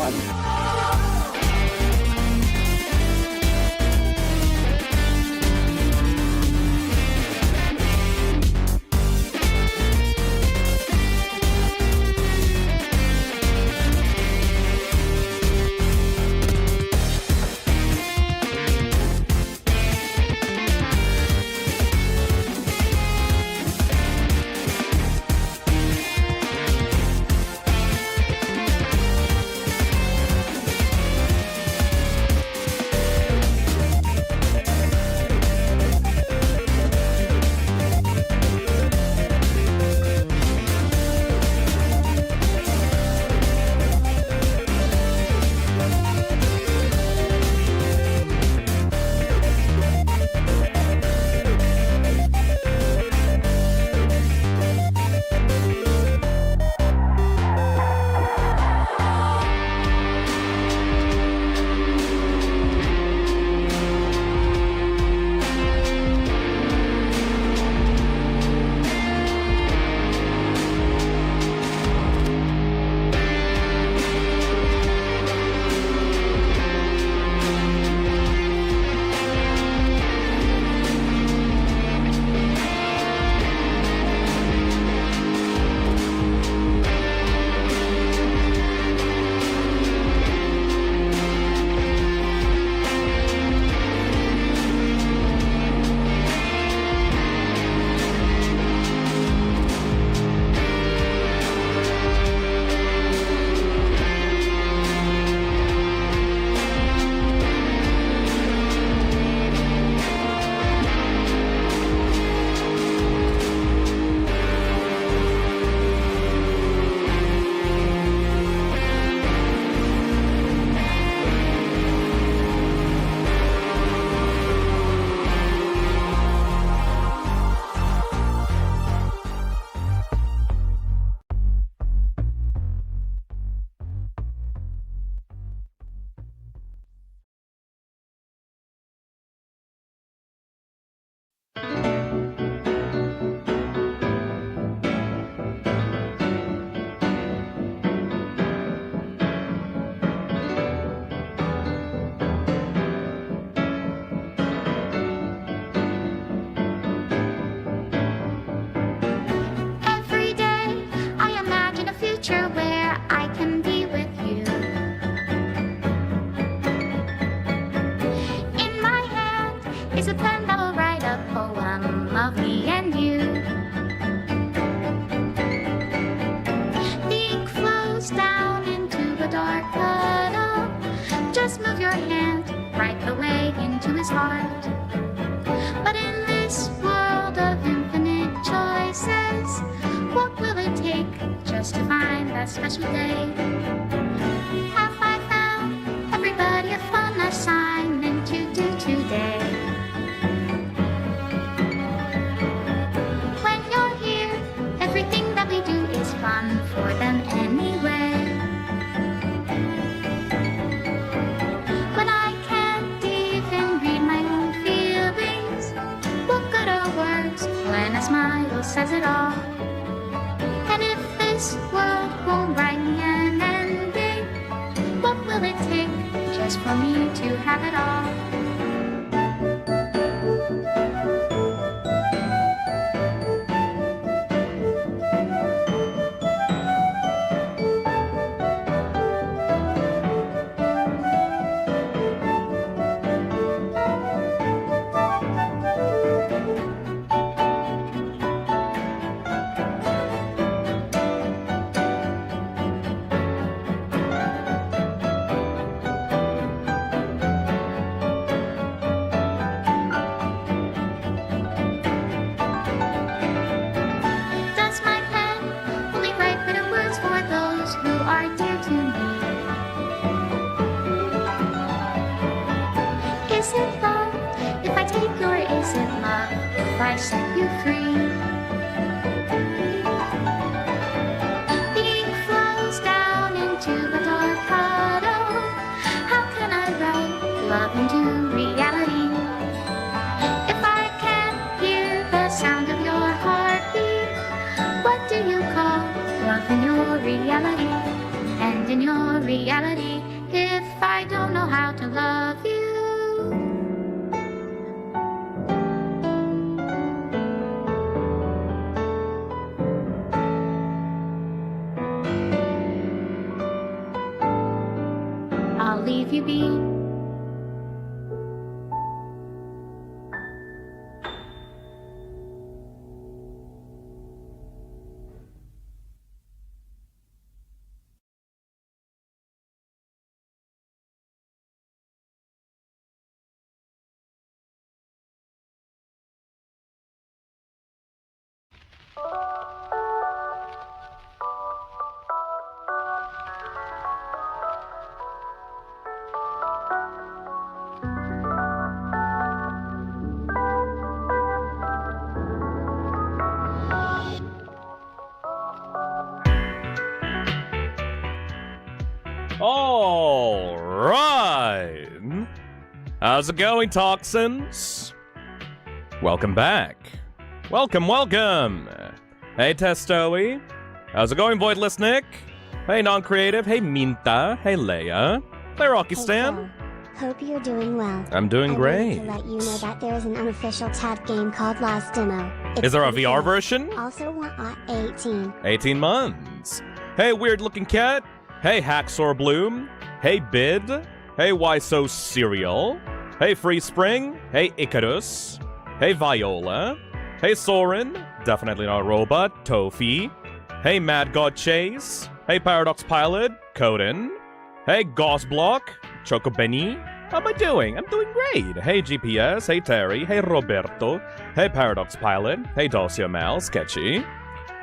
one. Special day. Have I found everybody a fun assignment to do today? When you're here, everything that we do is fun for them anyway. When I can't even read my own feelings, what good are words when a smile says it all? And if this world won't write me an ending, what will it take just for me to have it all? Is it love if I take your is it love if I set you free? The ink flows down into a dark puddle. How can I write love into reality? If I can't hear the sound of your heartbeat, what do you call love in your reality? And stand in your reality if I don't know how to love you? I'll leave you be. All right. How's it going, Toxins? Welcome back. Welcome. Hey, Testoey. How's it going, Voidless Nick? Hey, Non-Creative. Hey, Minta. Hey, Leia. Hey, Rocky Stan. Hope you're doing well. I'm doing great. I wanted to let you know that there is an unofficial TAD game called Lost Demo. Is there a VR version? Also want 18. 18 months. Hey, weird-looking cat. Hey, Hacksaw Bloom. Hey, Bid. Hey, Why So Cereal. Hey, Free Spring. Hey, Icarus. Hey, Viola. Hey, Soren. Definitely not a robot. Tofi. Hey, Mad God Chase. Hey, Paradox Pilot. Coden. Hey, Gossblock. Choco Benny. How am I doing? I'm doing great. Hey, GPS. Hey, Terry. Hey, Roberto. Hey, Paradox Pilot. Hey, Dosia Mal. Sketchy.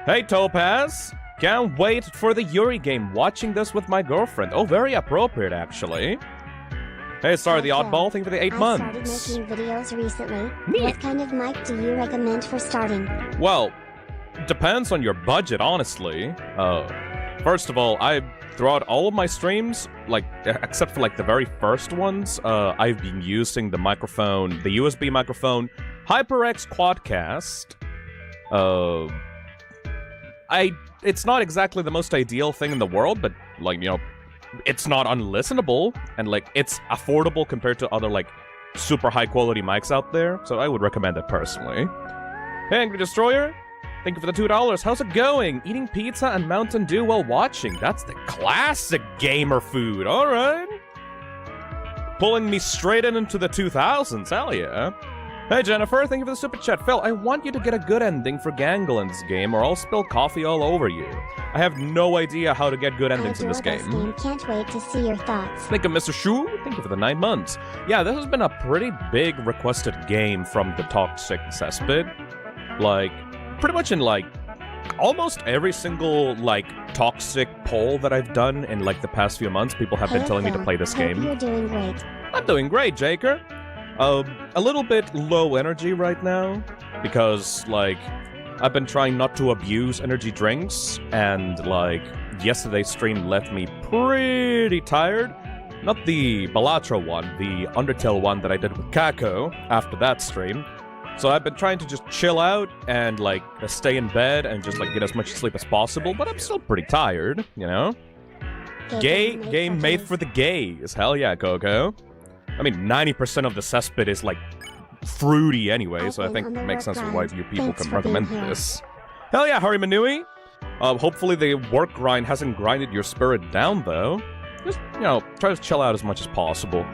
Hey, Topaz. Can't wait for the Yuri game. Watching this with my girlfriend. Oh, very appropriate, actually. Hey, sorry, the oddball thing for the 8 months. I started making videos recently. Neat. What kind of mic do you recommend for starting? Well, depends on your budget, honestly. First of all, throughout all of my streams, like, except for, like, the very first ones, I've been using the microphone, the USB microphone, HyperX Quadcast. It's not exactly the most ideal thing in the world, but, like, you know, it's not unlistenable, and, like, it's affordable compared to other, like, super high-quality mics out there, so I would recommend it personally. Hey, Angry Destroyer! Thank you for the $2. How's it going? Eating pizza and Mountain Dew while watching. That's the classic gamer food, alright? Pulling me straight into the 2000s, hell yeah. Hey Jennifer, thank you for the super chat. Phil, I want you to get a good ending for Ganglin's game or I'll spill coffee all over you. I have no idea how to get good endings in this game. Can't wait to see your thoughts. Thank you, Mr. Shu. Thank you for the 9 months. Yeah, this has been a pretty big requested game from the Toxic Cesspit. Like, pretty much in, like, almost every single, like, Toxic poll that I've done in, like, the past few months, people have been telling me to play this game. You're doing great. I'm doing great, Jaker. A little bit low energy right now, because, like, I've been trying not to abuse energy drinks, and, like, yesterday's stream left me pretty tired. Not the Balatro one, the Undertale one that I did with Kako after that stream. So I've been trying to just chill out and, like, stay in bed and just, like, get as much sleep as possible, but I'm still pretty tired, you know? Game made for the gays. Hell yeah, Coco. I mean, 90% of the cesspit is, like, fruity anyway, so I think it makes sense for why you people can recommend this. Hell yeah, Hari Manui! Hopefully the work grind hasn't grinded your spirit down, though. Just, you know, try to chill out as much as possible.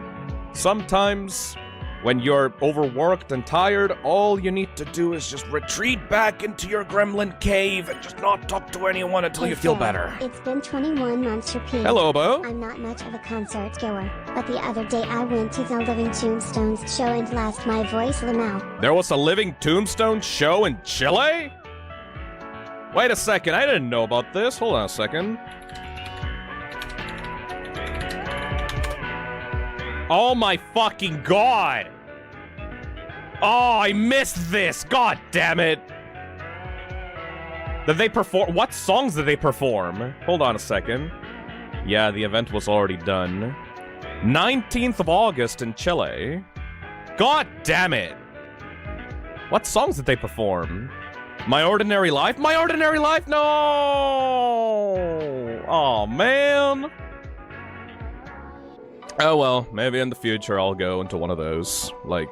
Sometimes, when you're overworked and tired, all you need to do is just retreat back into your gremlin cave and just not talk to anyone until you feel better. It's been 21 months repeat. Hello, Bo. I'm not much of a concert goer, but the other day I went to the Living Tombstones show and lost my voice Lamau. There was a Living Tombstone show in Chile? Wait a second, I didn't know about this. Hold on a second. Oh my fucking god! Oh, I missed this! God damn it! Did they perform? What songs did they perform? Hold on a second. Yeah, the event was already done. 19th of August in Chile. God damn it! What songs did they perform? My Ordinary Life? My Ordinary Life? No! Oh, Oh, man. Oh, well, maybe in the future I'll go into one of those. Like,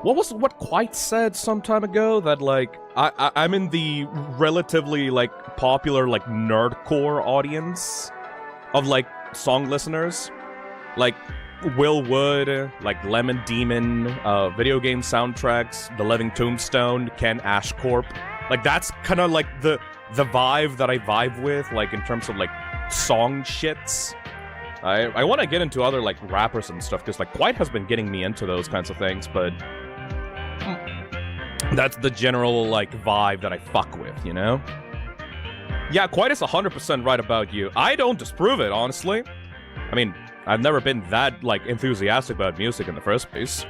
what Quite said some time ago? That, like, I'm in the relatively, like, popular, like, nerdcore audience of, like, song listeners. Like, Will Wood, like, Lemon Demon, video game soundtracks, The Living Tombstone, Ken Ashcorp. Like, that's kind of, like, the vibe that I vibe with, like, in terms of, like, song shits. I want to get into other, like, rappers and stuff, because, like, Quite has been getting me into those kinds of things, but that's the general, like, vibe that I fuck with, you know? Yeah, Quite is 100% right about you. I don't disprove it, honestly. I mean, I've never been that, like, enthusiastic about music in the first place.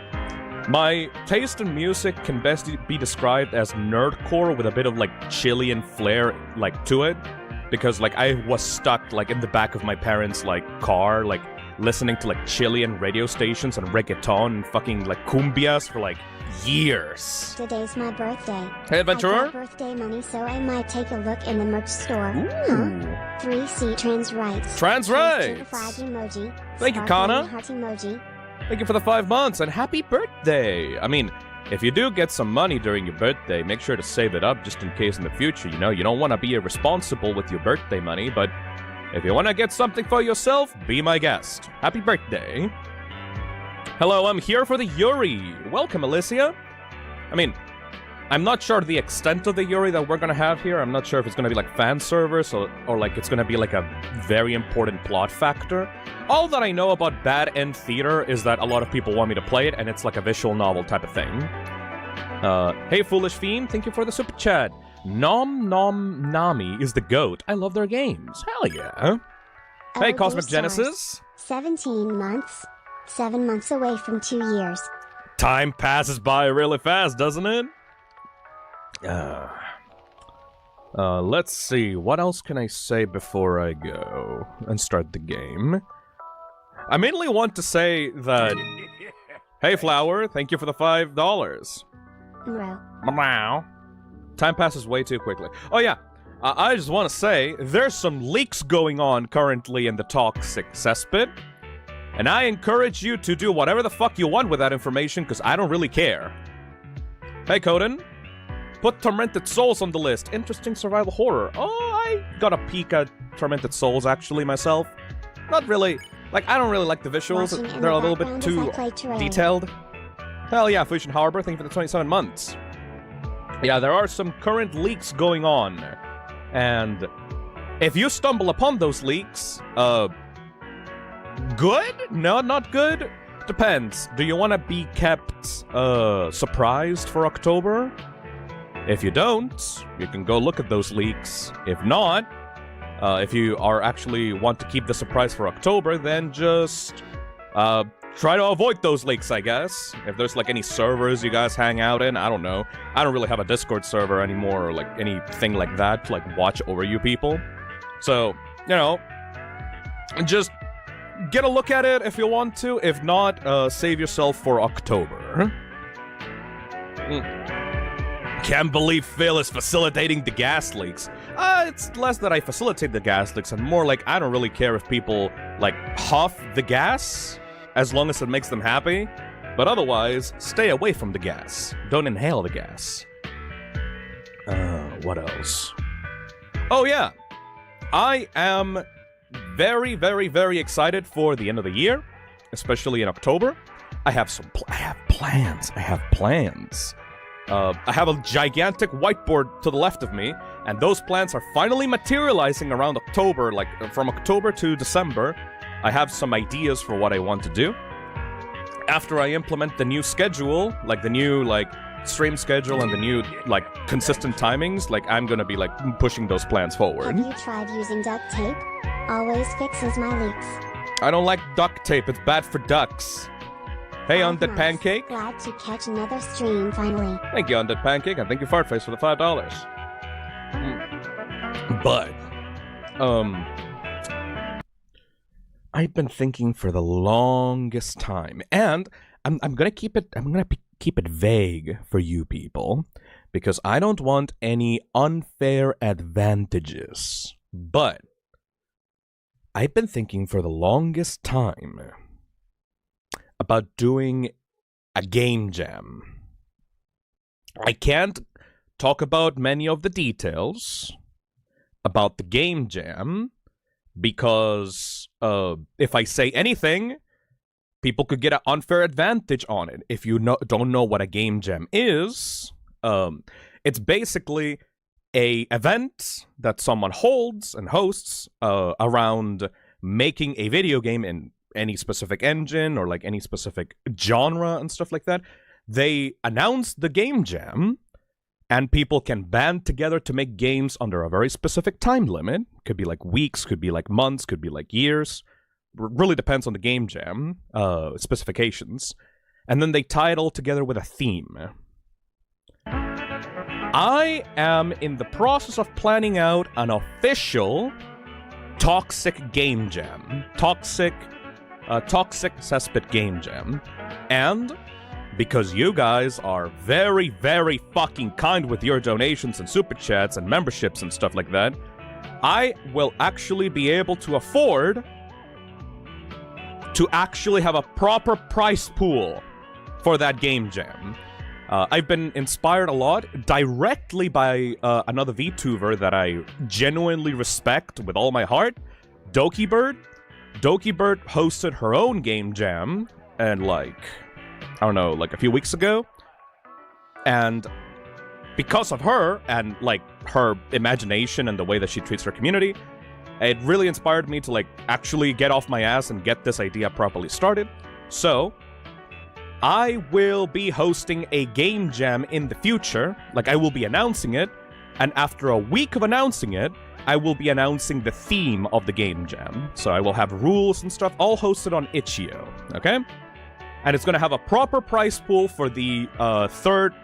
My taste in music can best be described as nerdcore with a bit of, like, Chilean flair, like, to it. Because, like, I was stuck, like, in the back of my parents', like, car, like, listening to, like, Chilean radio stations and reggaeton and fucking, like, cumbias for, like, years. Today's my birthday. Hey, adventurer. I got birthday money, so I might take a look in the merch store. Ooh. 3C trans rights. Trans rights. Flag emoji. Thank you, Sparkling Kana. Heart emoji. Thank you for the 5 months, and happy birthday! I mean, if you do get some money during your birthday, make sure to save it up just in case in the future, you know? You don't want to be irresponsible with your birthday money, but if you want to get something for yourself, be my guest. Happy birthday. Hello, I'm here for the Yuri. Welcome, Alicia. I mean, I'm not sure the extent of the Yuri that we're gonna have here. I'm not sure if it's gonna be like fan service or like it's gonna be like a very important plot factor. All that I know about Bad End Theater is that a lot of people want me to play it, and it's like a visual novel type of thing. Hey, Foolish Fiend, thank you for the super chat. Nom Nom Nami is the GOAT. I love their games. Hell yeah. Hey, Oh, Cosmic dear stars. Genesis. 17 months. 7 months away from 2 years. Time passes by really fast, doesn't it? Let's see. What else can I say before I go and start the game? I mainly want to say that... Hey, Flower, thank you for the $5. Meow. Time passes way too quickly. Oh, yeah. I just want to say, there's some leaks going on currently in the Toxic Cesspit. And I encourage you to do whatever the fuck you want with that information, because I don't really care. Hey, Coden. Put Tormented Souls on the list. Interesting survival horror. Oh, I got a peek at Tormented Souls, actually, myself. Not really. Like, I don't really like the visuals. They're a little bit too detailed. Hell yeah, Fusion Harbor. Thank you for the 27 months. Yeah, there are some current leaks going on. And if you stumble upon those leaks, good? No, not good? Depends. Do you want to be kept, surprised for October? If you don't, you can go look at those leaks. If not, if you are actually want to keep the surprise for October, then just, try to avoid those leaks, I guess. If there's, like, any servers you guys hang out in, I don't know. I don't really have a Discord server anymore or, like, anything like that to, like, watch over you people. So, you know, just get a look at it if you want to. If not, save yourself for October. Can't believe Phil is facilitating the gas leaks. It's less that I facilitate the gas leaks and more like I don't really care if people, like, huff the gas, as long as it makes them happy. But otherwise, stay away from the gas. Don't inhale the gas. What else? Oh yeah! I am very, very, very excited for the end of the year, especially in October. I have plans. I have a gigantic whiteboard to the left of me, and those plans are finally materializing around October, like from October to December. I have some ideas for what I want to do. After I implement the new schedule, like the new, like, stream schedule and the new, like, consistent timings, like, I'm gonna be, like, pushing those plans forward. Have you tried using duct tape? Always fixes my leaks. I don't like duct tape, it's bad for ducks. Hey, Undead Nice. Pancake. Glad to catch another stream finally. Thank you, Undead Pancake, and thank you, Fartface, for the $5. But, I've been thinking for the longest time, and I'm gonna keep it vague for you people, because I don't want any unfair advantages. But I've been thinking for the longest time about doing a game jam. I can't talk about many of the details about the game jam because if I say anything, people could get an unfair advantage on it. If you don't know what a game jam is, it's basically a event that someone holds and hosts around making a video game in any specific engine or like any specific genre and stuff like that. They announce the game jam, and people can band together to make games under a very specific time limit. Could be like weeks, could be like months, could be like years. Really depends on the game jam specifications. And then they tie it all together with a theme. I am in the process of planning out an official Toxic Game Jam. Toxic Cesspit Game Jam. And because you guys are very, very fucking kind with your donations and super chats and memberships and stuff like that, I will actually be able to afford to actually have a proper prize pool for that game jam. I've been inspired a lot directly by another VTuber that I genuinely respect with all my heart, Dokibird. Dokibird hosted her own game jam, and like, I don't know, like a few weeks ago. And because of her, and like her imagination and the way that she treats her community, it really inspired me to like actually get off my ass and get this idea properly started. So I will be hosting a game jam in the future. Like, I will be announcing it, and after a week of announcing it, I will be announcing the theme of the game jam. So I will have rules and stuff all hosted on Itch.io, okay? And it's gonna have a proper prize pool for the third,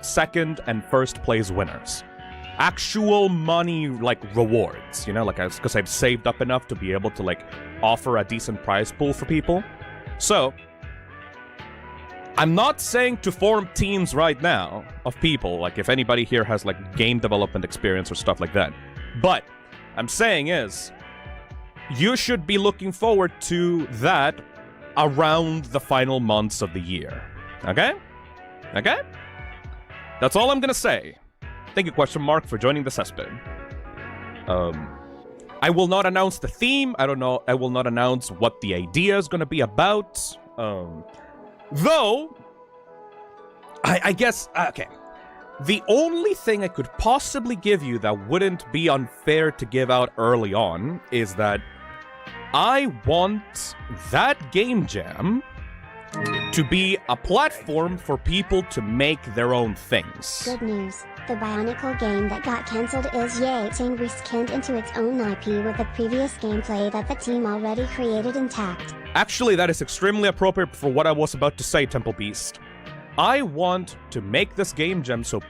second, and first place winners. Actual money, like, rewards, you know? Like, because I've saved up enough to be able to, like, offer a decent prize pool for people. So I'm not saying to form teams right now of people, like if anybody here has like game development experience or stuff like that. But I'm saying is, you should be looking forward to that around the final months of the year. Okay? Okay? That's all I'm gonna say. Thank you, question mark, for joining the Cesspit. I will not announce the theme. I will not announce what the idea is gonna be about. Though, I guess, okay. The only thing I could possibly give you that wouldn't be unfair to give out early on is that I want that game jam to be a platform for people to make their own things. Good news. The Bionicle game that got cancelled is yet being reskinned into its own IP with the previous gameplay that the team already created intact. Actually, that is extremely appropriate for what I was about to say, Temple Beast. I want to make this game jam so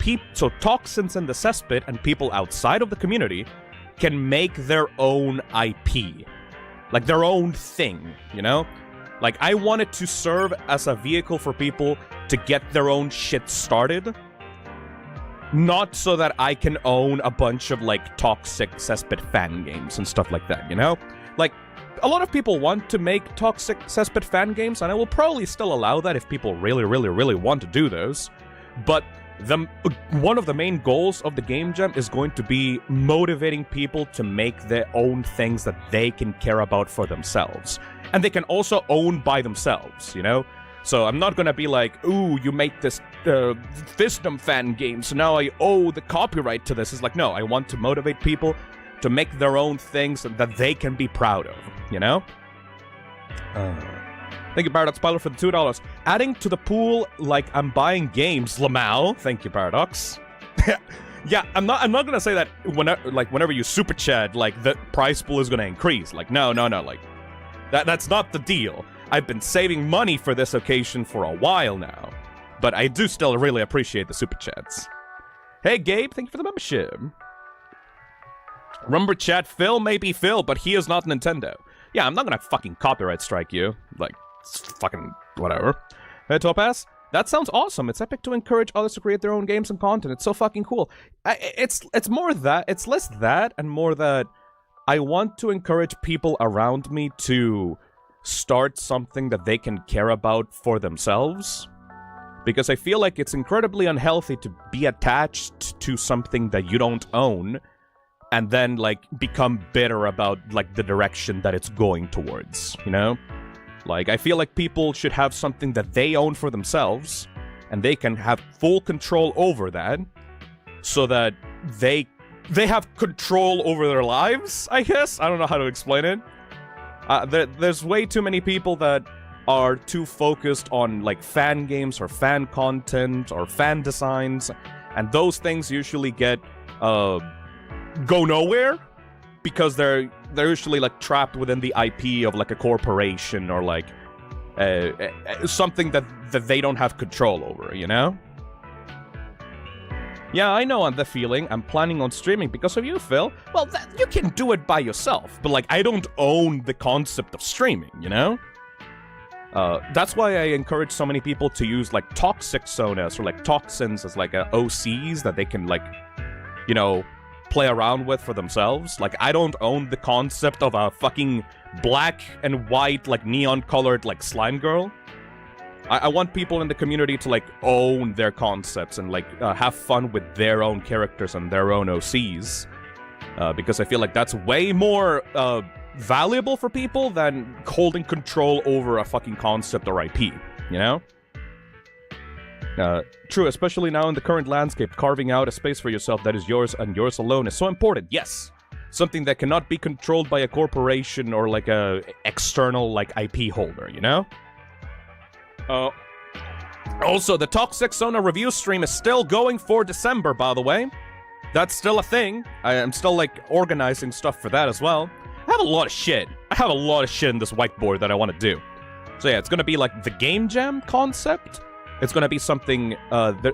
Toxins in the Cesspit and people outside of the community can make their own IP. Like, their own thing, you know? Like, I want it to serve as a vehicle for people to get their own shit started. Not so that I can own a bunch of, like, toxic Cesspit fan games and stuff like that, you know? Like, a lot of people want to make toxic Cesspit fan games, and I will probably still allow that if people really, really, really want to do those. But one of the main goals of the game jam is going to be motivating people to make their own things that they can care about for themselves. And they can also own by themselves, you know? So I'm not gonna be like, ooh, you made this Fisdom fan game, so now I owe the copyright to this. It's like, no, I want to motivate people to make their own things that they can be proud of, you know? Thank you, Paradox Pilot, for the $2. Adding to the pool like I'm buying games, Lamau. Thank you, Paradox. Yeah, I'm not gonna say that whenever you super chat, like, the prize pool is gonna increase. Like, no, like, that's not the deal. I've been saving money for this occasion for a while now, but I do still really appreciate the super chats. Hey, Gabe, thank you for the membership. Remember, chat, Phil may be Phil, but he is not Nintendo. Yeah, I'm not gonna fucking copyright strike you. Like, it's fucking whatever. Hey, Topaz, that sounds awesome. It's epic to encourage others to create their own games and content. It's so fucking cool. It's more that, it's less that, and more that I want to encourage people around me to start something that they can care about for themselves. Because I feel like it's incredibly unhealthy to be attached to something that you don't own and then, like, become bitter about, like, the direction that it's going towards, you know? Like, I feel like people should have something that they own for themselves, and they can have full control over that, so that they have control over their lives, I guess? I don't know how to explain it. There's way too many people that are too focused on, like, fan games or fan content or fan designs, and those things usually get, go nowhere, because they're usually, like, trapped within the IP of, like, a corporation or, like, something that they don't have control over, you know? Yeah, I know the feeling. I'm planning on streaming because of you, Phil. Well, you can do it by yourself, but, like, I don't own the concept of streaming, you know? That's why I encourage so many people to use, like, toxic sonas or, like, toxins as, like, OCs that they can, like, you know, play around with for themselves. Like, I don't own the concept of a fucking black and white, like, neon-colored, like, slime girl. I want people in the community to, like, own their concepts and, like, have fun with their own characters and their own OCs. Because I feel like that's way more, valuable for people than holding control over a fucking concept or IP, you know? True, especially now in the current landscape, carving out a space for yourself that is yours and yours alone is so important, yes! Something that cannot be controlled by a corporation or, like, a external, like, IP holder, you know? Also, the Toxic Sona review stream is still going for December, by the way. That's still a thing. I am still, like, organizing stuff for that as well. I have a lot of shit. I have a lot of shit in this whiteboard that I want to do. So yeah, it's gonna be, like, the Game Jam concept. It's gonna be something,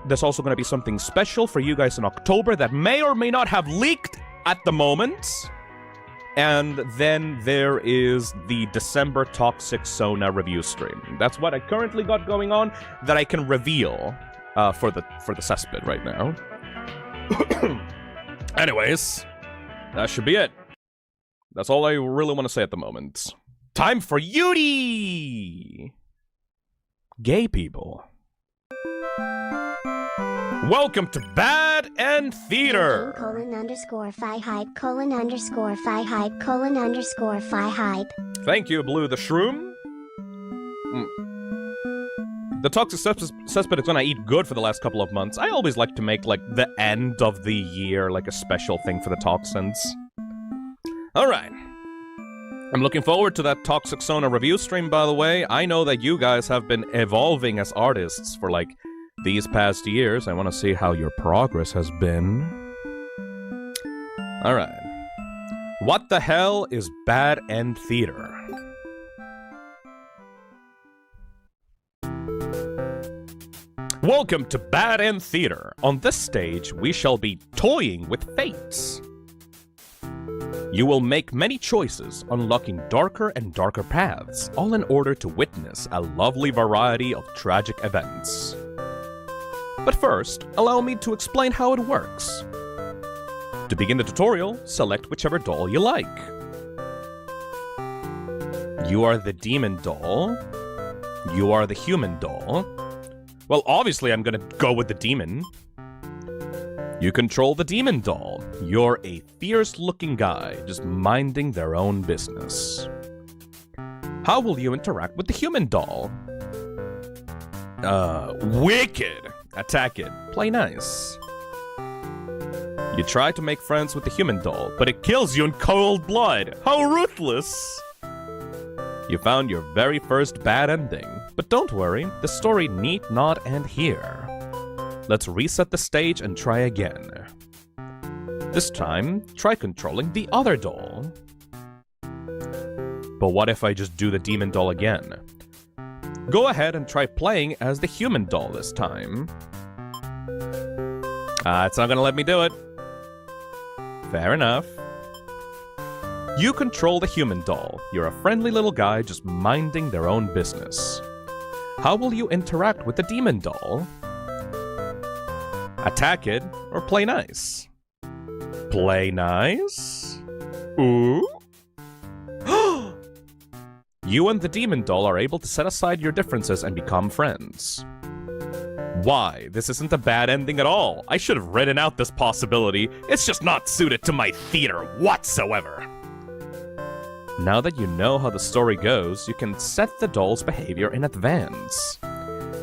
there's also gonna be something special for you guys in October that may or may not have leaked at the moment. And then there is the December Toxic Sona review stream. That's what I currently got going on that I can reveal for the cesspit right now. Anyways, that should be it. That's all I really want to say at the moment. Time for Yuri! Gay people. Welcome to Bad End Theater! _phi hype _phi hype _phi hype. Thank you, Blue the Shroom. The Toxic Cesspit is gonna eat good for the last couple of months. I always like to make, like, the end of the year, like, a special thing for the Toxins. Alright. I'm looking forward to that Toxic Sona review stream, by the way. I know that you guys have been evolving as artists for, like, these past years. I want to see how your progress has been. Alright. What the hell is Bad End Theater? Welcome to Bad End Theater. On this stage, we shall be toying with fates. You will make many choices, unlocking darker and darker paths, all in order to witness a lovely variety of tragic events. But first, allow me to explain how it works. To begin the tutorial, select whichever doll you like. You are the demon doll. You are the human doll. Well, obviously I'm gonna go with the demon. You control the demon doll. You're a fierce-looking guy, just minding their own business. How will you interact with the human doll? Wicked! Attack it. Play nice. You try to make friends with the human doll, but it kills you in cold blood. How ruthless! You found your very first bad ending. But don't worry, the story need not end here. Let's reset the stage and try again. This time, try controlling the other doll. But what if I just do the demon doll again? Go ahead and try playing as the human doll this time. It's not gonna let me do it. Fair enough. You control the human doll. You're a friendly little guy just minding their own business. How will you interact with the demon doll? Attack it or play nice? Play nice? Ooh? You and the demon doll are able to set aside your differences and become friends. Why? This isn't a bad ending at all. I should have written out this possibility. It's just not suited to my theater whatsoever. Now that you know how the story goes, you can set the doll's behavior in advance.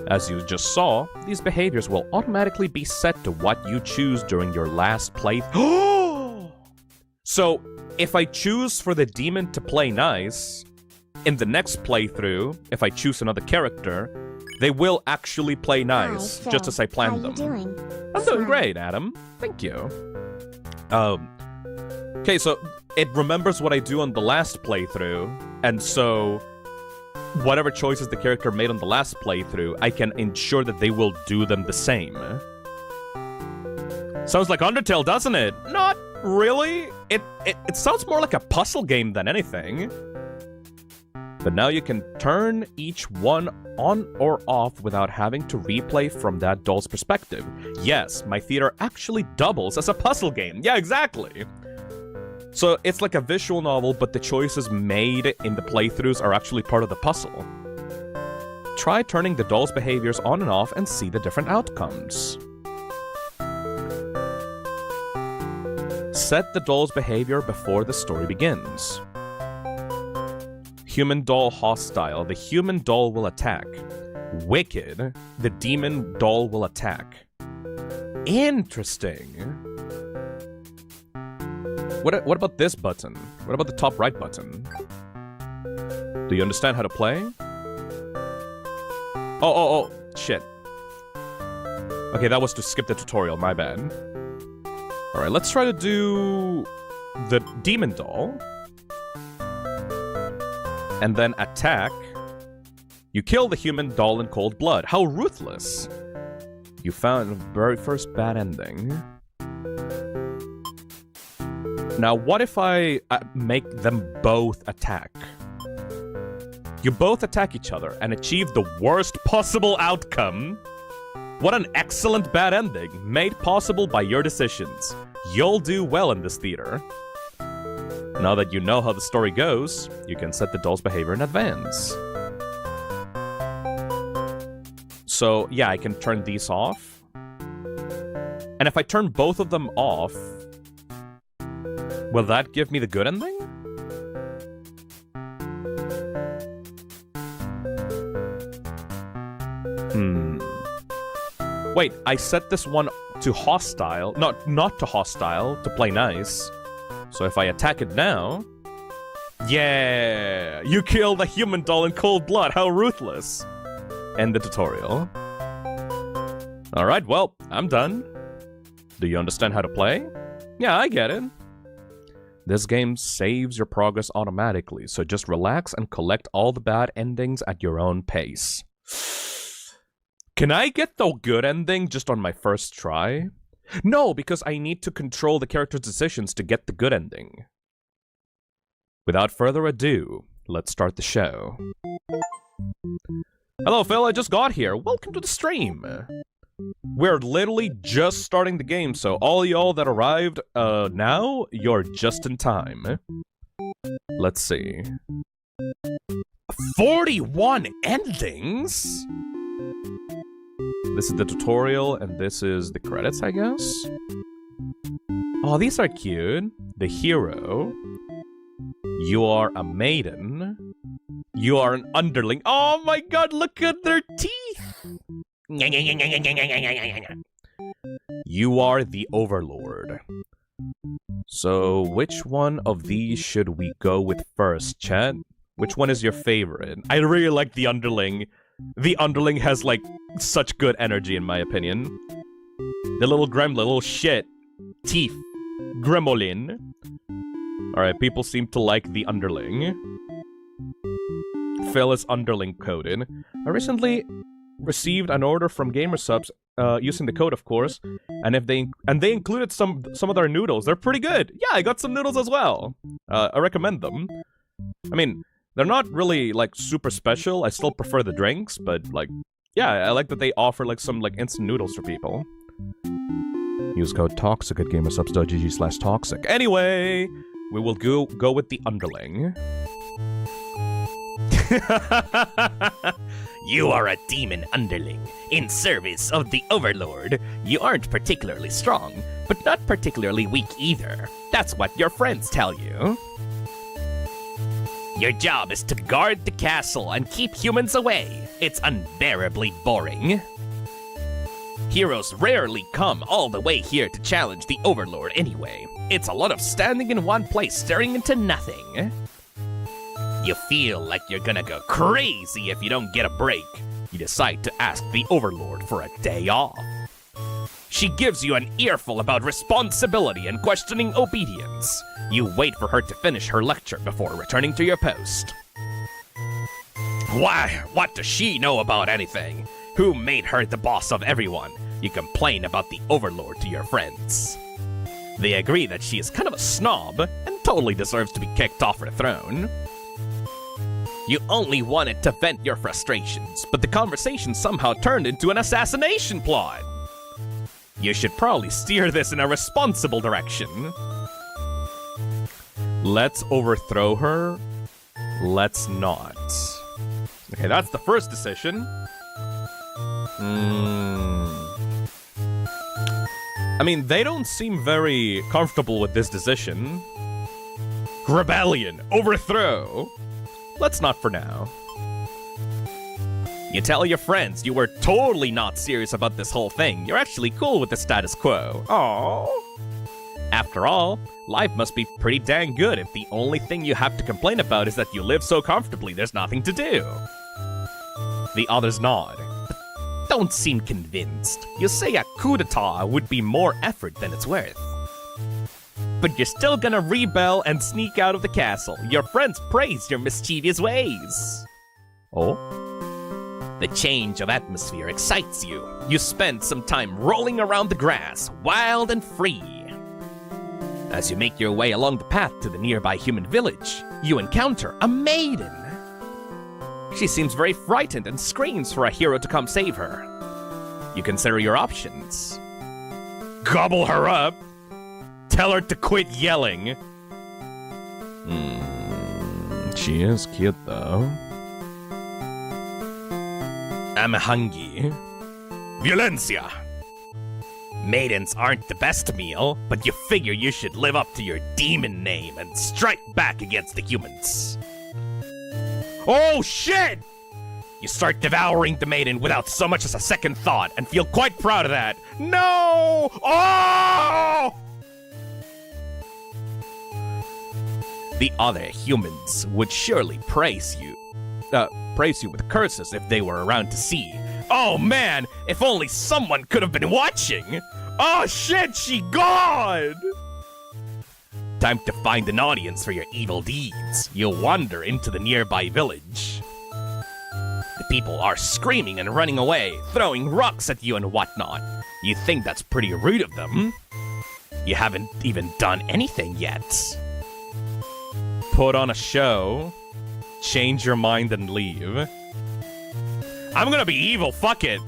As you just saw, these behaviors will automatically be set to what you choose during your last playthrough. So, if I choose for the demon to play nice, in the next playthrough, if I choose another character, they will actually play nice, Hi, Phil. just as I planned How them. you doing? I'm doing great, Adam. Thank you. Okay, so it remembers what I do on the last playthrough, and so whatever choices the character made on the last playthrough, I can ensure that they will do them the same. Sounds like Undertale, doesn't it? Not really. It sounds more like a puzzle game than anything. But now you can turn each one on or off without having to replay from that doll's perspective. Yes, my theater actually doubles as a puzzle game. Yeah, exactly. So it's like a visual novel, but the choices made in the playthroughs are actually part of the puzzle. Try turning the doll's behaviors on and off and see the different outcomes. Set the doll's behavior before the story begins. Human doll hostile. The human doll will attack. Wicked. The demon doll will attack. Interesting. What about this button? What about the top right button? Do you understand how to play? Oh, shit. Okay, that was to skip the tutorial, my bad. Alright, let's try to do the demon doll. And then attack. You kill the human doll in cold blood. How ruthless. You found the very first bad ending. Now, what if I make them both attack? You both attack each other and achieve the worst possible outcome. What an excellent bad ending, made possible by your decisions. You'll do well in this theater. Now that you know how the story goes, you can set the doll's behavior in advance. So, yeah, I can turn these off. And if I turn both of them off, will that give me the good ending? Wait, I set this one to hostile. Not to hostile, to play nice. So if I attack it now... Yeah! You killed a human doll in cold blood, how ruthless! End the tutorial. Alright, well, I'm done. Do you understand how to play? Yeah, I get it. This game saves your progress automatically, so just relax and collect all the bad endings at your own pace. Can I get the good ending just on my first try? No, because I need to control the character's decisions to get the good ending. Without further ado, let's start the show. Hello, Phil, I just got here. Welcome to the stream. We're literally just starting the game, so all y'all that arrived now, you're just in time. Let's see. 41 endings? This is the tutorial, and this is the credits, I guess? Oh, these are cute. The hero. You are a maiden. You are an underling. Oh my god, look at their teeth! You are the overlord. So, which one of these should we go with first, chat? Which one is your favorite? I really like the underling. The underling has, like, such good energy, in my opinion. The little gremlin, little shit. Teeth. Gremolin. Alright, people seem to like the underling. Phil is underling coded. I recently received an order from Gamersubs, using the code, of course, and they included some of their noodles. They're pretty good. Yeah, I got some noodles as well. I recommend them. I mean, they're not really, like, super special. I still prefer the drinks, but, like, yeah, I like that they offer, like, some, like, instant noodles for people. Use code TOXIC at gamersubs.gg/toxic. Anyway, we will go with the underling. You are a demon underling, in service of the Overlord. You aren't particularly strong, but not particularly weak either. That's what your friends tell you. Your job is to guard the castle and keep humans away. It's unbearably boring. Heroes rarely come all the way here to challenge the Overlord anyway. It's a lot of standing in one place staring into nothing. You feel like you're gonna go crazy if you don't get a break. You decide to ask the Overlord for a day off. She gives you an earful about responsibility and questioning obedience. You wait for her to finish her lecture before returning to your post. Why, what does she know about anything? Who made her the boss of everyone? You complain about the Overlord to your friends. They agree that she is kind of a snob and totally deserves to be kicked off her throne. You only wanted to vent your frustrations, but the conversation somehow turned into an assassination plot. You should probably steer this in a responsible direction. Let's overthrow her. Let's not. Okay, that's the first decision. I mean, they don't seem very comfortable with this decision. Rebellion, overthrow. Let's not for now. You tell your friends you were totally not serious about this whole thing. You're actually cool with the status quo. Aww. After all, life must be pretty dang good if the only thing you have to complain about is that you live so comfortably there's nothing to do. The others nod. Don't seem convinced. You say a coup d'etat would be more effort than it's worth. But you're still gonna rebel and sneak out of the castle. Your friends praise your mischievous ways. Oh? The change of atmosphere excites you. You spend some time rolling around the grass, wild and free. As you make your way along the path to the nearby human village, you encounter a maiden. She seems very frightened and screams for a hero to come save her. You consider your options. Gobble her up. Tell her to quit yelling. She is cute though. I'm hungry. Violencia! Maidens aren't the best meal, but you figure you should live up to your demon name and strike back against the humans. Oh shit! You start devouring the maiden without so much as a second thought and feel quite proud of that. No! Oh! The other humans would surely praise you with curses if they were around to see. Oh man, if only someone could have been watching! Oh shit, she gone! Time to find an audience for your evil deeds. You wander into the nearby village. The people are screaming and running away, throwing rocks at you and whatnot. You think that's pretty rude of them. You haven't even done anything yet. Put on a show, change your mind and leave. I'm gonna be evil, fuck it.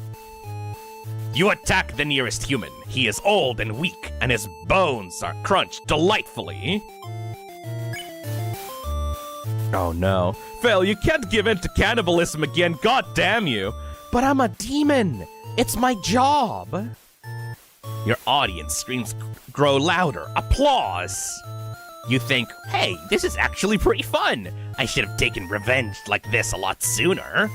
You attack the nearest human. He is old and weak, and his bones are crunched delightfully. Oh no. Phil, you can't give in to cannibalism again, god damn you. But I'm a demon. It's my job. Your audience screams grow louder. Applause. You think, hey, this is actually pretty fun. I should have taken revenge like this a lot sooner.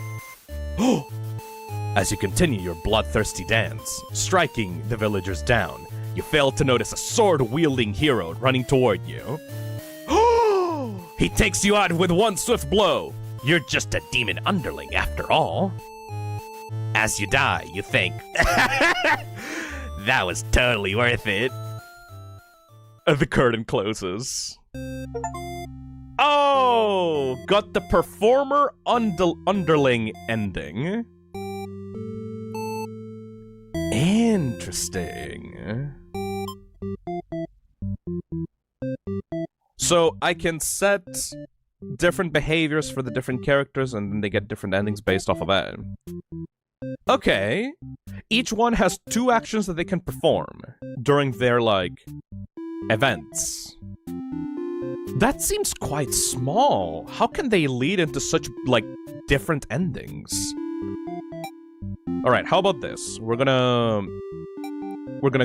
As you continue your bloodthirsty dance, striking the villagers down, you fail to notice a sword-wielding hero running toward you. He takes you out with one swift blow. You're just a demon underling after all. As you die, you think, that was totally worth it. The curtain closes. Oh, got the performer underling ending. Interesting. So I can set different behaviors for the different characters and then they get different endings based off of that. Okay. Each one has 2 actions that they can perform during their, like, events. That seems quite small. How can they lead into such, like, different endings? Alright, how about this? We're gonna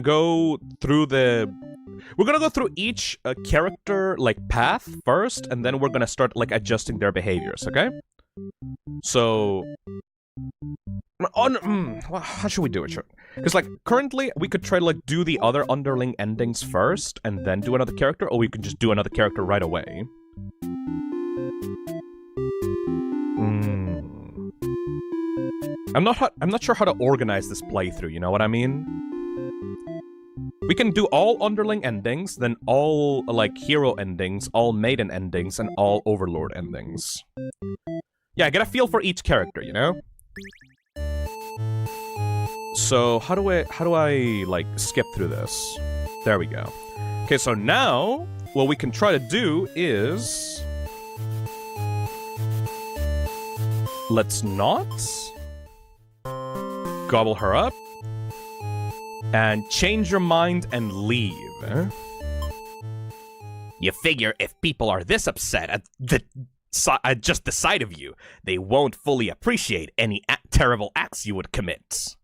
go through each character, like, path first, and then we're gonna start, like, adjusting their behaviors, okay? So... how should we do it? Because, like, currently, we could try to, like, do the other underling endings first, and then do another character, or we could just do another character right away. I'm not sure how to organize this playthrough, you know what I mean? We can do all underling endings, then all, like, hero endings, all maiden endings, and all overlord endings. Yeah, get a feel for each character, you know? So, how do I, like, skip through this? There we go. Okay, so now, what we can try to do is... Let's not... gobble her up. And change your mind and leave. You figure if people are this upset at just the sight of you, they won't fully appreciate any terrible acts you would commit.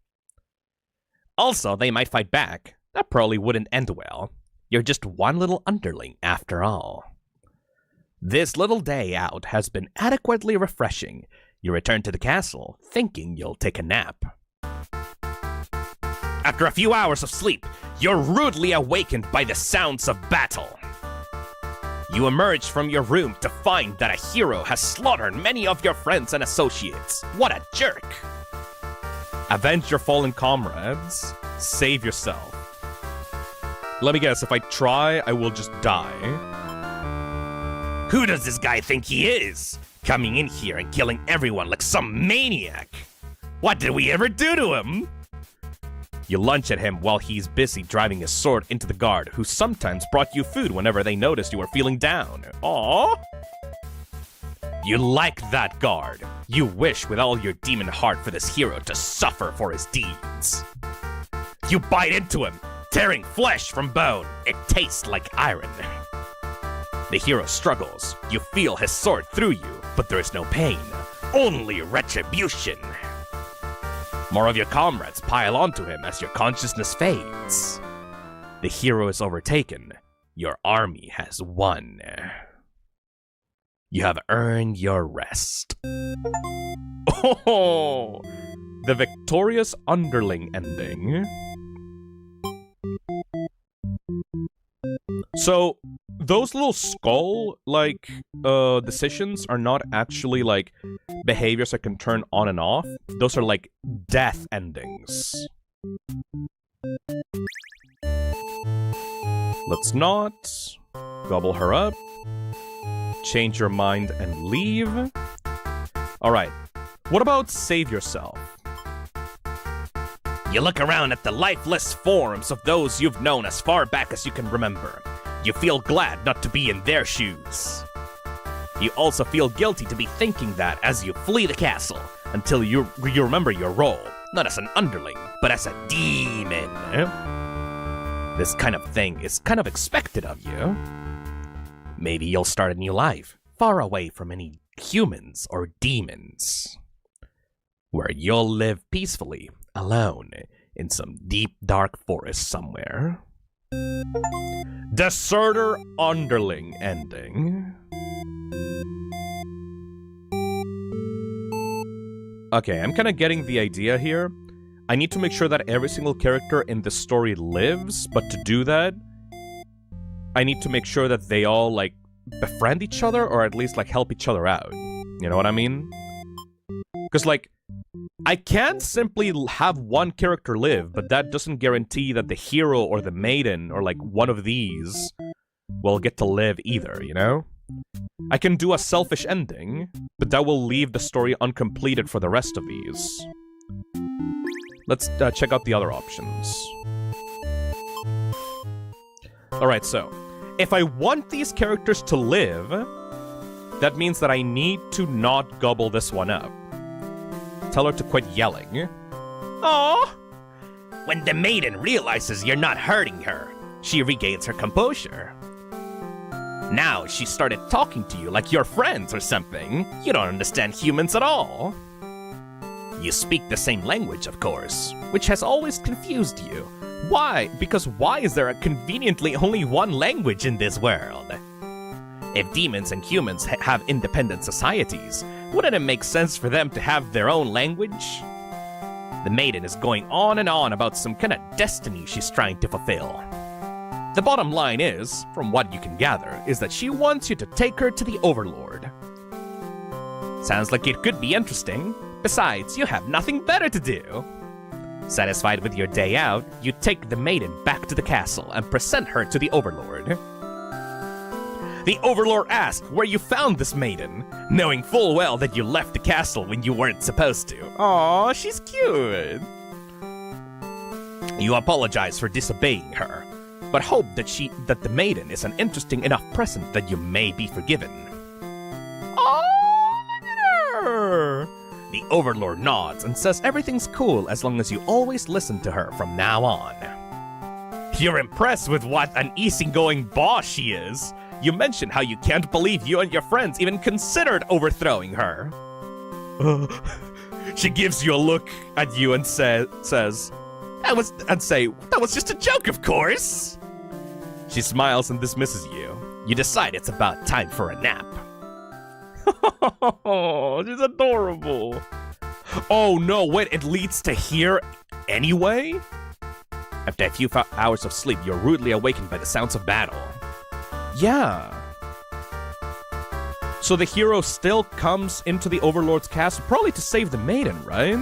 Also, they might fight back. That probably wouldn't end well. You're just one little underling after all. This little day out has been adequately refreshing. You return to the castle, thinking you'll take a nap. After a few hours of sleep, you're rudely awakened by the sounds of battle. You emerge from your room to find that a hero has slaughtered many of your friends and associates. What a jerk! Avenge your fallen comrades. Save yourself. Let me guess, if I try, I will just die. Who does this guy think he is? Coming in here and killing everyone like some maniac. What did we ever do to him? You lunge at him while he's busy driving his sword into the guard, who sometimes brought you food whenever they noticed you were feeling down. Aww. You like that guard. You wish with all your demon heart for this hero to suffer for his deeds. You bite into him, tearing flesh from bone. It tastes like iron. The hero struggles. You feel his sword through you, but there is no pain, only retribution. More of your comrades pile onto him as your consciousness fades. The hero is overtaken. Your army has won. You have earned your rest. Oh, the victorious underling ending. So, those little skull, like, decisions are not actually, like, behaviors that can turn on and off. Those are, like, death endings. Let's not gobble her up. Change your mind and leave. Alright, what about save yourself? You look around at the lifeless forms of those you've known as far back as you can remember. You feel glad not to be in their shoes. You also feel guilty to be thinking that as you flee the castle, until you remember your role, not as an underling, but as a demon. This kind of thing is kind of expected of you. Maybe you'll start a new life, far away from any humans or demons, where you'll live peacefully, alone, in some deep dark forest somewhere. Deserter underling ending. Okay, I'm kind of getting the idea here. I need to make sure that every single character in the story lives, but to do that, I need to make sure that they all, like, befriend each other, or at least, like, help each other out. You know what I mean? Because, like, I can simply have one character live, but that doesn't guarantee that the hero or the maiden, or, like, one of these will get to live either, you know? I can do a selfish ending, but that will leave the story uncompleted for the rest of these. Let's check out the other options. Alright, so, if I want these characters to live, that means that I need to not gobble this one up. Tell her to quit yelling. Aww! When the maiden realizes you're not hurting her, she regains her composure. Now she started talking to you like you're friends or something. You don't understand humans at all. You speak the same language, of course, which has always confused you. Why? Because why is there conveniently only one language in this world? If demons and humans have independent societies, wouldn't it make sense for them to have their own language? The maiden is going on and on about some kind of destiny she's trying to fulfill. The bottom line is, from what you can gather, is that she wants you to take her to the Overlord. Sounds like it could be interesting. Besides, you have nothing better to do. Satisfied with your day out, you take the maiden back to the castle and present her to the Overlord. The Overlord asks where you found this maiden, knowing full well that you left the castle when you weren't supposed to. Aww, she's cute. You apologize for disobeying her, but hope that the maiden is an interesting enough present that you may be forgiven. Oh, look at her! The Overlord nods and says everything's cool as long as you always listen to her from now on. You're impressed with what an easygoing boss she is. You mentioned how you can't believe you and your friends even considered overthrowing her. She gives you a look at you and says, that was just a joke, of course. She smiles and dismisses you. You decide it's about time for a nap. Oh, she's adorable. Oh no, wait, it leads to here anyway? After a few hours of sleep, you're rudely awakened by the sounds of battle. Yeah. So the hero still comes into the Overlord's castle, probably to save the maiden, right?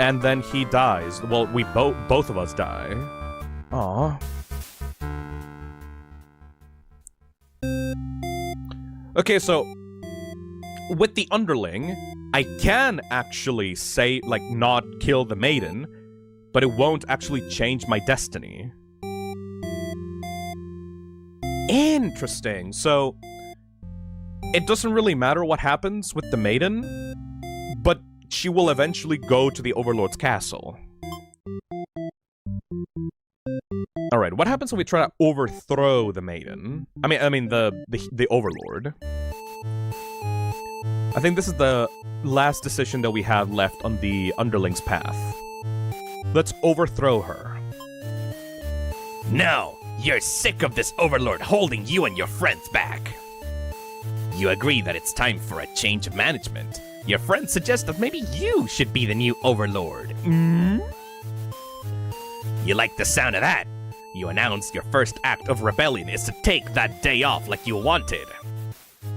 And then he dies. Well, we both of us die. Aww. Okay, so with the underling, I can actually say, like, not kill the maiden, but it won't actually change my destiny. Interesting. So it doesn't really matter what happens with the maiden, but she will eventually go to the Overlord's castle. Alright, what happens when we try to overthrow the maiden? I mean the Overlord. I think this is the last decision that we have left on the underling's path. Let's overthrow her. No! You're sick of this Overlord holding you and your friends back. You agree that it's time for a change of management. Your friends suggest that maybe you should be the new Overlord. You like the sound of that? You announced your first act of rebellion is to take that day off like you wanted.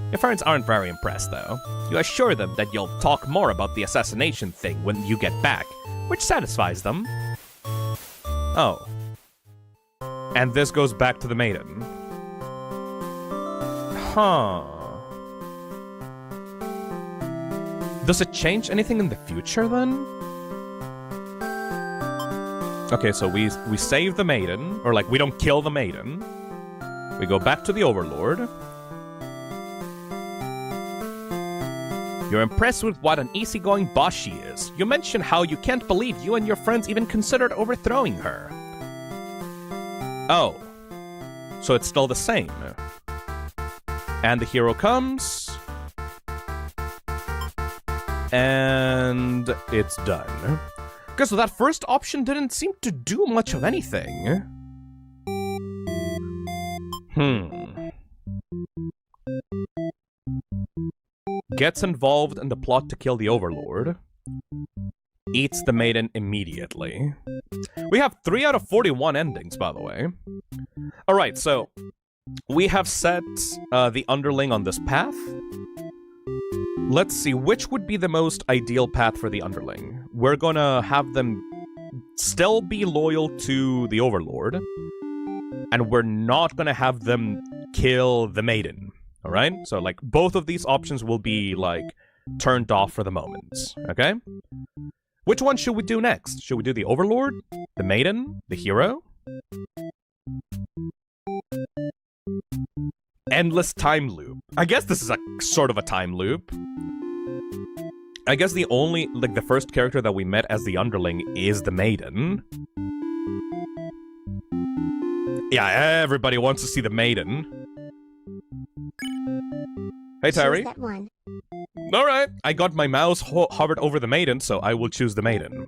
Your friends aren't very impressed, though. You assure them that you'll talk more about the assassination thing when you get back, which satisfies them. Oh. And this goes back to the maiden. Huh. Does it change anything in the future, then? Okay, so we save the maiden, or like, we don't kill the maiden. We go back to the Overlord. You're impressed with what an easygoing boss she is. You mention how you can't believe you and your friends even considered overthrowing her. Oh. So it's still the same. And the hero comes. And it's done. Okay, so that first option didn't seem to do much of anything. Gets involved in the plot to kill the Overlord. Eats the maiden immediately. We have 3 out of 41 endings, by the way. Alright, so we have set the underling on this path. Let's see, which would be the most ideal path for the underling? We're gonna have them still be loyal to the Overlord, and we're not gonna have them kill the maiden. Alright? So, like, both of these options will be, like, turned off for the moment. Okay? Which one should we do next? Should we do the Overlord? The maiden? The hero? Endless time loop. I guess this is a sort of a time loop. I guess the only, like, the first character that we met as the underling is the maiden. Yeah, everybody wants to see the maiden. Hey, Terry. Choose that one. Alright, I got my mouse hovered over the maiden, so I will choose the maiden.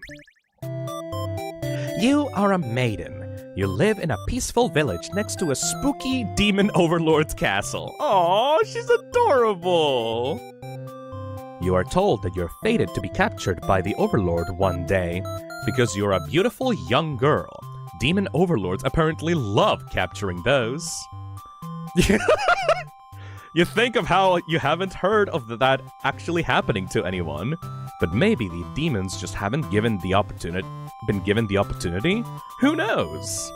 You are a maiden. You live in a peaceful village next to a spooky demon overlord's castle. Aww, she's adorable! You are told that you're fated to be captured by the overlord one day because you're a beautiful young girl. Demon overlords apparently love capturing those. You think of how you haven't heard of that actually happening to anyone, but maybe the demons just haven't been given the opportunity? Who knows?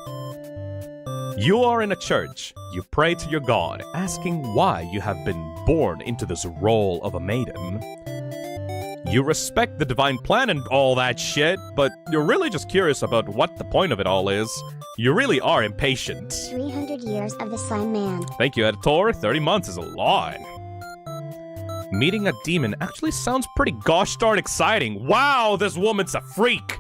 You are in a church. You pray to your god, asking why you have been born into this role of a maiden. You respect the divine plan and all that shit, but you're really just curious about what the point of it all is. You really are impatient. 300 years of the Slime Man. Thank you, editor. 30 months is a lot. Meeting a demon actually sounds pretty gosh darn exciting. Wow, this woman's a freak!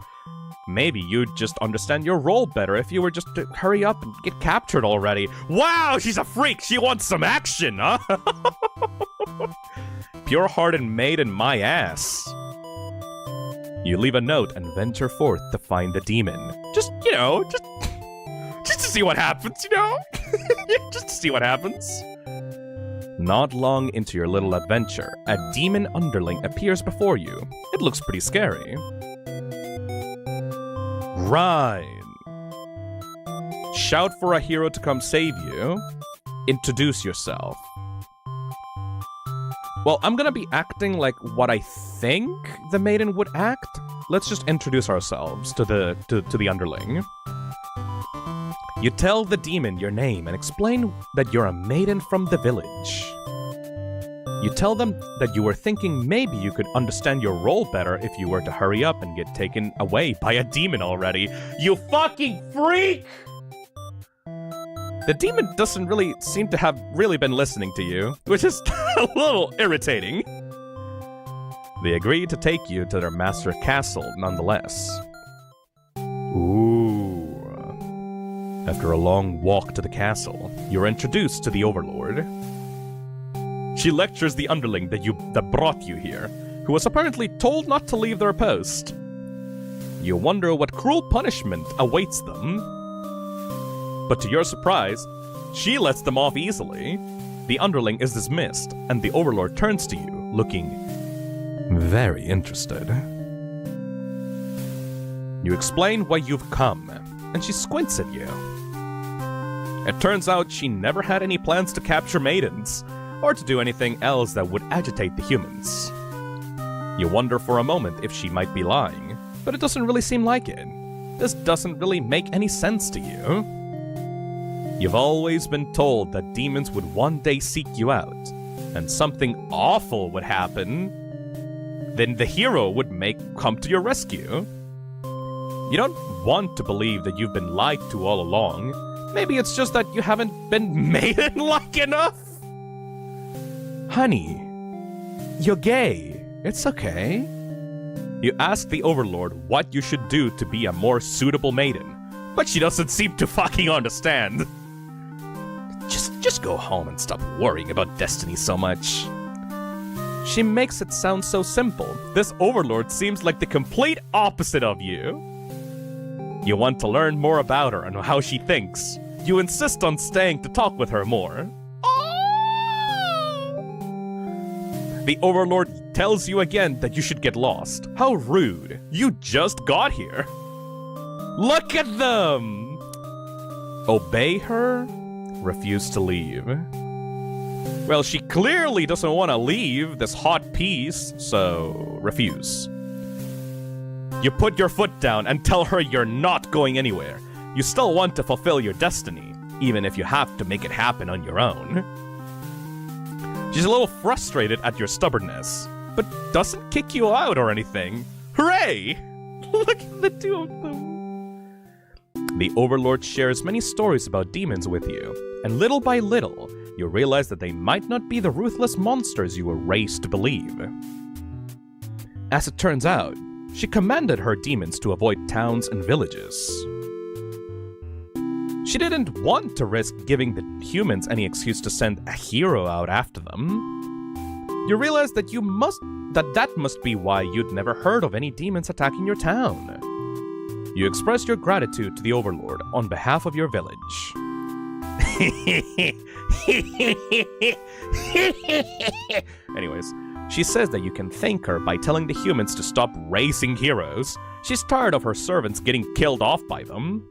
Maybe you'd just understand your role better if you were just to hurry up and get captured already. Wow, she's a freak! She wants some action, huh? Pure-hearted maiden, my ass. You leave a note and venture forth to find the demon. Just to see what happens, just to see what happens. Not long into your little adventure, a demon underling appears before you. It looks pretty scary. Rhyme. Shout for a hero to come save you. Introduce yourself. Well, I'm gonna be acting like what I think the maiden would act. Let's just introduce ourselves to the underling. You tell the demon your name and explain that you're a maiden from the village. You tell them that you were thinking maybe you could understand your role better if you were to hurry up and get taken away by a demon already. You fucking freak! The demon doesn't really seem to have really been listening to you, which is a little irritating. They agree to take you to their master castle nonetheless. Ooh. After a long walk to the castle, you're introduced to the overlord. She lectures the underling that brought you here, who was apparently told not to leave their post. You wonder what cruel punishment awaits them. But to your surprise, she lets them off easily. The underling is dismissed, and the overlord turns to you, looking very interested. You explain why you've come, and she squints at you. It turns out she never had any plans to capture maidens, or to do anything else that would agitate the humans. You wonder for a moment if she might be lying, but it doesn't really seem like it. This doesn't really make any sense to you. You've always been told that demons would one day seek you out, and something awful would happen. Then the hero would come to your rescue. You don't want to believe that you've been lied to all along. Maybe it's just that you haven't been maiden-like enough? Honey, you're gay. It's okay. You ask the overlord what you should do to be a more suitable maiden, but she doesn't seem to fucking understand. Just go home and stop worrying about destiny so much. She makes it sound so simple. This overlord seems like the complete opposite of you. You want to learn more about her and how she thinks. You insist on staying to talk with her more. The overlord tells you again that you should get lost. How rude. You just got here. Look at them! Obey her? Refuse to leave. Well, she clearly doesn't want to leave this hot piece, so refuse. You put your foot down and tell her you're not going anywhere. You still want to fulfill your destiny, even if you have to make it happen on your own. She's a little frustrated at your stubbornness, but doesn't kick you out or anything. Hooray! Look at the two of them. The overlord shares many stories about demons with you, and little by little, you realize that they might not be the ruthless monsters you were raised to believe. As it turns out, she commanded her demons to avoid towns and villages. She didn't want to risk giving the humans any excuse to send a hero out after them. You realize that that must be why you'd never heard of any demons attacking your town. You express your gratitude to the Overlord on behalf of your village. Anyways, she says that you can thank her by telling the humans to stop raising heroes. She's tired of her servants getting killed off by them.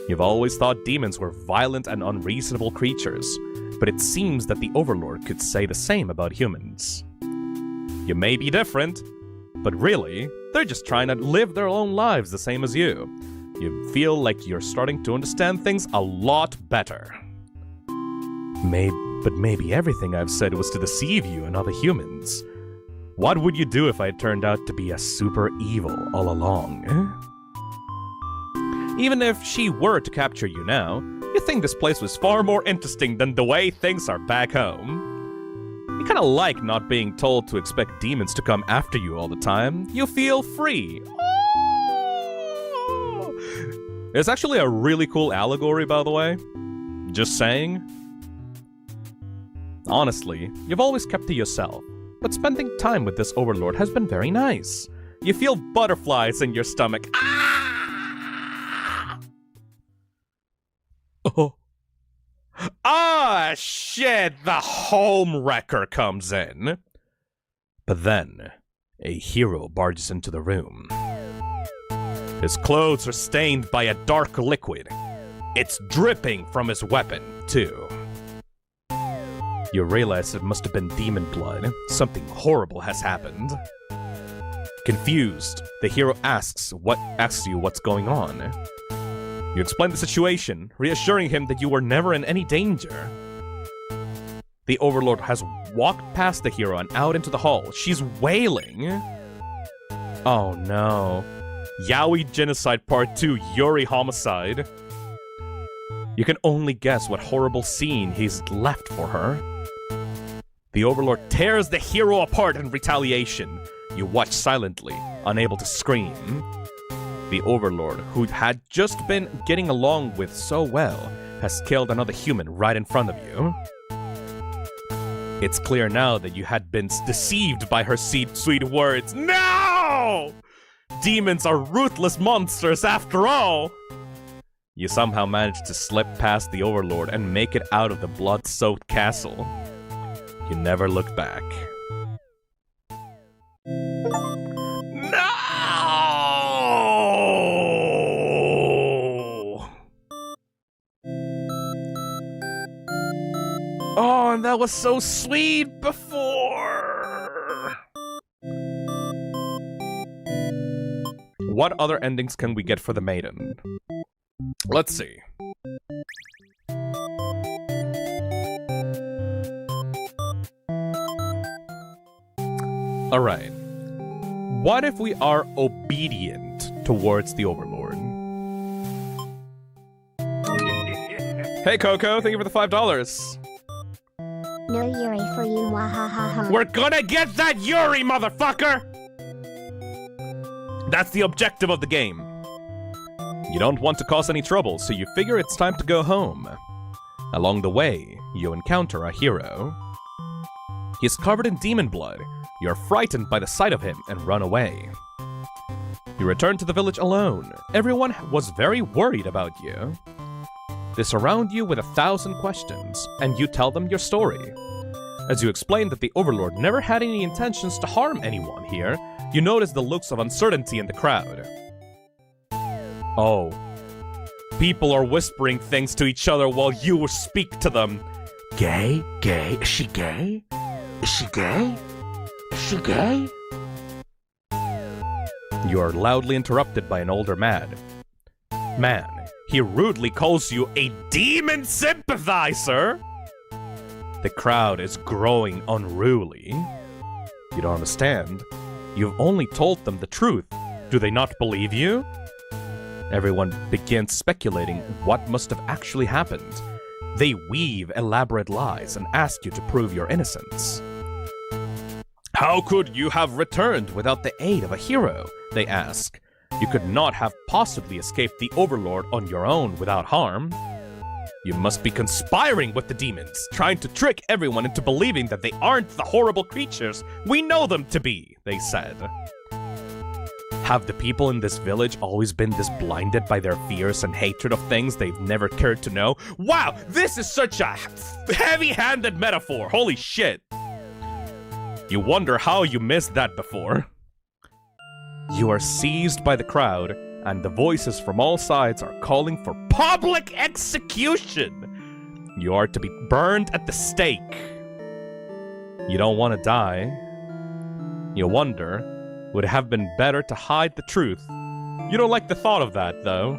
You've always thought demons were violent and unreasonable creatures, but it seems that the Overlord could say the same about humans. You may be different, but really, they're just trying to live their own lives the same as you. You feel like you're starting to understand things a lot better. But maybe everything I've said was to deceive you and other humans. What would you do if I turned out to be a super evil all along, Even if she were to capture you now, you think this place was far more interesting than the way things are back home. You kinda like not being told to expect demons to come after you all the time. You feel free. Oh! It's actually a really cool allegory, by the way. Just saying. Honestly, you've always kept to yourself, but spending time with this Overlord has been very nice. You feel butterflies in your stomach. Ah! Oh. Ah, shit! The home wrecker comes in. But then, a hero barges into the room. His clothes are stained by a dark liquid. It's dripping from his weapon, too. You realize it must have been demon blood. Something horrible has happened. Confused, the hero asks you what's going on. You explain the situation, reassuring him that you were never in any danger. The Overlord has walked past the hero and out into the hall. She's wailing. Oh no. Yaoi Genocide Part 2, Yuri Homicide. You can only guess what horrible scene he's left for her. The Overlord tears the hero apart in retaliation. You watch silently, unable to scream. The Overlord, who had just been getting along with so well, has killed another human right in front of you. It's clear now that you had been deceived by her sweet words. No! Demons are ruthless monsters after all! You somehow managed to slip past the Overlord and make it out of the blood-soaked castle. You never looked back. No! Oh, and that was so sweet before! What other endings can we get for the maiden? Let's see. Alright. What if we are obedient towards the Overlord? Hey Coco, thank you for the $5. No Yuri for you, mwahahaha. We're gonna get that Yuri, motherfucker! That's the objective of the game. You don't want to cause any trouble, so you figure it's time to go home. Along the way, you encounter a hero. He's covered in demon blood. You're frightened by the sight of him and run away. You return to the village alone. Everyone was very worried about you. They surround you with 1,000 questions, and you tell them your story. As you explain that the Overlord never had any intentions to harm anyone here, you notice the looks of uncertainty in the crowd. Oh. People are whispering things to each other while you speak to them. Gay? Gay? Is she gay? Is she gay? Is she gay? You are loudly interrupted by an older man. He rudely calls you a demon sympathizer! The crowd is growing unruly. You don't understand. You've only told them the truth. Do they not believe you? Everyone begins speculating what must have actually happened. They weave elaborate lies and ask you to prove your innocence. How could you have returned without the aid of a hero? They ask. You could not have possibly escaped the Overlord on your own without harm. You must be conspiring with the demons, trying to trick everyone into believing that they aren't the horrible creatures we know them to be, they said. Have the people in this village always been this blinded by their fears and hatred of things they've never cared to know? Wow, this is such a heavy-handed metaphor, holy shit. You wonder how you missed that before. You are seized by the crowd, and the voices from all sides are calling for public execution. You are to be burned at the stake. You don't want to die. You wonder, would it have been better to hide the truth? You don't like the thought of that, though.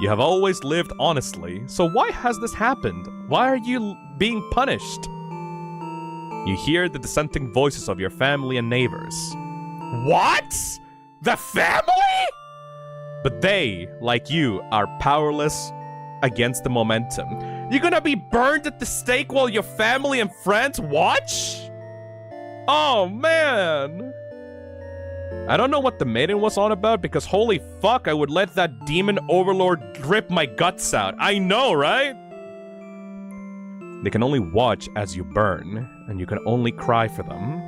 You have always lived honestly, so why has this happened? Why are you being punished? You hear the dissenting voices of your family and neighbors. What? The family? But they, like you, are powerless against the momentum. You're gonna be burned at the stake while your family and friends watch? Oh, man. I don't know what the maiden was on about, because holy fuck, I would let that demon overlord rip my guts out. I know, right? They can only watch as you burn, and you can only cry for them.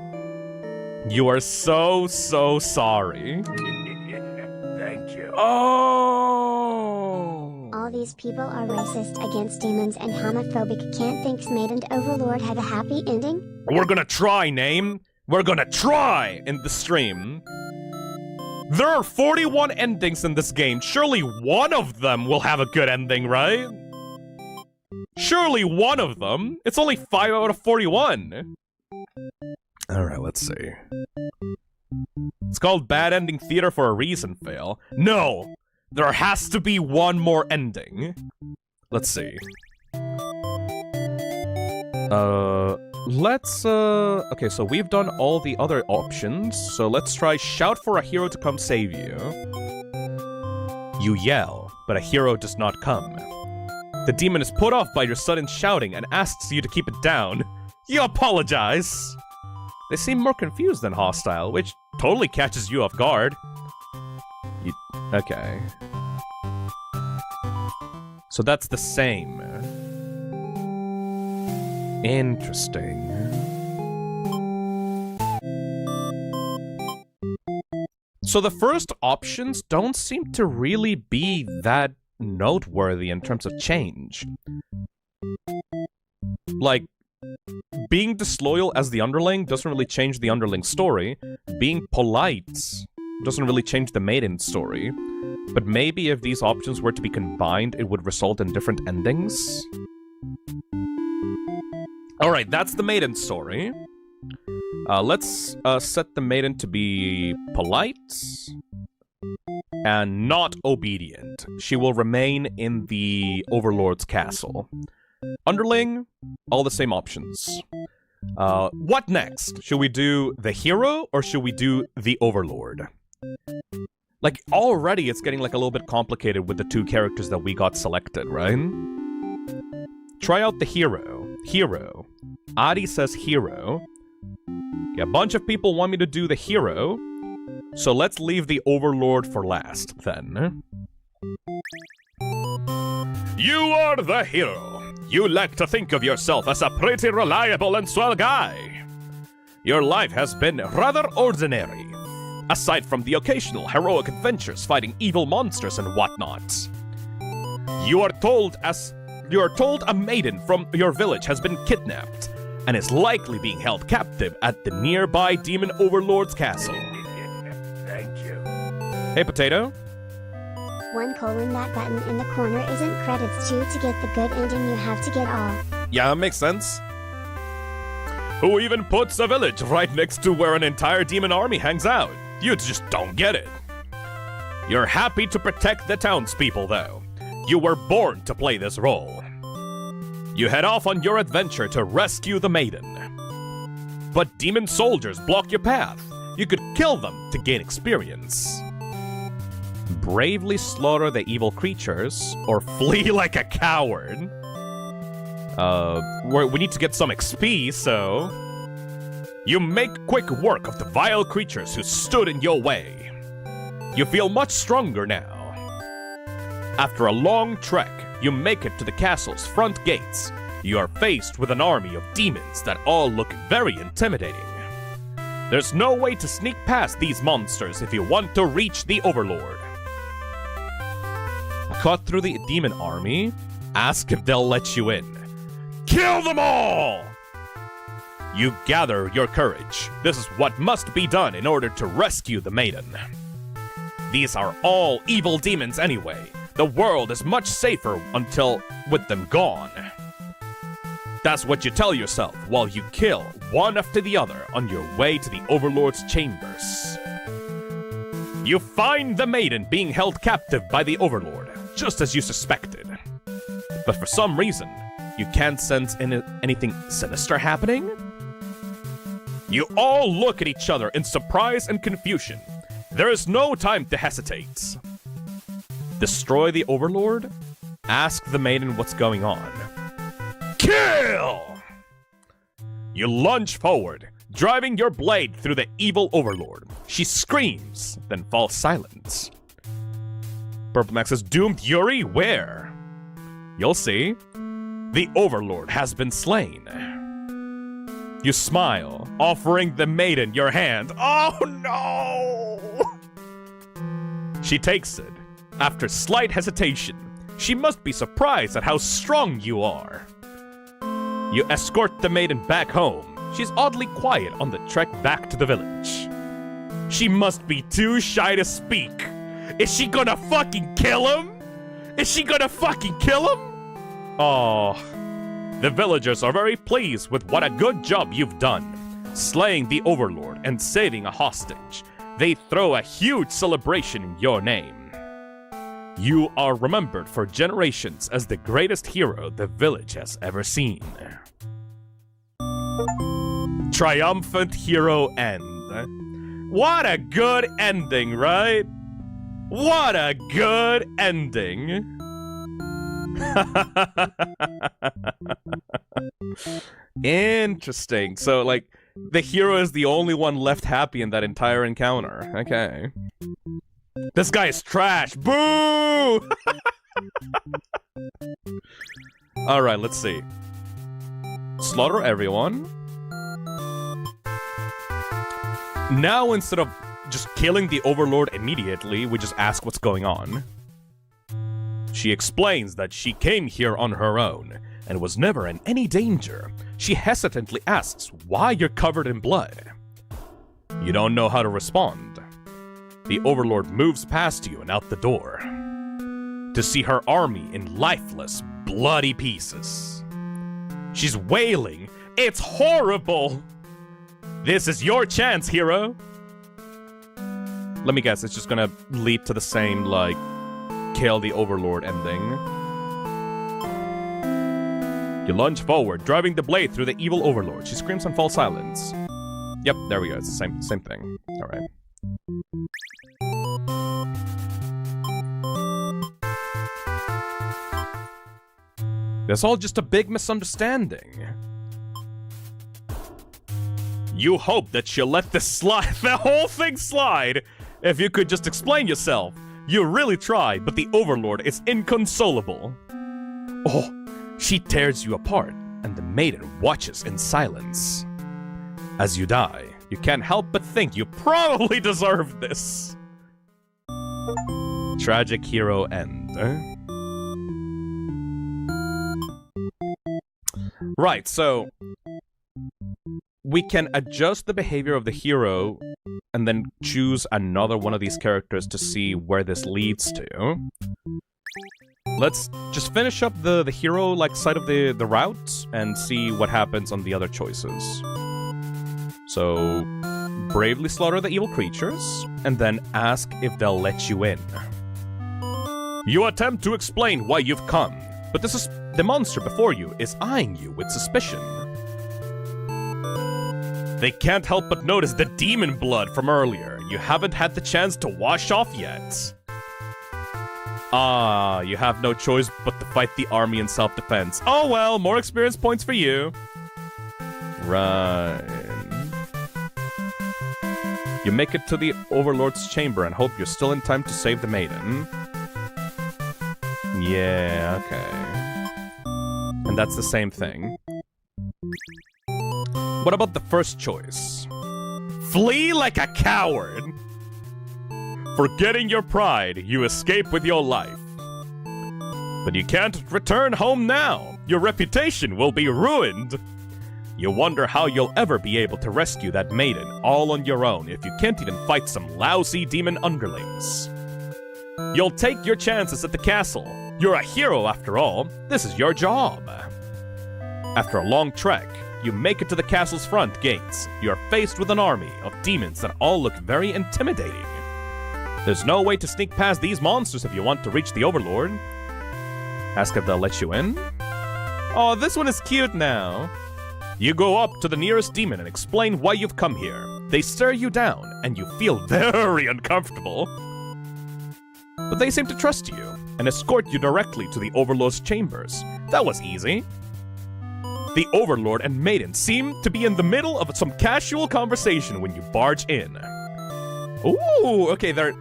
You are so sorry. Thank you. Oh! All these people are racist against demons and homophobic. Can't think Maiden Overlord had a happy ending? We're gonna try, Name. We're gonna try in the stream. There are 41 endings in this game. Surely one of them will have a good ending, right? Surely one of them. It's only 5 out of 41. Alright, let's see. It's called Bad Ending Theater for a reason, Fail. No! There has to be one more ending. Let's see. Okay, so we've done all the other options, so let's try shout for a hero to come save you. You yell, but a hero does not come. The demon is put off by your sudden shouting and asks you to keep it down. You apologize. They seem more confused than hostile, which totally catches you off guard. Okay. So that's the same. Interesting. So the first options don't seem to really be that noteworthy in terms of change. Like, being disloyal as the underling doesn't really change the underling story. Being polite doesn't really change the maiden story. But maybe if these options were to be combined, it would result in different endings. Alright, that's the maiden story. Let's set the maiden to be polite and not obedient. She will remain in the Overlord's castle. Underling, all the same options. What next? Should we do the hero or should we do the Overlord? Like, already it's getting like a little bit complicated with the two characters that we got selected, right? Try out the hero. Hero. Adi says hero. Yeah, a bunch of people want me to do the hero. So let's leave the Overlord for last, then. You are the hero. You like to think of yourself as a pretty reliable and swell guy. Your life has been rather ordinary, aside from the occasional heroic adventures fighting evil monsters and whatnot. You are told a maiden from your village has been kidnapped and is likely being held captive at the nearby Demon Overlord's castle. Thank you. Hey, Potato. 1: that button in the corner isn't credits. 2 to get the good ending you have to get all. Yeah, that makes sense. Who even puts a village right next to where an entire demon army hangs out? You just don't get it. You're happy to protect the townspeople, though. You were born to play this role. You head off on your adventure to rescue the maiden. But demon soldiers block your path. You could kill them to gain experience. Bravely slaughter the evil creatures, or flee like a coward. We need to get some XP, so... You make quick work of the vile creatures who stood in your way. You feel much stronger now. After a long trek, you make it to the castle's front gates. You are faced with an army of demons that all look very intimidating. There's no way to sneak past these monsters if you want to reach the Overlord. Cut through the demon army, ask if they'll let you in. Kill them all! You gather your courage. This is what must be done in order to rescue the maiden. These are all evil demons anyway. The world is much safer until with them gone. That's what you tell yourself while you kill one after the other on your way to the Overlord's chambers. You find the maiden being held captive by the Overlord, just as you suspected. But for some reason, you can't sense anything sinister happening? You all look at each other in surprise and confusion. There is no time to hesitate. Destroy the Overlord? Ask the maiden what's going on. Kill! You lunge forward, driving your blade through the evil Overlord. She screams, then falls silent. Purple Max says, Doomed Yuri, where? You'll see. The Overlord has been slain. You smile, offering the maiden your hand. Oh no! She takes it. After slight hesitation, she must be surprised at how strong you are. You escort the maiden back home. She's oddly quiet on the trek back to the village. She must be too shy to speak. Is she gonna fucking kill him? Is she gonna fucking kill him? Oh, the villagers are very pleased with what a good job you've done, slaying the Overlord and saving a hostage. They throw a huge celebration in your name. You are remembered for generations as the greatest hero the village has ever seen. Triumphant hero end. What a good ending, right? What a good ending. Interesting. So, like, the hero is the only one left happy in that entire encounter. Okay. This guy is trash. Boo! Alright, let's see. Slaughter everyone. Now, instead of just killing the Overlord immediately, we just ask what's going on. She explains that she came here on her own and was never in any danger. She hesitantly asks why you're covered in blood. You don't know how to respond. The Overlord moves past you and out the door to see her army in lifeless, bloody pieces. She's wailing. It's horrible! This is your chance, hero! Let me guess, it's just gonna lead to the same, like, kill the Overlord ending. You lunge forward, driving the blade through the evil Overlord. She screams and falls silent. Yep, there we go. It's the same thing. Alright. It's all just a big misunderstanding. You hope that she'll let this slide, the whole thing slide, if you could just explain yourself. You really tried, but the Overlord is inconsolable. Oh, she tears you apart, and the maiden watches in silence. As you die, you can't help but think you probably deserve this. Tragic hero end. Right, so we can adjust the behavior of the hero and then choose another one of these characters to see where this leads to. Let's just finish up the hero like side of the route and see what happens on the other choices. So, bravely slaughter the evil creatures, and then ask if they'll let you in. You attempt to explain why you've come, but the monster before you is eyeing you with suspicion. They can't help but notice the demon blood from earlier. You haven't had the chance to wash off yet. Ah, you have no choice but to fight the army in self-defense. Oh well, more experience points for you. Right. You make it to the Overlord's chamber and hope you're still in time to save the maiden. Yeah, okay. And that's the same thing. What about the first choice? Flee like a coward! Forgetting your pride, you escape with your life. But you can't return home now. Your reputation will be ruined. You wonder how you'll ever be able to rescue that maiden all on your own if you can't even fight some lousy demon underlings. You'll take your chances at the castle. You're a hero after all. This is your job. After a long trek, you make it to the castle's front gates. You're faced with an army of demons that all look very intimidating. There's no way to sneak past these monsters if you want to reach the Overlord. Ask if they'll let you in. Oh, this one is cute now. You go up to the nearest demon and explain why you've come here. They stare you down, and you feel very uncomfortable. But they seem to trust you, and escort you directly to the Overlord's chambers. That was easy. The Overlord and Maiden seem to be in the middle of some casual conversation when you barge in. Ooh, okay, they're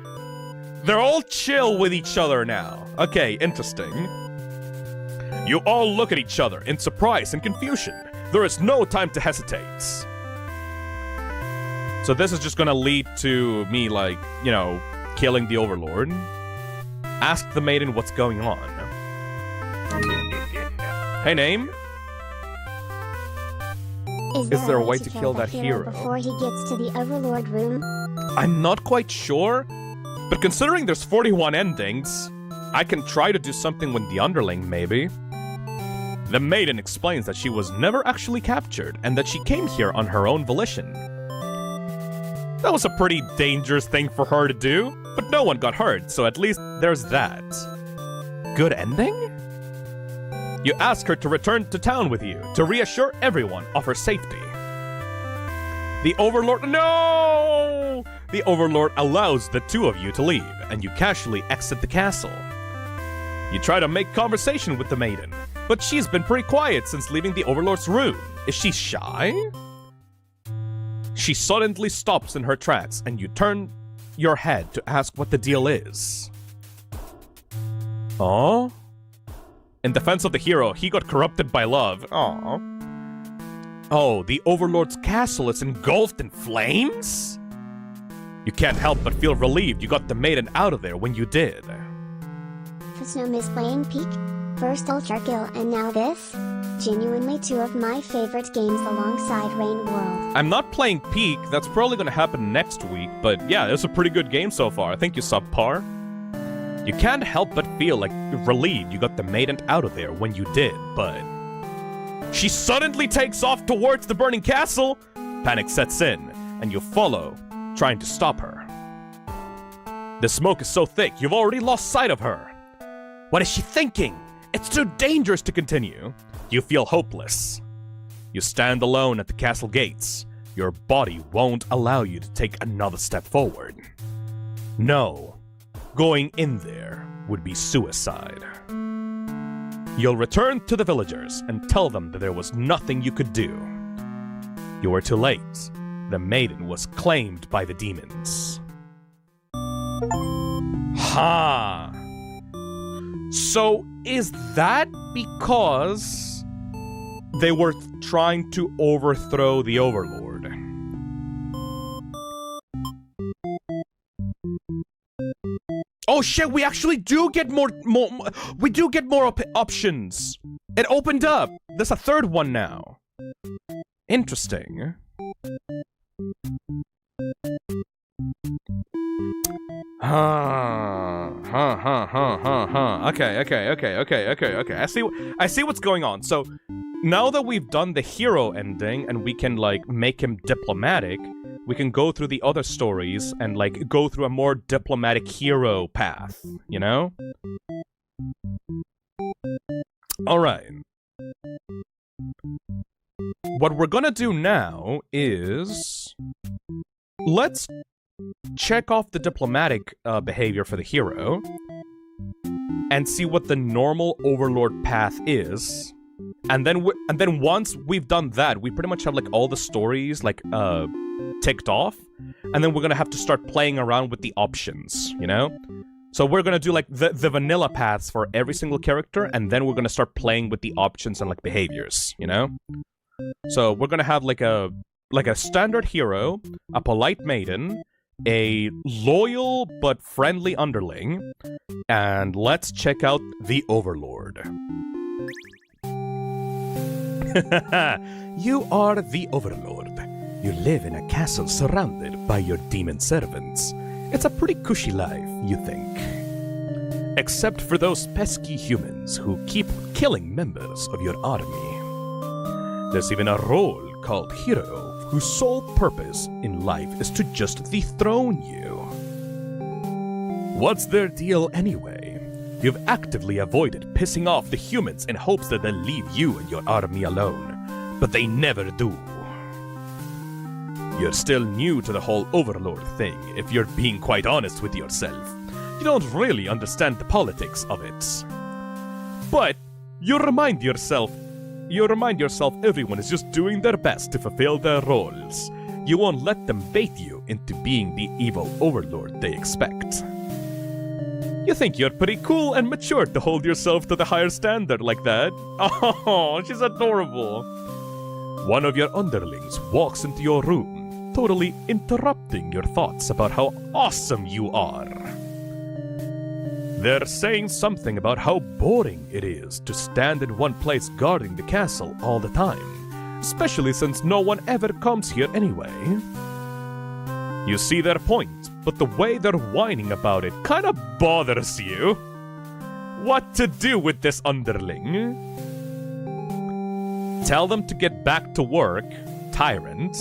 all chill with each other now. Okay, interesting. You all look at each other in surprise and confusion. There is no time to hesitate. So this is just gonna lead to me, like, you know, killing the Overlord. Ask the maiden what's going on. Hey, name? Is there a way to kill that hero before he gets to the Overlord room? I'm not quite sure, but considering there's 41 endings, I can try to do something with the underling, maybe. The maiden explains that she was never actually captured and that she came here on her own volition. That was a pretty dangerous thing for her to do, but no one got hurt, so at least there's that. Good ending? You ask her to return to town with you to reassure everyone of her safety. The Overlord— No! The Overlord allows the two of you to leave, and you casually exit the castle. You try to make conversation with the maiden, but she's been pretty quiet since leaving the Overlord's room. Is she shy? She suddenly stops in her tracks, and you turn your head to ask what the deal is. Oh? In defense of the hero, he got corrupted by love. Aww. Oh, the Overlord's castle is engulfed in flames? You can't help but feel relieved you got the maiden out of there when you did. Fusnome is playing Peak, first Ultra Kill, and now this? Genuinely two of my favorite games alongside Rain World. I'm not playing Peak, that's probably gonna happen next week, but yeah, it's a pretty good game so far. I think you subpar. You can't help but feel like relieved you got the maiden out of there when you did, but she suddenly takes off towards the burning castle. Panic sets in, and you follow, trying to stop her. The smoke is so thick, you've already lost sight of her. What is she thinking? It's too dangerous to continue. You feel hopeless. You stand alone at the castle gates. Your body won't allow you to take another step forward. No, going in there would be suicide. You'll return to the villagers and tell them that there was nothing you could do. You were too late. The maiden was claimed by the demons. Ha! So, is that because they were trying to overthrow the Overlord? Oh shit, we actually do get more we do get more options. It opened up. There's a third one now. Interesting. Okay. I see what's going on. So, now that we've done the hero ending and we can, like, make him diplomatic, we can go through the other stories and, like, go through a more diplomatic hero path, you know? Alright. What we're gonna do now is... let's check off the diplomatic behavior for the hero and see what the normal Overlord path is, And then once we've done that, we pretty much have like all the stories like ticked off, and then we're gonna have to start playing around with the options, you know? So we're gonna do like the vanilla paths for every single character, and then we're gonna start playing with the options and like behaviors, you know? So we're gonna have like a standard hero, a polite maiden, a loyal but friendly underling, and let's check out the Overlord. You are the Overlord. You live in a castle surrounded by your demon servants. It's a pretty cushy life, you think. Except for those pesky humans who keep killing members of your army. There's even a role called Hero, whose sole purpose in life is to just dethrone you. What's their deal anyway? You've actively avoided pissing off the humans in hopes that they'll leave you and your army alone, but they never do. You're still new to the whole Overlord thing, if you're being quite honest with yourself. You don't really understand the politics of it. But you remind yourself everyone is just doing their best to fulfill their roles. You won't let them bait you into being the evil Overlord they expect. You think you're pretty cool and mature to hold yourself to the higher standard like that. Oh, she's adorable. One of your underlings walks into your room, totally interrupting your thoughts about how awesome you are. They're saying something about how boring it is to stand in one place guarding the castle all the time, especially since no one ever comes here anyway. You see their point, but the way they're whining about it kinda bothers you. What to do with this underling? Tell them to get back to work, tyrant.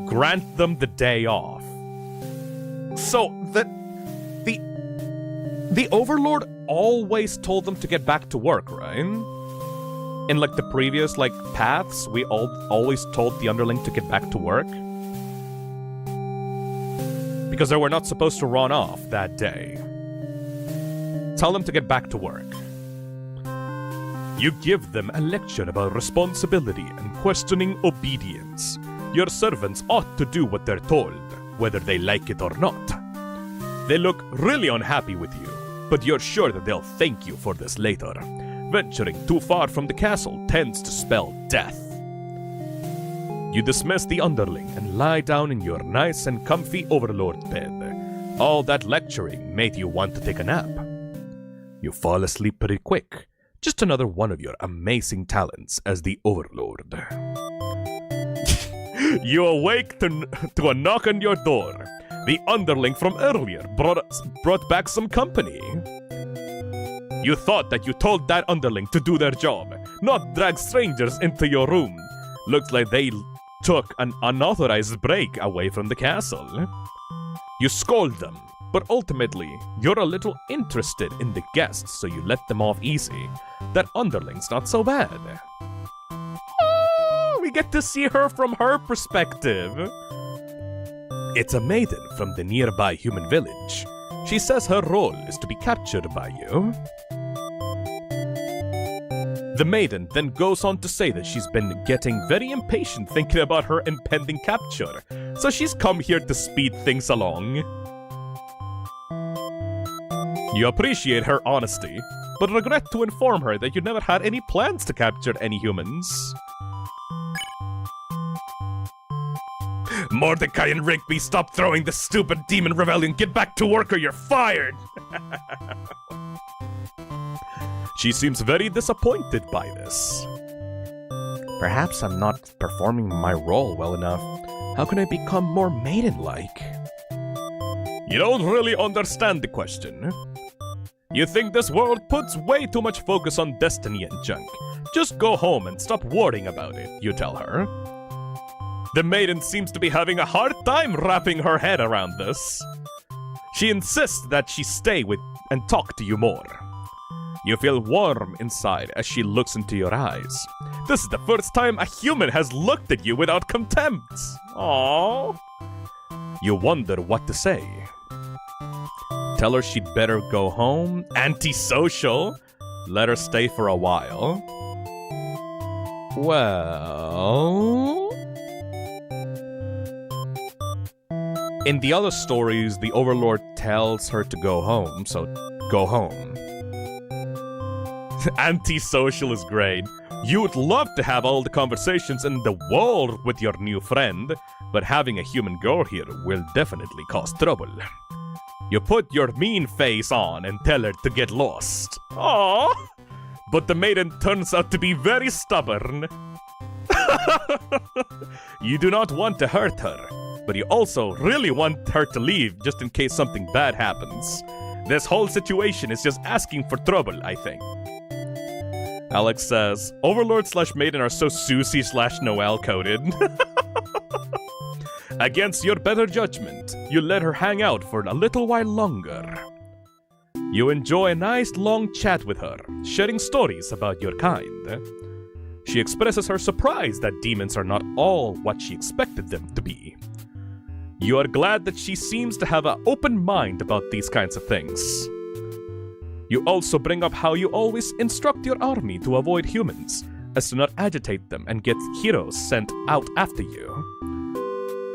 Grant them the day off. So, the Overlord always told them to get back to work, right? In like the previous like paths, we always told the underling to get back to work. Because they were not supposed to run off that day. Tell them to get back to work. You give them a lecture about responsibility and questioning obedience. Your servants ought to do what they're told, whether they like it or not. They look really unhappy with you, but you're sure that they'll thank you for this later. Venturing too far from the castle tends to spell death. You dismiss the underling and lie down in your nice and comfy Overlord bed. All that lecturing made you want to take a nap. You fall asleep pretty quick. Just another one of your amazing talents as the Overlord. You awake to a knock on your door. The underling from earlier brought back some company. You thought that you told that underling to do their job, not drag strangers into your room. Looks like they took an unauthorized break away from the castle. You scold them, but ultimately, you're a little interested in the guests, so you let them off easy. That underling's not so bad. Oh, we get to see her from her perspective. It's a maiden from the nearby human village. She says her role is to be captured by you. The maiden then goes on to say that she's been getting very impatient thinking about her impending capture, so she's come here to speed things along. You appreciate her honesty, but regret to inform her that you never had any plans to capture any humans. Mordecai and Rigby, stop throwing the stupid demon rebellion. Get back to work or you're fired! She seems very disappointed by this. Perhaps I'm not performing my role well enough. How can I become more maiden-like? You don't really understand the question. You think this world puts way too much focus on destiny and junk. Just go home and stop worrying about it, you tell her. The maiden seems to be having a hard time wrapping her head around this. She insists that she stay with and talk to you more. You feel warm inside as she looks into your eyes. This is the first time a human has looked at you without contempt. Aww. You wonder what to say. Tell her she'd better go home. Antisocial. Let her stay for a while. Well... in the other stories, the Overlord tells her to go home, so go home. Antisocial is great. You would love to have all the conversations in the world with your new friend, but having a human girl here will definitely cause trouble. You put your mean face on and tell her to get lost. Aww! But the maiden turns out to be very stubborn. You do not want to hurt her, but you also really want her to leave just in case something bad happens. This whole situation is just asking for trouble, I think. Alex says, Overlord/Maiden are so Susie/Noelle coded. Against your better judgment, you let her hang out for a little while longer. You enjoy a nice long chat with her, sharing stories about your kind. She expresses her surprise that demons are not all what she expected them to be. You are glad that she seems to have an open mind about these kinds of things. You also bring up how you always instruct your army to avoid humans, as to not agitate them and get heroes sent out after you.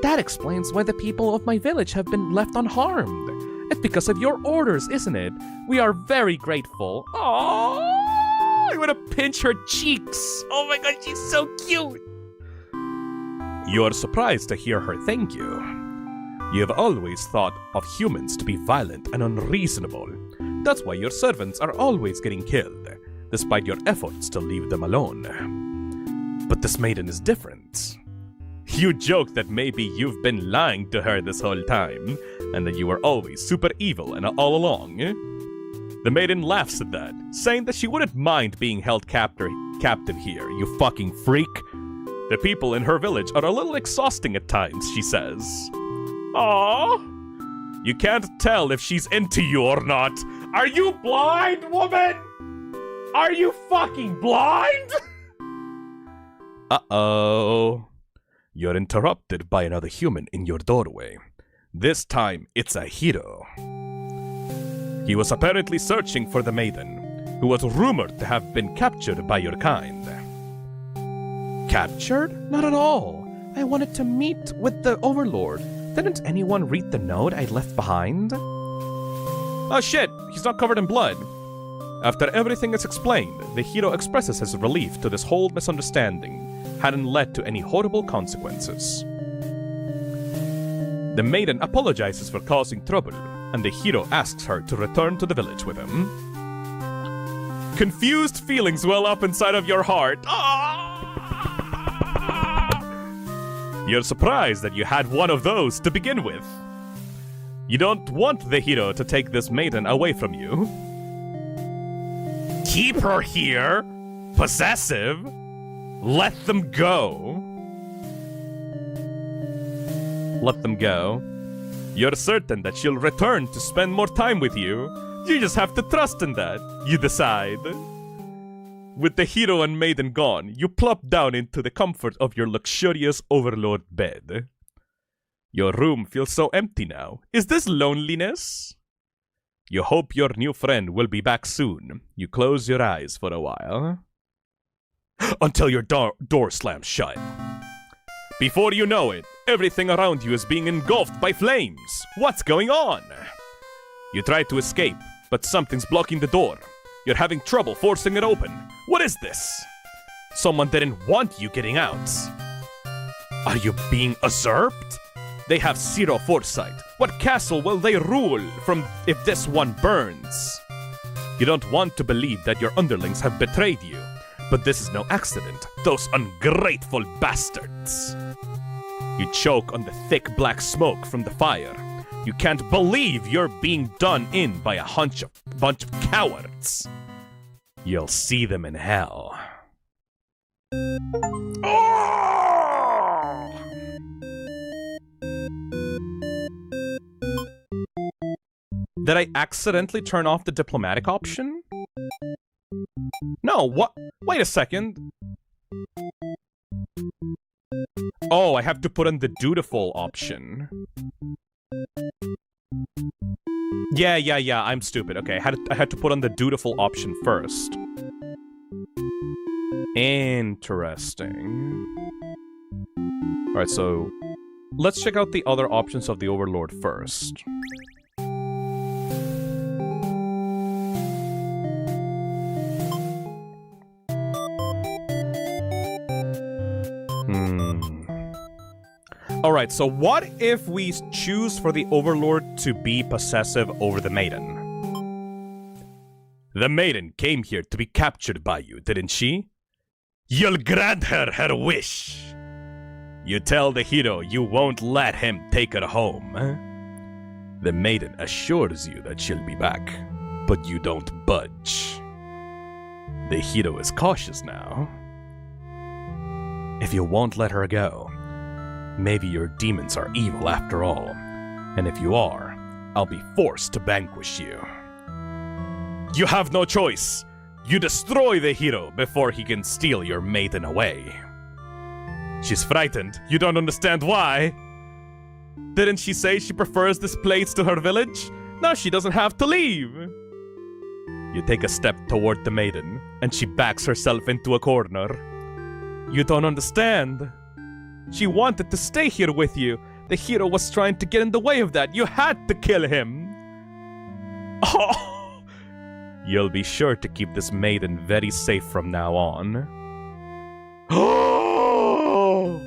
That explains why the people of my village have been left unharmed. It's because of your orders, isn't it? We are very grateful. Aww, I want to pinch her cheeks. Oh my god, she's so cute. You are surprised to hear her thank you. You have always thought of humans to be violent and unreasonable. That's why your servants are always getting killed, despite your efforts to leave them alone. But this maiden is different. You joke that maybe you've been lying to her this whole time, and that you were always super evil and all along. The maiden laughs at that, saying that she wouldn't mind being held captive here, you fucking freak. The people in her village are a little exhausting at times, she says. Aww. You can't tell if she's into you or not. Are you blind, woman? Are you fucking blind? Uh-oh. You're interrupted by another human in your doorway. This time, it's a hero. He was apparently searching for the maiden, who was rumored to have been captured by your kind. Captured? Not at all. I wanted to meet with the Overlord. Didn't anyone read the note I left behind? Oh shit, he's not covered in blood. After everything is explained, the hero expresses his relief to this whole misunderstanding hadn't led to any horrible consequences. The maiden apologizes for causing trouble, and the hero asks her to return to the village with him. Confused feelings well up inside of your heart. You're surprised that you had one of those to begin with. You don't want the hero to take this maiden away from you. Keep her here? Possessive? Let them go. Let them go. You're certain that she'll return to spend more time with you. You just have to trust in that. You decide. With the hero and maiden gone, you plop down into the comfort of your luxurious Overlord bed. Your room feels so empty now. Is this loneliness? You hope your new friend will be back soon. You close your eyes for a while. Until your door slams shut. Before you know it, everything around you is being engulfed by flames. What's going on? You try to escape, but something's blocking the door. You're having trouble forcing it open. What is this? Someone didn't want you getting out. Are you being usurped? They have zero foresight. What castle will they rule from if this one burns? You don't want to believe that your underlings have betrayed you, but this is no accident. Those ungrateful bastards. You choke on the thick black smoke from the fire. You can't believe you're being done in by a bunch of cowards. You'll see them in hell. Oh! Did I accidentally turn off the diplomatic option? No, what? Wait a second. Oh, I have to put on the dutiful option. Yeah, I'm stupid. Okay, I had to put on the dutiful option first. Interesting. Alright, so let's check out the other options of the Overlord first. Alright, so what if we choose for the Overlord to be possessive over the Maiden? The Maiden came here to be captured by you, didn't she? You'll grant her her wish. You tell the hero you won't let him take her home. The Maiden assures you that she'll be back, but you don't budge. The hero is cautious now. If you won't let her go, maybe your demons are evil after all, and if you are, I'll be forced to vanquish you. You have no choice. You destroy the hero before he can steal your maiden away. She's frightened. You don't understand why. Didn't she say she prefers this place to her village? Now she doesn't have to leave. You take a step toward the maiden, and she backs herself into a corner. You don't understand. She wanted to stay here with you. The hero was trying to get in the way of that. You had to kill him. Oh! You'll be sure to keep this maiden very safe from now on. Oh!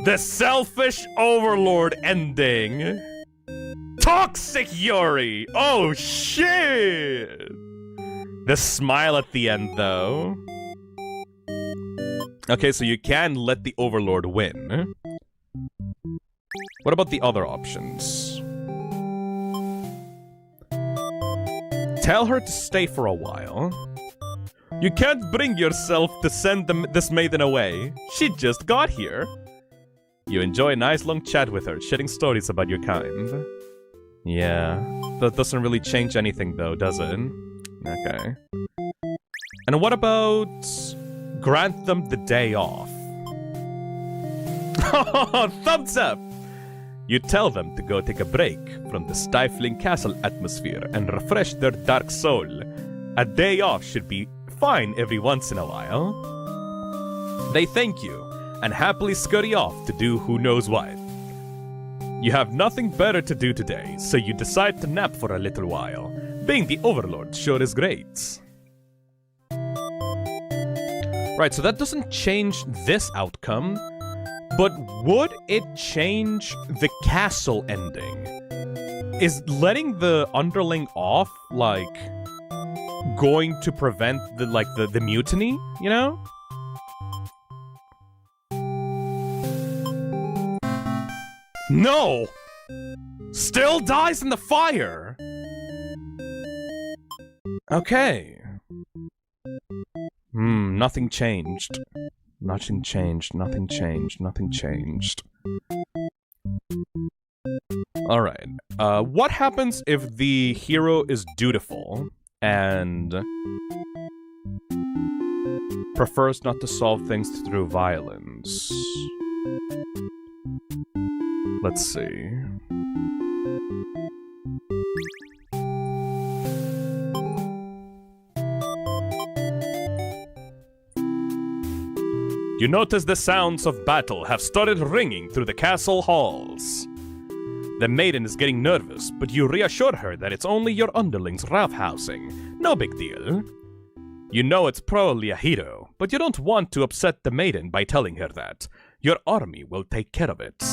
The selfish Overlord ending. Toxic Yuri! Oh shit! The smile at the end, though. Okay, so you can let the Overlord win. What about the other options? Tell her to stay for a while. You can't bring yourself to send this maiden away. She just got here. You enjoy a nice long chat with her, sharing stories about your kind. Yeah, that doesn't really change anything though, does it? Okay. And what about grant them the day off? Thumbs up! You tell them to go take a break from the stifling castle atmosphere and refresh their dark soul. A day off should be fine every once in a while. They thank you and happily scurry off to do who knows what. You have nothing better to do today, so you decide to nap for a little while. Being the Overlord sure is great. Right, so that doesn't change this outcome, but would it change the castle ending? Is letting the underling off, like, going to prevent the mutiny, you know? No! Still dies in the fire! Okay. Nothing changed. Nothing changed, nothing changed, nothing changed. Alright. What happens if the hero is dutiful and prefers not to solve things through violence? Let's see. You notice the sounds of battle have started ringing through the castle halls. The maiden is getting nervous, but you reassure her that it's only your underlings roughhousing. No big deal. You know it's probably a hero, but you don't want to upset the maiden by telling her that. Your army will take care of it.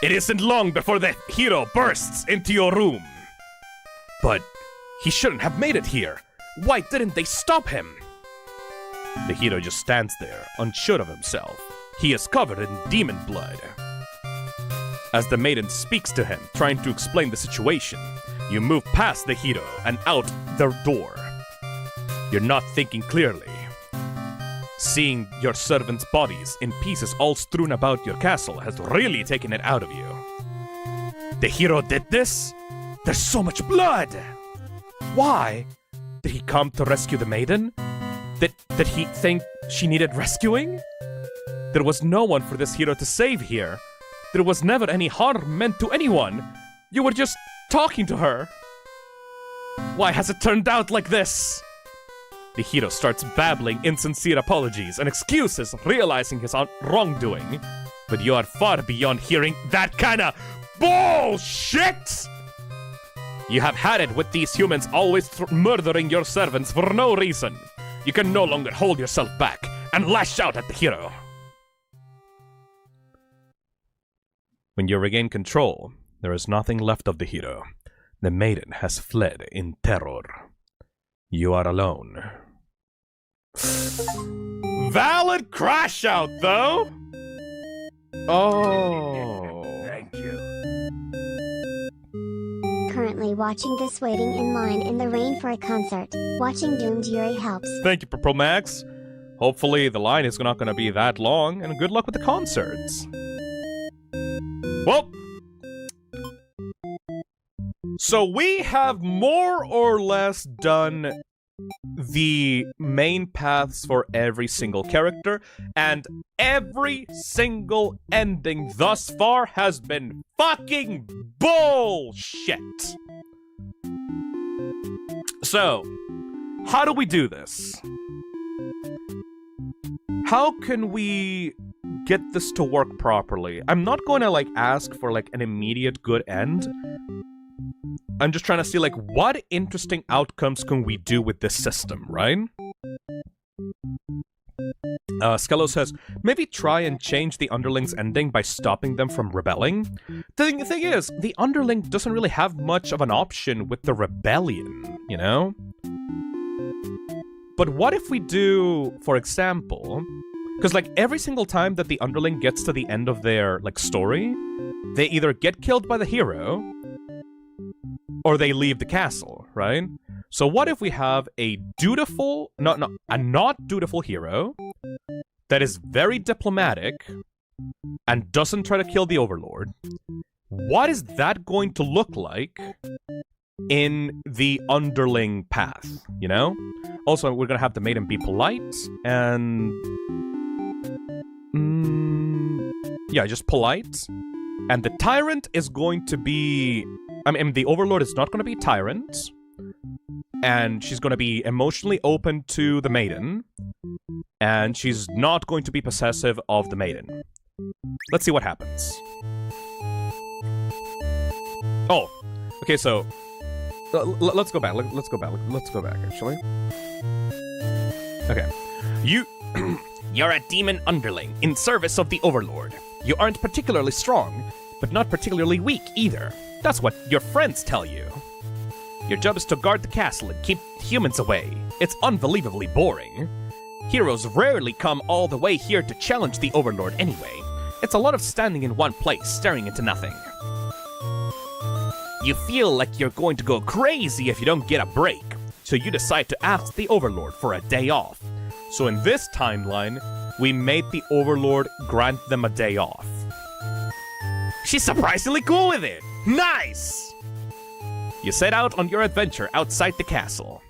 It isn't long before the hero bursts into your room. But he shouldn't have made it here. Why didn't they stop him? The hero just stands there, unsure of himself. He is covered in demon blood. As the maiden speaks to him, trying to explain the situation, you move past the hero and out the door. You're not thinking clearly. Seeing your servants' bodies in pieces all strewn about your castle has really taken it out of you. The hero did this? There's so much blood! Why? Did he come to rescue the maiden? Did he think she needed rescuing? There was no one for this hero to save here. There was never any harm meant to anyone. You were just talking to her. Why has it turned out like this? The hero starts babbling insincere apologies and excuses, realizing his wrongdoing. But you are far beyond hearing that kind of bullshit! You have had it with these humans always murdering your servants for no reason. You can no longer hold yourself back and lash out at the hero. When you regain control, there is nothing left of the hero. The maiden has fled in terror. You are alone. Valid crash out, though! Oh. Thank you. Currently watching this waiting in line in the rain for a concert. Watching Doomed Yuri helps. Thank you, Pro Max. Hopefully the line is not going to be that long, and good luck with the concerts. Well, so we have more or less done the main paths for every single character, and every single ending thus far has been fucking bullshit. So, how do we do this? How can we get this to work properly? I'm not going to ask for an immediate good end. I'm just trying to see what interesting outcomes can we do with this system, right? Skello says, maybe try and change the underling's ending by stopping them from rebelling. The thing is, the underling doesn't really have much of an option with the rebellion, you know? But what if we do, for example, because every single time that the underling gets to the end of their story, they either get killed by the hero or they leave the castle, right? So what if we have a dutiful, not dutiful hero that is very diplomatic and doesn't try to kill the overlord? What is that going to look like in the underling path, you know? Also, we're gonna have the maiden be polite and yeah, just polite. And the tyrant is going to be, the overlord is not going to be tyrant, and she's going to be emotionally open to the maiden, and she's not going to be possessive of the maiden. Let's see what happens. Oh, okay, so let's go back. Let's go back, actually. Okay. You're a demon underling in service of the overlord. You aren't particularly strong, but not particularly weak either. That's what your friends tell you. Your job is to guard the castle and keep humans away. It's unbelievably boring. Heroes rarely come all the way here to challenge the overlord anyway. It's a lot of standing in one place, staring into nothing. You feel like you're going to go crazy if you don't get a break, so you decide to ask the overlord for a day off. So in this timeline, we made the overlord grant them a day off. She's surprisingly cool with it. Nice! You set out on your adventure outside the castle.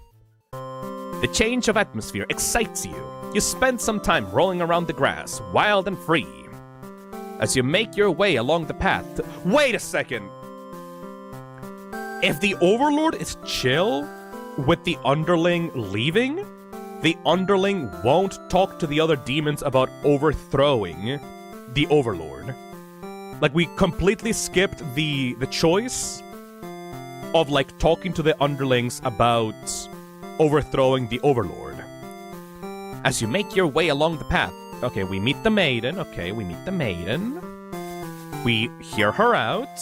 The change of atmosphere excites you. You spend some time rolling around the grass, wild and free. As you make your way along the path wait a second! If the overlord is chill with the underling leaving, the underling won't talk to the other demons about overthrowing the overlord. We completely skipped the choice of talking to the underlings about overthrowing the overlord. As you make your way along the path, okay, we meet the maiden. We hear her out.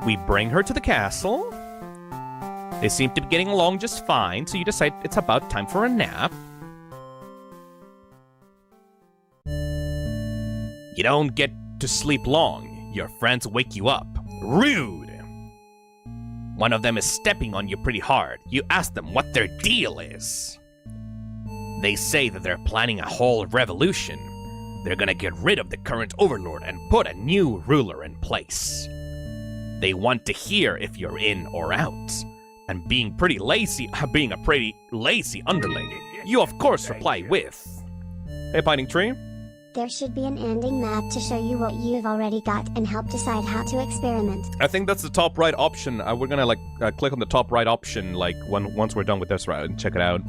We bring her to the castle. They seem to be getting along just fine, so you decide it's about time for a nap. You don't get to sleep long. Your friends wake you up. Rude! One of them is stepping on you pretty hard. You ask them what their deal is. They say that they're planning a whole revolution. They're gonna get rid of the current overlord and put a new ruler in place. They want to hear if you're in or out. And being a pretty lazy underling, you of course reply with, "Hey, Pining Tree, There should be an ending map to show you what you've already got and help decide how to experiment. I think that's the top right option. We're gonna like click on the top right option like once we're done with this route and check it out.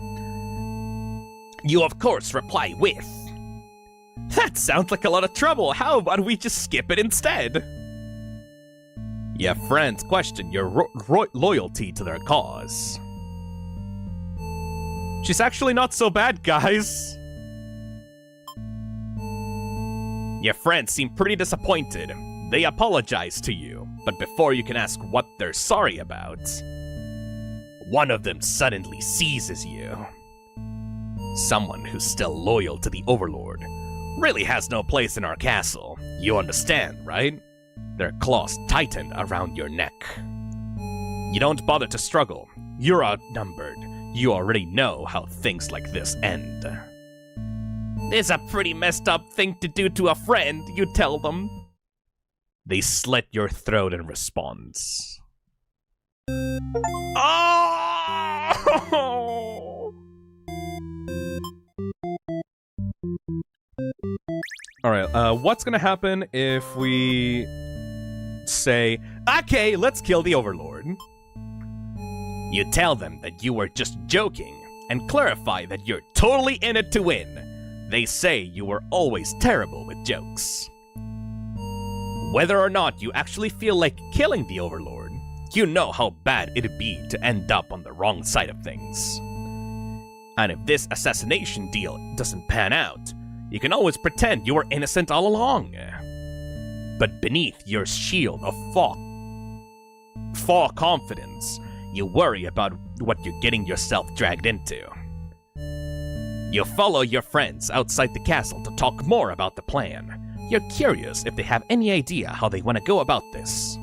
You of course reply with, "That sounds like a lot of trouble. How about we just skip it instead?" Your friends question your loyalty to their cause. She's actually not so bad, guys. Your friends seem pretty disappointed. They apologize to you, but before you can ask what they're sorry about, one of them suddenly seizes you. Someone who's still loyal to the Overlord really has no place in our castle. You understand, right? Their claws tighten around your neck. You don't bother to struggle. You're outnumbered. You already know how things like this end. It's a pretty messed up thing to do to a friend, you tell them. They slit your throat in response. Oh! Alright, what's gonna happen if we say, okay, let's kill the Overlord? You tell them that you were just joking and clarify that you're totally in it to win. They say you were always terrible with jokes. Whether or not you actually feel like killing the Overlord, you know how bad it'd be to end up on the wrong side of things. And if this assassination deal doesn't pan out, you can always pretend you were innocent all along. But beneath your shield of false confidence, you worry about what you're getting yourself dragged into. You follow your friends outside the castle to talk more about the plan. You're curious if they have any idea how they want to go about this.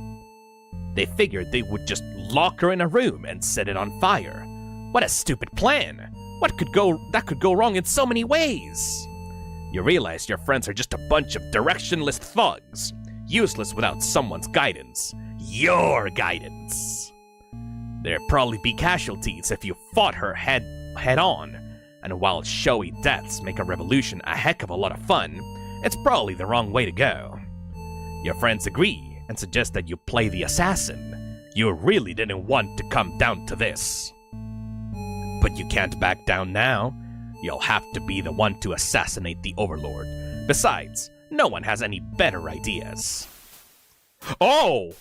They figured they would just lock her in a room and set it on fire. What a stupid plan! That could go wrong in so many ways. You realize your friends are just a bunch of directionless thugs, useless without someone's guidance. Your guidance. There'd probably be casualties if you fought her head on. And while showy deaths make a revolution a heck of a lot of fun, it's probably the wrong way to go. Your friends agree and suggest that you play the assassin. You really didn't want to come down to this. But you can't back down now. You'll have to be the one to assassinate the Overlord. Besides, no one has any better ideas. Oh!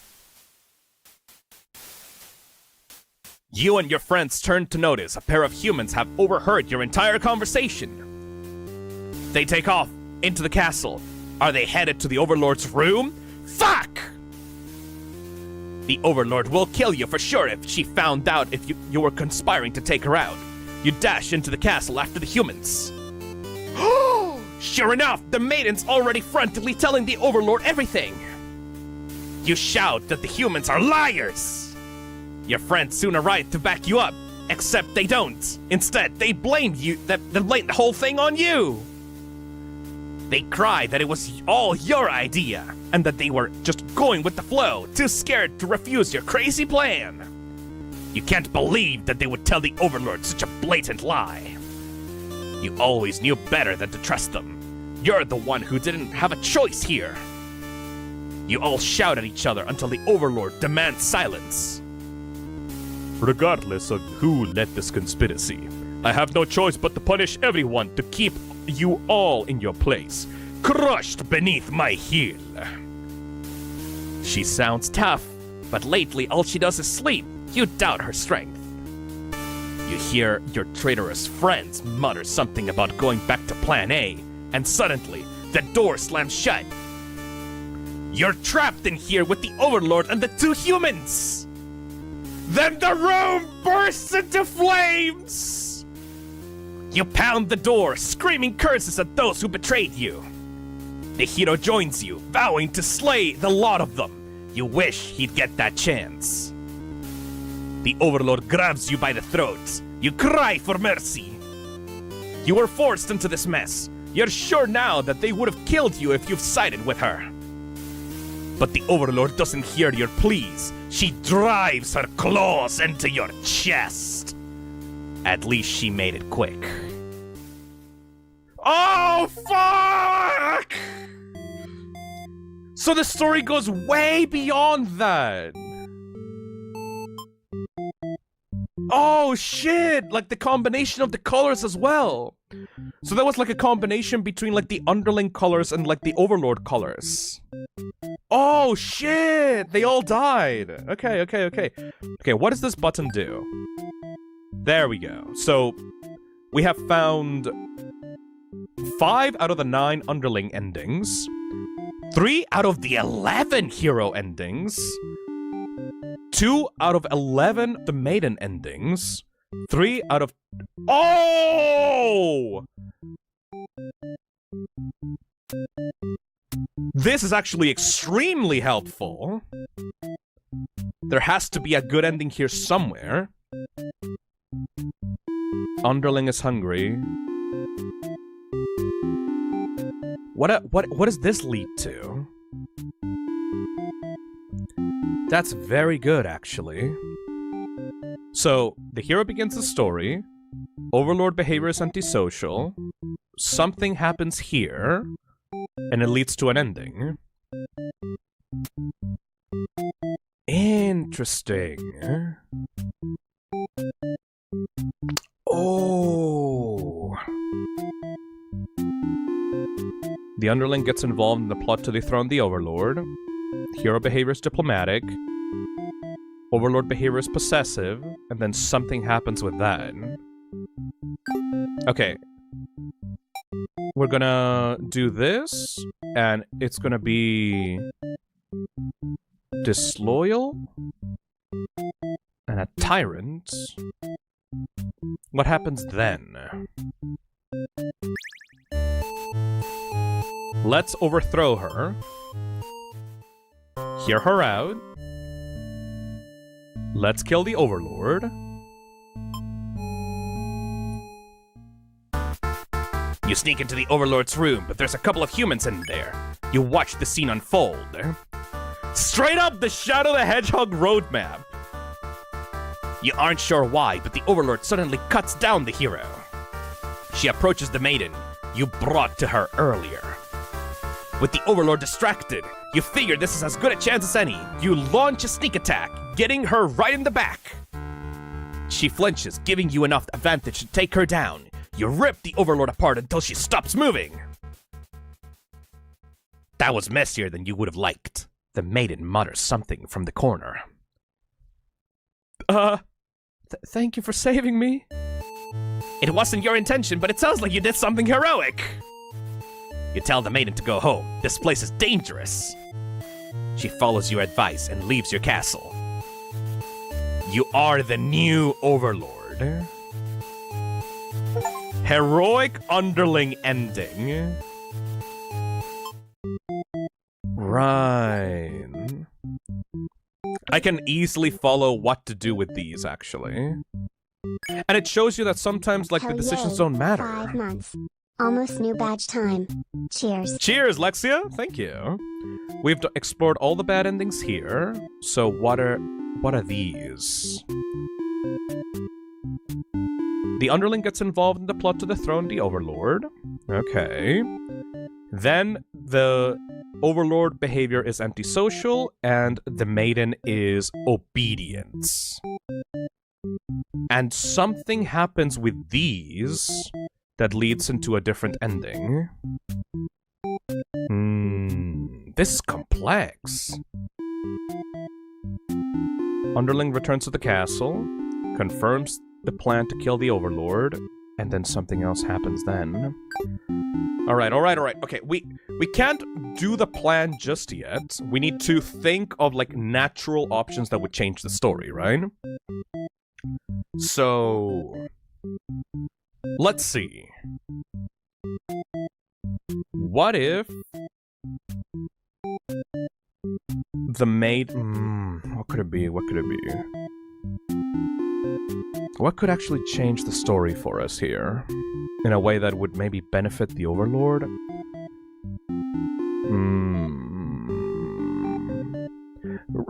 You and your friends turn to notice a pair of humans have overheard your entire conversation. They take off into the castle. Are they headed to the Overlord's room? Fuck! The Overlord will kill you for sure if she found out if you were conspiring to take her out. You dash into the castle after the humans. Sure enough, the maiden's already frontally telling the Overlord everything. You shout that the humans are liars. Your friends soon arrive to back you up, except they don't. Instead, they blame the whole thing on you. They cry that it was all your idea, and that they were just going with the flow, too scared to refuse your crazy plan. You can't believe that they would tell the Overlord such a blatant lie. You always knew better than to trust them. You're the one who didn't have a choice here. You all shout at each other until the Overlord demands silence. Regardless of who led this conspiracy, I have no choice but to punish everyone to keep you all in your place, crushed beneath my heel. She sounds tough, but lately all she does is sleep. You doubt her strength. You hear your traitorous friends mutter something about going back to Plan A, and suddenly, the door slams shut. You're trapped in here with the Overlord and the two humans! Then the room bursts into flames! You pound the door, screaming curses at those who betrayed you. The hero joins you, vowing to slay the lot of them. You wish he'd get that chance. The Overlord grabs you by the throat. You cry for mercy. You were forced into this mess. You're sure now that they would have killed you if you've sided with her. But the Overlord doesn't hear your pleas. She drives her claws into your chest. At least she made it quick. Oh, fuck! So the story goes way beyond that. Oh shit! Like the combination of the colors as well. So that was like a combination between like the underling colors and like the overlord colors. Oh shit! They all died. Okay. Okay, what does this button do? There we go. So we have found 5 out of the 9 underling endings, 3 out of the 11 hero endings, 2 out of 11 the maiden endings, 3 out of... Oh! This is actually extremely helpful. There has to be a good ending here somewhere. Underling is hungry. What does this lead to? That's very good, actually. So, the hero begins the story. Overlord behavior is antisocial. Something happens here. And it leads to an ending. Interesting. Oh. The underling gets involved in the plot to dethrone the Overlord. Hero behavior is diplomatic. Overlord behavior is possessive. And then something happens with that. Okay. We're gonna do this. And it's gonna be... disloyal? And a tyrant? What happens then? Let's overthrow her. Hear her out. Let's kill the Overlord. You sneak into the Overlord's room, but there's a couple of humans in there. You watch the scene unfold. Straight up the Shadow the Hedgehog roadmap. You aren't sure why, but the Overlord suddenly cuts down the hero. She approaches the maiden you brought to her earlier. With the Overlord distracted, you figure this is as good a chance as any. You launch a sneak attack, getting her right in the back. She flinches, giving you enough advantage to take her down. You rip the Overlord apart until she stops moving. That was messier than you would have liked. The maiden mutters something from the corner. Thank you for saving me. It wasn't your intention, but it sounds like you did something heroic. You tell the maiden to go home. This place is dangerous. She follows your advice and leaves your castle. You are the new Overlord. Heroic underling ending. Right. I can easily follow what to do with these, actually. And it shows you that sometimes, like, the decisions don't matter. 5 months. Almost new badge time. Cheers. Cheers, Lexia. Thank you. We've explored all the bad endings here. So what are these? The underling gets involved in the plot to dethrone the Overlord. Okay. Then the Overlord behavior is antisocial, and the maiden is obedience. And something happens with these that leads into a different ending. This is complex. Underling returns to the castle, confirms the plan to kill the Overlord, and then something else happens then. Alright. Okay, we can't do the plan just yet. We need to think of, like, natural options that would change the story, right? So... let's see. What if... the maid... what could it be? What could it be? What could actually change the story for us here? In a way that would maybe benefit the Overlord?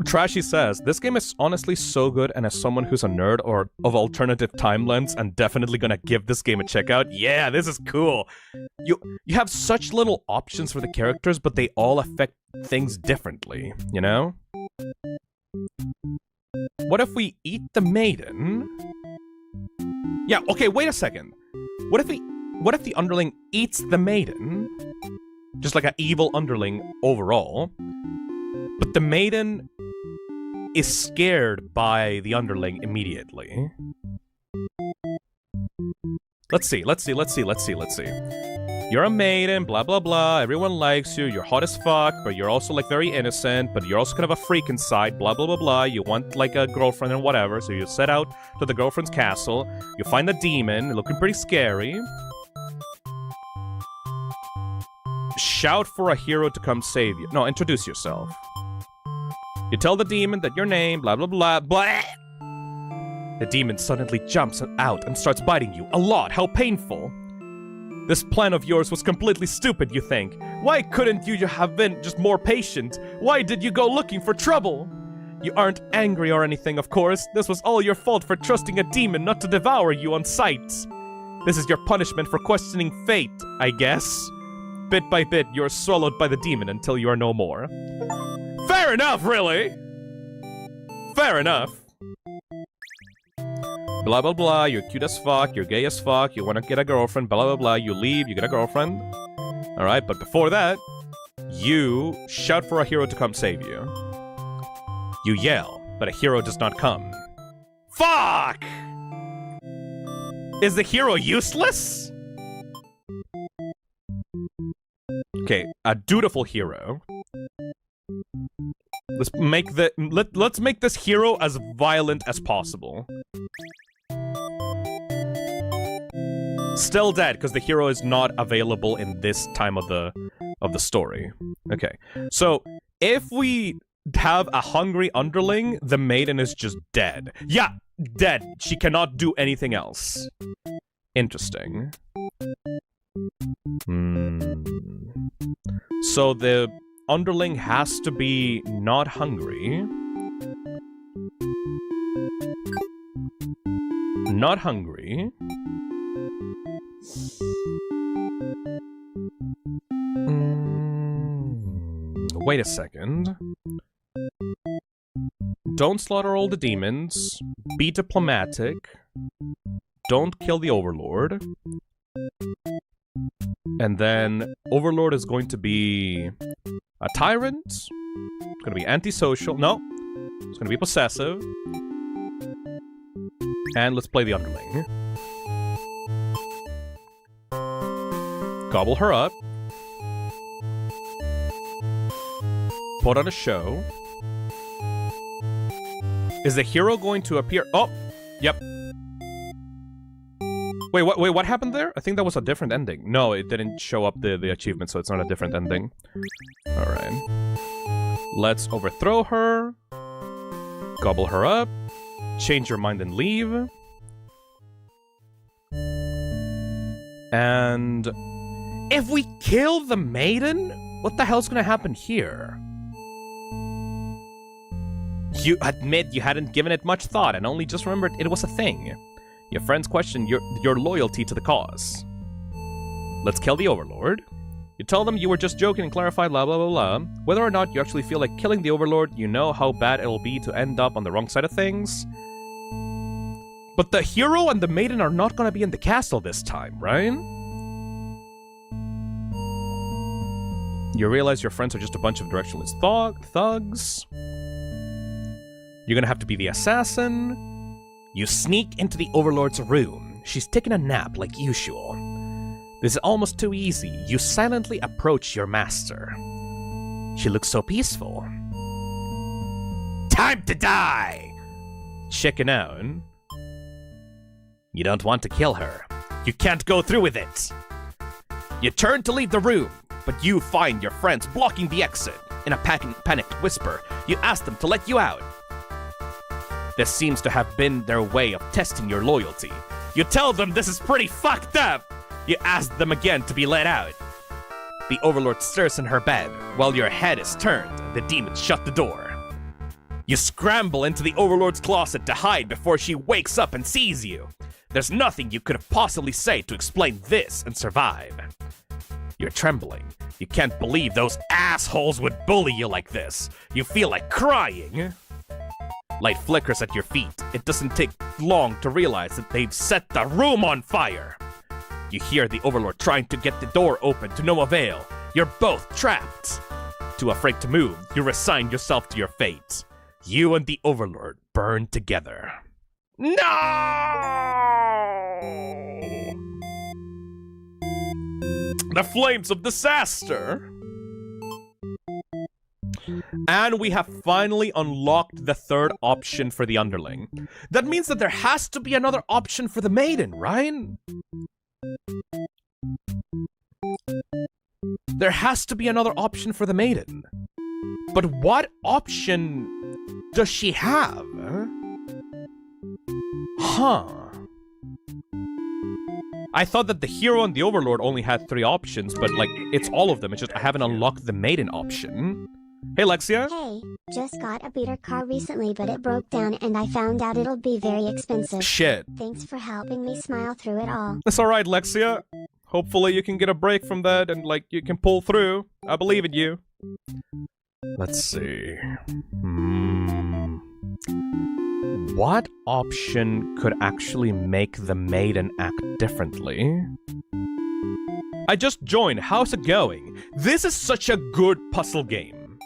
Trashy says, this game is honestly so good, and as someone who's a nerd or of alternative timelines, I'm definitely gonna give this game a check out. Yeah, this is cool. You have such little options for the characters, but they all affect things differently, you know? What if we eat the maiden? Yeah, okay, wait a second. What if the underling eats the maiden? Just like an evil underling overall. But the maiden is scared by the underling immediately. Let's see. You're a maiden, blah blah blah, everyone likes you, you're hot as fuck, but you're also like very innocent, but you're also kind of a freak inside, blah blah blah blah, you want like a girlfriend and whatever, so you set out to the girlfriend's castle, you find the demon, looking pretty scary. Shout for a hero to come save you. No, introduce yourself. You tell the demon that your name, blah blah blah, blah. The demon suddenly jumps out and starts biting you. A lot. How painful. This plan of yours was completely stupid, you think. Why couldn't you have been just more patient? Why did you go looking for trouble? You aren't angry or anything, of course. This was all your fault for trusting a demon not to devour you on sight. This is your punishment for questioning fate, I guess. Bit by bit, you're swallowed by the demon until you are no more. Fair enough, really! Fair enough. Blah blah blah, you're cute as fuck, you're gay as fuck, you wanna get a girlfriend, blah blah blah, you leave, you get a girlfriend. Alright, but before that, you shout for a hero to come save you. You yell, but a hero does not come. Fuck! Is the hero useless? Okay, a dutiful hero. Let's make this hero as violent as possible. Still dead, because the hero is not available in this time of the story. Okay, so if we have a hungry underling, the maiden is just dead. Yeah, dead. She cannot do anything else. Interesting. So the underling has to be not hungry. Not hungry. Wait a second. Don't slaughter all the demons. Be diplomatic. Don't kill the Overlord. And then Overlord is going to be a tyrant. It's going to be antisocial. No. It's going to be possessive. And let's play the underling. Gobble her up. Put on a show. Is the hero going to appear? Oh! Yep. Wait, what happened there? I think that was a different ending. No, it didn't show up the achievement, so it's not a different ending. Alright. Let's overthrow her. Gobble her up. Change your mind and leave. And if we kill the maiden, what the hell's gonna happen here? You admit you hadn't given it much thought and only just remembered it was a thing. Your friends question your loyalty to the cause. Let's kill the Overlord. You tell them you were just joking and clarify blah blah blah blah. Whether or not you actually feel like killing the Overlord, you know how bad it'll be to end up on the wrong side of things. But the hero and the maiden are not gonna be in the castle this time, right? You realize your friends are just a bunch of directionless thugs. You're gonna have to be the assassin. You sneak into the Overlord's room. She's taking a nap like usual. This is almost too easy. You silently approach your master. She looks so peaceful. Time to die! Chicken out. You don't want to kill her. You can't go through with it. You turn to leave the room, but you find your friends blocking the exit. In a panicked whisper, you ask them to let you out. This seems to have been their way of testing your loyalty. You tell them this is pretty fucked up. You ask them again to be let out. The Overlord stirs in her bed. While your head is turned, the demons shut the door. You scramble into the Overlord's closet to hide before she wakes up and sees you. There's nothing you could have possibly said to explain this and survive. You're trembling. You can't believe those assholes would bully you like this. You feel like crying. Light flickers at your feet. It doesn't take long to realize that they've set the room on fire. You hear the Overlord trying to get the door open to no avail. You're both trapped. Too afraid to move, you resign yourself to your fate. You and the Overlord burn together. No! The flames of disaster! And we have finally unlocked the third option for the Underling. That means that there has to be another option for the Maiden, right? There has to be another option for the Maiden. But what option does she have? Huh. I thought that the hero and the Overlord only had 3 options, but like, it's all of them. It's just I haven't unlocked the Maiden option. Hey, Lexia. Hey, just got a beater car recently, but it broke down and I found out it'll be very expensive. Shit. Thanks for helping me smile through it all. That's alright, Lexia. Hopefully you can get a break from that and, like, you can pull through. I believe in you. Let's see. What option could actually make the Maiden act differently? I just joined. How's it going? This is such a good puzzle game.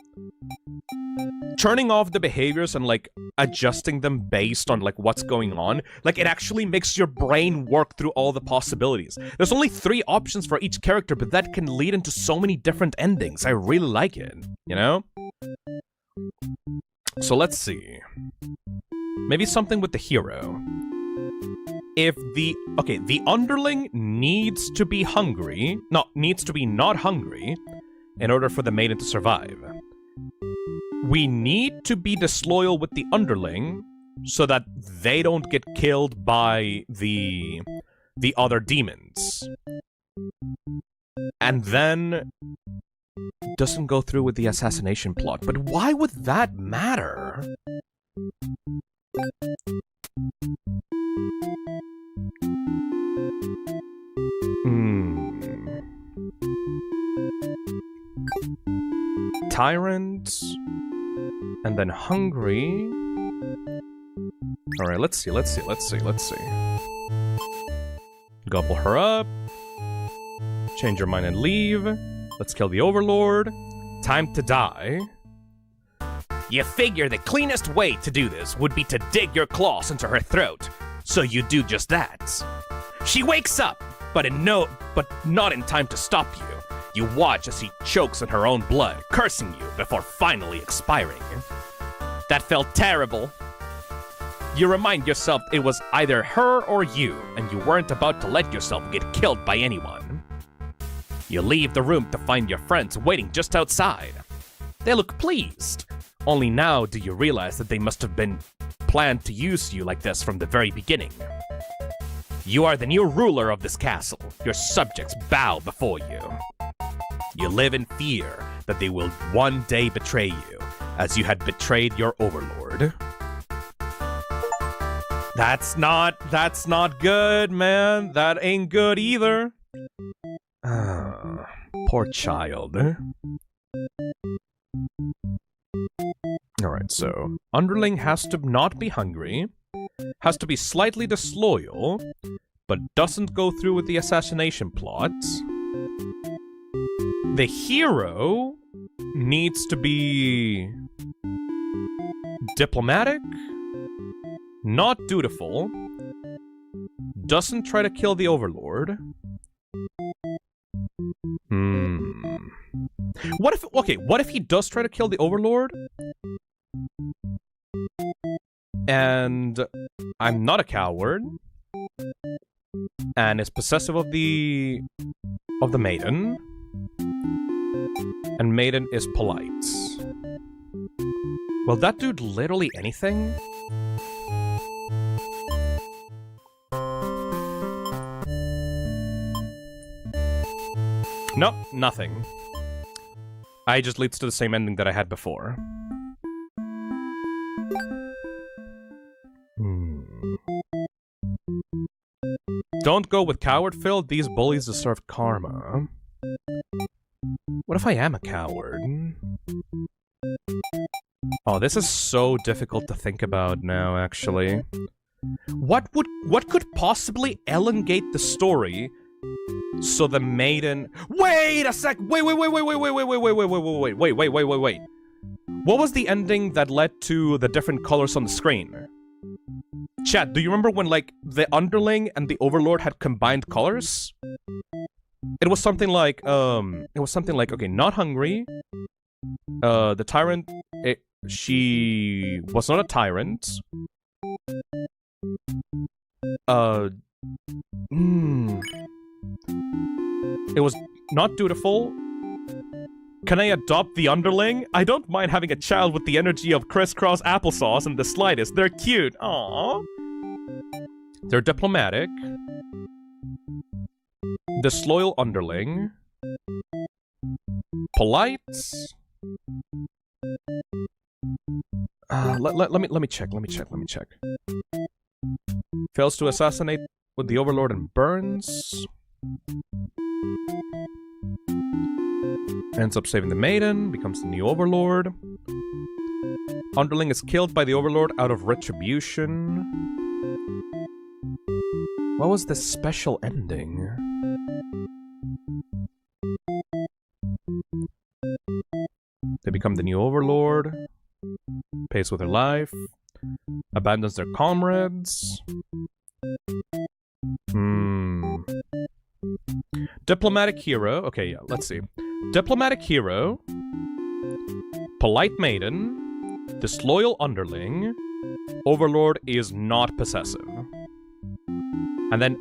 Turning off the behaviors and, like, adjusting them based on, like, what's going on, like, it actually makes your brain work through all the possibilities. There's only 3 options for each character, but that can lead into so many different endings. I really like it, you know? So let's see. Maybe something with the hero. If the... Okay, the Underling needs to be hungry... No, needs to be not hungry in order for the Maiden to survive. We need to be disloyal with the Underling so that they don't get killed by the other demons. And then doesn't go through with the assassination plot. But why would that matter? Tyrant, and then hungry. Alright, let's see. Gobble her up. Change your mind and leave. Let's kill the Overlord. Time to die. You figure the cleanest way to do this would be to dig your claws into her throat. So you do just that. She wakes up, but not in time to stop you. You watch as she chokes on her own blood, cursing you before finally expiring. That felt terrible. You remind yourself it was either her or you, and you weren't about to let yourself get killed by anyone. You leave the room to find your friends waiting just outside. They look pleased. Only now do you realize that they must have been planned to use you like this from the very beginning. You are the new ruler of this castle. Your subjects bow before you. You live in fear that they will one day betray you, as you had betrayed your Overlord. That's not good, man. That ain't good either. Poor child. Alright, so Underling has to not be hungry, has to be slightly disloyal, but doesn't go through with the assassination plot. The hero needs to be diplomatic, not dutiful, doesn't try to kill the Overlord. What if he does try to kill the Overlord? And I'm not a coward, and is possessive of the Maiden, and Maiden is polite. Will that do literally anything? Nope, nothing. I just leads to the same ending that I had before. Don't go with Coward Phil, these bullies deserve karma. What if I am a coward? Oh, this is so difficult to think about now, actually. What could possibly elongate the story so the maiden... Wait a sec! Wait. What was the ending that led to the different colors on the screen? Chat, do you remember when, like, the Underling and the Overlord had combined colors? It was something like, okay, not hungry. The tyrant, she was not a tyrant. It was not dutiful. Can I adopt the Underling? I don't mind having a child with the energy of crisscross applesauce in the slightest. They're cute. Aww. They're diplomatic. Disloyal Underling. Polite. Let me check. Fails to assassinate with the Overlord and burns. Ends up saving the maiden, becomes the new Overlord. Underling is killed by the Overlord out of retribution. What was the special ending? They become the new Overlord. Pays with their life. Abandons their comrades. Diplomatic hero. Okay, yeah, let's see. Diplomatic hero. Polite maiden. Disloyal underling. Overlord is not possessive. And then,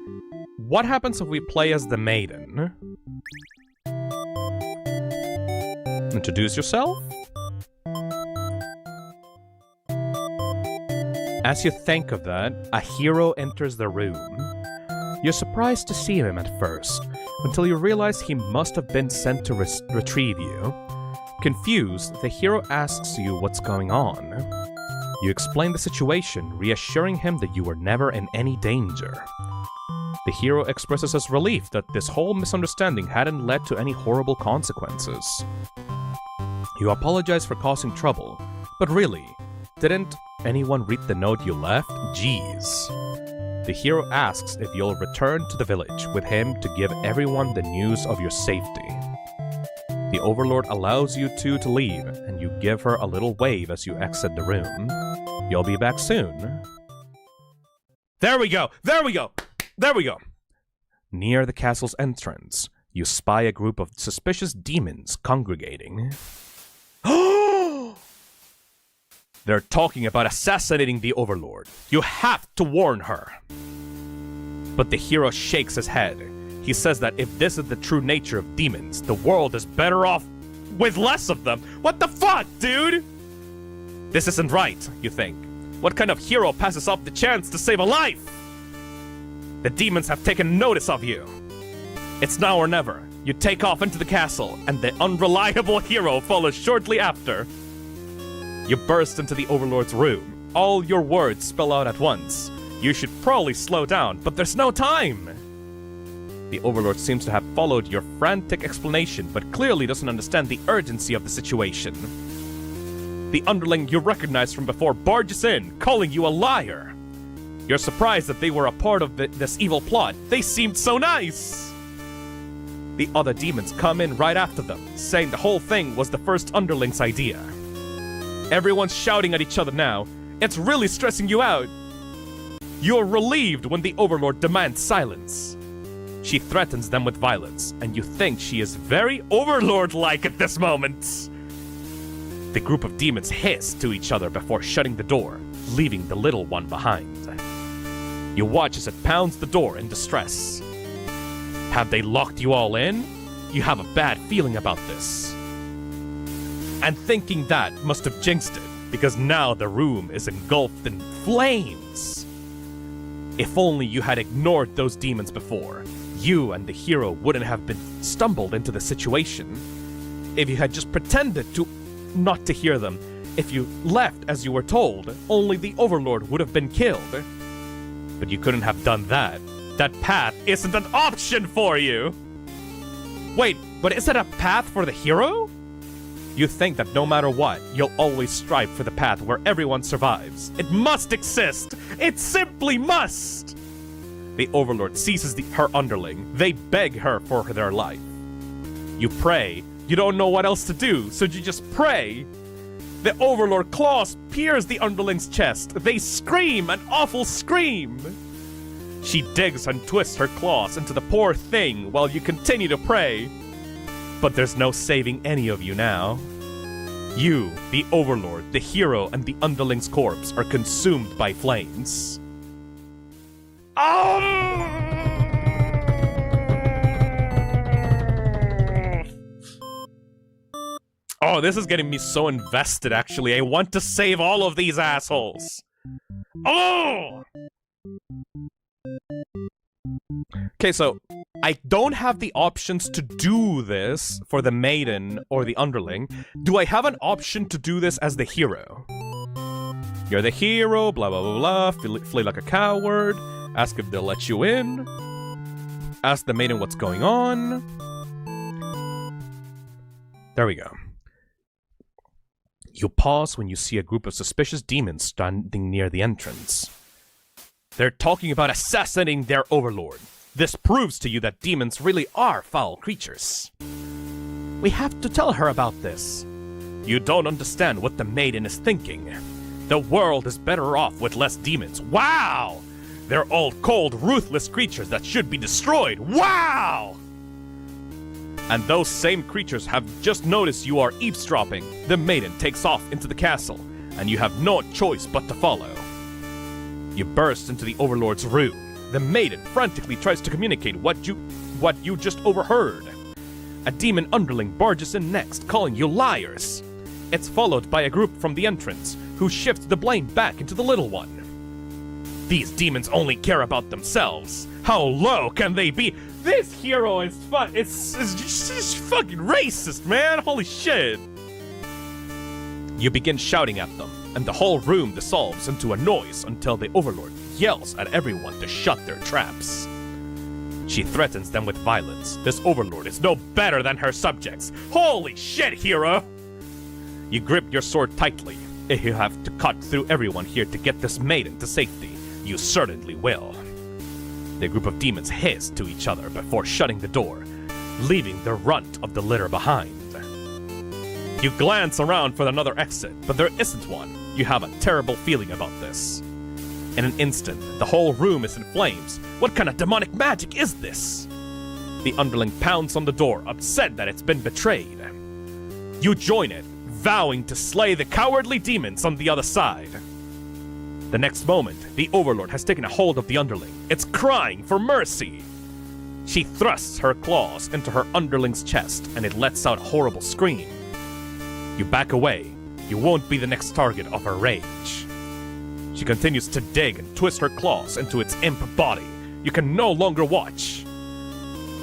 what happens if we play as the maiden? Introduce yourself. As you think of that, a hero enters the room. You're surprised to see him at first, until you realize he must have been sent to retrieve you. Confused, the hero asks you what's going on. You explain the situation, reassuring him that you were never in any danger. The hero expresses his relief that this whole misunderstanding hadn't led to any horrible consequences. You apologize for causing trouble, but really, didn't anyone read the note you left? Jeez. The hero asks if you'll return to the village with him to give everyone the news of your safety. The Overlord allows you two to leave, and you give her a little wave as you exit the room. You'll be back soon. There we go! There we go! There we go! Near the castle's entrance, you spy a group of suspicious demons congregating. They're talking about assassinating the Overlord. You have to warn her. But the hero shakes his head. He says that if this is the true nature of demons, the world is better off with less of them. What the fuck, dude? This isn't right, you think. What kind of hero passes up the chance to save a life? The demons have taken notice of you. It's now or never. You take off into the castle, and the unreliable hero follows shortly after. You burst into the Overlord's room. All your words spell out at once. You should probably slow down, but there's no time! The Overlord seems to have followed your frantic explanation, but clearly doesn't understand the urgency of the situation. The underling you recognize from before barges in, calling you a liar. You're surprised that they were a part of this evil plot. They seemed so nice! The other demons come in right after them, saying the whole thing was the first underling's idea. Everyone's shouting at each other now. It's really stressing you out. You're relieved when the Overlord demands silence. She threatens them with violence, and you think she is very Overlord-like at this moment. The group of demons hiss to each other before shutting the door, leaving the little one behind. You watch as it pounds the door in distress. Have they locked you all in? You have a bad feeling about this. And thinking that must have jinxed it, because now the room is engulfed in flames. If only you had ignored those demons before, you and the hero wouldn't have been stumbled into the situation. If you had just pretended to not to hear them, if you left as you were told, only the Overlord would have been killed. But you couldn't have done that. That path isn't an option for you! Wait, But is it a path for the hero? You think that no matter what, you'll always strive for the path where everyone survives. It must exist! It simply must! The Overlord seizes her underling. They beg her for their life. You pray. You don't know what else to do, so you just pray. The Overlord claws pierce the underling's chest. They scream an awful scream. She digs and twists her claws into the poor thing while you continue to pray. But there's no saving any of you now. You, the Overlord, the hero, and the underling's corpse are consumed by flames. Oh, this is getting me so invested, actually. I want to save all of these assholes. Oh! Okay, so I don't have the options to do this for the maiden or the underling. Do I have an option to do this as the hero? You're the hero, blah, blah, blah, blah. Flee like a coward. Ask if they'll let you in. Ask the maiden what's going on. There we go. You pause when you see a group of suspicious demons standing near the entrance. They're talking about assassinating their overlord. This proves to you that demons really are foul creatures. We have to tell her about this. You don't understand what the maiden is thinking. The world is better off with less demons. Wow! They're all cold, ruthless creatures that should be destroyed. Wow! And those same creatures have just noticed you are eavesdropping. The maiden takes off into the castle, and you have no choice but to follow. You burst into the Overlord's room. The maiden frantically tries to communicate what you just overheard. A demon underling barges in next, calling you liars. It's followed by a group from the entrance, who shift the blame back into the little one. These demons only care about themselves. How low can they be? This hero is it's just fucking racist, man. Holy shit. You begin shouting at them, and the whole room dissolves into a noise until the Overlord yells at everyone to shut their traps. She threatens them with violence. This Overlord is no better than her subjects. Holy shit, hero! You grip your sword tightly. If you have to cut through everyone here to get this maiden to safety, you certainly will. The group of demons hiss to each other before shutting the door, leaving the runt of the litter behind. You glance around for another exit, but there isn't one. You have a terrible feeling about this. In an instant, the whole room is in flames. What kind of demonic magic is this? The underling pounds on the door, upset that it's been betrayed. You join it, vowing to slay the cowardly demons on the other side. The next moment, the Overlord has taken a hold of the underling. It's crying for mercy. She thrusts her claws into her underling's chest, and it lets out a horrible scream. You back away. You won't be the next target of her rage. She continues to dig and twist her claws into its imp body. You can no longer watch.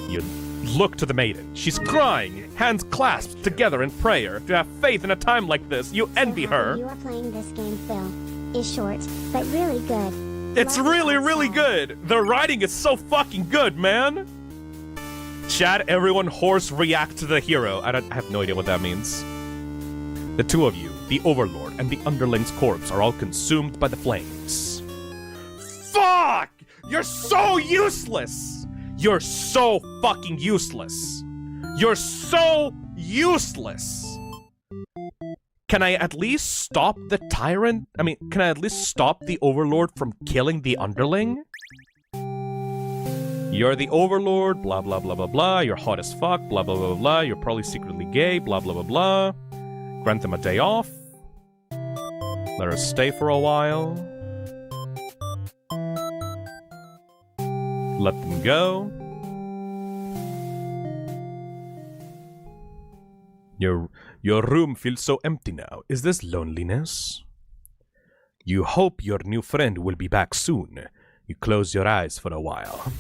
You look to the maiden. She's crying, hands clasped together in prayer. To have faith in a time like this, you envy her. You are playing this game, Phil. Is short, but really good. It's really good. The writing is so fucking good, man. Chat, everyone horse react to the hero. I have no idea what that means. The two of you, the Overlord and the underling's corpse, are all consumed by the flames. Fuck! You're so useless! You're so fucking useless. You're so useless. Can I at least stop the tyrant? Can I at least stop the Overlord from killing the underling? You're the Overlord, blah blah blah blah blah. You're hot as fuck, blah blah blah blah. You're probably secretly gay, blah blah blah blah. Grant them a day off. Let her stay for a while. Let them go. Your room feels so empty now. Is this loneliness? You hope your new friend will be back soon. You close your eyes for a while.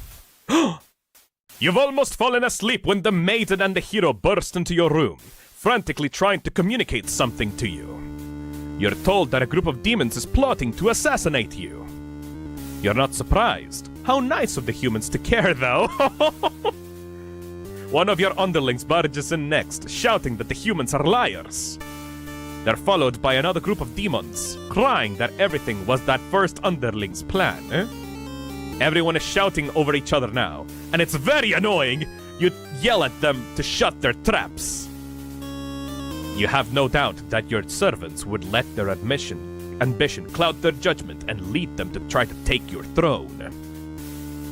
You've almost fallen asleep when the maiden and the hero burst into your room, frantically trying to communicate something to you. You're told that a group of demons is plotting to assassinate you. You're not surprised. How nice of the humans to care, though. One of your underlings barges in next, shouting that the humans are liars. They're followed by another group of demons, crying that everything was that first underling's plan. Everyone is shouting over each other now, and it's very annoying. You yell at them to shut their traps. You have no doubt that your servants would let their ambition cloud their judgment and lead them to try to take your throne.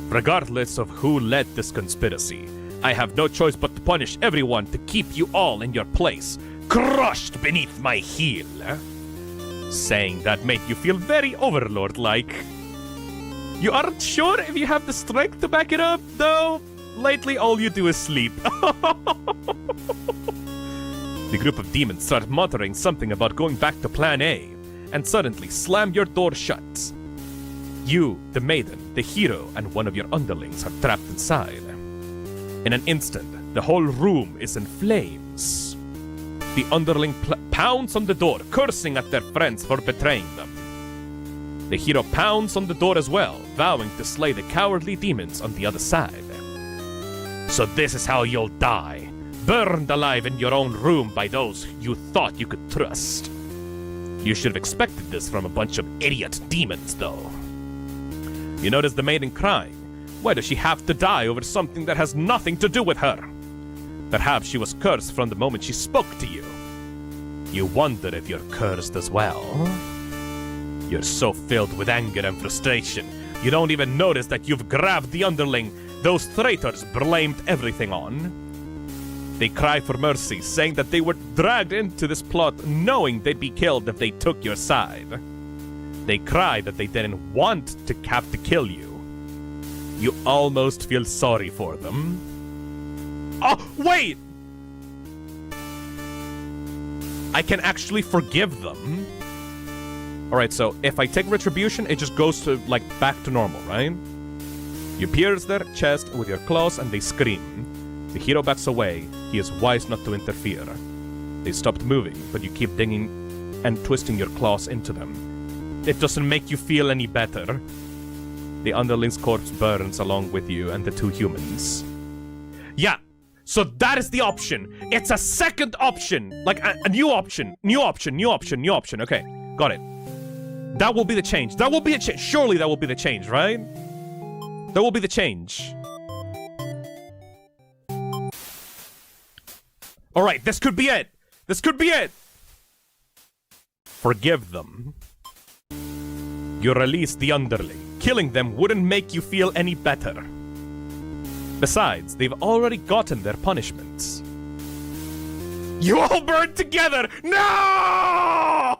Regardless of who led this conspiracy, I have no choice but to punish everyone to keep you all in your place, crushed beneath my heel. Saying that made you feel very overlord-like. You aren't sure if you have the strength to back it up, though? Lately all you do is sleep. The group of demons start muttering something about going back to Plan A, and suddenly slam your door shut. You, the maiden, the hero, and one of your underlings are trapped inside. In an instant, the whole room is in flames. The underling pounds on the door, cursing at their friends for betraying them. The hero pounds on the door as well, vowing to slay the cowardly demons on the other side. So this is how you'll die. Burned alive in your own room by those you thought you could trust. You should have expected this from a bunch of idiot demons, though. You notice the maiden crying. Why does she have to die over something that has nothing to do with her? Perhaps she was cursed from the moment she spoke to you. You wonder if you're cursed as well. You're so filled with anger and frustration, you don't even notice that you've grabbed the underling those traitors blamed everything on. They cry for mercy, saying that they were dragged into this plot knowing they'd be killed if they took your side. They cry that they didn't want to have to kill you. You almost feel sorry for them. Oh, wait! I can actually forgive them. Alright, so if I take retribution, it just goes to, like, back to normal, right? You pierce their chest with your claws and they scream. The hero backs away. He is wise not to interfere. They stopped moving, but you keep digging and twisting your claws into them. It doesn't make you feel any better. The underling's corpse burns along with you and the two humans. Yeah, so that is the option. It's a second option. Like a new option. New option, new option, new option. Okay, got it. That will be the change. That will be a change. Surely that will be the change, right? That will be the change. Alright, this could be it. This could be it. Forgive them. You release the underling. Killing them wouldn't make you feel any better. Besides, they've already gotten their punishments. You all burn together! No!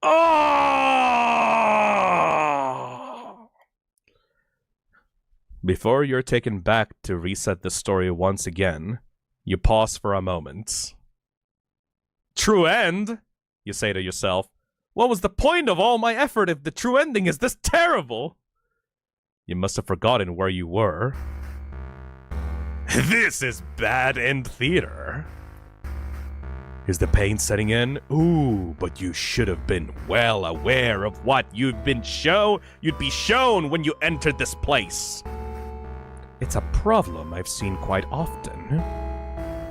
Oh! Before you're taken back to reset the story once again, you pause for a moment. True end? You say to yourself. What was the point of all my effort if the true ending is this terrible? You must have forgotten where you were. This is bad end theater. Is the pain setting in? Ooh, but you should have been well aware of what you'd be shown when you entered this place. It's a problem I've seen quite often.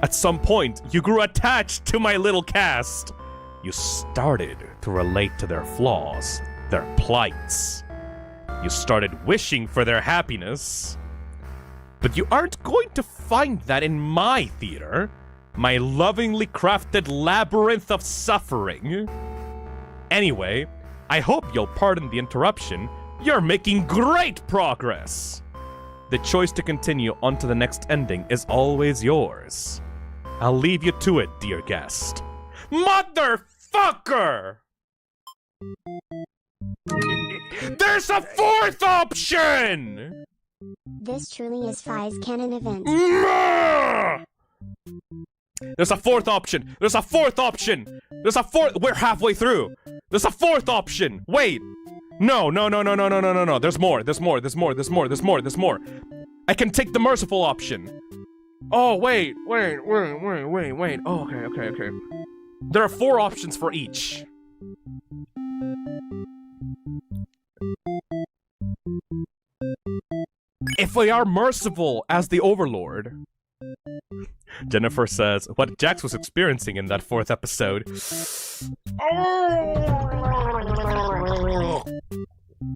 At some point, you grew attached to my little cast. You started to relate to their flaws, their plights. You started wishing for their happiness. But you aren't going to find that in my theater. My lovingly crafted labyrinth of suffering. Anyway, I hope you'll pardon the interruption. You're making great progress. The choice to continue on to the next ending is always yours. I'll leave you to it, dear guest. Motherfucker! There's a fourth option! This truly is Fi's canon event. There's a fourth option. There's a fourth option. There's a fourth. We're halfway through. There's a fourth option. Wait. No. There's more. There's more. I can take the merciful option. Oh, wait. Oh, okay. There are 4 options for each. If we are merciful as the Overlord. Jennifer says, what Jax was experiencing in that 4th episode.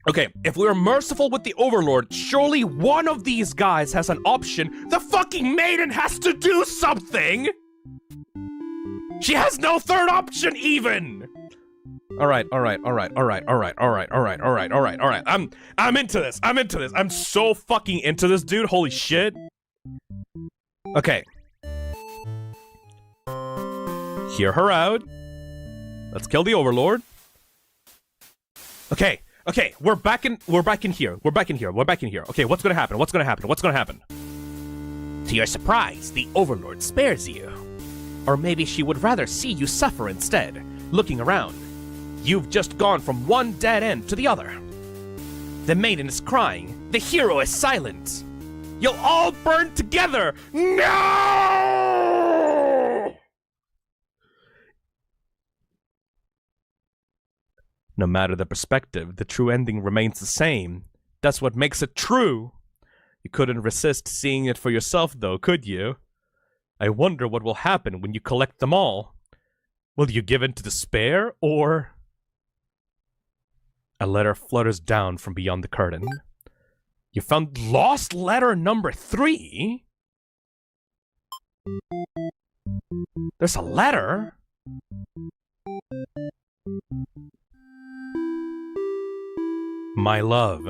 Okay, if we are merciful with the Overlord, surely one of these guys has an option. The fucking maiden has to do something! She has no 3rd option even! Alright. I'm into this. I'm so fucking into this, dude. Holy shit. Okay. Hear her out. Let's kill the Overlord. Okay, we're back in here. Okay, what's gonna happen? To your surprise, the Overlord spares you. Or maybe she would rather see you suffer instead. Looking around, you've just gone from one dead end to the other. The maiden is crying. The hero is silent. You'll all burn together! No! No matter the perspective, the true ending remains the same. That's what makes it true. You couldn't resist seeing it for yourself, though, could you? I wonder what will happen when you collect them all. Will you give in to despair, or... A letter flutters down from beyond the curtain. You found lost letter number 3? There's a letter? My love,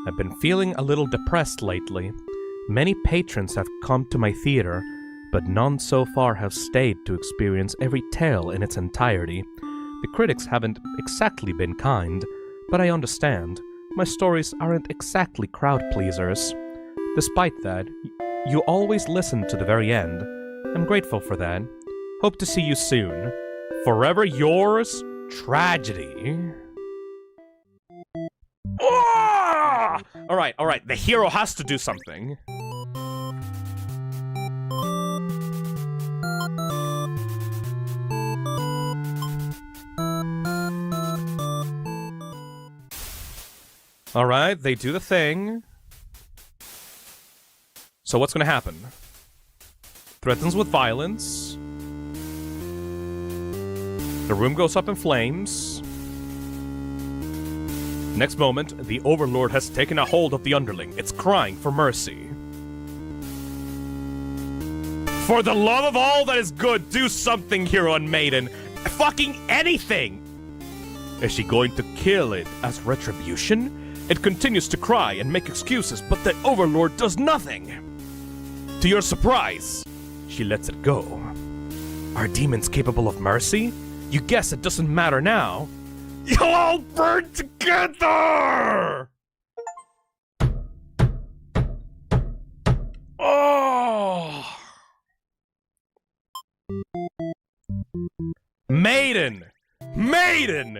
I've been feeling a little depressed lately. Many patrons have come to my theater, but none so far have stayed to experience every tale in its entirety. The critics haven't exactly been kind, but I understand. My stories aren't exactly crowd pleasers. Despite that, you always listen to the very end. I'm grateful for that. Hope to see you soon. Forever yours, Tragedy. Oh! Alright, the hero has to do something. Alright, they do the thing. So what's gonna happen? Threatens with violence. The room goes up in flames. Next moment, the Overlord has taken a hold of the underling. It's crying for mercy. For the love of all that is good, do something, hero and maiden. Fucking anything! Is she going to kill it as retribution? It continues to cry and make excuses, but the Overlord does nothing. To your surprise, she lets it go. Are demons capable of mercy? You guess it doesn't matter now. You'll all burn together! Oh! Maiden! Maiden!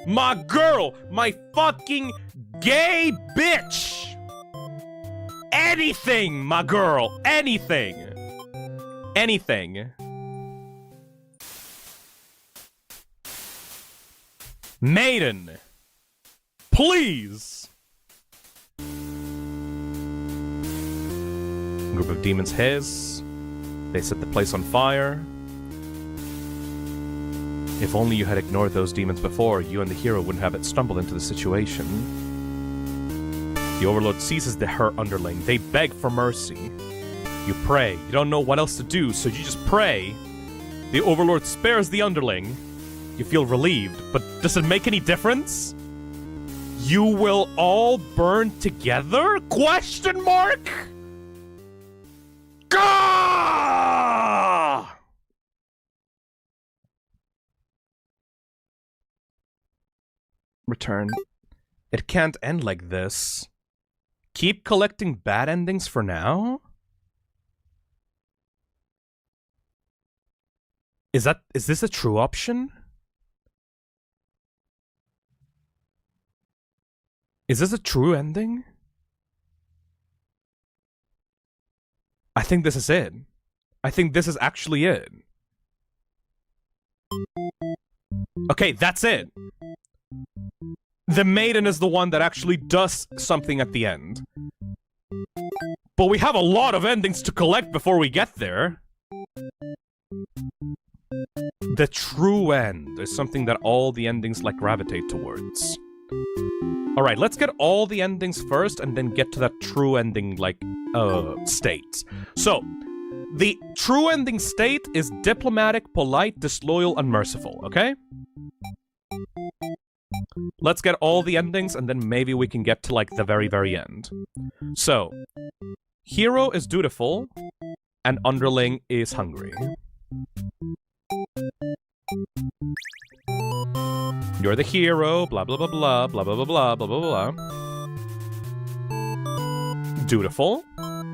My girl! My fucking gay bitch! Anything, my girl! Anything! Anything. Maiden! Please! A group of demons hiss. They set the place on fire. If only you had ignored those demons before, you and the hero wouldn't have stumbled into the situation. The Overlord seizes her underling. They beg for mercy. You pray. You don't know what else to do, so you just pray. The Overlord spares the underling. You feel relieved, but does it make any difference? You will all burn together? Question mark? Gah! Return. It can't end like this. Keep collecting bad endings for now? Is this a true option? Is this a true ending? I think this is it. I think this is actually it. Okay, that's it. The maiden is the one that actually does something at the end. But we have a lot of endings to collect before we get there. The true end is something that all the endings like gravitate towards. Alright, let's get all the endings first and then get to that true ending like state. So, the true ending state is diplomatic, polite, disloyal, and merciful, okay? Let's get all the endings and then maybe we can get to like the very, very end. So, hero is dutiful and underling is hungry. You're the hero, blah blah blah blah, blah blah blah blah, blah blah blah. Dutiful.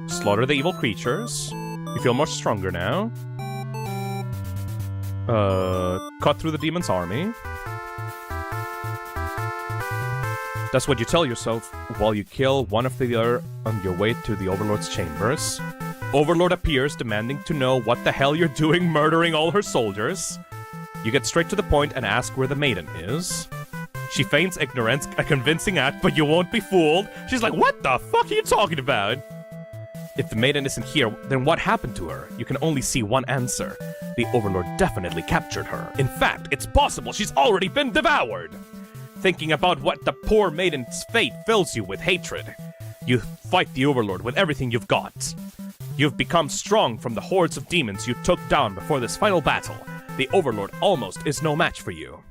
Slaughter the evil creatures. You feel much stronger now. Cut through the demon's army. That's what you tell yourself while you kill one of the other on your way to the Overlord's chambers. Overlord appears, demanding to know what the hell you're doing murdering all her soldiers. You get straight to the point and ask where the maiden is. She feigns ignorance, a convincing act, but you won't be fooled. She's like, what the fuck are you talking about? If the maiden isn't here, then what happened to her? You can only see one answer. The Overlord definitely captured her. In fact, it's possible she's already been devoured. Thinking about what the poor maiden's fate fills you with hatred. You fight the Overlord with everything you've got. You've become strong from the hordes of demons you took down before this final battle. The Overlord almost is no match for you.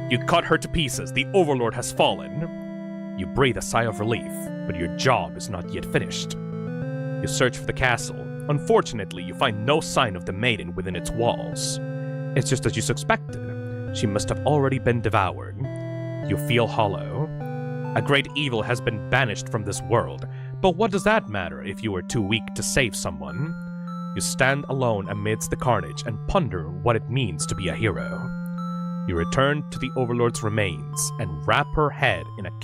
You cut her to pieces. The Overlord has fallen. You breathe a sigh of relief, but your job is not yet finished. You search for the castle. Unfortunately, you find no sign of the maiden within its walls. It's just as you suspected. She must have already been devoured. You feel hollow. A great evil has been banished from this world, but what does that matter if you are too weak to save someone? You stand alone amidst the carnage and ponder what it means to be a hero. You return to the Overlord's remains and wrap her head in a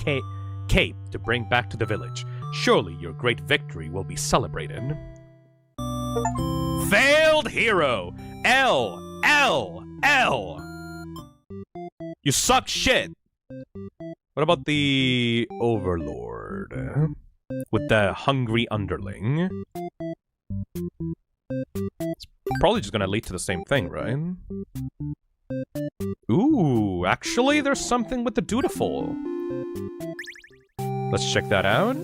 cape to bring back to the village. Surely your great victory will be celebrated. Failed hero! L! L! L! You suck shit! What about the Overlord? With the hungry underling? It's probably just gonna lead to the same thing, right? Ooh, actually, there's something with the dutiful. Let's check that out.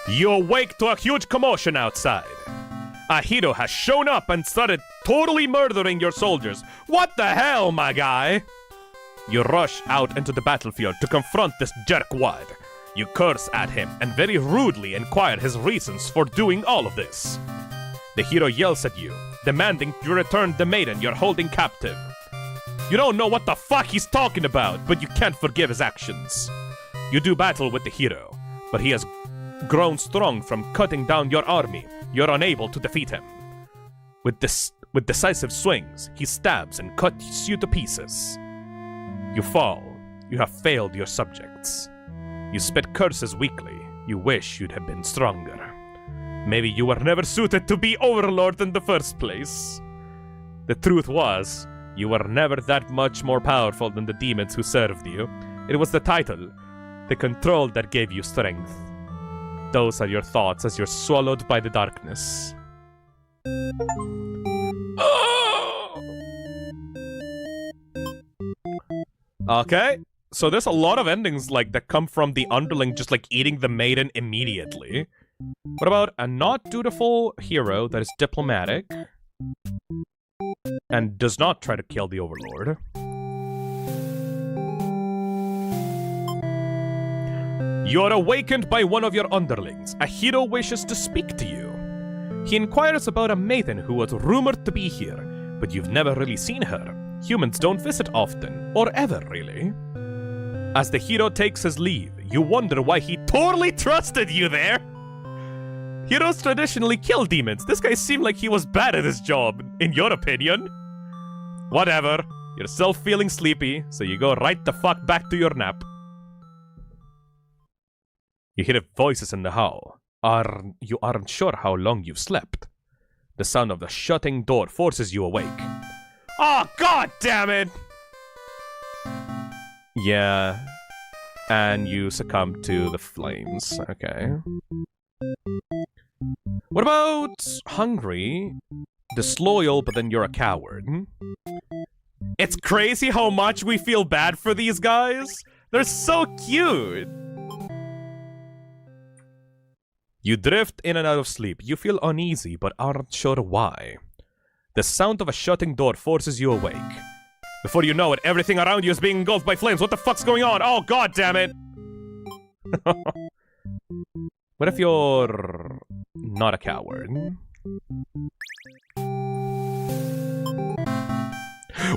You awake to a huge commotion outside. A hero has shown up and started totally murdering your soldiers. What the hell, my guy? You rush out into the battlefield to confront this jerkwad. You curse at him and very rudely inquire his reasons for doing all of this. The hero yells at you, demanding you return the maiden you're holding captive. You don't know what the fuck he's talking about, but you can't forgive his actions. You do battle with the hero, but he has grown strong from cutting down your army. You're unable to defeat him. With decisive swings, he stabs and cuts you to pieces. You fall. You have failed your subjects. You spit curses weakly. You wish you'd have been stronger. Maybe you were never suited to be Overlord in the first place. The truth was, you were never that much more powerful than the demons who served you. It was the title, the control that gave you strength. Those are your thoughts as you're swallowed by the darkness. Okay, so there's a lot of endings like that come from the underling just like eating the maiden immediately. What about a not dutiful hero that is diplomatic and does not try to kill the Overlord? You're awakened by one of your underlings. A hero wishes to speak to you. He inquires about a maiden who was rumored to be here, but you've never really seen her. Humans don't visit often, or ever really. As the hero takes his leave, you wonder why he totally trusted you there. Heroes traditionally kill demons. This guy seemed like he was bad at his job, in your opinion. Whatever. You're still feeling sleepy, so you go right the fuck back to your nap. You hear voices in the hall. You aren't sure how long you've slept. The sound of the shutting door forces you awake. Oh, god damn it! Yeah. And you succumb to the flames. Okay. What about hungry? Disloyal, but then you're a coward. It's crazy how much we feel bad for these guys. They're so cute. You drift in and out of sleep. You feel uneasy, but aren't sure why. The sound of a shutting door forces you awake. Before you know it, everything around you is being engulfed by flames. What the fuck's going on? Oh, god damn it! What if you're not a coward?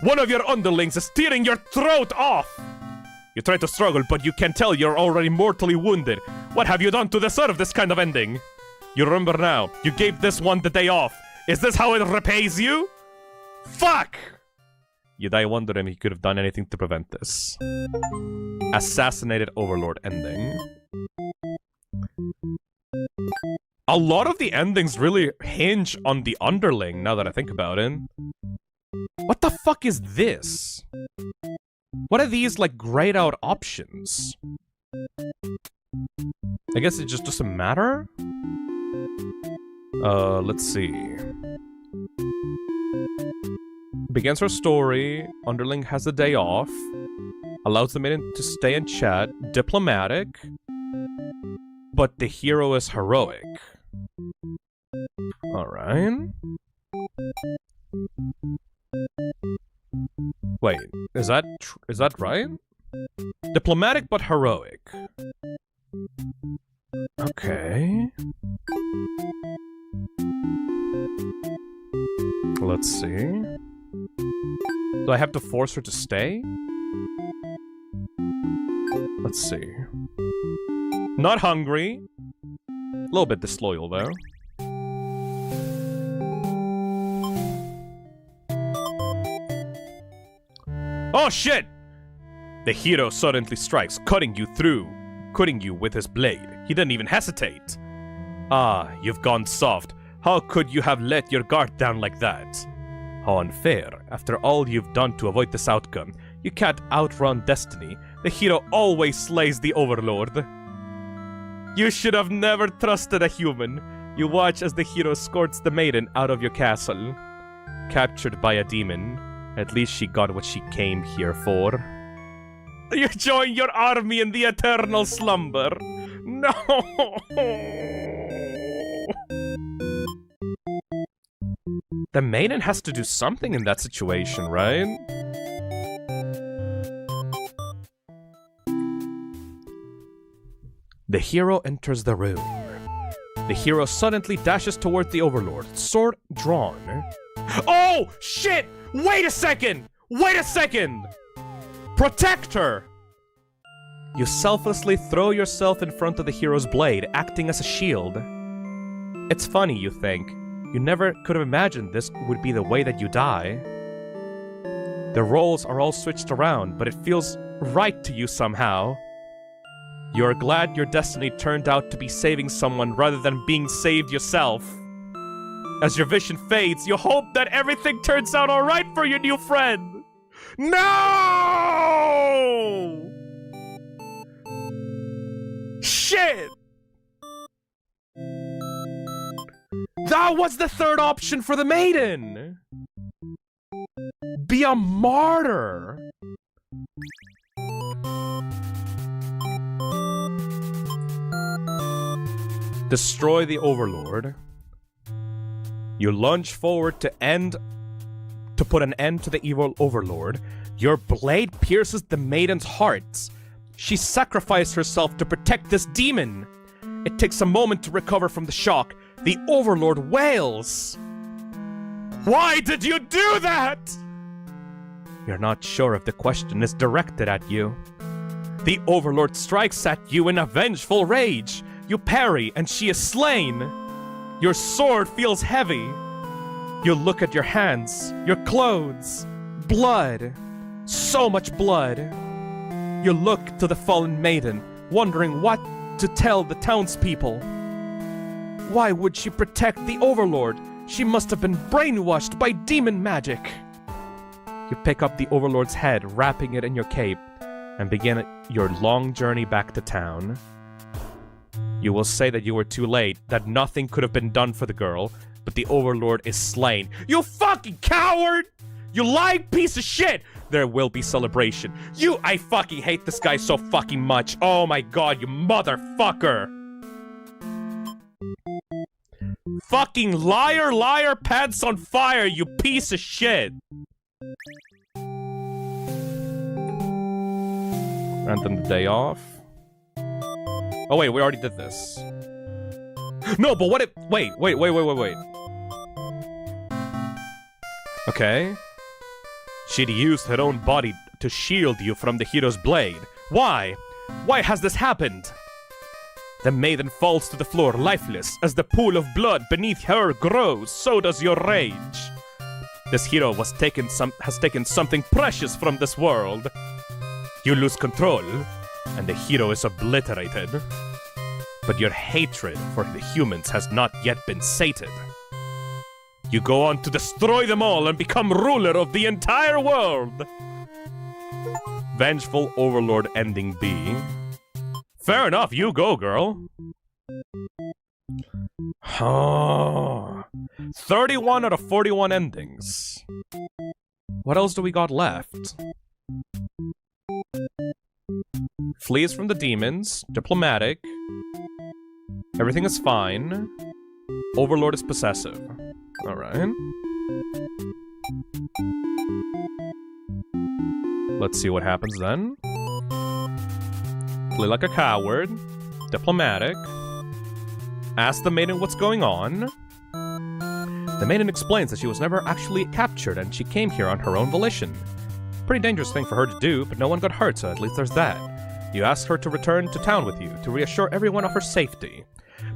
One of your underlings is tearing your throat off! You try to struggle, but you can tell you're already mortally wounded. What have you done to deserve this kind of ending? You remember now, you gave this one the day off. Is this how it repays you? Fuck! You die wondering if you could have done anything to prevent this. Assassinated Overlord ending. A lot of the endings really hinge on the underling, now that I think about it. What the fuck is this? What are these, like, grayed out options? I guess it just doesn't matter? Let's see. Begins her story. Underling has a day off. Allows the maiden to stay and chat. Diplomatic. But the hero is heroic. Alright. Wait, is that right? Diplomatic but heroic. Okay. Let's see. Do I have to force her to stay? Let's see. Not hungry. A little bit disloyal, though. Oh, shit! The hero suddenly strikes, cutting you with his blade. He didn't even hesitate. Ah, you've gone soft. How could you have let your guard down like that? How unfair. After all you've done to avoid this outcome, you can't outrun destiny. The hero always slays the Overlord. You should have never trusted a human. You watch as the hero escorts the maiden out of your castle. Captured by a demon. At least she got what she came here for. You join your army in the eternal slumber. No! The maiden has to do something in that situation, right? The hero enters the room. The hero suddenly dashes towards the Overlord, sword drawn. Oh, shit! Wait a second! Wait a second! Protect her! You selflessly throw yourself in front of the hero's blade, acting as a shield. It's funny, you think. You never could have imagined this would be the way that you die. The roles are all switched around, but it feels right to you somehow. You're glad your destiny turned out to be saving someone rather than being saved yourself. As your vision fades, you hope that everything turns out alright for your new friend. No! Shit! That was the third option for the maiden! Be a martyr! Destroy the Overlord. You lunge forward to put an end to the evil Overlord. Your blade pierces the maiden's heart. She sacrificed herself to protect this demon. It takes a moment to recover from the shock. The Overlord wails. Why did you do that? You're not sure if the question is directed at you. The Overlord strikes at you in a vengeful rage. You parry and she is slain. Your sword feels heavy. You look at your hands, your clothes, blood. So much blood. You look to the fallen maiden, wondering what to tell the townspeople. Why would she protect the Overlord? She must have been brainwashed by demon magic. You pick up the Overlord's head, wrapping it in your cape, and begin your long journey back to town. You will say that you were too late, that nothing could have been done for the girl, but the Overlord is slain. You fucking coward! You lying piece of shit! There will be celebration. I fucking hate this guy so fucking much. Oh my god, you motherfucker! Fucking liar, liar, pants on fire, you piece of shit! Grant them the day off. Oh wait, we already did this. No, but what if... Wait. Okay. She'd used her own body to shield you from the hero's blade. Why? Why has this happened? The maiden falls to the floor lifeless. As the pool of blood beneath her grows, so does your rage. This hero has taken something precious from this world. You lose control, and the hero is obliterated. But your hatred for the humans has not yet been sated. You go on to destroy them all and become ruler of the entire world. Vengeful Overlord ending B. Fair enough, you go, girl. Oh, 31 out of 41 endings. What else do we got left? Flees from the demons. Diplomatic. Everything is fine. Overlord is possessive. Alright. Let's see what happens then. Play like a coward. Diplomatic. Ask the maiden what's going on. The maiden explains that she was never actually captured and she came here on her own volition. Pretty dangerous thing for her to do, but no one got hurt, so at least there's that. You ask her to return to town with you, to reassure everyone of her safety.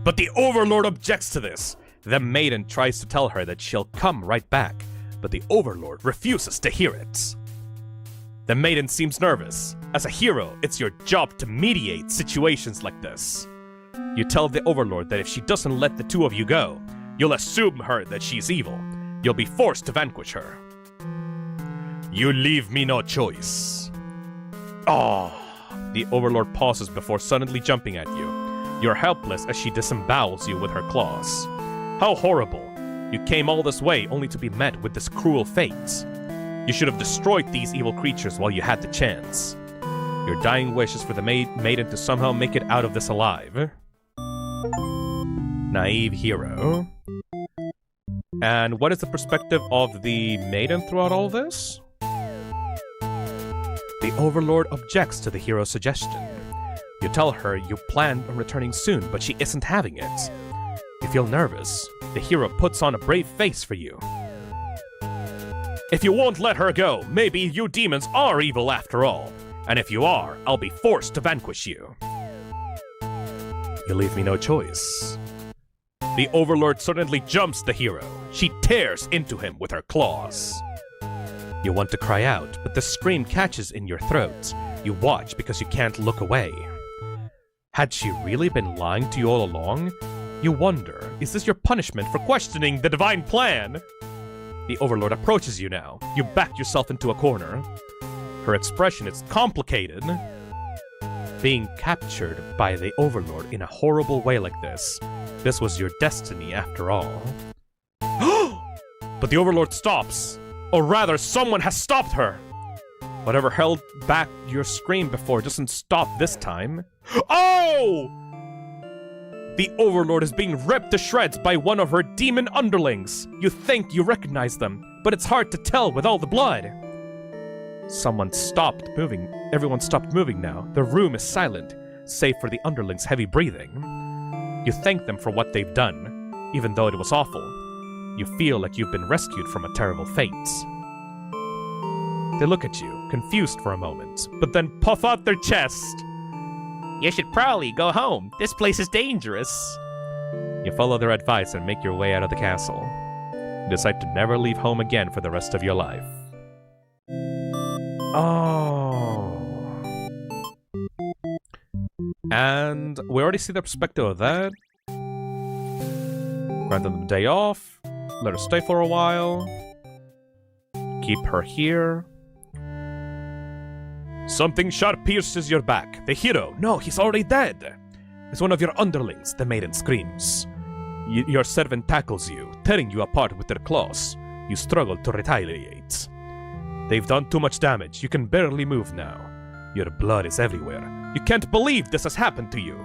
But the Overlord objects to this. The maiden tries to tell her that she'll come right back, but the Overlord refuses to hear it. The maiden seems nervous. As a hero, it's your job to mediate situations like this. You tell the Overlord that if she doesn't let the two of you go, you'll assume her that she's evil. You'll be forced to vanquish her. You leave me no choice. Oh. The Overlord pauses before suddenly jumping at you. You're helpless as she disembowels you with her claws. How horrible. You came all this way only to be met with this cruel fate. You should have destroyed these evil creatures while you had the chance. Your dying wish is for the maiden to somehow make it out of this alive. Naive hero. And what is the perspective of the maiden throughout all this? The Overlord objects to the hero's suggestion. You tell her you plan on returning soon, but she isn't having it. You feel nervous. The hero puts on a brave face for you. If you won't let her go, maybe you demons are evil after all. And if you are, I'll be forced to vanquish you. You leave me no choice. The Overlord suddenly jumps the hero. She tears into him with her claws. You want to cry out, but the scream catches in your throat. You watch because you can't look away. Had she really been lying to you all along? You wonder, is this your punishment for questioning the divine plan? The Overlord approaches you now. You back yourself into a corner. Her expression is complicated. Being captured by the Overlord in a horrible way like this was your destiny after all. But the Overlord stops. Or rather, someone has stopped her. Whatever held back your scream before doesn't stop this time. Oh! The Overlord is being ripped to shreds by one of her demon underlings. You think you recognize them, but it's hard to tell with all the blood. Someone stopped moving. Everyone stopped moving now. The room is silent, save for the underlings' heavy breathing. You thank them for what they've done, even though it was awful. You feel like you've been rescued from a terrible fate. They look at you, confused for a moment, but then puff out their chest. You should probably go home. This place is dangerous. You follow their advice and make your way out of the castle. You decide to never leave home again for the rest of your life. Oh. And we already see the perspective of that. Grant them the day off. Let her stay for a while. Keep her here. Something sharp pierces your back. The hero. No, he's already dead. It's one of your underlings, the maiden screams. Your servant tackles you, tearing you apart with their claws. You struggle to retaliate. They've done too much damage. You can barely move now. Your blood is everywhere. You can't believe this has happened to you.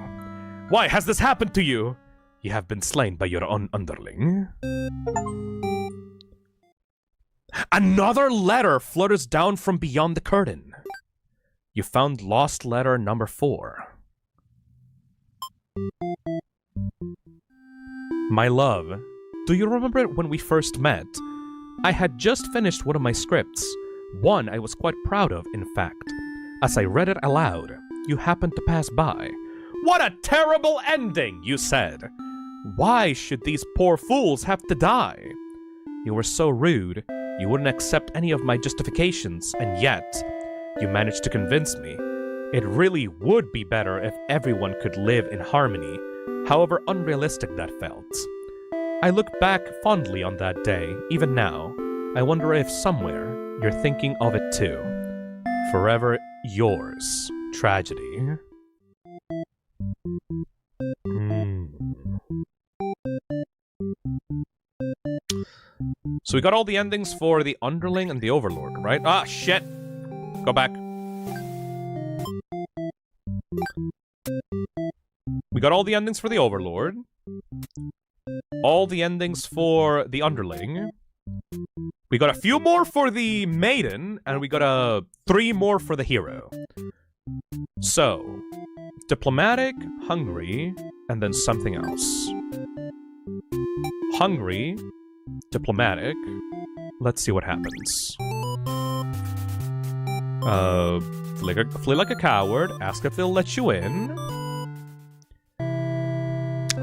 Why has this happened to you? You have been slain by your own underling. Another letter flutters down from beyond the curtain. You found lost letter number 4. My love, do you remember when we first met? I had just finished one of my scripts. One I was quite proud of, in fact. As I read it aloud, you happened to pass by. What a terrible ending, you said. Why should these poor fools have to die? You were so rude, you wouldn't accept any of my justifications, and yet, you managed to convince me. It really would be better if everyone could live in harmony, however unrealistic that felt. I look back fondly on that day, even now. I wonder if somewhere you're thinking of it too. Forever yours, Tragedy. So we got all the endings for the Underling and the Overlord, right? Ah, shit! Go back. We got all the endings for the Overlord. All the endings for the Underling. We got a few more for the Maiden, and we got 3 more for the Hero. So, Diplomatic, Hungry, and then something else. Hungry, Diplomatic. Let's see what happens. Flee like a coward. Ask if they'll let you in.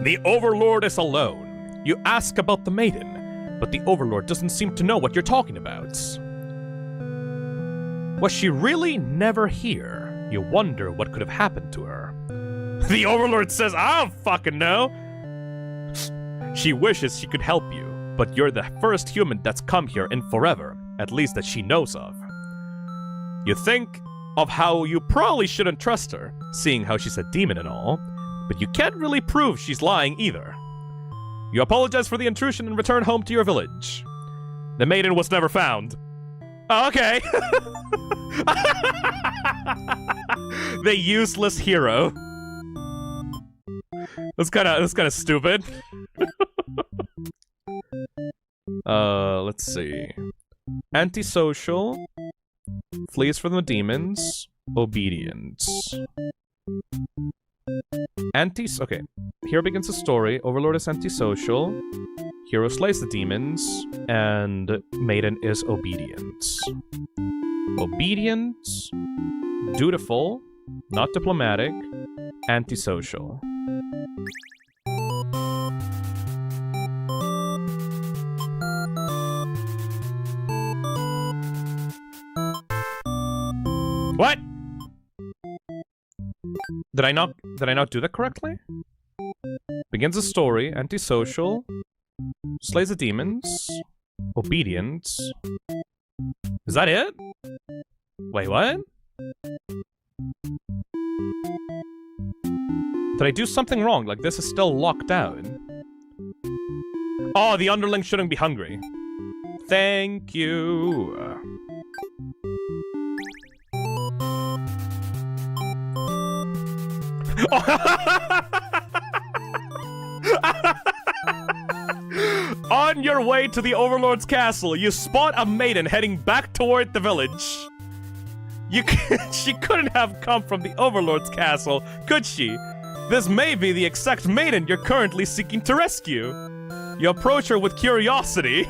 The Overlord is alone. You ask about the Maiden, but the Overlord doesn't seem to know what you're talking about. Was she really never here? You wonder what could have happened to her. The Overlord says, I don't fucking know. She wishes she could help you, but you're the first human that's come here in forever, at least that she knows of. You think of how you probably shouldn't trust her, seeing how she's a demon and all, but you can't really prove she's lying either. You apologize for the intrusion and return home to your village. The Maiden was never found. Oh, okay. The useless hero. That's kind of stupid. Let's see. Antisocial. Flees from the demons. Obedience. Okay. Here begins the story. Overlord is antisocial. Hero slays the demons. And Maiden is obedient. Obedient. Dutiful. Not diplomatic. Antisocial. What? Did I not do that correctly? Begins the story, antisocial, slays the demons, obedient. Is that it? Wait, what? Did I do something wrong? Like, this is still locked down. Oh, the underling shouldn't be hungry. Thank you. On your way to the Overlord's castle, you spot a maiden heading back toward the village. She couldn't have come from the Overlord's castle, could she? This may be the exact maiden you're currently seeking to rescue. You approach her with curiosity.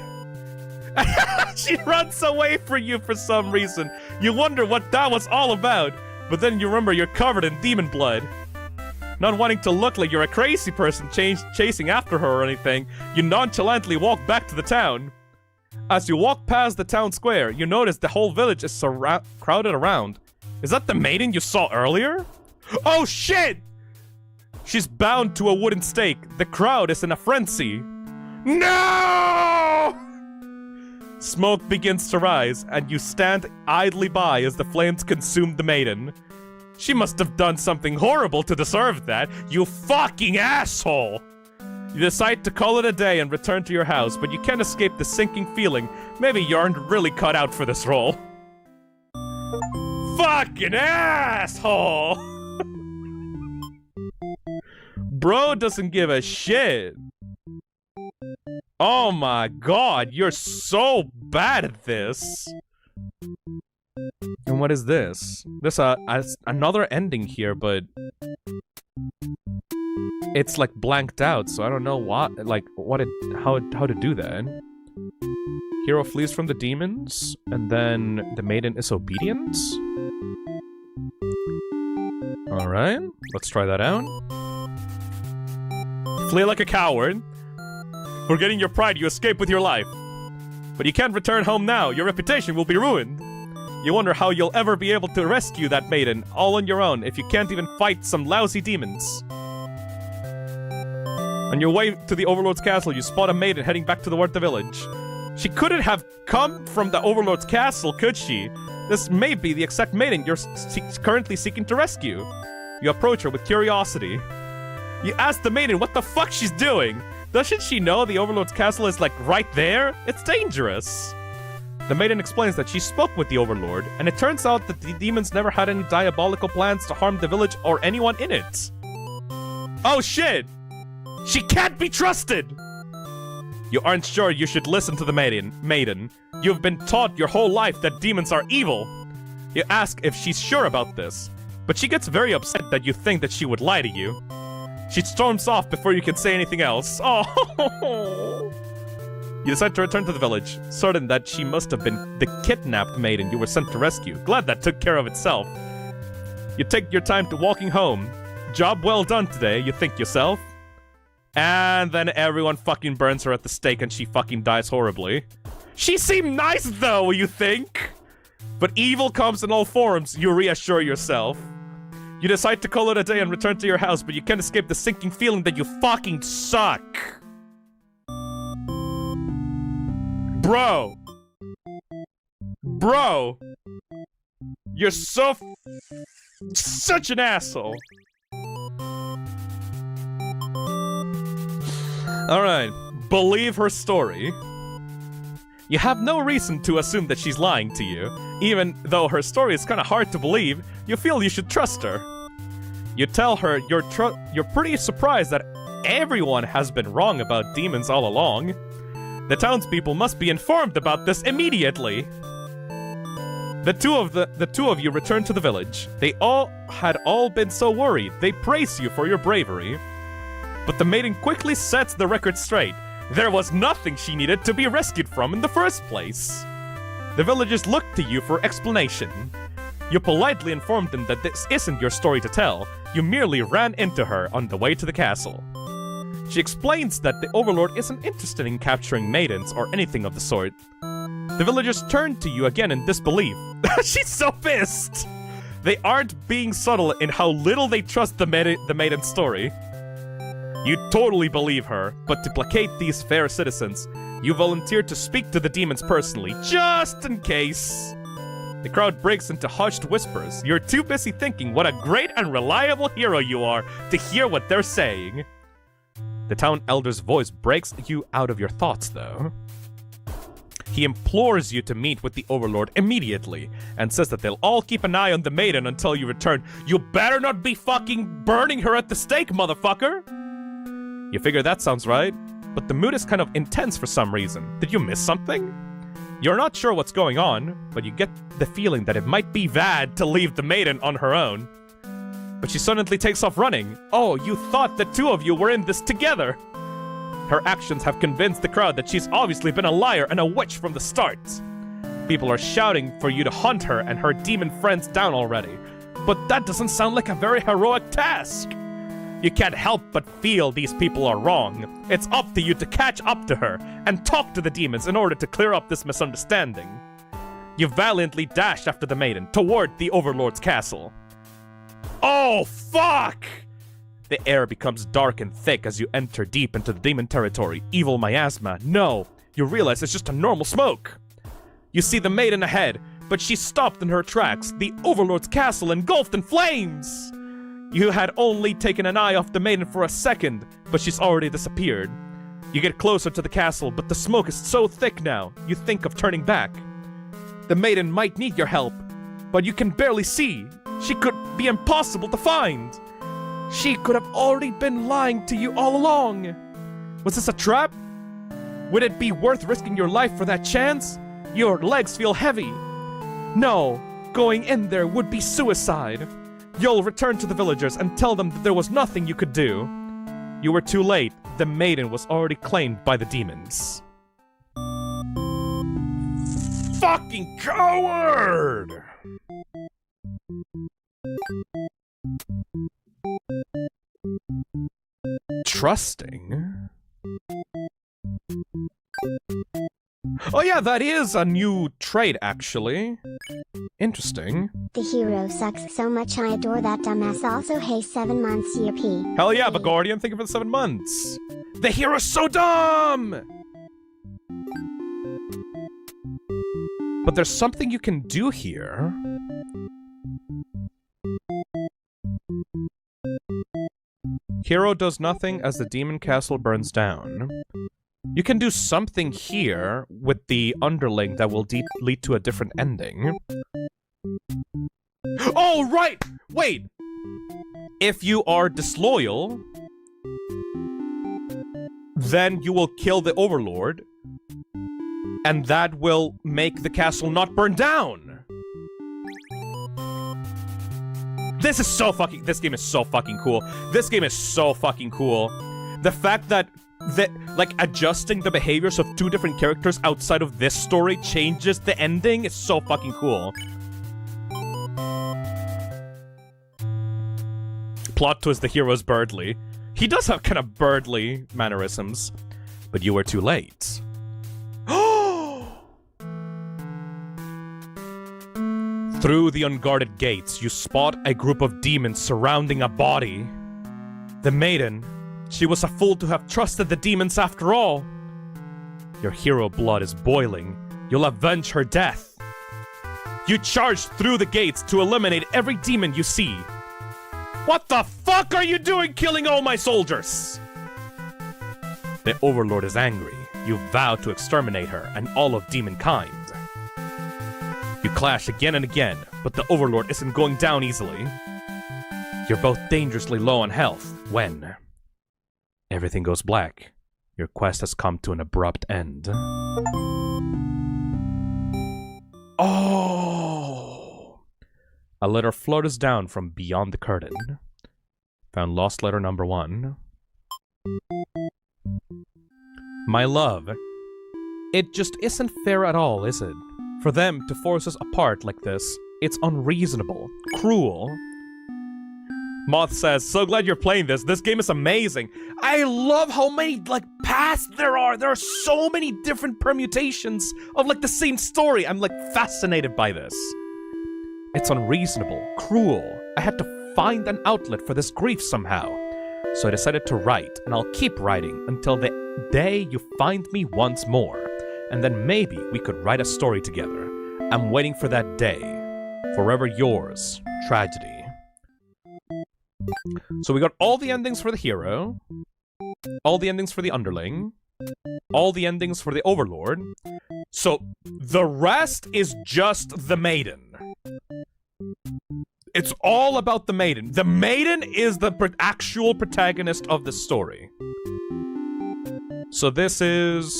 She runs away from you for some reason. You wonder what that was all about, but then you remember you're covered in demon blood. Not wanting to look like you're a crazy person chasing after her or anything, you nonchalantly walk back to the town. As you walk past the town square, you notice the whole village is crowded around. Is that the maiden you saw earlier? Oh shit! She's bound to a wooden stake. The crowd is in a frenzy. No! Smoke begins to rise, and you stand idly by as the flames consume the maiden. She must have done something horrible to deserve that, you fucking asshole! You decide to call it a day and return to your house, but you can't escape the sinking feeling maybe you aren't really cut out for this role. Fucking asshole! Bro doesn't give a shit. Oh my god, you're so bad at this. And what is this? There's another ending here, but it's like blanked out, so I don't know how to do that. Hero flees from the demons, and then the maiden is obedient. Alright, let's try that out. Flee like a coward. Forgetting your pride, you escape with your life. But you can't return home now, your reputation will be ruined. You wonder how you'll ever be able to rescue that maiden, all on your own, if you can't even fight some lousy demons. On your way to the Overlord's castle, you spot a maiden heading back toward the village. She couldn't have come from the Overlord's castle, could she? This may be the exact maiden you're currently seeking to rescue. You approach her with curiosity. You ask the maiden what the fuck she's doing. Doesn't she know the Overlord's castle is like right there? It's dangerous. The maiden explains that she spoke with the Overlord, and it turns out that the demons never had any diabolical plans to harm the village or anyone in it. Oh shit! She can't be trusted! You aren't sure you should listen to the maiden. You've been taught your whole life that demons are evil. You ask if she's sure about this, but she gets very upset that you think that she would lie to you. She storms off before you can say anything else. Oh! You decide to return to the village, certain that she must have been the kidnapped maiden you were sent to rescue. Glad that took care of itself. You take your time to walking home. Job well done today, you think yourself. And then everyone fucking burns her at the stake and she fucking dies horribly. She seemed nice though, you think? But evil comes in all forms, you reassure yourself. You decide to call it a day and return to your house, but you can't escape the sinking feeling that you fucking suck. Bro. Bro. You're so such an asshole. Alright, believe her story. You have no reason to assume that she's lying to you. Even though her story is kinda hard to believe, you feel you should trust her. You tell her you're pretty surprised that everyone has been wrong about demons all along. The townspeople must be informed about this immediately. The two of you return to the village. They had all been so worried. They praise you for your bravery. But the maiden quickly sets the record straight. There was nothing she needed to be rescued from in the first place. The villagers looked to you for explanation. You politely informed them that this isn't your story to tell. You merely ran into her on the way to the castle. She explains that the Overlord isn't interested in capturing maidens or anything of the sort. The villagers turn to you again in disbelief. She's so pissed! They aren't being subtle in how little they trust the maiden's story. You totally believe her, but to placate these fair citizens, you volunteer to speak to the demons personally, just in case. The crowd breaks into hushed whispers. You're too busy thinking what a great and reliable hero you are to hear what they're saying. The town elder's voice breaks you out of your thoughts, though. He implores you to meet with the Overlord immediately, and says that they'll all keep an eye on the maiden until you return. You better not be fucking burning her at the stake, motherfucker! You figure that sounds right, but the mood is kind of intense for some reason. Did you miss something? You're not sure what's going on, but you get the feeling that it might be bad to leave the maiden on her own. But she suddenly takes off running. Oh, you thought the two of you were in this together! Her actions have convinced the crowd that she's obviously been a liar and a witch from the start. People are shouting for you to hunt her and her demon friends down already. But that doesn't sound like a very heroic task. You can't help but feel these people are wrong. It's up to you to catch up to her and talk to the demons in order to clear up this misunderstanding. You valiantly dash after the maiden toward the Overlord's castle. Oh, fuck! The air becomes dark and thick as you enter deep into the demon territory. Evil miasma. No, you realize it's just a normal smoke. You see the maiden ahead, but she's stopped in her tracks. The Overlord's castle engulfed in flames. You had only taken an eye off the maiden for a second, but she's already disappeared. You get closer to the castle, but the smoke is so thick now, you think of turning back. The maiden might need your help, but you can barely see. She could be impossible to find. She could have already been lying to you all along. Was this a trap? Would it be worth risking your life for that chance? Your legs feel heavy. No, going in there would be suicide. You'll return to the villagers and tell them that there was nothing you could do. You were too late. The maiden was already claimed by the demons. Fucking coward! Trusting? Oh yeah, that is a new trait, actually. Interesting. The hero sucks so much I adore that dumbass. Also, hey, 7 months UP. Hell yeah, Bagordian, thank you for the 7 months. The hero's so dumb! But there's something you can do here. Hero does nothing as the demon castle burns down. You can do something here with the underling that will lead to a different ending. Oh, right! Wait! If you are disloyal, then you will kill the Overlord, and that will make the castle not burn down! This game is so fucking cool. This game is so fucking cool. The fact that like, adjusting the behaviors of 2 different characters outside of this story changes the ending is so fucking cool. Plot twist, the hero's Birdly. He does have kind of Birdly mannerisms. But you were too late. Through the unguarded gates, you spot a group of demons surrounding a body. The maiden, she was a fool to have trusted the demons after all. Your hero blood is boiling. You'll avenge her death. You charge through the gates to eliminate every demon you see. What the fuck are you doing killing all my soldiers? The Overlord is angry. You vow to exterminate her and all of demonkind. You clash again and again, but the Overlord isn't going down easily. You're both dangerously low on health when everything goes black. Your quest has come to an abrupt end. Oh! A letter flutters down from beyond the curtain. Found lost letter number 1. My love, it just isn't fair at all, is it? For them to force us apart like this, it's unreasonable, cruel. Moth says, so glad you're playing this. This game is amazing. I love how many, like, paths there are. There are so many different permutations of, like, the same story. I'm, like, fascinated by this. It's unreasonable, cruel. I had to find an outlet for this grief somehow. So I decided to write, and I'll keep writing until the day you find me once more. And then maybe we could write a story together. I'm waiting for that day. Forever yours, Tragedy. So we got all the endings for the hero, all the endings for the underling, all the endings for the Overlord. So the rest is just the maiden. It's all about the maiden. The maiden is the actual protagonist of the story. So this is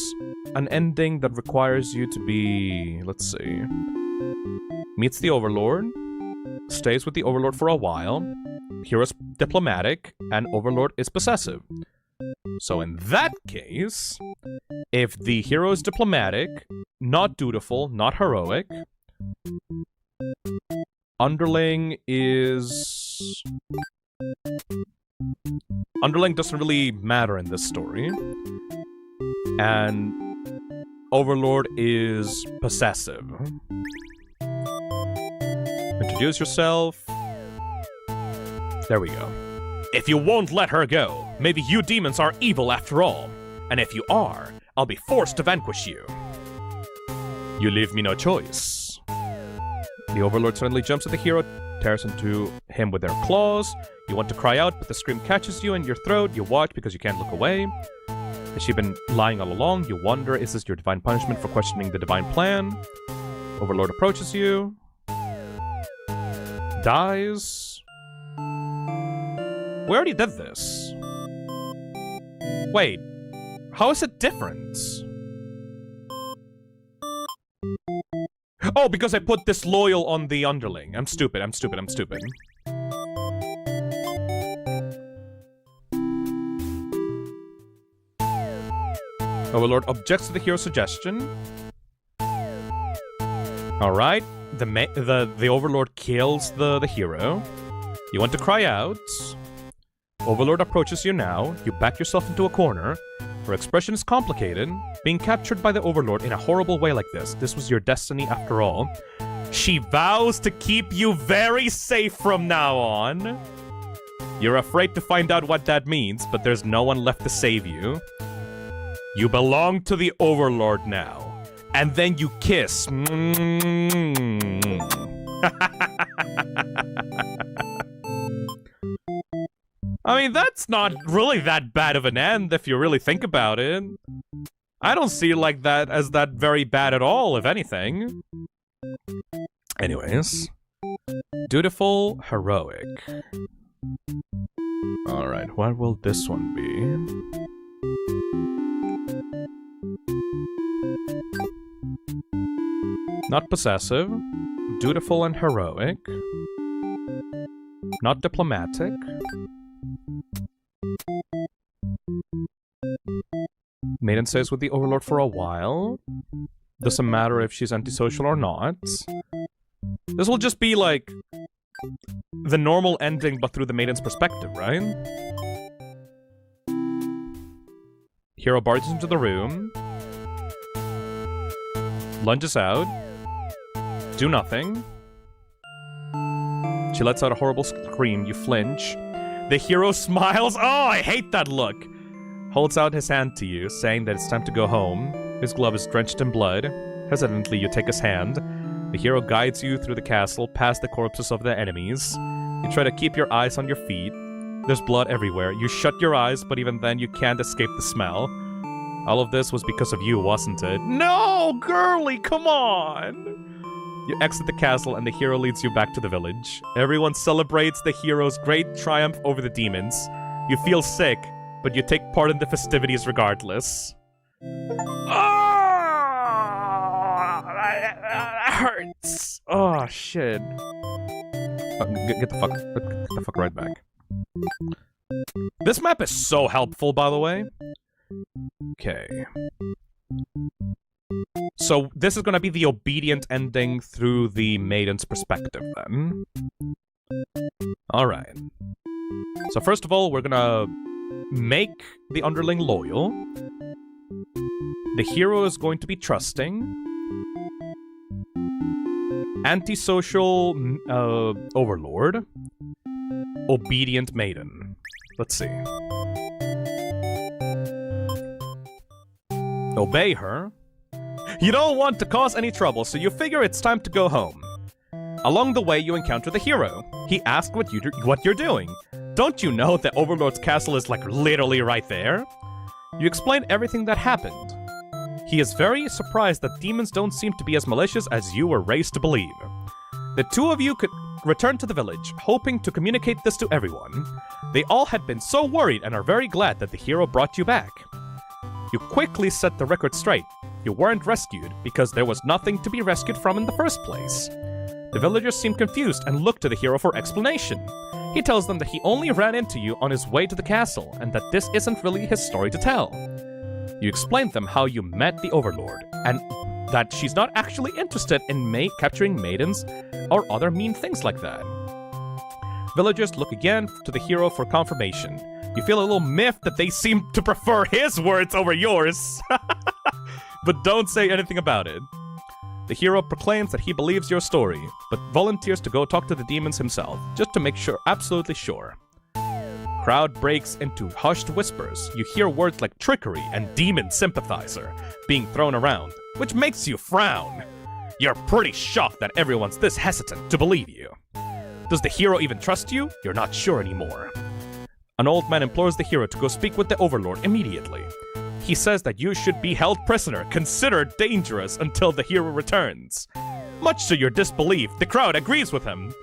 an ending that requires you to be, let's see, meets the Overlord, stays with the Overlord for a while, hero's diplomatic, and Overlord is possessive. So in that case, if the hero is diplomatic, not dutiful, not heroic, underling is... Underling doesn't really matter in this story. And Overlord is possessive. Introduce yourself. There we go. If you won't let her go, maybe you demons are evil after all. And if you are, I'll be forced to vanquish you. You leave me no choice. The Overlord suddenly jumps at the hero, tears into him with their claws. You want to cry out, but the scream catches you in your throat. You watch because you can't look away. Has she been lying all along? You wonder, is this your divine punishment for questioning the divine plan? Overlord approaches you. Dies. We already did this. Wait, how is it different? Oh, because I put disloyal on the underling. I'm stupid. Overlord objects to the hero's suggestion. Alright, the Overlord kills the hero. You want to cry out. Overlord approaches you now. You back yourself into a corner. Her expression is complicated. Being captured by the Overlord in a horrible way like this was your destiny after all. She vows to keep you very safe from now on. You're afraid to find out what that means, but there's no one left to save you. You belong to the Overlord now. And then you kiss. I mean, that's not really that bad of an end if you really think about it. I don't see like that as that very bad at all, if anything. Anyways. Dutiful, heroic. Alright, what will this one be? Not possessive. Dutiful and heroic. Not diplomatic. Maiden stays with the Overlord for a while. Doesn't matter if she's antisocial or not. This will just be like the normal ending, but through the Maiden's perspective, right? Hero barges into the room. Lunges out. Do nothing. She lets out a horrible scream. You flinch. The hero smiles. Oh, I hate that look. Holds out his hand to you, saying that it's time to go home. His glove is drenched in blood. Hesitantly, you take his hand. The hero guides you through the castle, past the corpses of the enemies. You try to keep your eyes on your feet. There's blood everywhere. You shut your eyes, but even then you can't escape the smell. All of this was because of you, wasn't it? No, girly, come on! You exit the castle and the hero leads you back to the village. Everyone celebrates the hero's great triumph over the demons. You feel sick, but you take part in the festivities regardless. Oh, that hurts. Oh, shit. Get the fuck right back. This map is so helpful, by the way. Okay. So this is gonna be the obedient ending through the Maiden's perspective, then. Alright. So first of all, we're gonna make the underling loyal. The hero is going to be trusting. Antisocial Overlord. Obedient Maiden. Let's see. Obey her. You don't want to cause any trouble, so you figure it's time to go home. Along the way, you encounter the hero. He asks what you're doing. Don't you know that Overlord's castle is like literally right there? You explain everything that happened. He is very surprised that demons don't seem to be as malicious as you were raised to believe. The two of you could return to the village, hoping to communicate this to everyone. They all had been so worried and are very glad that the hero brought you back. You quickly set the record straight. You weren't rescued because there was nothing to be rescued from in the first place. The villagers seem confused and look to the hero for explanation. He tells them that he only ran into you on his way to the castle and that this isn't really his story to tell. You explain to them how you met the Overlord and that she's not actually interested in capturing maidens or other mean things like that. Villagers look again to the hero for confirmation. You feel a little miffed that they seem to prefer his words over yours. But don't say anything about it. The hero proclaims that he believes your story, but volunteers to go talk to the demons himself, just to make sure, absolutely sure. crowd breaks into hushed whispers. You hear words like trickery and demon sympathizer being thrown around, which makes you frown. You're pretty shocked that everyone's this hesitant to believe you. Does the hero even trust you? You're not sure anymore. An old man implores the hero to go speak with the Overlord immediately. He says that you should be held prisoner, considered dangerous until the hero returns. Much to your disbelief, the crowd agrees with him.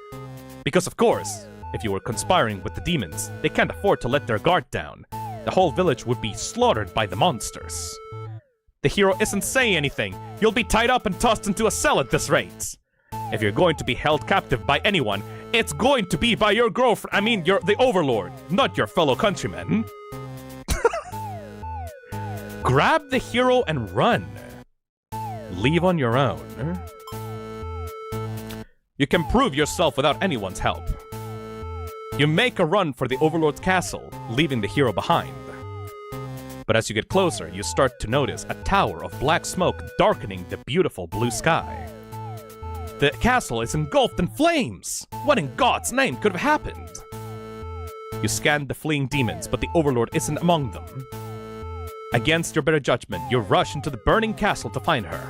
Because of course, if you were conspiring with the demons, they can't afford to let their guard down. The whole village would be slaughtered by the monsters. The hero isn't saying anything. You'll be tied up and tossed into a cell at this rate. If you're going to be held captive by anyone, it's going to be by your girlfriend. The Overlord, not your fellow countrymen. Grab the hero and run. Leave on your own. You can prove yourself without anyone's help. You make a run for the Overlord's castle, leaving the hero behind. But as you get closer, you start to notice a tower of black smoke darkening the beautiful blue sky. The castle is engulfed in flames! What in God's name could have happened? You scan the fleeing demons, but the Overlord isn't among them. Against your better judgment, you rush into the burning castle to find her.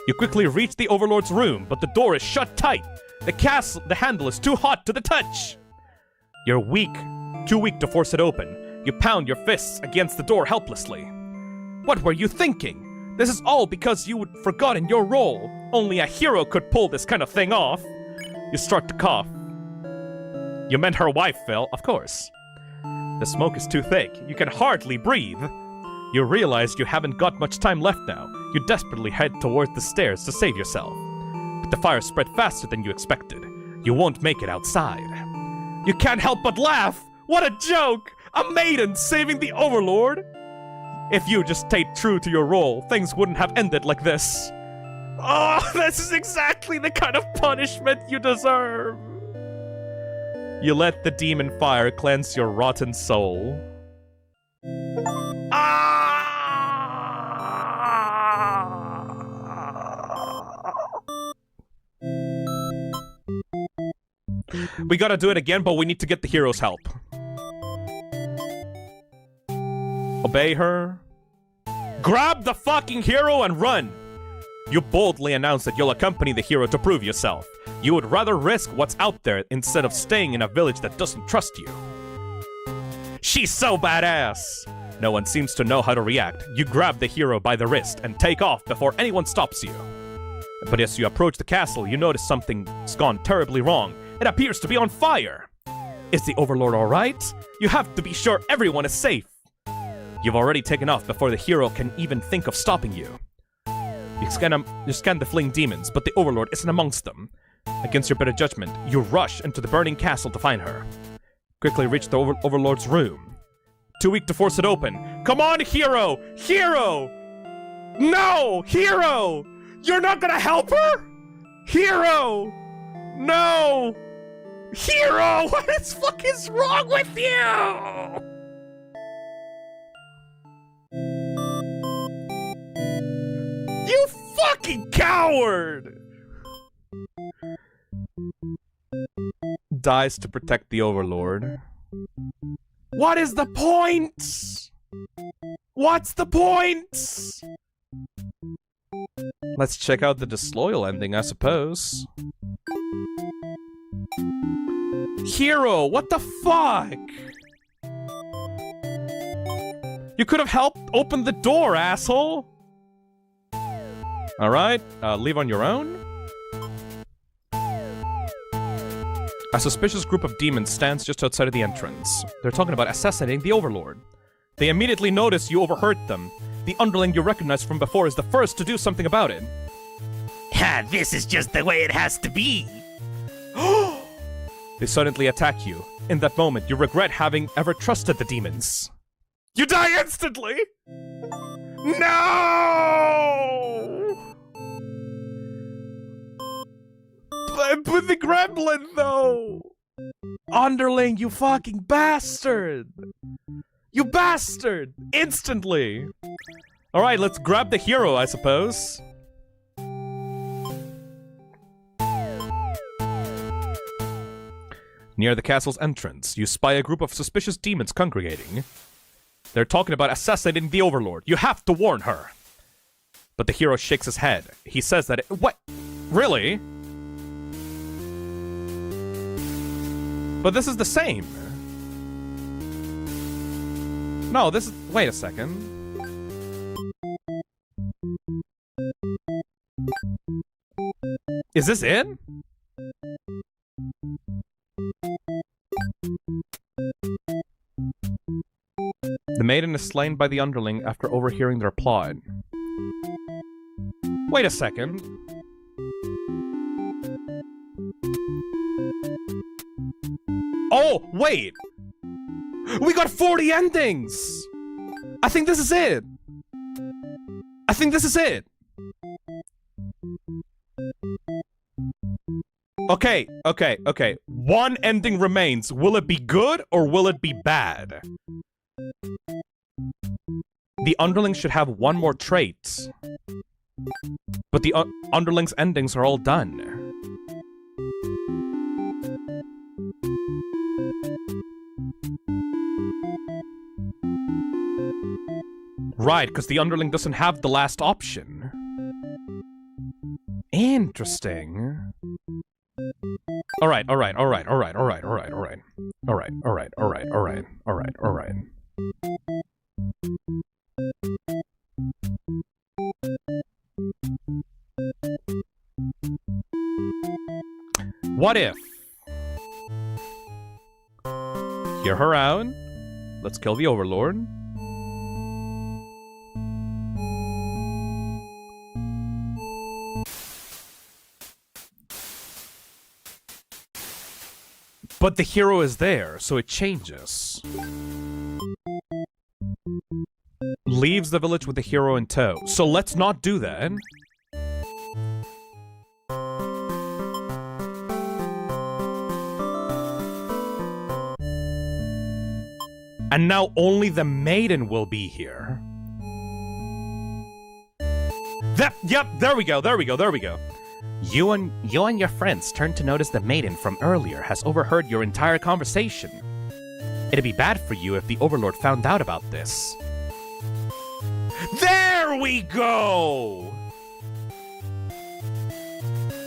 You quickly reach the Overlord's room, but the door is shut tight. The handle is too hot to the touch. You're weak, too weak to force it open. You pound your fists against the door helplessly. What were you thinking? This is all because you had forgotten your role. Only a hero could pull this kind of thing off. You start to cough. You meant her wife, Phil, of course. The smoke is too thick. You can hardly breathe. You realize you haven't got much time left now. You desperately head towards the stairs to save yourself. But the fire spread faster than you expected. You won't make it outside. You can't help but laugh! What a joke! A maiden saving the Overlord! If you just stayed true to your role, things wouldn't have ended like this. Oh, this is exactly the kind of punishment you deserve! You let the demon fire cleanse your rotten soul. We gotta do it again, but we need to get the hero's help. Obey her. Grab the fucking hero and run! You boldly announce that you'll accompany the hero to prove yourself. You would rather risk what's out there instead of staying in a village that doesn't trust you. She's so badass! No one seems to know how to react. You grab the hero by the wrist and take off before anyone stops you. But as you approach the castle, you notice something's gone terribly wrong. It appears to be on fire! Is the Overlord alright? You have to be sure everyone is safe. You've already taken off before the hero can even think of stopping you. You scan the fleeing demons, but the Overlord isn't amongst them. Against your better judgment, you rush into the burning castle to find her. Quickly reach the Overlord's room. Too weak to force it open. Come on, hero! Hero! No! Hero! You're not gonna help her? Hero! No! Hero! What the fuck is wrong with you? You fucking coward! Dies to protect the Overlord. What is the point? What's the point? Let's check out the disloyal ending, I suppose. Hero, what the fuck? You could have helped open the door, asshole! Alright, leave on your own? A suspicious group of demons stands just outside of the entrance. They're talking about assassinating the Overlord. They immediately notice you overheard them. The underling you recognize from before is the first to do something about it. Ha, this is just the way it has to be. They suddenly attack you. In that moment, you regret having ever trusted the demons. You die instantly! No! But the gremlin, though! Underling, you fucking bastard! You bastard! Instantly! Alright, let's grab the hero, I suppose. Near the castle's entrance, you spy a group of suspicious demons congregating. They're talking about assassinating the Overlord. You have to warn her. But the hero shakes his head. He says that what? Really? But this is the same. No, this is... Wait a second. Is this it? The maiden is slain by the underling after overhearing their plot. Wait a second. Oh, wait! We got 40 endings! I think this is it! I think this is it! Okay. One ending remains. Will it be good or will it be bad? The underling should have one more trait. But the underling's endings are all done. Right, because the underling doesn't have the last option. Interesting. Alright. What if? Hear her out. Let's kill the Overlord. But the hero is there, so it changes. Leaves the village with the hero in tow. So let's not do that. And now only the maiden will be here. Yep, there we go. You and your friends turn to notice the maiden from earlier has overheard your entire conversation. It'd be bad for you if the Overlord found out about this. There we go!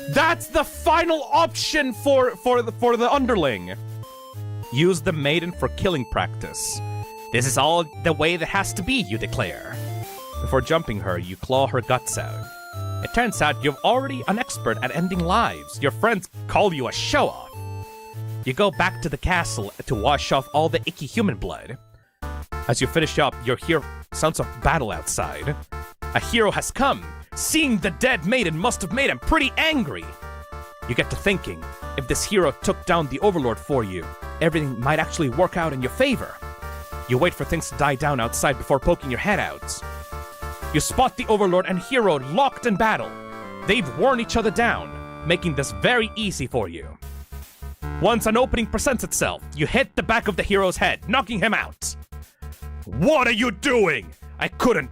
That's the final option for the underling. Use the maiden for killing practice. This is all the way that has to be, you declare. Before jumping her, you claw her guts out. It turns out you're already an expert at ending lives. Your friends call you a show-off. You go back to the castle to wash off all the icky human blood. As you finish up, you hear sounds of battle outside. A hero has come. Seeing the dead maiden must have made him pretty angry. You get to thinking, if this hero took down the Overlord for you, everything might actually work out in your favor. You wait for things to die down outside before poking your head out. You spot the Overlord and hero locked in battle. They've worn each other down, making this very easy for you. Once an opening presents itself, you hit the back of the hero's head, knocking him out. What are you doing? Couldn't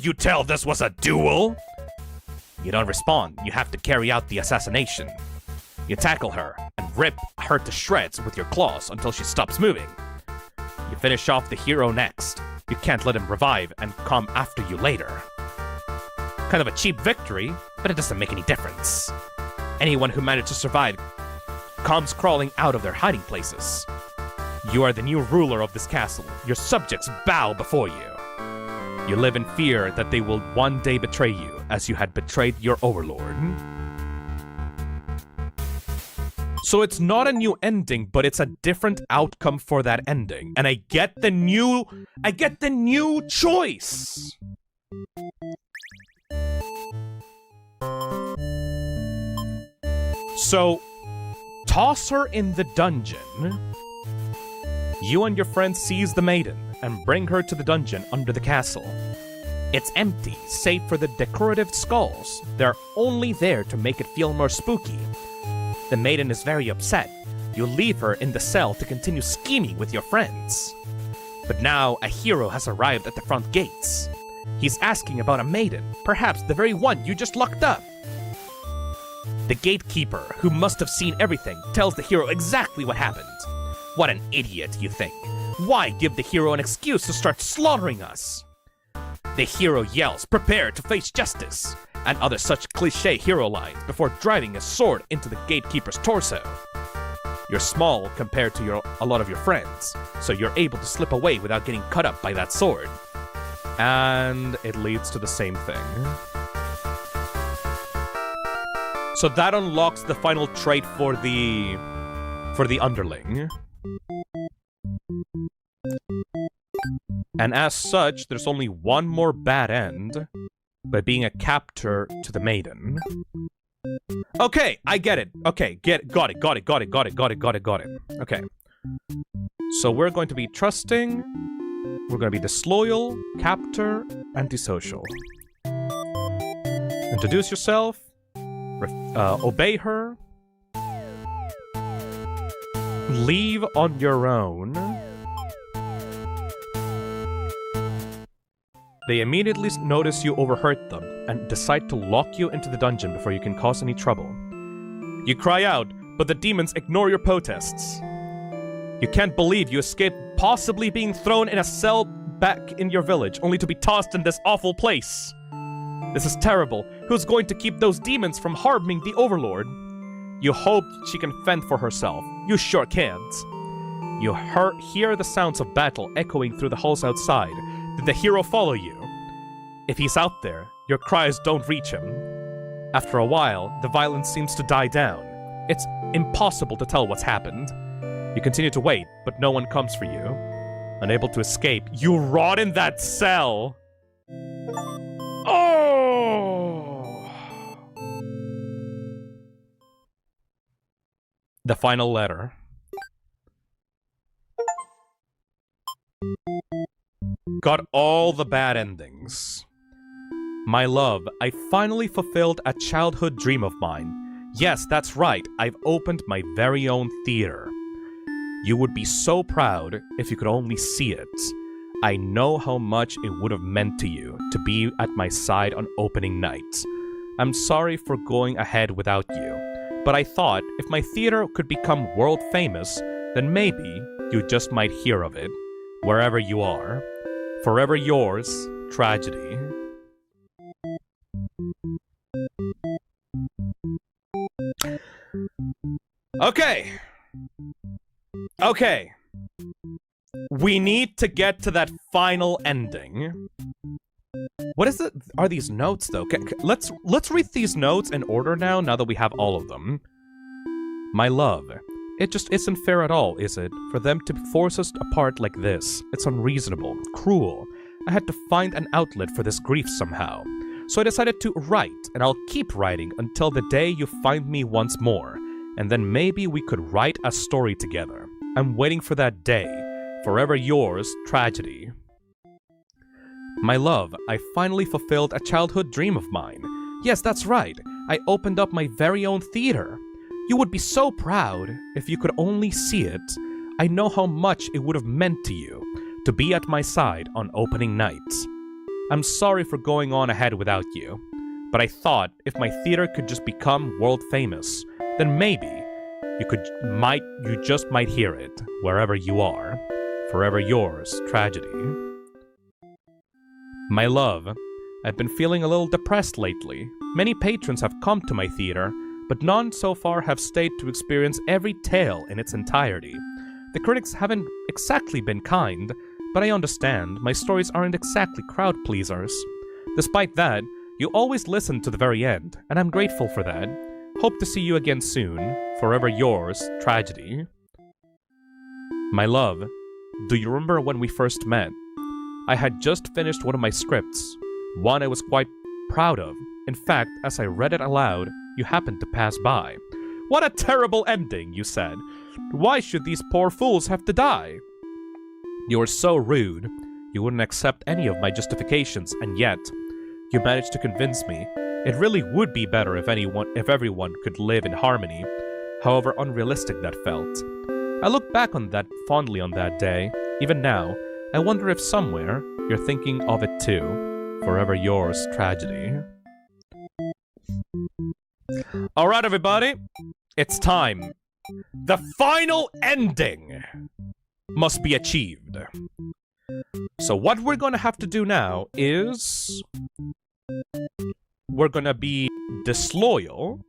you tell this was a duel? You don't respond. You have to carry out the assassination. You tackle her and rip her to shreds with your claws until she stops moving. You finish off the hero next. You can't let him revive and come after you later. Kind of a cheap victory, but it doesn't make any difference. Anyone who managed to survive comes crawling out of their hiding places. You are the new ruler of this castle. Your subjects bow before you. You live in fear that they will one day betray you, as you had betrayed your Overlord. So it's not a new ending, but it's a different outcome for that ending. And I get the new choice. So, toss her in the dungeon. You and your friends seize the maiden and bring her to the dungeon under the castle. It's empty, save for the decorative skulls. They're only there to make it feel more spooky. The maiden is very upset. You leave her in the cell to continue scheming with your friends. But now a hero has arrived at the front gates. He's asking about a maiden, perhaps the very one you just locked up. The gatekeeper, who must have seen everything, tells the hero exactly what happened. What an idiot, you think. Why give the hero an excuse to start slaughtering us? The hero yells, "Prepare to face justice," and other such cliché hero lines before driving a sword into the gatekeeper's torso. You're small compared to a lot of your friends, so you're able to slip away without getting cut up by that sword. And it leads to the same thing. So that unlocks the final trait for the underling. And as such, there's only one more bad end by being a captor to the maiden. Okay, I get it. Okay, got it. Okay. So we're going to be trusting, we're going to be disloyal, captor, antisocial. Introduce yourself, obey her, leave on your own. They immediately notice you overheard them and decide to lock you into the dungeon before you can cause any trouble. You cry out, but the demons ignore your protests. You can't believe you escaped possibly being thrown in a cell back in your village, only to be tossed in this awful place. This is terrible. Who's going to keep those demons from harming the Overlord? You hope she can fend for herself. You sure can't. You hear the sounds of battle echoing through the halls outside. Did the hero follow you? If he's out there, your cries don't reach him. After a while, the violence seems to die down. It's impossible to tell what's happened. You continue to wait, but no one comes for you. Unable to escape, you rot in that cell! Oh! The final letter. Got all the bad endings. My love, I finally fulfilled a childhood dream of mine. Yes, that's right, I've opened my very own theater. You would be so proud if you could only see it. I know how much it would have meant to you to be at my side on opening night. I'm sorry for going ahead without you, but I thought if my theater could become world famous, then maybe you just might hear of it, wherever you are. Forever yours, Tragedy. Okay. We need to get to that final ending. What is it? Are these notes, though? Let's read these notes in order now that we have all of them. My love, it just isn't fair at all, is it? For them to force us apart like this. It's unreasonable, cruel. I had to find an outlet for this grief somehow. So I decided to write, and I'll keep writing until the day you find me once more. And then maybe we could write a story together. I'm waiting for that day. Forever yours, Tragedy. My love, I finally fulfilled a childhood dream of mine. Yes, that's right. I opened up my very own theater. You would be so proud if you could only see it. I know how much it would have meant to you to be at my side on opening night. I'm sorry for going on ahead without you, but I thought if my theater could just become world famous, then maybe you just might hear it wherever you are. Forever yours, Tragedy. My love, I've been feeling a little depressed lately. Many patrons have come to my theater, but none so far have stayed to experience every tale in its entirety. The critics haven't exactly been kind, but I understand my stories aren't exactly crowd pleasers. Despite that, you always listen to the very end, and I'm grateful for that. Hope to see you again soon. Forever yours, Tragedy. My love, do you remember when we first met? I had just finished one of my scripts, one I was quite proud of. In fact, as I read it aloud, you happened to pass by. What a terrible ending, you said. Why should these poor fools have to die? You were so rude. You wouldn't accept any of my justifications, and yet, you managed to convince me. It really would be better if everyone could live in harmony, however unrealistic that felt. I look back on that fondly on that day. Even now, I wonder if somewhere you're thinking of it too. Forever yours, Tragedy. Alright, everybody. It's time. The final ending must be achieved. So what we're gonna have to do now is... we're gonna be disloyal.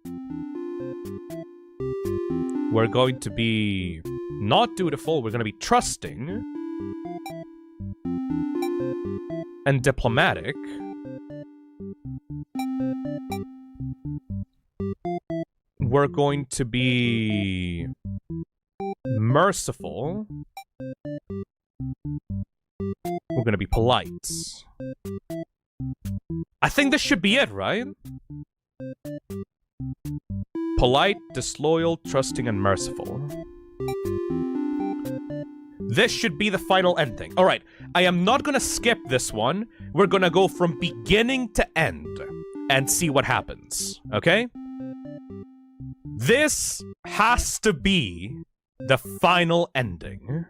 We're going to be not dutiful, we're gonna be trusting. And diplomatic. We're going to be merciful. We're gonna be polite. I think this should be it, right? Polite, disloyal, trusting, and merciful. This should be the final ending. Alright, I am not gonna skip this one. We're gonna go from beginning to end and see what happens, okay? This has to be the final ending.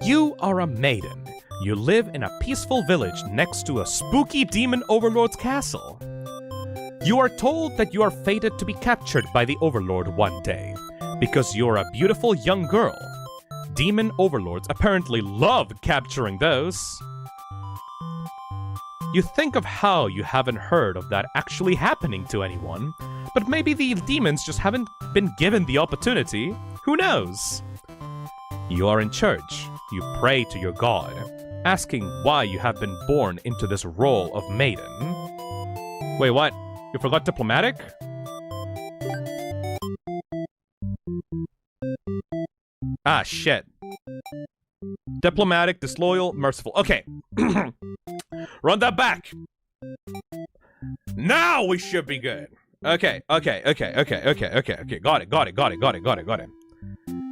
You are a maiden. You live in a peaceful village next to a spooky demon overlord's castle. You are told that you are fated to be captured by the overlord one day, because you're a beautiful young girl. Demon overlords apparently love capturing those. You think of how you haven't heard of that actually happening to anyone, but maybe the demons just haven't been given the opportunity. Who knows? You are in church. You pray to your god, asking why you have been born into this role of maiden. Wait, what? You forgot diplomatic? Ah, shit. Diplomatic, disloyal, merciful. Okay. Run that back. Now we should be good. Okay. Got it.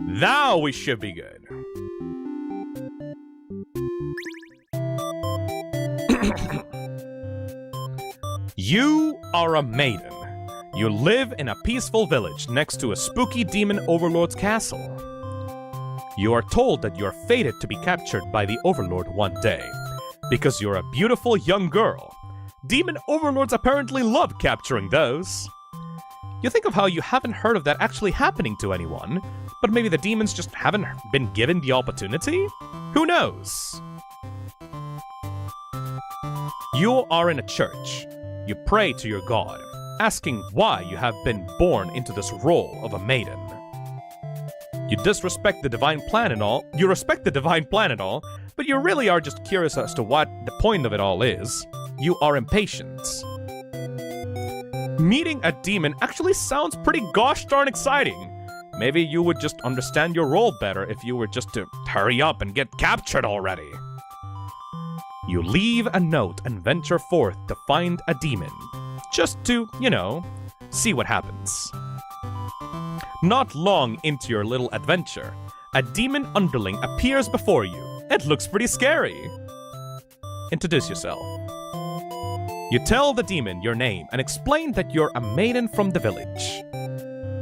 Now we should be good. You are a maiden. You live in a peaceful village next to a spooky demon overlord's castle. You are told that you are fated to be captured by the overlord one day, because you're a beautiful young girl. Demon overlords apparently love capturing those. You think of how you haven't heard of that actually happening to anyone, but maybe the demons just haven't been given the opportunity? Who knows? You are in a church. You pray to your god, asking why you have been born into this role of a maiden. You disrespect the divine plan and all. You respect the divine plan and all, but you really are just curious as to what the point of it all is. You are impatient. Meeting a demon actually sounds pretty gosh darn exciting. Maybe you would just understand your role better if you were just to hurry up and get captured already. You leave a note and venture forth to find a demon. Just to, see what happens. Not long into your little adventure, a demon underling appears before you. It looks pretty scary. Introduce yourself. You tell the demon your name and explain that you're a maiden from the village.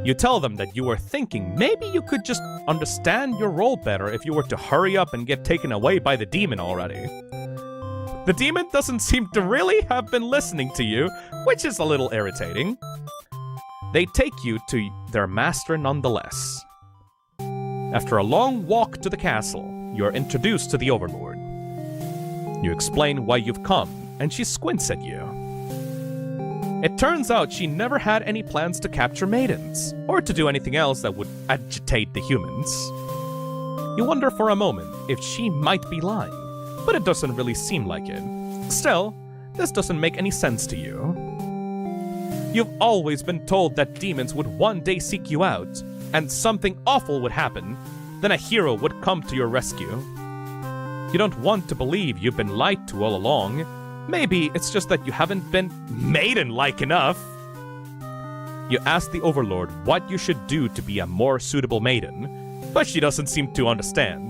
You tell them that you were thinking maybe you could just understand your role better if you were to hurry up and get taken away by the demon already. The demon doesn't seem to really have been listening to you, which is a little irritating. They take you to their master nonetheless. After a long walk to the castle, you are introduced to the overlord. You explain why you've come, and she squints at you. It turns out she never had any plans to capture maidens, or to do anything else that would agitate the humans. You wonder for a moment if she might be lying, but it doesn't really seem like it. Still, this doesn't make any sense to you. You've always been told that demons would one day seek you out, and something awful would happen, then a hero would come to your rescue. You don't want to believe you've been lied to all along. Maybe it's just that you haven't been maiden-like enough. You ask the overlord what you should do to be a more suitable maiden, but she doesn't seem to understand.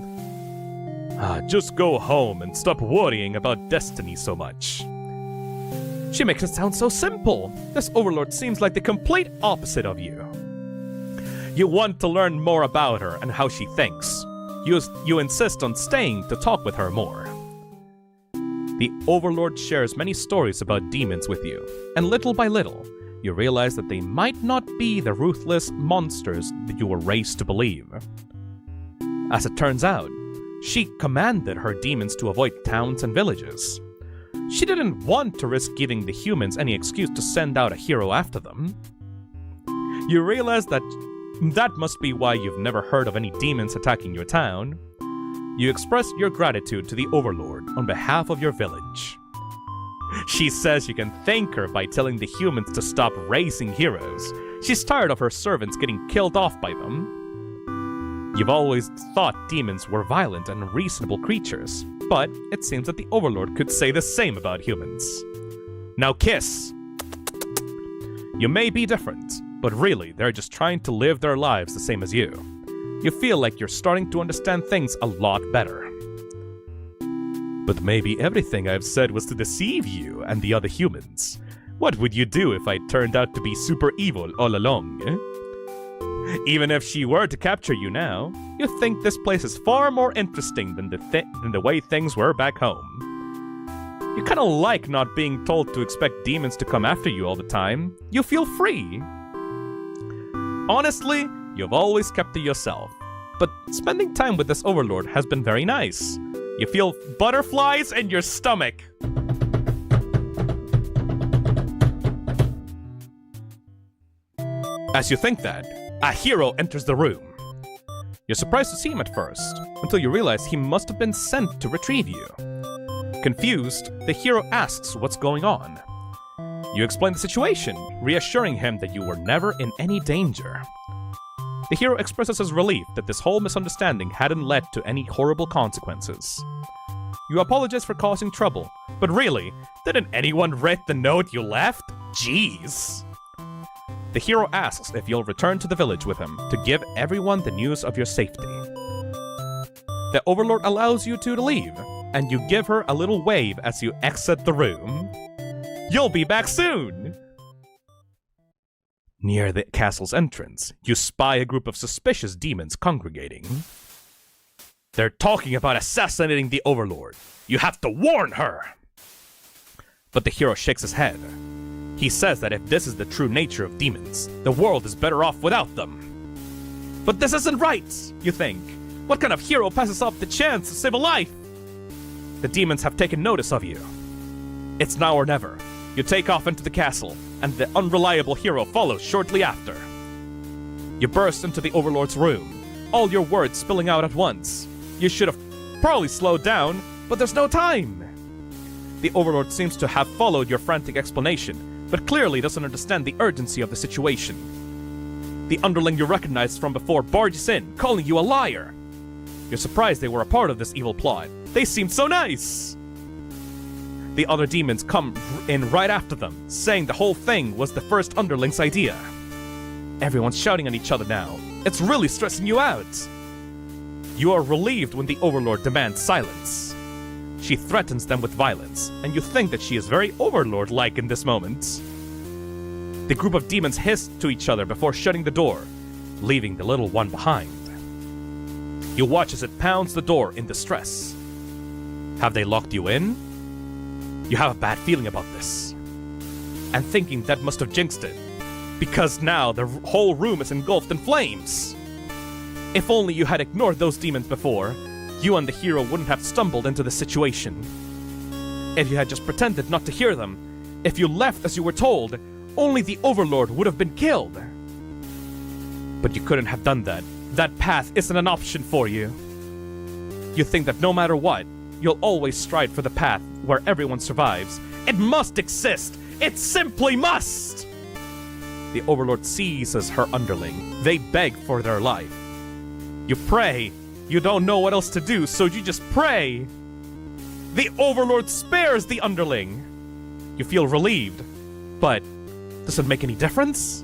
Just go home and stop worrying about destiny so much. She makes it sound so simple. This overlord seems like the complete opposite of you. You want to learn more about her and how she thinks. You insist on staying to talk with her more. The Overlord shares many stories about demons with you, and little by little, you realize that they might not be the ruthless monsters that you were raised to believe. As it turns out, she commanded her demons to avoid towns and villages. She didn't want to risk giving the humans any excuse to send out a hero after them. You realize that must be why you've never heard of any demons attacking your town. You express your gratitude to the Overlord on behalf of your village. She says you can thank her by telling the humans to stop raising heroes. She's tired of her servants getting killed off by them. You've always thought demons were violent and unreasonable creatures, but it seems that the Overlord could say the same about humans. Now kiss! You may be different, but really, they're just trying to live their lives the same as you. You feel like you're starting to understand things a lot better. But maybe everything I've said was to deceive you and the other humans. What would you do if I turned out to be super evil all along, eh? Even if she were to capture you now, you think this place is far more interesting than the way things were back home. You kinda like not being told to expect demons to come after you all the time. You feel free. Honestly, you've always kept to yourself, but spending time with this Overlord has been very nice. You feel butterflies in your stomach. As you think that, a hero enters the room. You're surprised to see him at first, until you realize he must have been sent to retrieve you. Confused, the hero asks what's going on. You explain the situation, reassuring him that you were never in any danger. The hero expresses his relief that this whole misunderstanding hadn't led to any horrible consequences. You apologize for causing trouble, but really, didn't anyone read the note you left? Jeez. The hero asks if you'll return to the village with him to give everyone the news of your safety. The Overlord allows you to leave, and you give her a little wave as you exit the room. You'll be back soon! Near the castle's entrance, you spy a group of suspicious demons congregating. They're talking about assassinating the Overlord. You have to warn her! But the hero shakes his head. He says that if this is the true nature of demons, the world is better off without them. But this isn't right, you think. What kind of hero passes up the chance to save a life? The demons have taken notice of you. It's now or never. You take off into the castle, and the unreliable hero follows shortly after. You burst into the Overlord's room, all your words spilling out at once. You should have probably slowed down, but there's no time. The Overlord seems to have followed your frantic explanation, but clearly doesn't understand the urgency of the situation. The underling you recognized from before barges in, calling you a liar. You're surprised they were a part of this evil plot. They seemed so nice! The other demons come in right after them, saying the whole thing was the first underling's idea. Everyone's shouting at each other now. It's really stressing you out. You are relieved when the Overlord demands silence. She threatens them with violence, and you think that she is very Overlord-like in this moment. The group of demons hiss to each other before shutting the door, leaving the little one behind. You watch as it pounds the door in distress. Have they locked you in? You have a bad feeling about this, and thinking that must have jinxed it, because now the whole room is engulfed in flames. If only you had ignored those demons before, you and the hero wouldn't have stumbled into the situation. If you had just pretended not to hear them, if you left as you were told, only the Overlord would have been killed. But you couldn't have done that. That path isn't an option for you. You think that no matter what, you'll always strive for the path where everyone survives. It must exist! It simply must! The Overlord seizes her underling. They beg for their life. You pray. You don't know what else to do, so you just pray. The Overlord spares the underling. You feel relieved, but does it make any difference?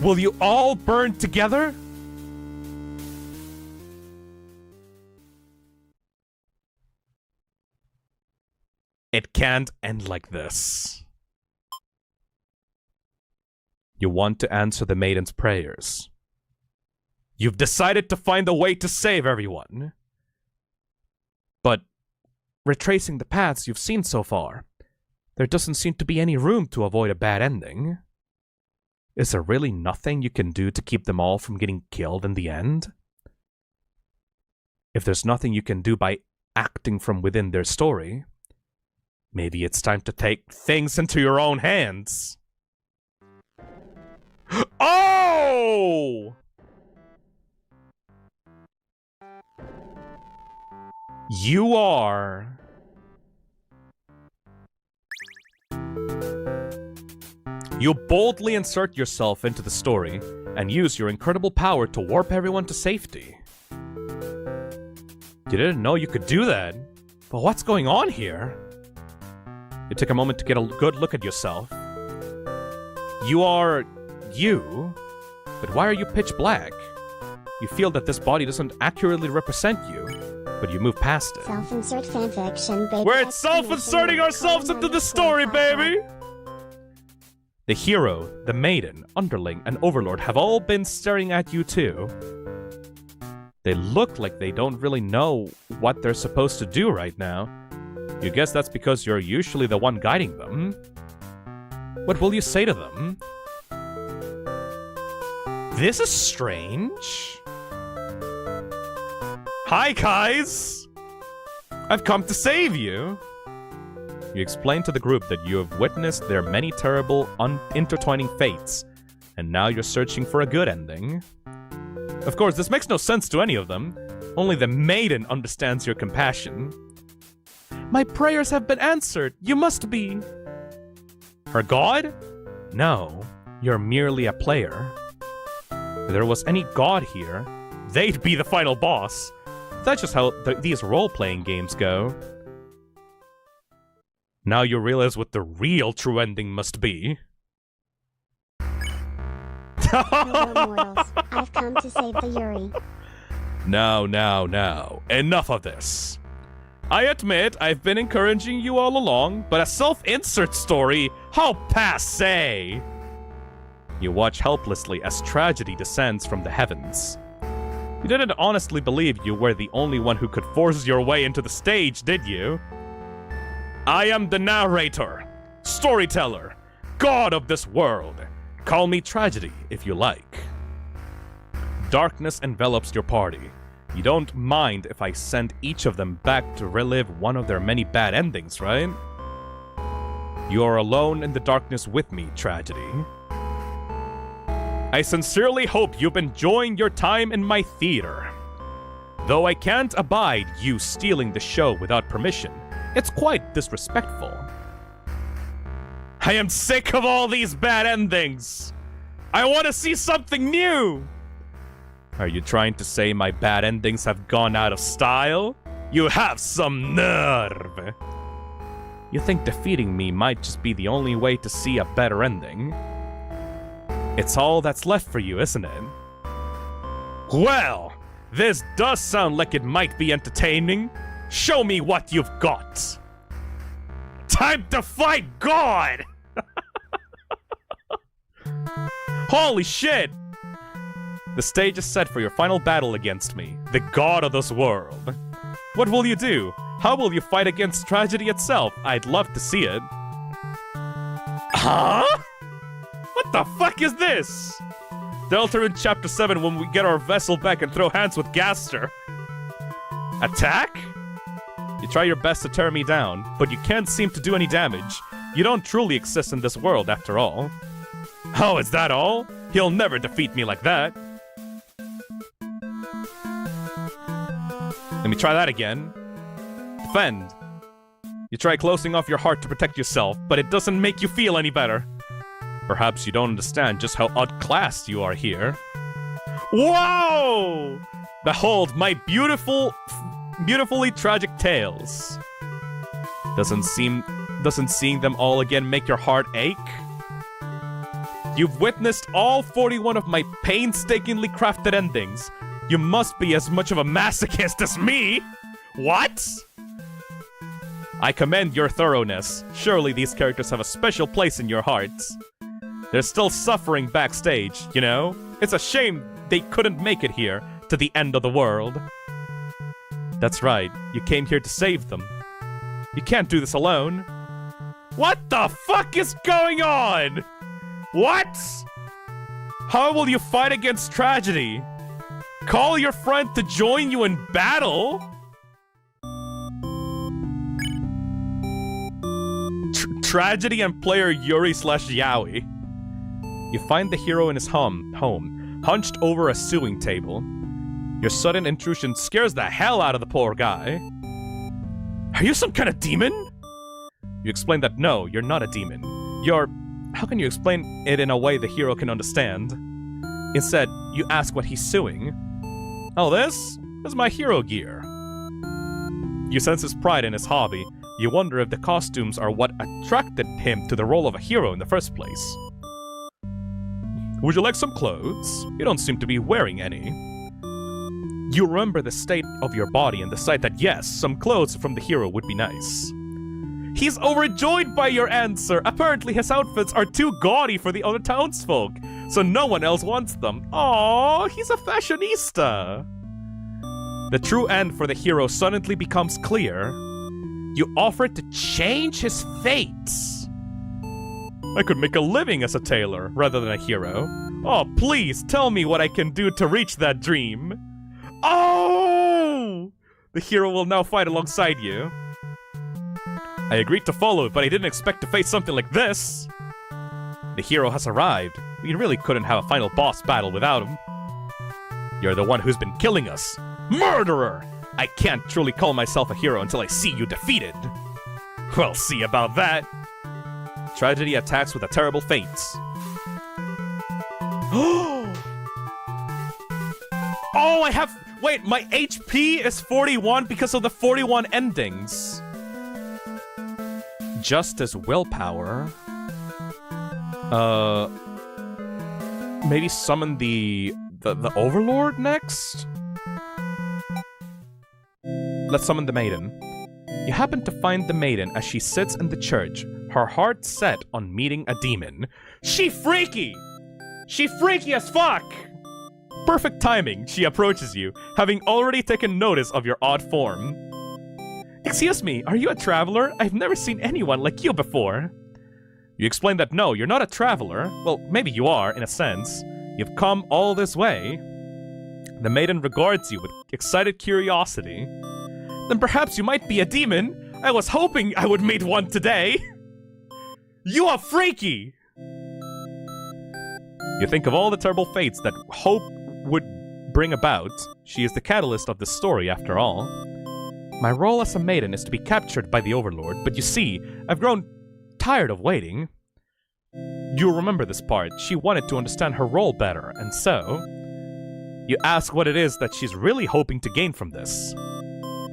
Will you all burn together? It can't end like this. You want to answer the maiden's prayers. You've decided to find a way to save everyone. But retracing the paths you've seen so far, there doesn't seem to be any room to avoid a bad ending. Is there really nothing you can do to keep them all from getting killed in the end? If there's nothing you can do by acting from within their story, maybe it's time to take things into your own hands. Oh! You are... You boldly insert yourself into the story and use your incredible power to warp everyone to safety. You didn't know you could do that, but what's going on here? You take a moment to get a good look at yourself. You are... you? But why are you pitch black? You feel that this body doesn't accurately represent you, but you move past it. Self-insert fanfiction, baby. We're self-inserting ourselves into the story, baby! The hero, the maiden, underling, and overlord have all been staring at you too. They look like they don't really know what they're supposed to do right now. You guess that's because you're usually the one guiding them. What will you say to them? This is strange. Hi, guys! I've come to save you! You explain to the group that you have witnessed their many terrible, intertwining fates, and now you're searching for a good ending. Of course, this makes no sense to any of them. Only the maiden understands your compassion. My prayers have been answered. You must be... her god? No, you're merely a player. If there was any god here, they'd be the final boss. That's just how these role-playing games go. Now you realize what the real true ending must be. Hello, mortals. I've come to save the Yuri. Now. Enough of this. I admit I've been encouraging you all along, but a self-insert story? How passé! You watch helplessly as tragedy descends from the heavens. You didn't honestly believe you were the only one who could force your way into the stage, did you? I am the narrator, storyteller, god of this world. Call me Tragedy if you like. Darkness envelops your party. You don't mind if I send each of them back to relive one of their many bad endings, right? You are alone in the darkness with me, Tragedy. I sincerely hope you've been enjoying your time in my theater. Though I can't abide you stealing the show without permission, it's quite disrespectful. I am sick of all these bad endings! I want to see something new! Are you trying to say my bad endings have gone out of style? You have some nerve! You think defeating me might just be the only way to see a better ending? It's all that's left for you, isn't it? Well, this does sound like it might be entertaining. Show me what you've got! Time to fight God! Holy shit! The stage is set for your final battle against me, the god of this world. What will you do? How will you fight against tragedy itself? I'd love to see it. Huh? What the fuck is this? Deltarune Chapter 7 when we get our vessel back and throw hands with Gaster. Attack? You try your best to tear me down, but you can't seem to do any damage. You don't truly exist in this world, after all. Oh, is that all? He'll never defeat me like that. Let me try that again. Defend. You try closing off your heart to protect yourself, but it doesn't make you feel any better. Perhaps you don't understand just how outclassed you are here. Whoa! Behold my beautifully tragic tales. Doesn't seeing them all again make your heart ache? You've witnessed all 41 of my painstakingly crafted endings. You must be as much of a masochist as me! What? I commend your thoroughness. Surely these characters have a special place in your hearts. They're still suffering backstage, you know? It's a shame they couldn't make it here, to the end of the world. That's right, you came here to save them. You can't do this alone. What the fuck is going on? What? How will you fight against tragedy? Call your friend to join you in battle? Tragedy and player Yuri/Yaoi. You find the hero in his home, hunched over a sewing table. Your sudden intrusion scares the hell out of the poor guy. Are you some kind of demon? You explain that no, you're not a demon. You're... How can you explain it in a way the hero can understand? Instead, you ask what he's sewing. Oh, this is my hero gear. You sense his pride in his hobby. You wonder if the costumes are what attracted him to the role of a hero in the first place. Would you like some clothes? You don't seem to be wearing any. You remember the state of your body and decide that yes, some clothes from the hero would be nice. He's overjoyed by your answer. Apparently his outfits are too gaudy for the other townsfolk, so no one else wants them. Aww, he's a fashionista. The true end for the hero suddenly becomes clear. You offer to change his fates. I could make a living as a tailor rather than a hero. Oh, please tell me what I can do to reach that dream. Oh! The hero will now fight alongside you. I agreed to follow, but I didn't expect to face something like this. The hero has arrived. We really couldn't have a final boss battle without him. You're the one who's been killing us. Murderer! I can't truly call myself a hero until I see you defeated. We'll see about that. Tragedy attacks with a terrible fates. Oh, I have... Wait, my HP is 41 because of the 41 endings. Justice willpower. Maybe summon the Overlord next? Let's summon the maiden. You happen to find the maiden as she sits in the church, her heart set on meeting a demon. She freaky! She freaky as fuck! Perfect timing, she approaches you, having already taken notice of your odd form. Excuse me, are you a traveler? I've never seen anyone like you before. You explain that no, you're not a traveler. Well, maybe you are, in a sense. You've come all this way. The maiden regards you with excited curiosity. Then perhaps you might be a demon. I was hoping I would meet one today. You are freaky! You think of all the terrible fates that hope would bring about. She is the catalyst of the story, after all. My role as a maiden is to be captured by the Overlord, but you see, I've grown tired of waiting. You remember this part. She wanted to understand her role better, and so... You ask what it is that she's really hoping to gain from this.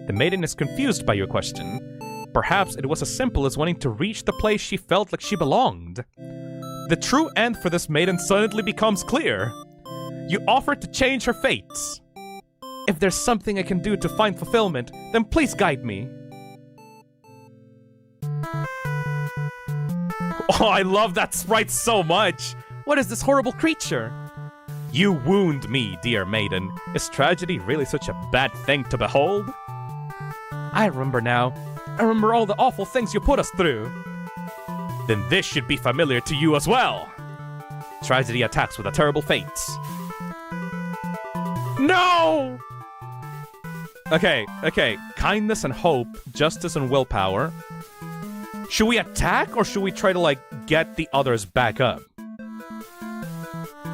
The maiden is confused by your question. Perhaps it was as simple as wanting to reach the place she felt like she belonged. The true end for this maiden suddenly becomes clear. You offer to change her fates. If there's something I can do to find fulfillment, then please guide me. Oh, I love that sprite so much! What is this horrible creature? You wound me, dear maiden. Is tragedy really such a bad thing to behold? I remember now. I remember all the awful things you put us through. Then this should be familiar to you as well. Tragedy attacks with a terrible fates. No! Okay. Kindness and hope, justice and willpower. Should we attack or should we try to, like, get the others back up?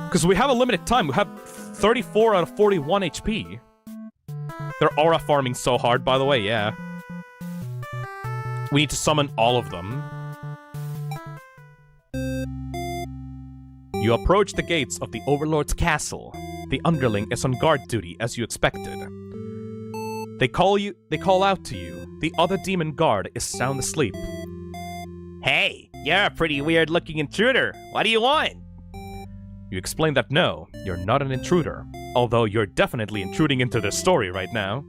Because we have a limited time. We have 34 out of 41 HP. They're aura farming so hard, by the way, yeah. We need to summon all of them. You approach the gates of the Overlord's castle. The underling is on guard duty, as you expected. They call out to you. The other demon guard is sound asleep. Hey, you're a pretty weird-looking intruder. What do you want? You explain that no, you're not an intruder, although you're definitely intruding into their story right now.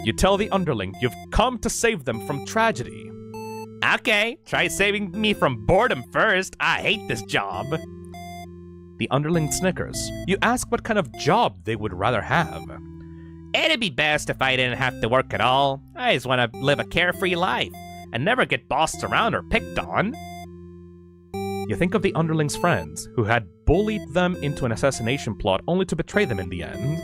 You tell the underling you've come to save them from tragedy. Okay, try saving me from boredom first. I hate this job. The underling snickers. You ask what kind of job they would rather have. It'd be best if I didn't have to work at all. I just want to live a carefree life and never get bossed around or picked on. You think of the underlings' friends, who had bullied them into an assassination plot only to betray them in the end.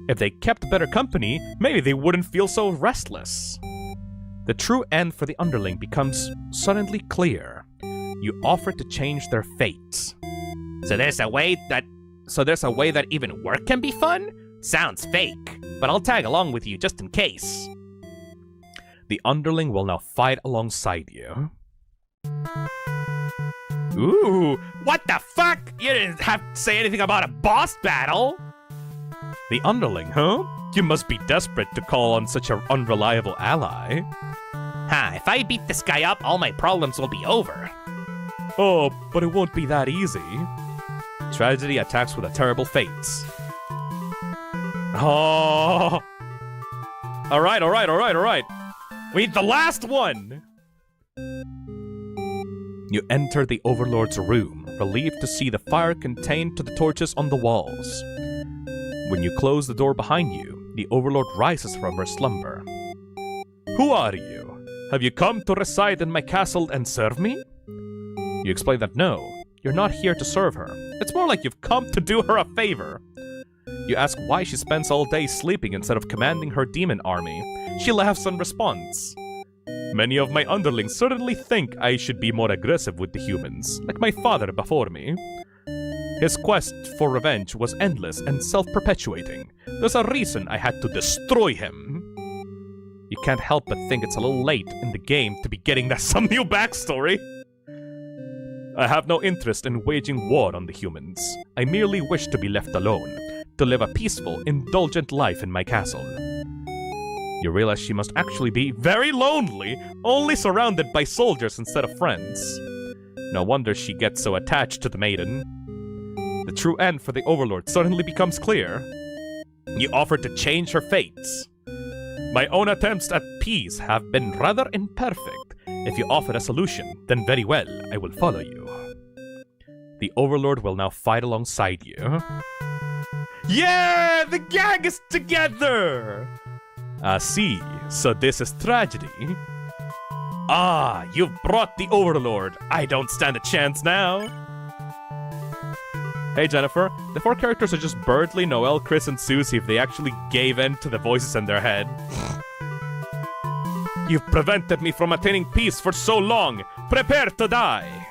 If they kept better company, maybe they wouldn't feel so restless. The true end for the underling becomes suddenly clear. You offer to change their fates. So there's a way that even work can be fun? Sounds fake, but I'll tag along with you just in case. The underling will now fight alongside you. Ooh, what the fuck? You didn't have to say anything about a boss battle. The underling, huh? You must be desperate to call on such an unreliable ally. If I beat this guy up, all my problems will be over. Oh, but it won't be that easy. Tragedy attacks with a terrible fate. Oh! Alright. We need the last one! You enter the Overlord's room, relieved to see the fire contained to the torches on the walls. When you close the door behind you, the Overlord rises from her slumber. Who are you? Have you come to reside in my castle and serve me? You explain that no, you're not here to serve her. It's more like you've come to do her a favor. You ask why she spends all day sleeping instead of commanding her demon army. She laughs and responds. Many of my underlings certainly think I should be more aggressive with the humans, like my father before me. His quest for revenge was endless and self-perpetuating. There's a reason I had to destroy him. You can't help but think it's a little late in the game to be getting some new backstory. I have no interest in waging war on the humans. I merely wish to be left alone, to live a peaceful, indulgent life in my castle. You realize she must actually be very lonely, only surrounded by soldiers instead of friends. No wonder she gets so attached to the maiden. The true end for the Overlord suddenly becomes clear. You offer to change her fates. My own attempts at peace have been rather imperfect. If you offer a solution, then very well, I will follow you. The Overlord will now fight alongside you. Yeah! The gang is together! I see. So this is tragedy. Ah, you've brought the Overlord. I don't stand a chance now. Hey Jennifer, the 4 characters are just Birdly, Noelle, Chris, and Susie if they actually gave in to the voices in their head. You've prevented me from attaining peace for so long. Prepare to die.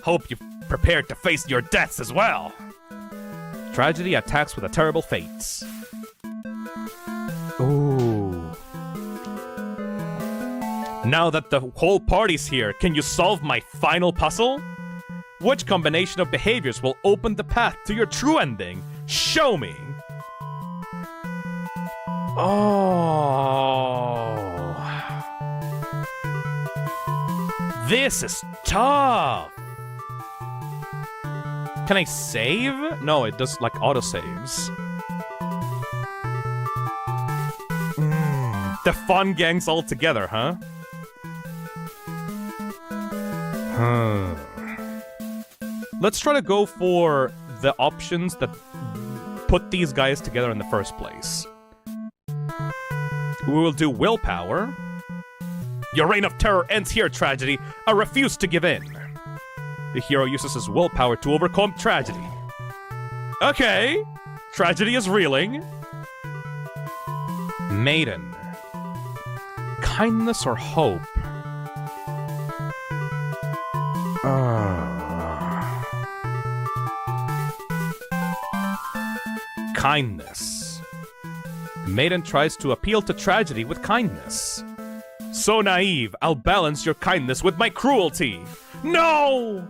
Hope you've prepared to face your deaths as well. Tragedy attacks with a terrible fate. Ooh. Now that the whole party's here, can you solve my final puzzle? Which combination of behaviors will open the path to your true ending? Show me! Oh. This is tough! Can I save? No, it does like autosaves. The fun gang's all together, huh? Let's try to go for the options that put these guys together in the first place. We will do willpower. Your reign of terror ends here, Tragedy. I refuse to give in. The hero uses his willpower to overcome tragedy. Okay. Tragedy is reeling. Maiden. Kindness or hope? Kindness. Maiden tries to appeal to tragedy with kindness. So naive, I'll balance your kindness with my cruelty. No!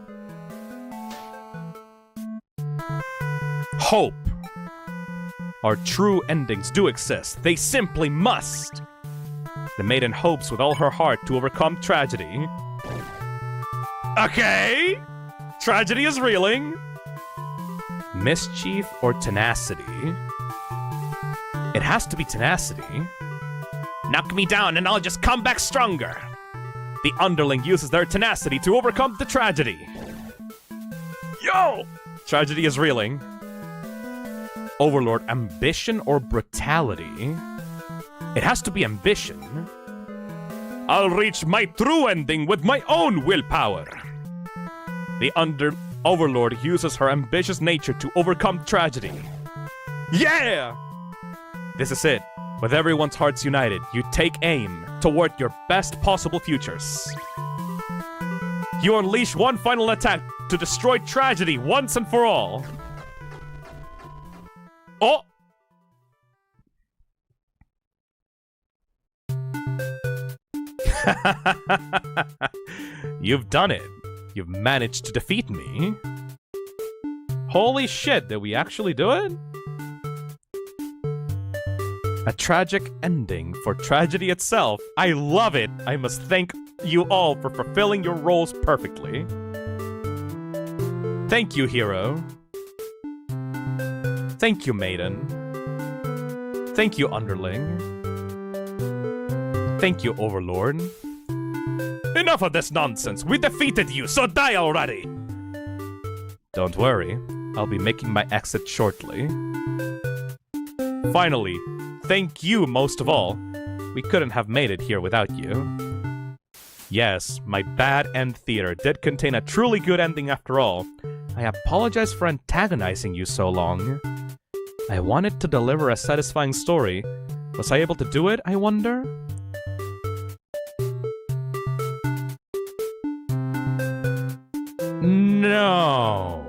Hope. Our true endings do exist. They simply must. The maiden hopes with all her heart to overcome tragedy. Okay! Tragedy is reeling. Mischief or tenacity? It has to be tenacity. Knock me down and I'll just come back stronger. The underling uses their tenacity to overcome the tragedy. Yo! Tragedy is reeling. Overlord, ambition or brutality? It has to be ambition. I'll reach my true ending with my own willpower. The Overlord uses her ambitious nature to overcome tragedy. Yeah! This is it. With everyone's hearts united, you take aim toward your best possible futures. You unleash one final attack to destroy tragedy once and for all. Oh! You've done it. You've managed to defeat me. Holy shit, did we actually do it? A tragic ending for tragedy itself. I love it. I must thank you all for fulfilling your roles perfectly. Thank you, hero. Thank you, maiden. Thank you, underling. Thank you, overlord. Enough of this nonsense! We defeated you, so die already! Don't worry, I'll be making my exit shortly. Finally, thank you most of all. We couldn't have made it here without you. Yes, my bad end theater did contain a truly good ending after all. I apologize for antagonizing you so long. I wanted to deliver a satisfying story. Was I able to do it, I wonder? No.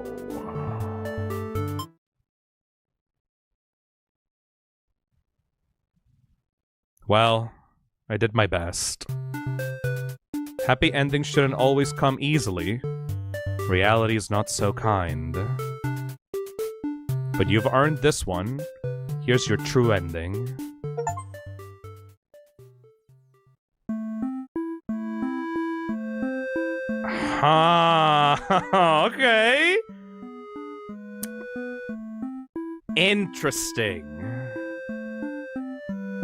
Well, I did my best. Happy endings shouldn't always come easily. Reality is not so kind. But you've earned this one. Here's your true ending. Okay. Interesting.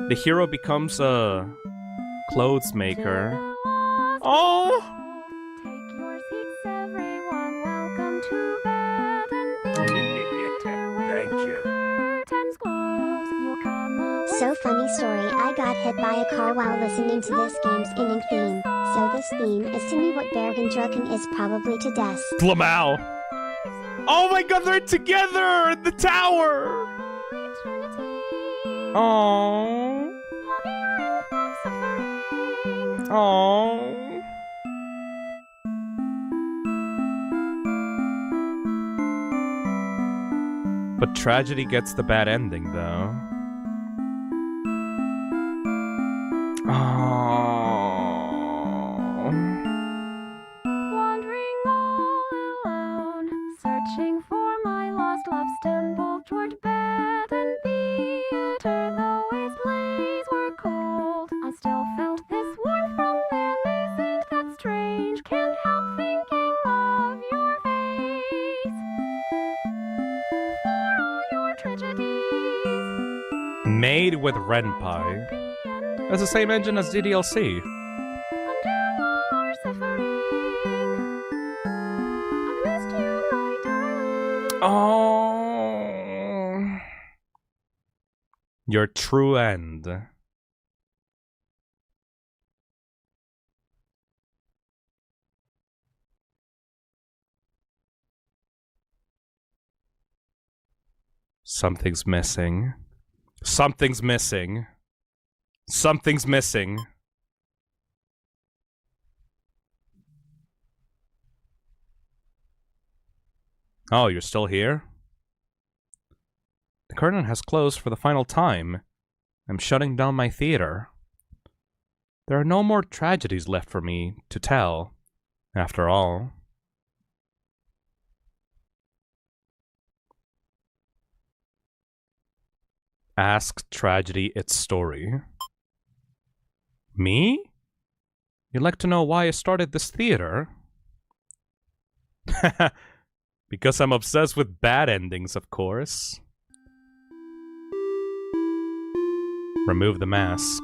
The hero becomes a clothes maker. Oh! Take your seats, everyone. Welcome to bed and Thank you. curtains close. You'll come away. So funny story, I got hit by a car while listening to this game's ending theme. So this theme is to me what Bergen-Drucken is probably to Des. Lamau. Oh my god, they're together in the tower! Oh. Oh. But tragedy gets the bad ending, though. Oh. Wandering all alone, searching for my lost love, stumbled toward bed and theater. Though its plays were cold, I still felt this warmth from them. Isn't that strange? Can't help thinking of your face. For all your tragedies, Made with Renpai. That's the same engine as DDLC. undo all our suffering. I've missed you, my darling. Oh. Your true end. Something's missing. Something's missing. Something's missing. Oh, you're still here? The curtain has closed for the final time. I'm shutting down my theater. There are no more tragedies left for me to tell, after all. Ask tragedy its story. Me? You'd like to know why I started this theater? Because I'm obsessed with bad endings, of course. Remove the mask.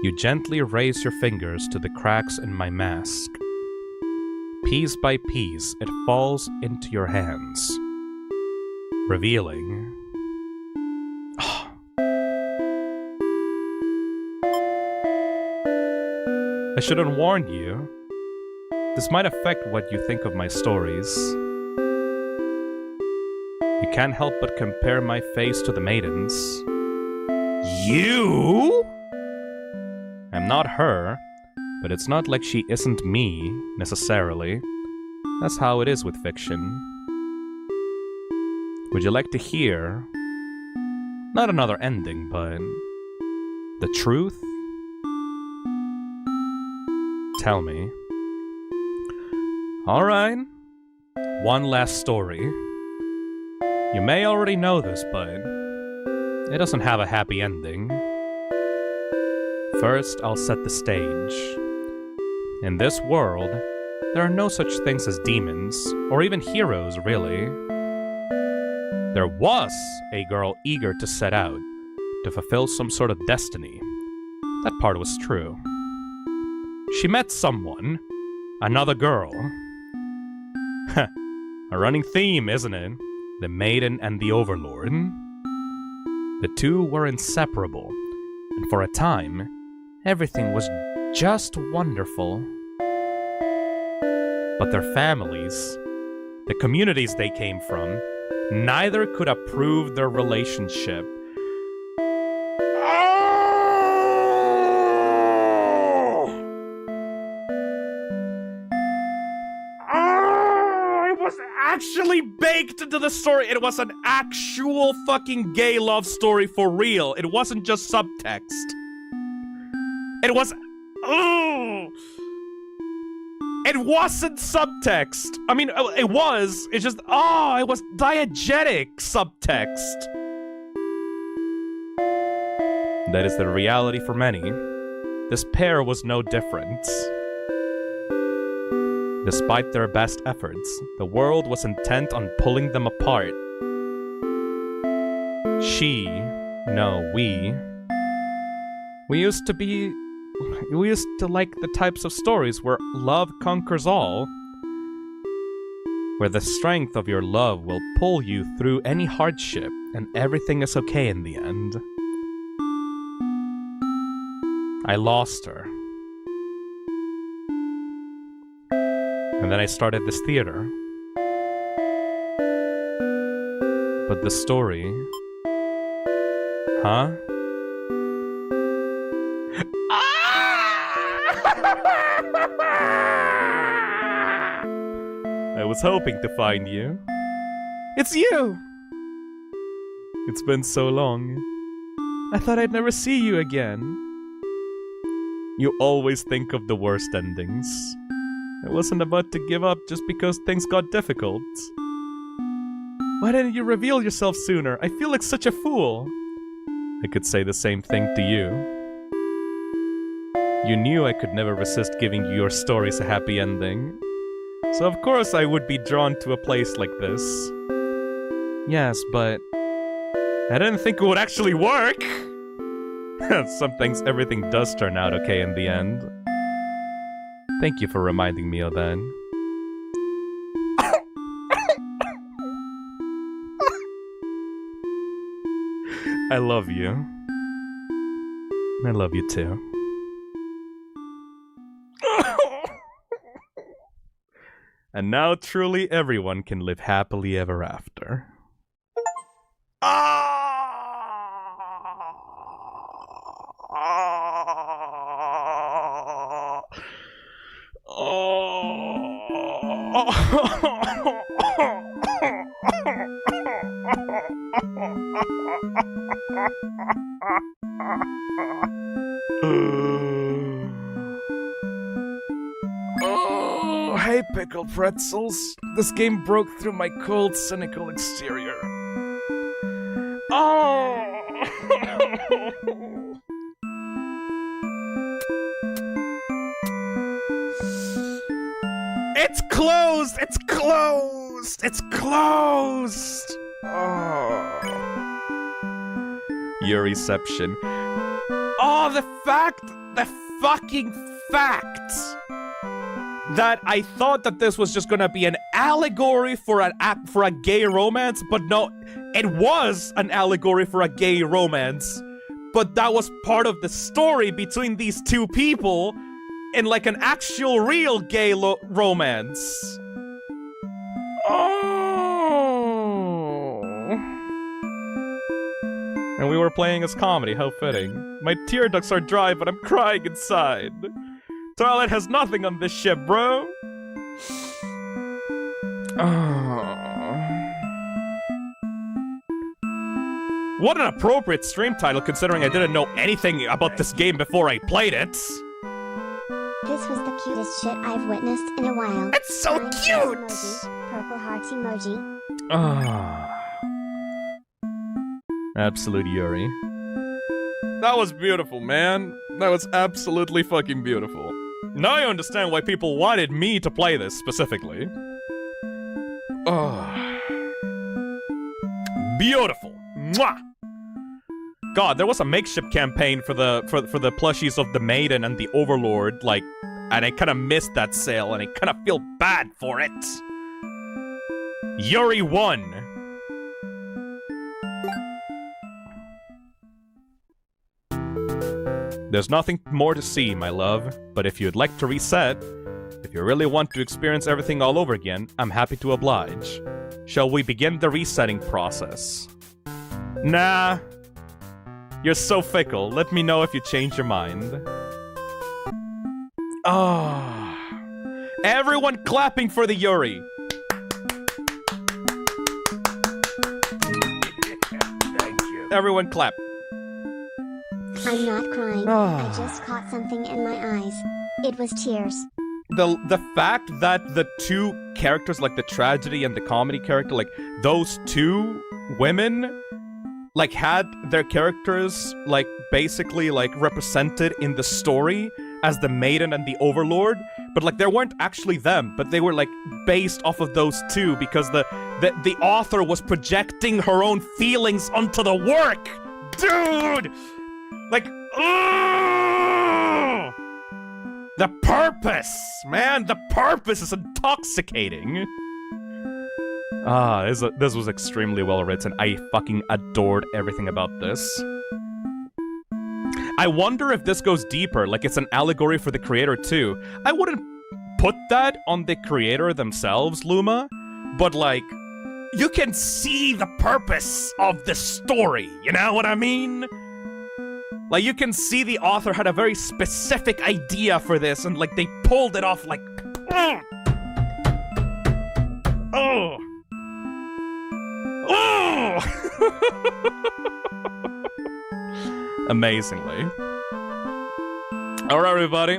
You gently raise your fingers to the cracks in my mask. Piece by piece, it falls into your hands. revealing. I should have warned you. This might affect what you think of my stories. You can't help but compare my face to the maidens. You? I'm not her, but it's not like she isn't me, necessarily. That's how it is with fiction. Would you like to hear? Not another ending, but the truth? Tell me. Alright. One last story. You may already know this, but it doesn't have a happy ending. First, I'll set the stage. In this world, there are no such things as demons, or even heroes, really. There was a girl eager to set out, to fulfill some sort of destiny. That part was true. She met someone, another girl. A running theme, isn't it? The maiden and the overlord. The two were inseparable, and for a time, everything was just wonderful. But their families, the communities they came from, neither could approve their relationship. It was actually baked into the story. It was an actual fucking gay love story for real. It wasn't just subtext. It was... It wasn't subtext. I mean, it was. It's just, it was diegetic subtext. That is the reality for many. This pair was no different. Despite their best efforts, the world was intent on pulling them apart. We used to like the types of stories where love conquers all. Where the strength of your love will pull you through any hardship and everything is okay in the end. I lost her. And then I started this theater. But the story... Huh? I was hoping to find you. It's you! It's been so long. I thought I'd never see you again. You always think of the worst endings. I wasn't about to give up just because things got difficult. Why didn't you reveal yourself sooner? I feel like such a fool. I could say the same thing to you. You knew I could never resist giving your stories a happy ending. So of course I would be drawn to a place like this. Yes, but... I didn't think it would actually work! Some things everything does turn out okay in the end. Thank you for reminding me of that. I love you. I love you too. And now truly everyone can live happily ever after. Oh, hey, pickled pretzels. This game broke through my cold, cynical exterior. Oh! It's closed! It's closed! It's closed! Oh. Your reception. Oh, the fucking fact that I thought that this was just gonna be an allegory for a gay romance, but no, it was an allegory for a gay romance. But that was part of the story between these two people in like an actual real gay romance. Oh. And we were playing as comedy, how fitting. My tear ducts are dry, but I'm crying inside. Twilight has nothing on this ship, bro. Oh. What an appropriate stream title, considering I didn't know anything about this game before I played it. This was the cutest shit I've witnessed in a while. It's so Fine cute! Emoji, purple heart emoji. Ah. Absolute Yuri. That was beautiful, man. That was absolutely fucking beautiful. Now I understand why people wanted me to play this specifically. Oh. Beautiful. Mwah! God, there was a makeshift campaign for the plushies of the Maiden and the Overlord, like, and I kind of missed that sale, and I kind of feel bad for it. Yuri won. There's nothing more to see, my love, but if you'd like to reset, if you really want to experience everything all over again, I'm happy to oblige. Shall we begin the resetting process? Nah. You're so fickle. Let me know if you change your mind. Oh. Everyone clapping for the Yuri. Thank you. Everyone clap. I'm not crying. I just caught something in my eyes. It was tears. The fact that the two characters, like the tragedy and the comedy character, like those two women, like had their characters like basically like represented in the story as the Maiden and the Overlord, but like they weren't actually them, but they were like based off of those two because the author was projecting her own feelings onto the work. Dude! Like, ugh! The purpose! Man, the purpose is intoxicating! This was extremely well written. I fucking adored everything about this. I wonder if this goes deeper, like it's an allegory for the creator too. I wouldn't put that on the creator themselves, Luma, but like, you can see the purpose of the story, you know what I mean? Like, you can see the author had a very specific idea for this, and like, they pulled it off like, oh! Oh! Oh! Amazingly. Alright, everybody.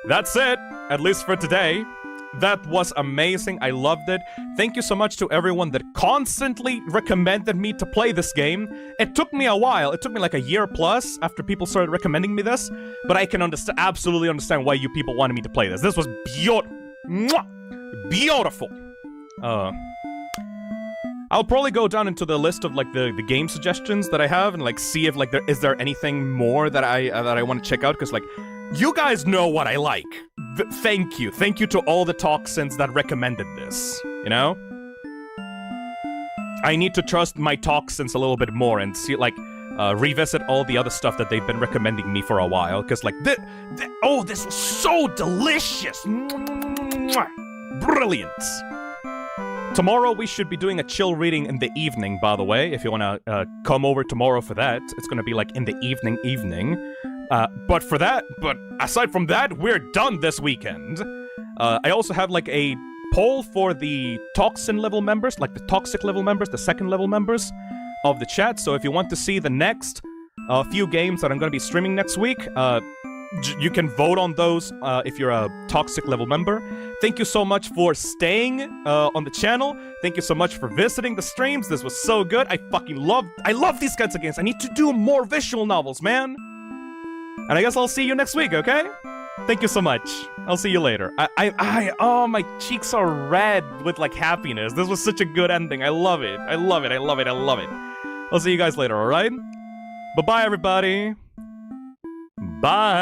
That's it, at least for today. That was amazing. I loved it. Thank you so much to everyone that constantly recommended me to play this game. It took me a while. It took me like a year plus after people started recommending me this, but I can absolutely understand why you people wanted me to play this. This was beautiful. I'll probably go down into the list of like the game suggestions that I have and like see if like is there anything more that I want to check out, because like you guys know what I like. Thank you to all the toxins that recommended this, you know? I need to trust my toxins a little bit more and see like revisit all the other stuff that they've been recommending me for a while, because like this was so delicious. Brilliant. Tomorrow we should be doing a chill reading in the evening, by the way, if you want to come over tomorrow for that. It's going to be like in the evening. But aside from that, we're done this weekend. I also have like a poll for the toxin level members, like the toxic level members, the second level members of the chat. So if you want to see the next few games that I'm going to be streaming next week, you can vote on those if you're a toxic level member. Thank you so much for staying on the channel. Thank you so much for visiting the streams. This was so good. I love these kinds of games. I need to do more visual novels, man. And I guess I'll see you next week, okay? Thank you so much. I'll see you later. Oh, my cheeks are red with like happiness. This was such a good ending. I love it. I love it. I'll see you guys later, alright? Bye-bye, everybody. Bye.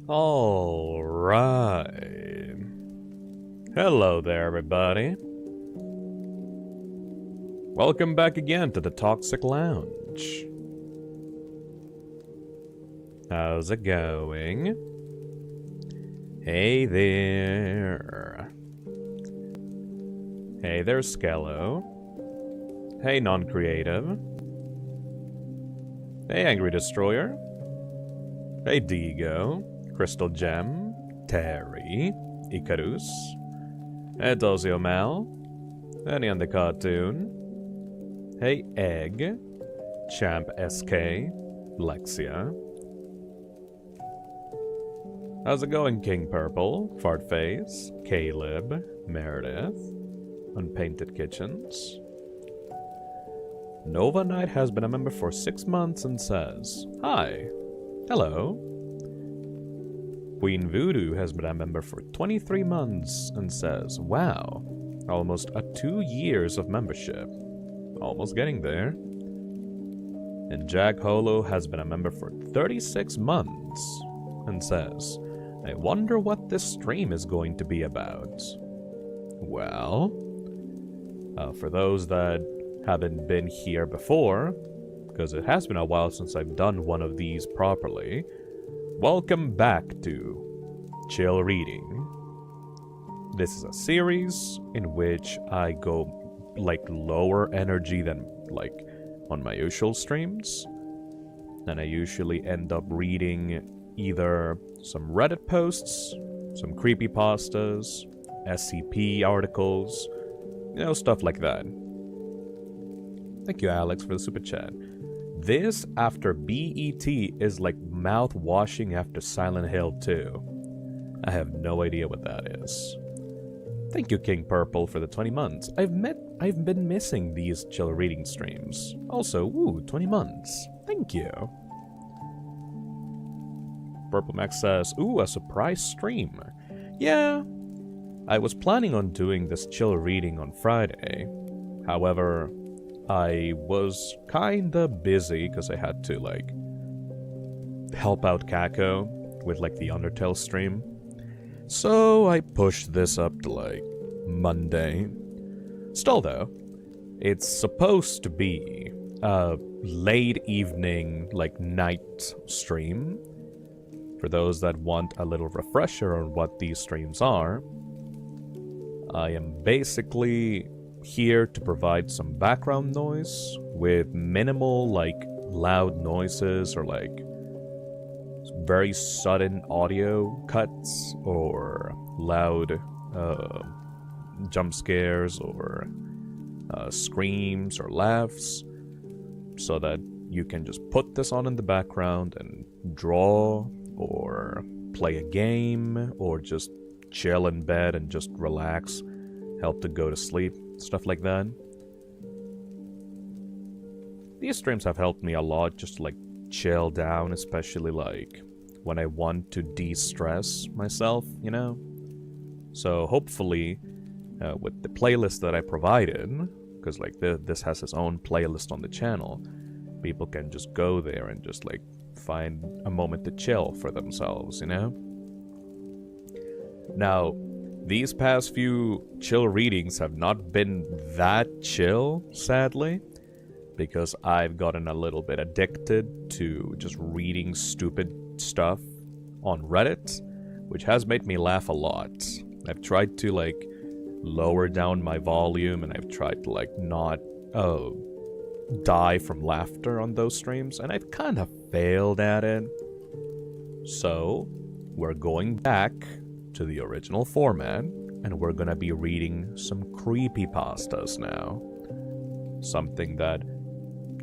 All right. Hello there, everybody. Welcome back again to the Toxic Lounge. How's it going? Hey there. Hey there, Skello. Hey, non-creative. Hey, Angry Destroyer. Hey, Digo. Crystal Gem. Terry. Icarus. Hey, Dozio Mal. Annie on the cartoon. Hey, Egg. Champ SK. Lexia. How's it going, King Purple? Fartface. Caleb. Meredith. Unpainted Kitchens. Nova Knight has been a member for 6 months and says, hi. Hello. Queen Voodoo has been a member for 23 months and says, wow. Almost 2 years of membership. Almost getting there. And Jack Holo has been a member for 36 months and says, I wonder what this stream is going to be about. Well, for those that haven't been here before, because it has been a while since I've done one of these properly, welcome back to Chill Reading. This is a series in which I go like lower energy than like on my usual streams, and I usually end up reading either some Reddit posts, some creepypastas, SCP articles, you know, stuff like that. Thank you, Alex, for the super chat. This after BET is like mouth-washing after Silent Hill 2. I have no idea what that is. Thank you, King Purple, for the 20 months. I've been missing these chill reading streams. Also, ooh, 20 months. Thank you. Purple Max says, ooh, a surprise stream. Yeah, I was planning on doing this chill reading on Friday. However, I was kinda busy because I had to, like, help out Kako with, like, the Undertale stream. So I pushed this up to, like, Monday. Still, though, it's supposed to be a late evening, like, night stream. For those that want a little refresher on what these streams are, I am basically here to provide some background noise with minimal, like, loud noises or, like, very sudden audio cuts or loud jump scares or screams or laughs, so that you can just put this on in the background and draw or play a game or just chill in bed and just relax, help to go to sleep, stuff like that. These streams have helped me a lot just to, like, chill down, especially, like, when I want to de-stress myself, you know? So hopefully, with the playlist that I provided, because, like, this has its own playlist on the channel, people can just go there and just, like, find a moment to chill for themselves, you know? Now, these past few chill readings have not been that chill, sadly, because I've gotten a little bit addicted to just reading stupid stuff on Reddit, which has made me laugh a lot. I've tried to, like, lower down my volume, and I've tried to, like, not die from laughter on those streams, and I've kind of failed at it. So, we're going back to the original format, and we're gonna be reading some creepypastas now. Something that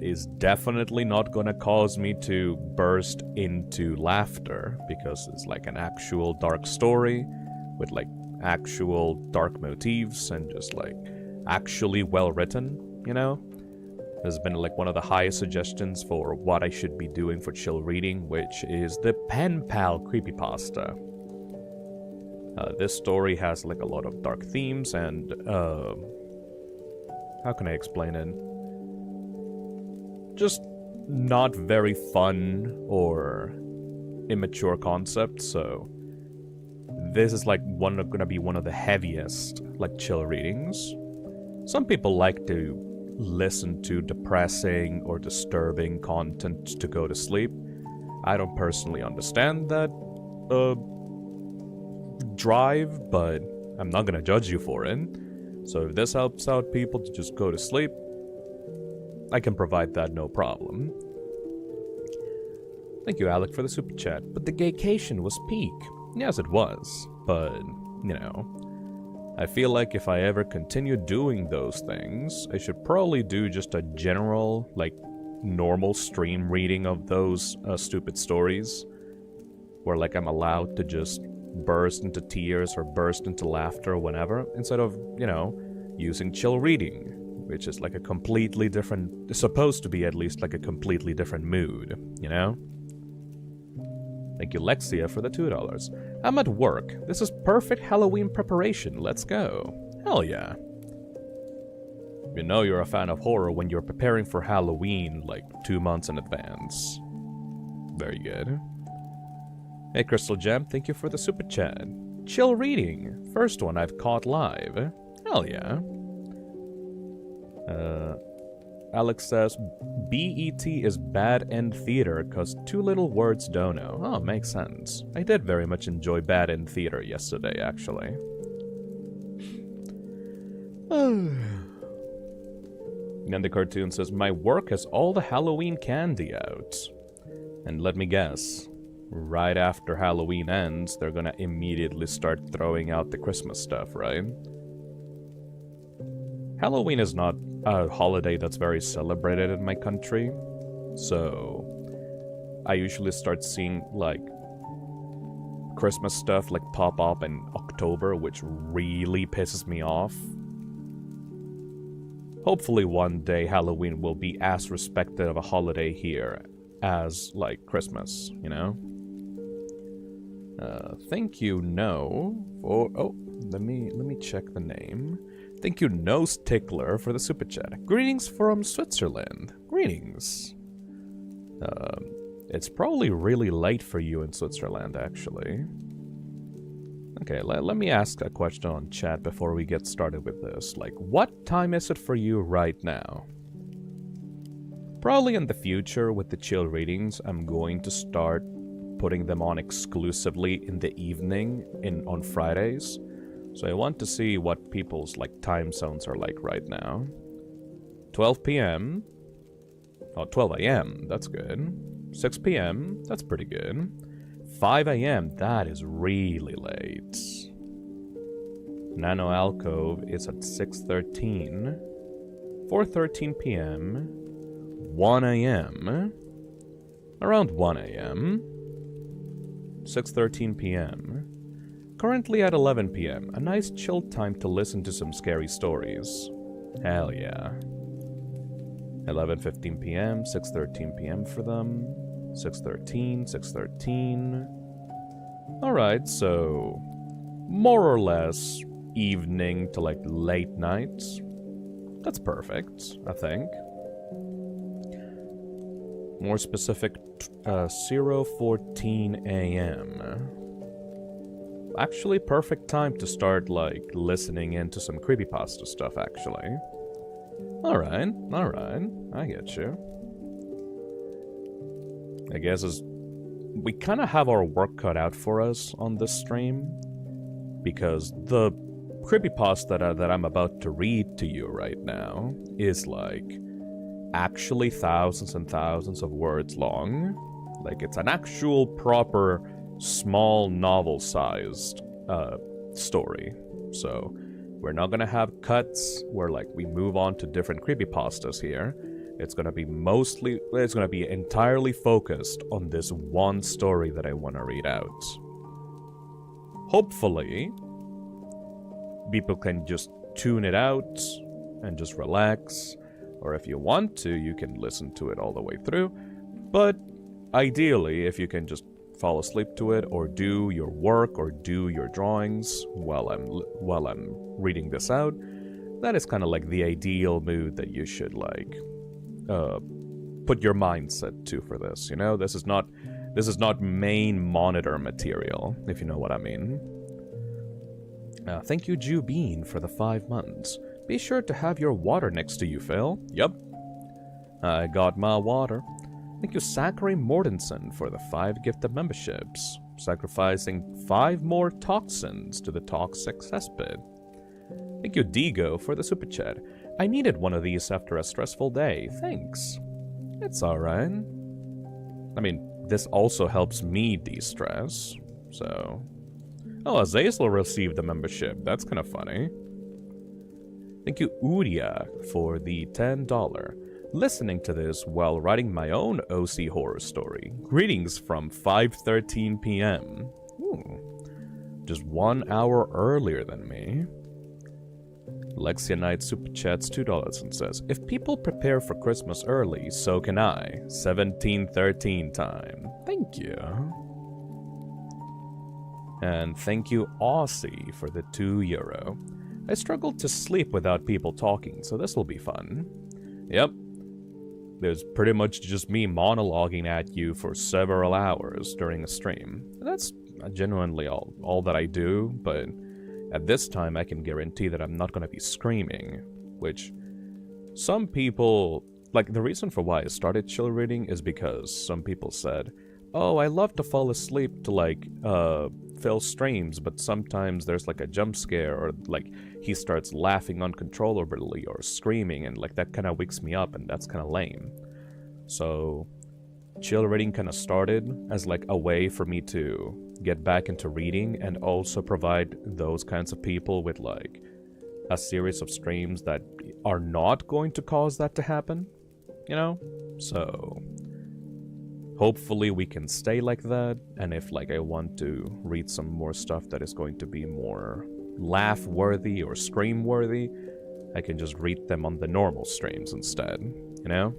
is definitely not gonna cause me to burst into laughter, because it's like an actual dark story with, like, actual dark motifs and just, like, actually well written, you know? Has been, like, one of the highest suggestions for what I should be doing for chill reading, which is the Pen Pal creepypasta. This story has, like, a lot of dark themes and, how can I explain it? Just not very fun or immature concept, so this is like gonna be one of the heaviest like chill readings. Some people like to listen to depressing or disturbing content to go to sleep. I don't personally understand that drive, but I'm not gonna judge you for it. So if this helps out people to just go to sleep, I can provide that, no problem. Thank you, Alec, for the super chat. But the gaycation was peak. Yes, it was. But, you know, I feel like if I ever continue doing those things, I should probably do just a general, like, normal stream reading of those stupid stories. Where, like, I'm allowed to just burst into tears or burst into laughter whenever, instead of, you know, using chill reading, which is like a completely different, supposed to be at least like a completely different mood, you know? Thank you, Lexia, for the $2. I'm at work. This is perfect Halloween preparation. Let's go. Hell yeah. You know you're a fan of horror when you're preparing for Halloween like 2 months in advance. Very good. Hey, Crystal Gem, thank you for the super chat. Chill reading. First one I've caught live. Hell yeah. Alex says, BET is bad end theater cause too little words don't know. Oh, makes sense. I did very much enjoy bad end theater yesterday, actually. And the cartoon says, my work has all the Halloween candy out. And let me guess, right after Halloween ends, they're gonna immediately start throwing out the Christmas stuff, right? Halloween is not a holiday that's very celebrated in my country, so I usually start seeing, like, Christmas stuff, like, pop up in October, which really pisses me off. Hopefully one day Halloween will be as respected of a holiday here as, like, Christmas, you know? Thank you, No, for... Oh, let me check the name. Thank you, Nose Tickler, for the super chat. Greetings from Switzerland. Greetings. It's probably really late for you in Switzerland, actually. Okay, let me ask a question on chat before we get started with this. Like, what time is it for you right now? Probably in the future, with the chill readings, I'm going to start putting them on exclusively in the evening on Fridays. So I want to see what people's, like, time zones are like right now. 12 p.m. Oh, 12 a.m. That's good. 6 p.m. That's pretty good. 5 a.m. That is really late. Nano Alcove is at 6:13. 4:13 p.m. 1 a.m. Around 1 a.m. 6:13 p.m. Currently at 11 p.m. A nice chill time to listen to some scary stories. Hell yeah. 11:15 p.m. 6:13 p.m. for them. 6:13, 6:13. Alright, so more or less evening to like late night. That's perfect, I think. More specific, 0:14 a.m. Actually, perfect time to start, like, listening into some creepypasta stuff, actually. Alright, I get you. I guess we kind of have our work cut out for us on this stream, because the creepypasta that I'm about to read to you right now is, like, actually thousands and thousands of words long. Like, it's an actual proper small novel-sized story. So we're not gonna have cuts where, like, we move on to different creepypastas here. It's gonna be entirely focused on this one story that I want to read out. Hopefully people can just tune it out and just relax, or if you want to, you can listen to it all the way through. But ideally, if you can just fall asleep to it, or do your work, or do your drawings while I'm reading this out, that is kind of like the ideal mood that you should, like, put your mindset to for this, you know? This is not This is not main monitor material, if you know what I mean. Thank you, Jew Bean, for the 5 months. Be sure to have your water next to you, Phil. Yup. I got my water. Thank you, Zachary Mortensen, for the 5 gifted memberships, sacrificing 5 more toxins to the toxic cesspit. Thank you, Digo, for the super chat. I needed one of these after a stressful day. Thanks. It's alright. I mean, this also helps me de-stress, so... Oh, Azazel received the membership. That's kind of funny. Thank you, Uria, for the $10. Listening to this while writing my own OC horror story. Greetings from 5:13 p.m. Just 1 hour earlier than me. Lexia Knight super chats $2 and says, if people prepare for Christmas early, so can I. 1713 time. Thank you. And thank you, Aussie, for the €2. I struggled to sleep without people talking, so this will be fun. Yep. There's pretty much just me monologuing at you for several hours during a stream. That's genuinely all that I do, but at this time I can guarantee that I'm not going to be screaming, which some people... Like, the reason for why I started chill reading is because some people said, oh, I love to fall asleep to, like, Phil streams, but sometimes there's, like, a jump scare, or, like, he starts laughing uncontrollably or screaming, and, like, that kind of wakes me up, and that's kind of lame. So, chill reading kind of started as, like, a way for me to get back into reading, and also provide those kinds of people with, like, a series of streams that are not going to cause that to happen, you know? So... hopefully we can stay like that, and if like I want to read some more stuff that is going to be more laugh-worthy or scream-worthy, I can just read them on the normal streams instead, you know?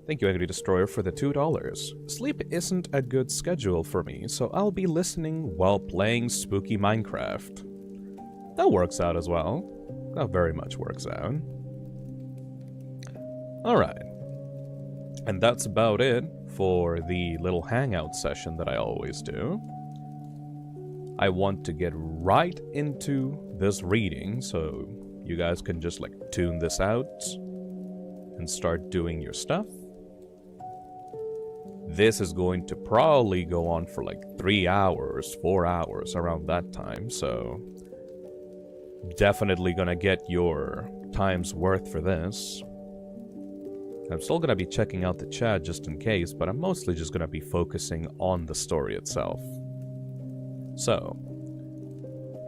Thank you, Angry Destroyer, for the $2. Sleep isn't a good schedule for me, so I'll be listening while playing spooky Minecraft. That works out as well. That very much works out. Alright. And that's about it for the little hangout session that I always do. I want to get right into this reading, so you guys can just like tune this out and start doing your stuff. This is going to probably go on for like 3 hours, 4 hours, around that time, so definitely gonna get your time's worth for this. I'm still gonna be checking out the chat just in case, but I'm mostly just gonna be focusing on the story itself. So,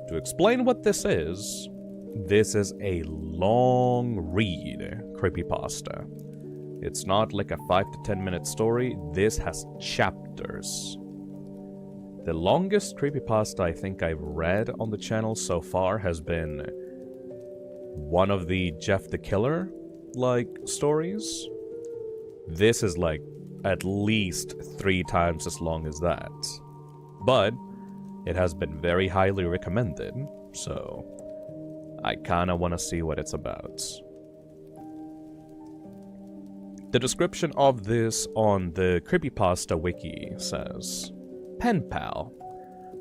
to explain what this is a long read creepypasta. It's not like a 5 to 10 minute story, this has chapters. The longest creepypasta I think I've read on the channel so far has been one of the Jeff the Killer like stories. This is like at least 3 times as long as that, but it has been very highly recommended, so I kinda wanna see what it's about. The description of this on the Creepypasta wiki says, Pen Pal,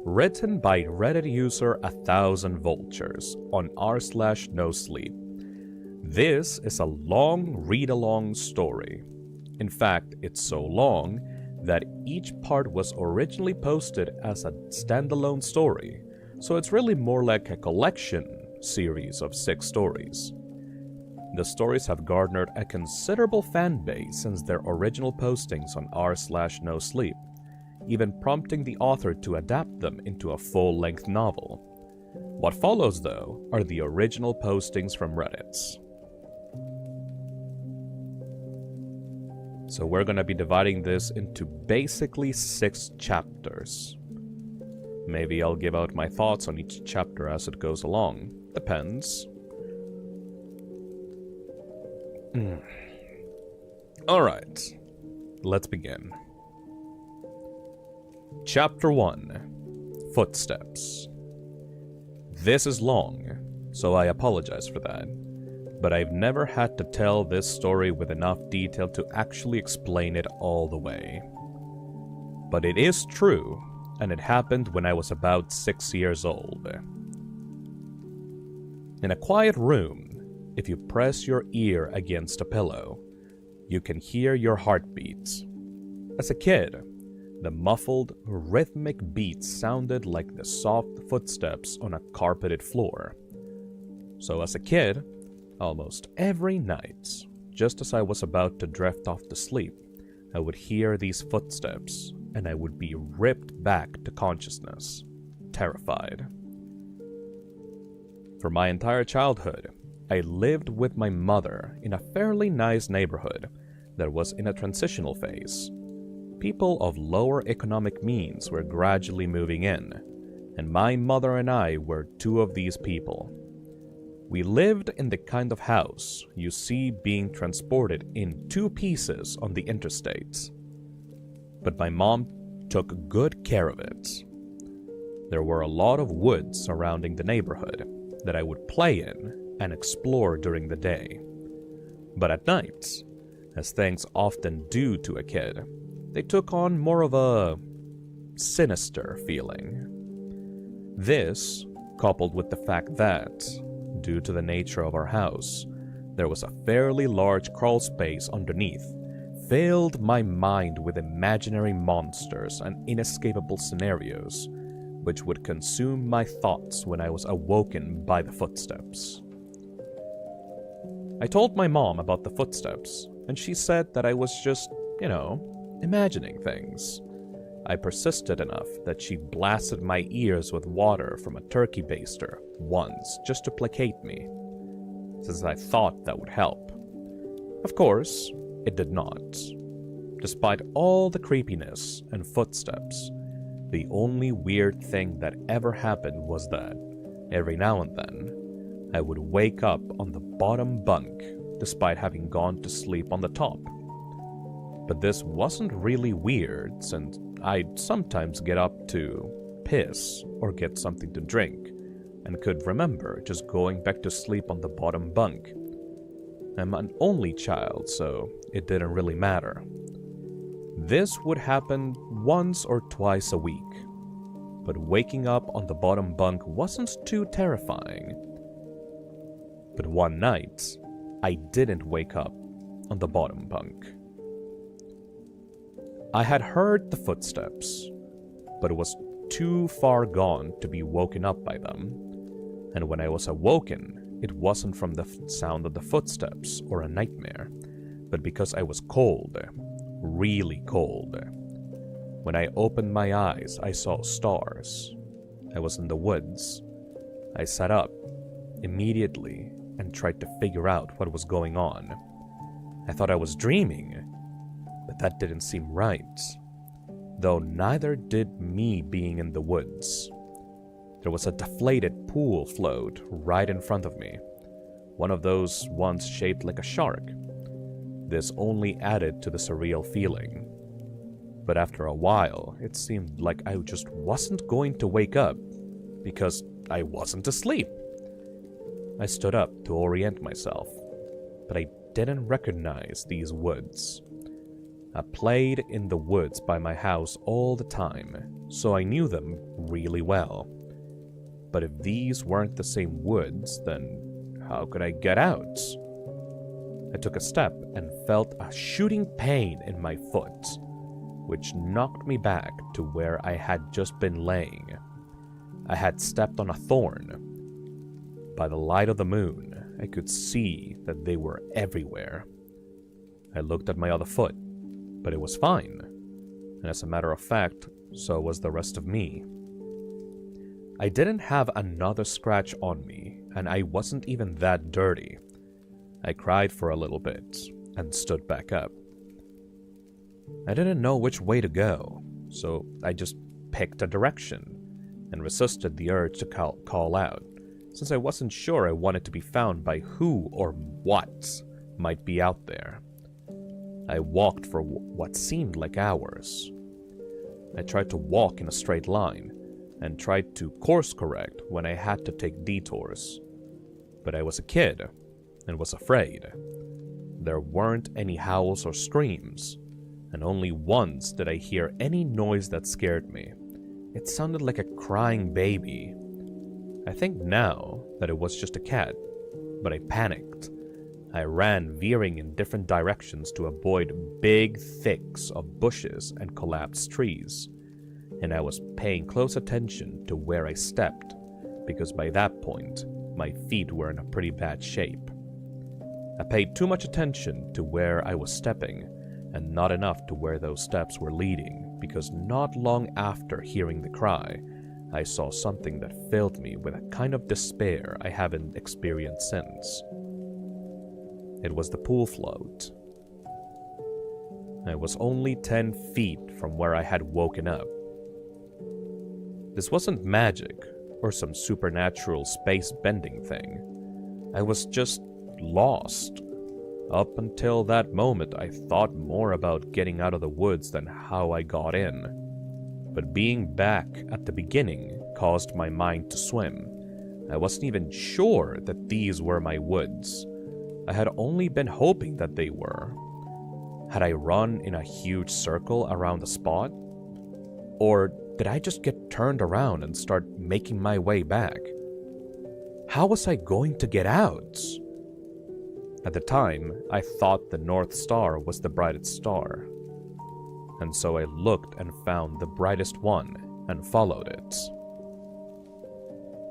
written by Reddit user 1000 Vultures on r/nosleep. This is a long read-along story. In fact, it's so long that each part was originally posted as a standalone story, so it's really more like a collection series of 6 stories. The stories have garnered a considerable fan base since their original postings on r/nosleep, even prompting the author to adapt them into a full-length novel. What follows, though, are the original postings from Reddit. So we're gonna be dividing this into basically 6 chapters. Maybe I'll give out my thoughts on each chapter as it goes along. Depends. Alright, let's begin. Chapter 1. Footsteps. This is long, so I apologize for that, but I've never had to tell this story with enough detail to actually explain it all the way. But it is true, and it happened when I was about 6 years old. In a quiet room, if you press your ear against a pillow, you can hear your heartbeats. As a kid, the muffled, rhythmic beats sounded like the soft footsteps on a carpeted floor. So as a kid, almost every night, just as I was about to drift off to sleep, I would hear these footsteps, and I would be ripped back to consciousness, terrified. For my entire childhood, I lived with my mother in a fairly nice neighborhood that was in a transitional phase. People of lower economic means were gradually moving in, and my mother and I were two of these people. We lived in the kind of house you see being transported in two pieces on the interstates. But my mom took good care of it. There were a lot of woods surrounding the neighborhood that I would play in and explore during the day. But at night, as things often do to a kid, they took on more of a sinister feeling. This, coupled with the fact that, due to the nature of our house, there was a fairly large crawl space underneath, filled my mind with imaginary monsters and inescapable scenarios, which would consume my thoughts when I was awoken by the footsteps. I told my mom about the footsteps, and she said that I was just, imagining things. I persisted enough that she blasted my ears with water from a turkey baster once just to placate me, since I thought that would help. Of course, it did not. Despite all the creepiness and footsteps, the only weird thing that ever happened was that, every now and then, I would wake up on the bottom bunk despite having gone to sleep on the top. But this wasn't really weird, since I'd sometimes get up to piss or get something to drink, and could remember just going back to sleep on the bottom bunk. I'm an only child, so it didn't really matter. This would happen once or twice a week, but waking up on the bottom bunk wasn't too terrifying. But one night, I didn't wake up on the bottom bunk. I had heard the footsteps, but it was too far gone to be woken up by them, and when I was awoken, it wasn't from the sound of the footsteps or a nightmare, but because I was cold, really cold. When I opened my eyes, I saw stars. I was in the woods. I sat up immediately and tried to figure out what was going on. I thought I was dreaming, but that didn't seem right, though neither did me being in the woods. There was a deflated pool float right in front of me, one of those ones shaped like a shark. This only added to the surreal feeling. But after a while, it seemed like I just wasn't going to wake up, because I wasn't asleep. I stood up to orient myself, but I didn't recognize these woods. I played in the woods by my house all the time, so I knew them really well. But if these weren't the same woods, then how could I get out? I took a step and felt a shooting pain in my foot, which knocked me back to where I had just been laying. I had stepped on a thorn. By the light of the moon, I could see that they were everywhere. I looked at my other foot, but it was fine, and as a matter of fact, so was the rest of me. I didn't have another scratch on me, and I wasn't even that dirty. I cried for a little bit, and stood back up. I didn't know which way to go, so I just picked a direction, and resisted the urge to call out, since I wasn't sure I wanted to be found by who or what might be out there. I walked for what seemed like hours. I tried to walk in a straight line, and tried to course correct when I had to take detours. But I was a kid, and was afraid. There weren't any howls or screams, and only once did I hear any noise that scared me. It sounded like a crying baby. I think now that it was just a cat, but I panicked. I ran, veering in different directions to avoid big thicks of bushes and collapsed trees, and I was paying close attention to where I stepped, because by that point, my feet were in a pretty bad shape. I paid too much attention to where I was stepping, and not enough to where those steps were leading, because not long after hearing the cry, I saw something that filled me with a kind of despair I haven't experienced since. It was the pool float. I was only 10 feet from where I had woken up. This wasn't magic or some supernatural space-bending thing. I was just lost. Up until that moment, I thought more about getting out of the woods than how I got in. But being back at the beginning caused my mind to swim. I wasn't even sure that these were my woods. I had only been hoping that they were. Had I run in a huge circle around the spot? Or did I just get turned around and start making my way back? How was I going to get out? At the time, I thought the North Star was the brightest star. And so I looked and found the brightest one and followed it.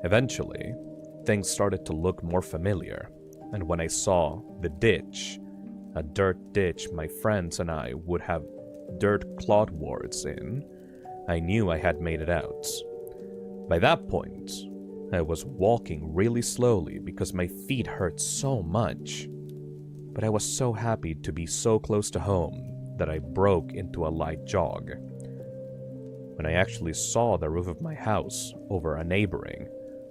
Eventually, things started to look more familiar, and when I saw the ditch, a dirt ditch my friends and I would have dirt clod warts in, I knew I had made it out. By that point, I was walking really slowly because my feet hurt so much. But I was so happy to be so close to home that I broke into a light jog. When I actually saw the roof of my house over a neighboring,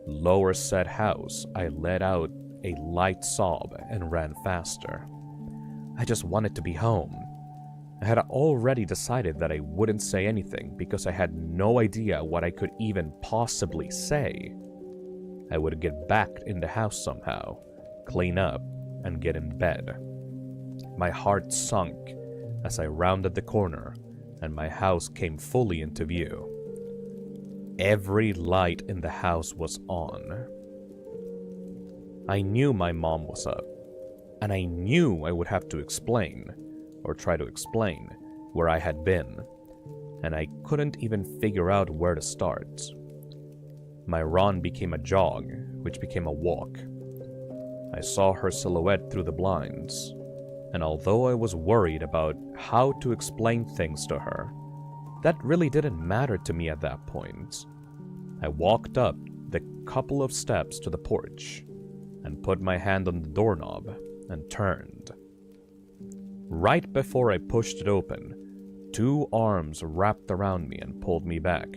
lower set house, I let out a light sob and ran faster. I just wanted to be home. I had already decided that I wouldn't say anything because I had no idea what I could even possibly say. I would get back in the house somehow, clean up, and get in bed. My heart sunk as I rounded the corner and my house came fully into view. Every light in the house was on. I knew my mom was up, and I knew I would have to explain, or try to explain, where I had been, and I couldn't even figure out where to start. My run became a jog, which became a walk. I saw her silhouette through the blinds, and although I was worried about how to explain things to her, that really didn't matter to me at that point. I walked up the couple of steps to the porch, and put my hand on the doorknob, and turned. Right before I pushed it open, 2 arms wrapped around me and pulled me back.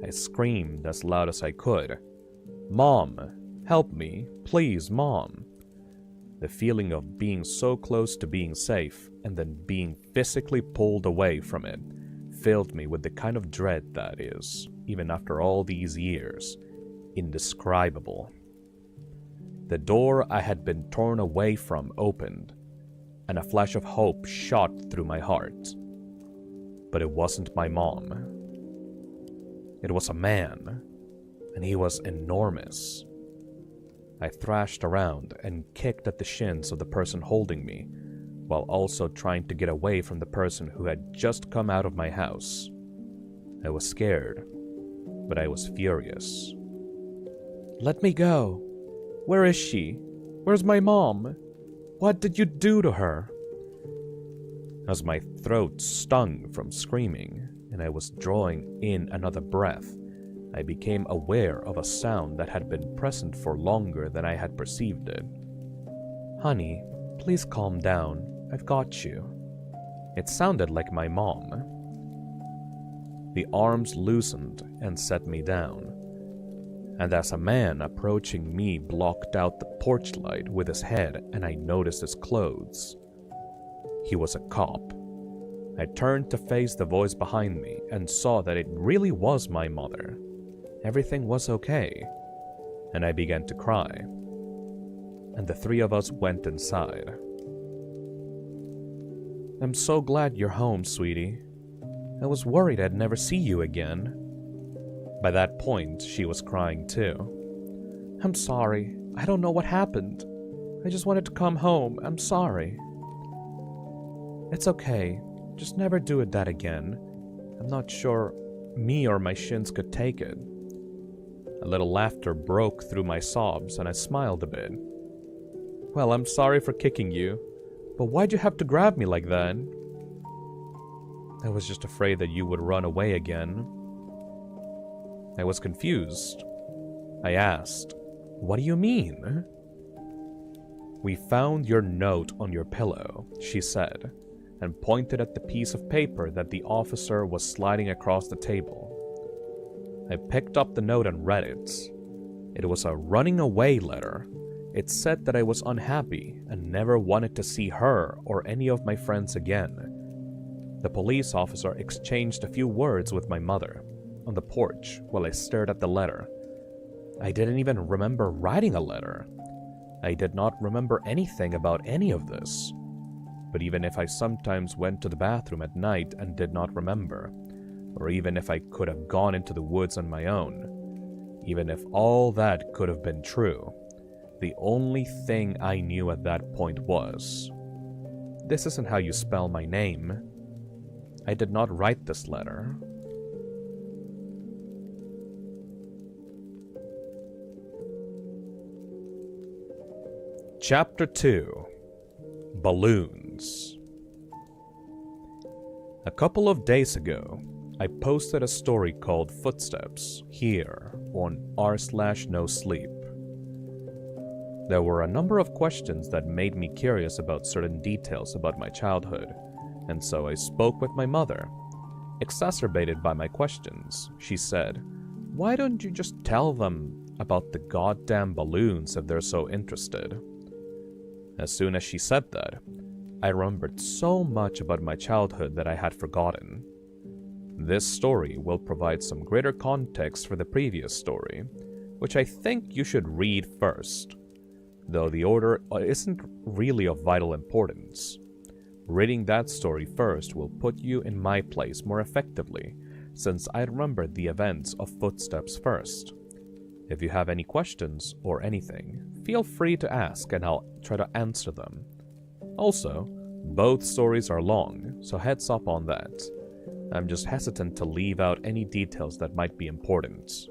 I screamed as loud as I could, "Mom! Help me! Please, Mom!" The feeling of being so close to being safe and then being physically pulled away from it filled me with the kind of dread that is, even after all these years, indescribable. The door I had been torn away from opened, and a flash of hope shot through my heart. But it wasn't my mom. It was a man, and he was enormous. I thrashed around and kicked at the shins of the person holding me, while also trying to get away from the person who had just come out of my house. I was scared, but I was furious. "Let me go! Where is she? Where's my mom? What did you do to her?" As my throat stung from screaming, and I was drawing in another breath, I became aware of a sound that had been present for longer than I had perceived it. "Honey, please calm down. I've got you." It sounded like my mom. The arms loosened and set me down, and as a man approaching me blocked out the porch light with his head and I noticed his clothes. He was a cop. I turned to face the voice behind me and saw that it really was my mother. Everything was okay, and I began to cry, and the 3 of us went inside. I'm so glad you're home, sweetie. I was worried I'd never see you again. By that point, she was crying too. I'm sorry. I don't know what happened. I just wanted to come home. I'm sorry. It's okay. Just never do that again. I'm not sure me or my shins could take it. A little laughter broke through my sobs, and I smiled a bit. Well, I'm sorry for kicking you, but why'd you have to grab me like that? I was just afraid that you would run away again. I was confused. I asked, "What do you mean?" "We found your note on your pillow," she said, and pointed at the piece of paper that the officer was sliding across the table. I picked up the note and read it. It was a running away letter. It said that I was unhappy and never wanted to see her or any of my friends again. The police officer exchanged a few words with my mother on the porch while I stared at the letter. I didn't even remember writing a letter. I did not remember anything about any of this. But even if I sometimes went to the bathroom at night and did not remember, or even if I could have gone into the woods on my own, even if all that could have been true, the only thing I knew at that point was, this isn't how you spell my name. I did not write this letter. Chapter 2: Balloons. A couple of days ago, I posted a story called Footsteps here on r/nosleep. There were a number of questions that made me curious about certain details about my childhood, and so I spoke with my mother. Exacerbated by my questions, she said, "Why don't you just tell them about the goddamn balloons if they're so interested?" As soon as she said that, I remembered so much about my childhood that I had forgotten. This story will provide some greater context for the previous story, which I think you should read first, though the order isn't really of vital importance. Reading that story first will put you in my place more effectively, since I remembered the events of Footsteps first. If you have any questions or anything, feel free to ask and I'll try to answer them. Also, both stories are long, so heads up on that. I'm just hesitant to leave out any details that might be important.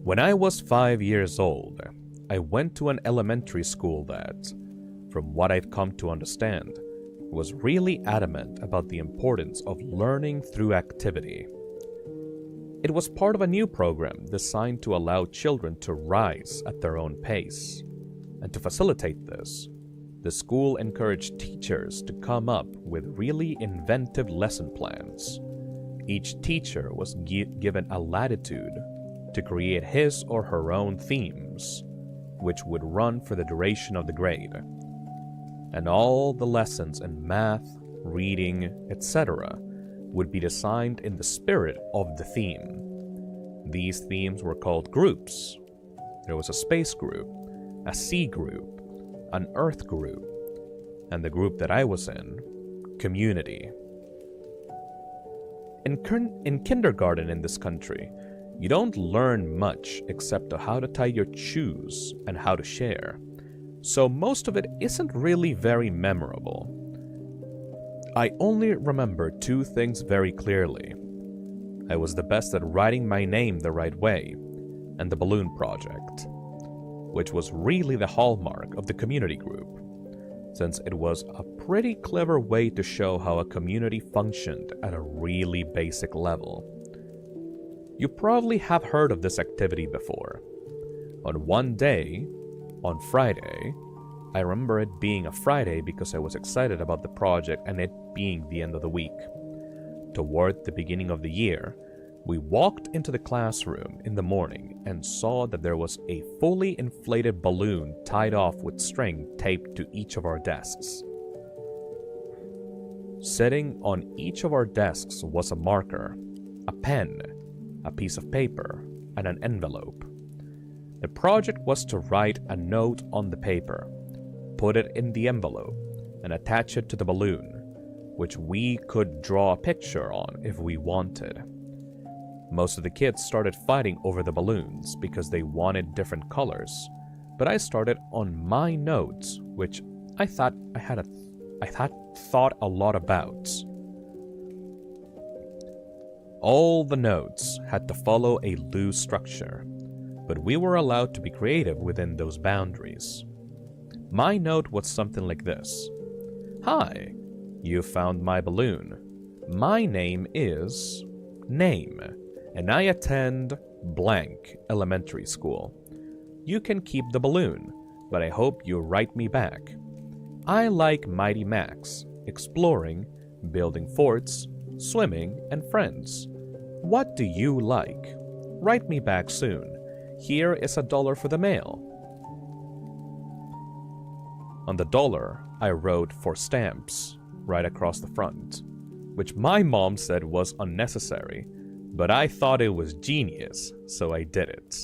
When I was 5 years old, I went to an elementary school that, from what I've come to understand, was really adamant about the importance of learning through activity. It was part of a new program designed to allow children to rise at their own pace. And to facilitate this, the school encouraged teachers to come up with really inventive lesson plans. Each teacher was given a latitude to create his or her own themes, which would run for the duration of the grade. And all the lessons in math, reading, etc. would be designed in the spirit of the theme. These themes were called groups. There was a space group, a sea group, an earth group, and the group that I was in, community. In kindergarten in this country, you don't learn much except how to tie your shoes and how to share, so most of it isn't really very memorable. I only remember two things very clearly. I was the best at writing my name the right way, and the balloon project, which was really the hallmark of the community group, since it was a pretty clever way to show how a community functioned at a really basic level. You probably have heard of this activity before. On one day, on Friday, I remember it being a Friday because I was excited about the project and it being the end of the week. Toward the beginning of the year, we walked into the classroom in the morning and saw that there was a fully inflated balloon tied off with string taped to each of our desks. Sitting on each of our desks was a marker, a pen, a piece of paper, and an envelope. The project was to write a note on the paper, put it in the envelope, and attach it to the balloon, which we could draw a picture on if we wanted. Most of the kids started fighting over the balloons because they wanted different colors, but I started on my notes, which I thought a lot about. All the notes had to follow a loose structure, but we were allowed to be creative within those boundaries. My note was something like this. Hi, you found my balloon. My name is name, and I attend blank elementary school. You can keep the balloon, but I hope you write me back. I like Mighty Max, exploring, building forts, swimming, and friends. What do you like? Write me back soon. Here is $1 for the mail. On the dollar, I wrote for stamps right across the front, which my mom said was unnecessary, but I thought it was genius, so I did it.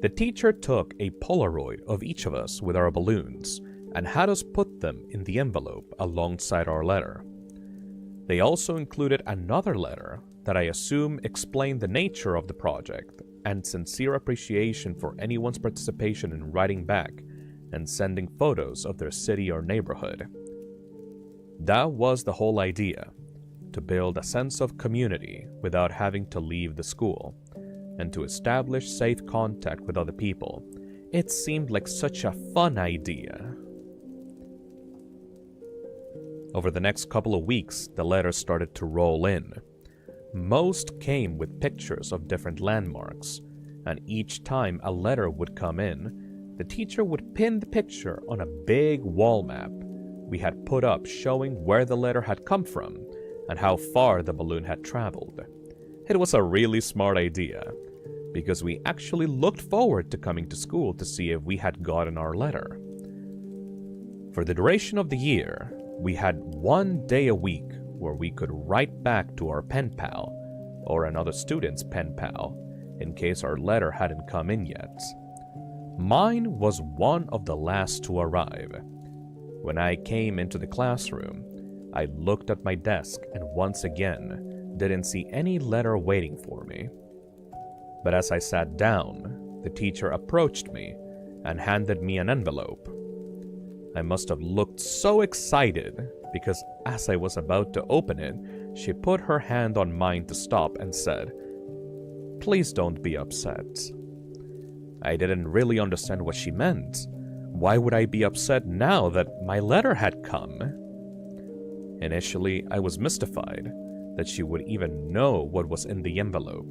The teacher took a Polaroid of each of us with our balloons and had us put them in the envelope alongside our letter. They also included another letter that I assume explained the nature of the project and sincere appreciation for anyone's participation in writing back and sending photos of their city or neighborhood. That was the whole idea, to build a sense of community without having to leave the school, and to establish safe contact with other people. It seemed like such a fun idea. Over the next couple of weeks, the letters started to roll in. Most came with pictures of different landmarks, and each time a letter would come in, the teacher would pin the picture on a big wall map we had put up showing where the letter had come from and how far the balloon had traveled. It was a really smart idea, because we actually looked forward to coming to school to see if we had gotten our letter. For the duration of the year, we had 1 day a week where we could write back to our pen pal, or another student's pen pal, in case our letter hadn't come in yet. Mine was one of the last to arrive. When I came into the classroom, I looked at my desk and once again didn't see any letter waiting for me. But as I sat down, the teacher approached me and handed me an envelope. I must have looked so excited because as I was about to open it, she put her hand on mine to stop and said, "Please don't be upset." I didn't really understand what she meant. Why would I be upset now that my letter had come? Initially, I was mystified that she would even know what was in the envelope.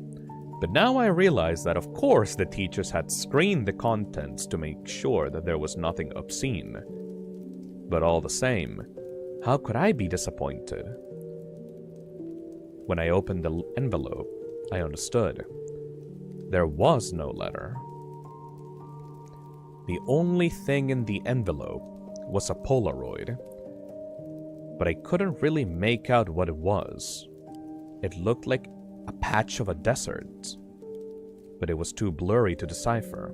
But now I realize that of course the teachers had screened the contents to make sure that there was nothing obscene. But all the same, how could I be disappointed? When I opened the envelope, I understood. There was no letter. The only thing in the envelope was a Polaroid, but I couldn't really make out what it was. It looked like a patch of a desert, but it was too blurry to decipher.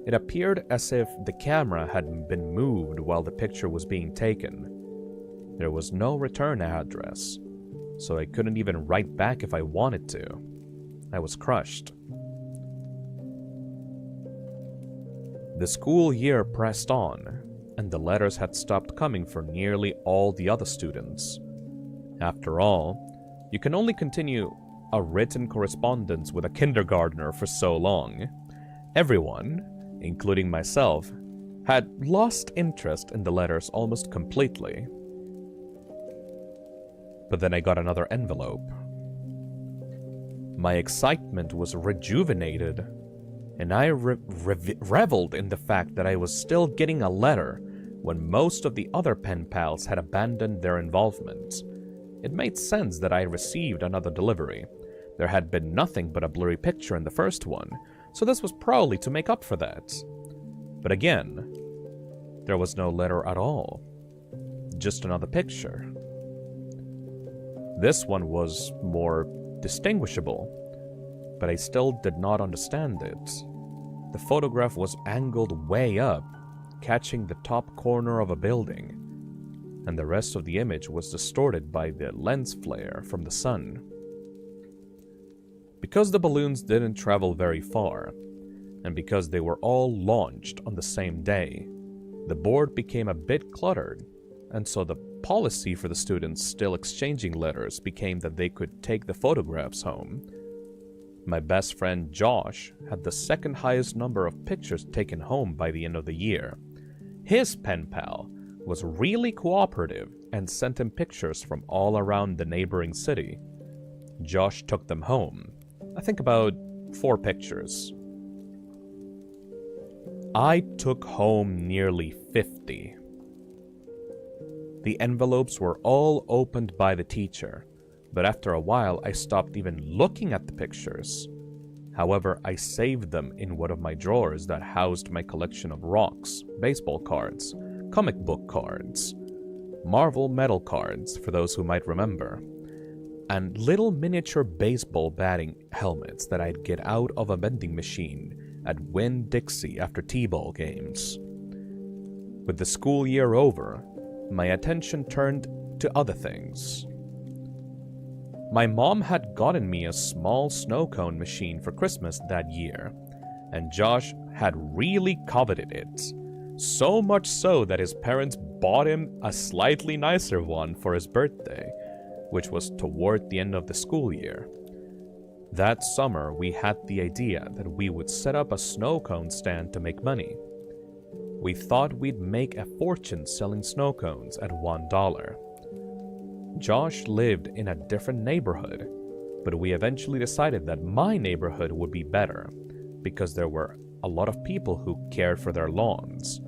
It appeared as if the camera had been moved while the picture was being taken. There was no return address, so I couldn't even write back if I wanted to. I was crushed. The school year pressed on, and the letters had stopped coming for nearly all the other students. After all, you can only continue a written correspondence with a kindergartner for so long. Everyone, including myself, had lost interest in the letters almost completely. But then I got another envelope. My excitement was rejuvenated, and I reveled in the fact that I was still getting a letter when most of the other pen pals had abandoned their involvement. It made sense that I received another delivery. There had been nothing but a blurry picture in the first one, so this was probably to make up for that. But again, there was no letter at all. Just another picture. This one was more distinguishable. but I still did not understand it. The photograph was angled way up, catching the top corner of a building, and the rest of the image was distorted by the lens flare from the sun. Because the balloons didn't travel very far, and because they were all launched on the same day, the board became a bit cluttered, and so the policy for the students still exchanging letters became that they could take the photographs home. My best friend Josh had the second highest number of pictures taken home by the end of the year. His pen pal was really cooperative and sent him pictures from all around the neighboring city. Josh took them home. I think about 4 pictures. I took home nearly 50. The envelopes were all opened by the teacher, but after a while I stopped even looking at the pictures. However, I saved them in one of my drawers that housed my collection of rocks, baseball cards, comic book cards, Marvel metal cards, for those who might remember, and little miniature baseball batting helmets that I'd get out of a vending machine at Winn-Dixie after T-ball games. With the school year over, my attention turned to other things. My mom had gotten me a small snow cone machine for Christmas that year, and Josh had really coveted it. So much so that his parents bought him a slightly nicer one for his birthday, which was toward the end of the school year. That summer, we had the idea that we would set up a snow cone stand to make money. We thought we'd make a fortune selling snow cones at $1. Josh lived in a different neighborhood, but we eventually decided that my neighborhood would be better because there were a lot of people who cared for their lawns.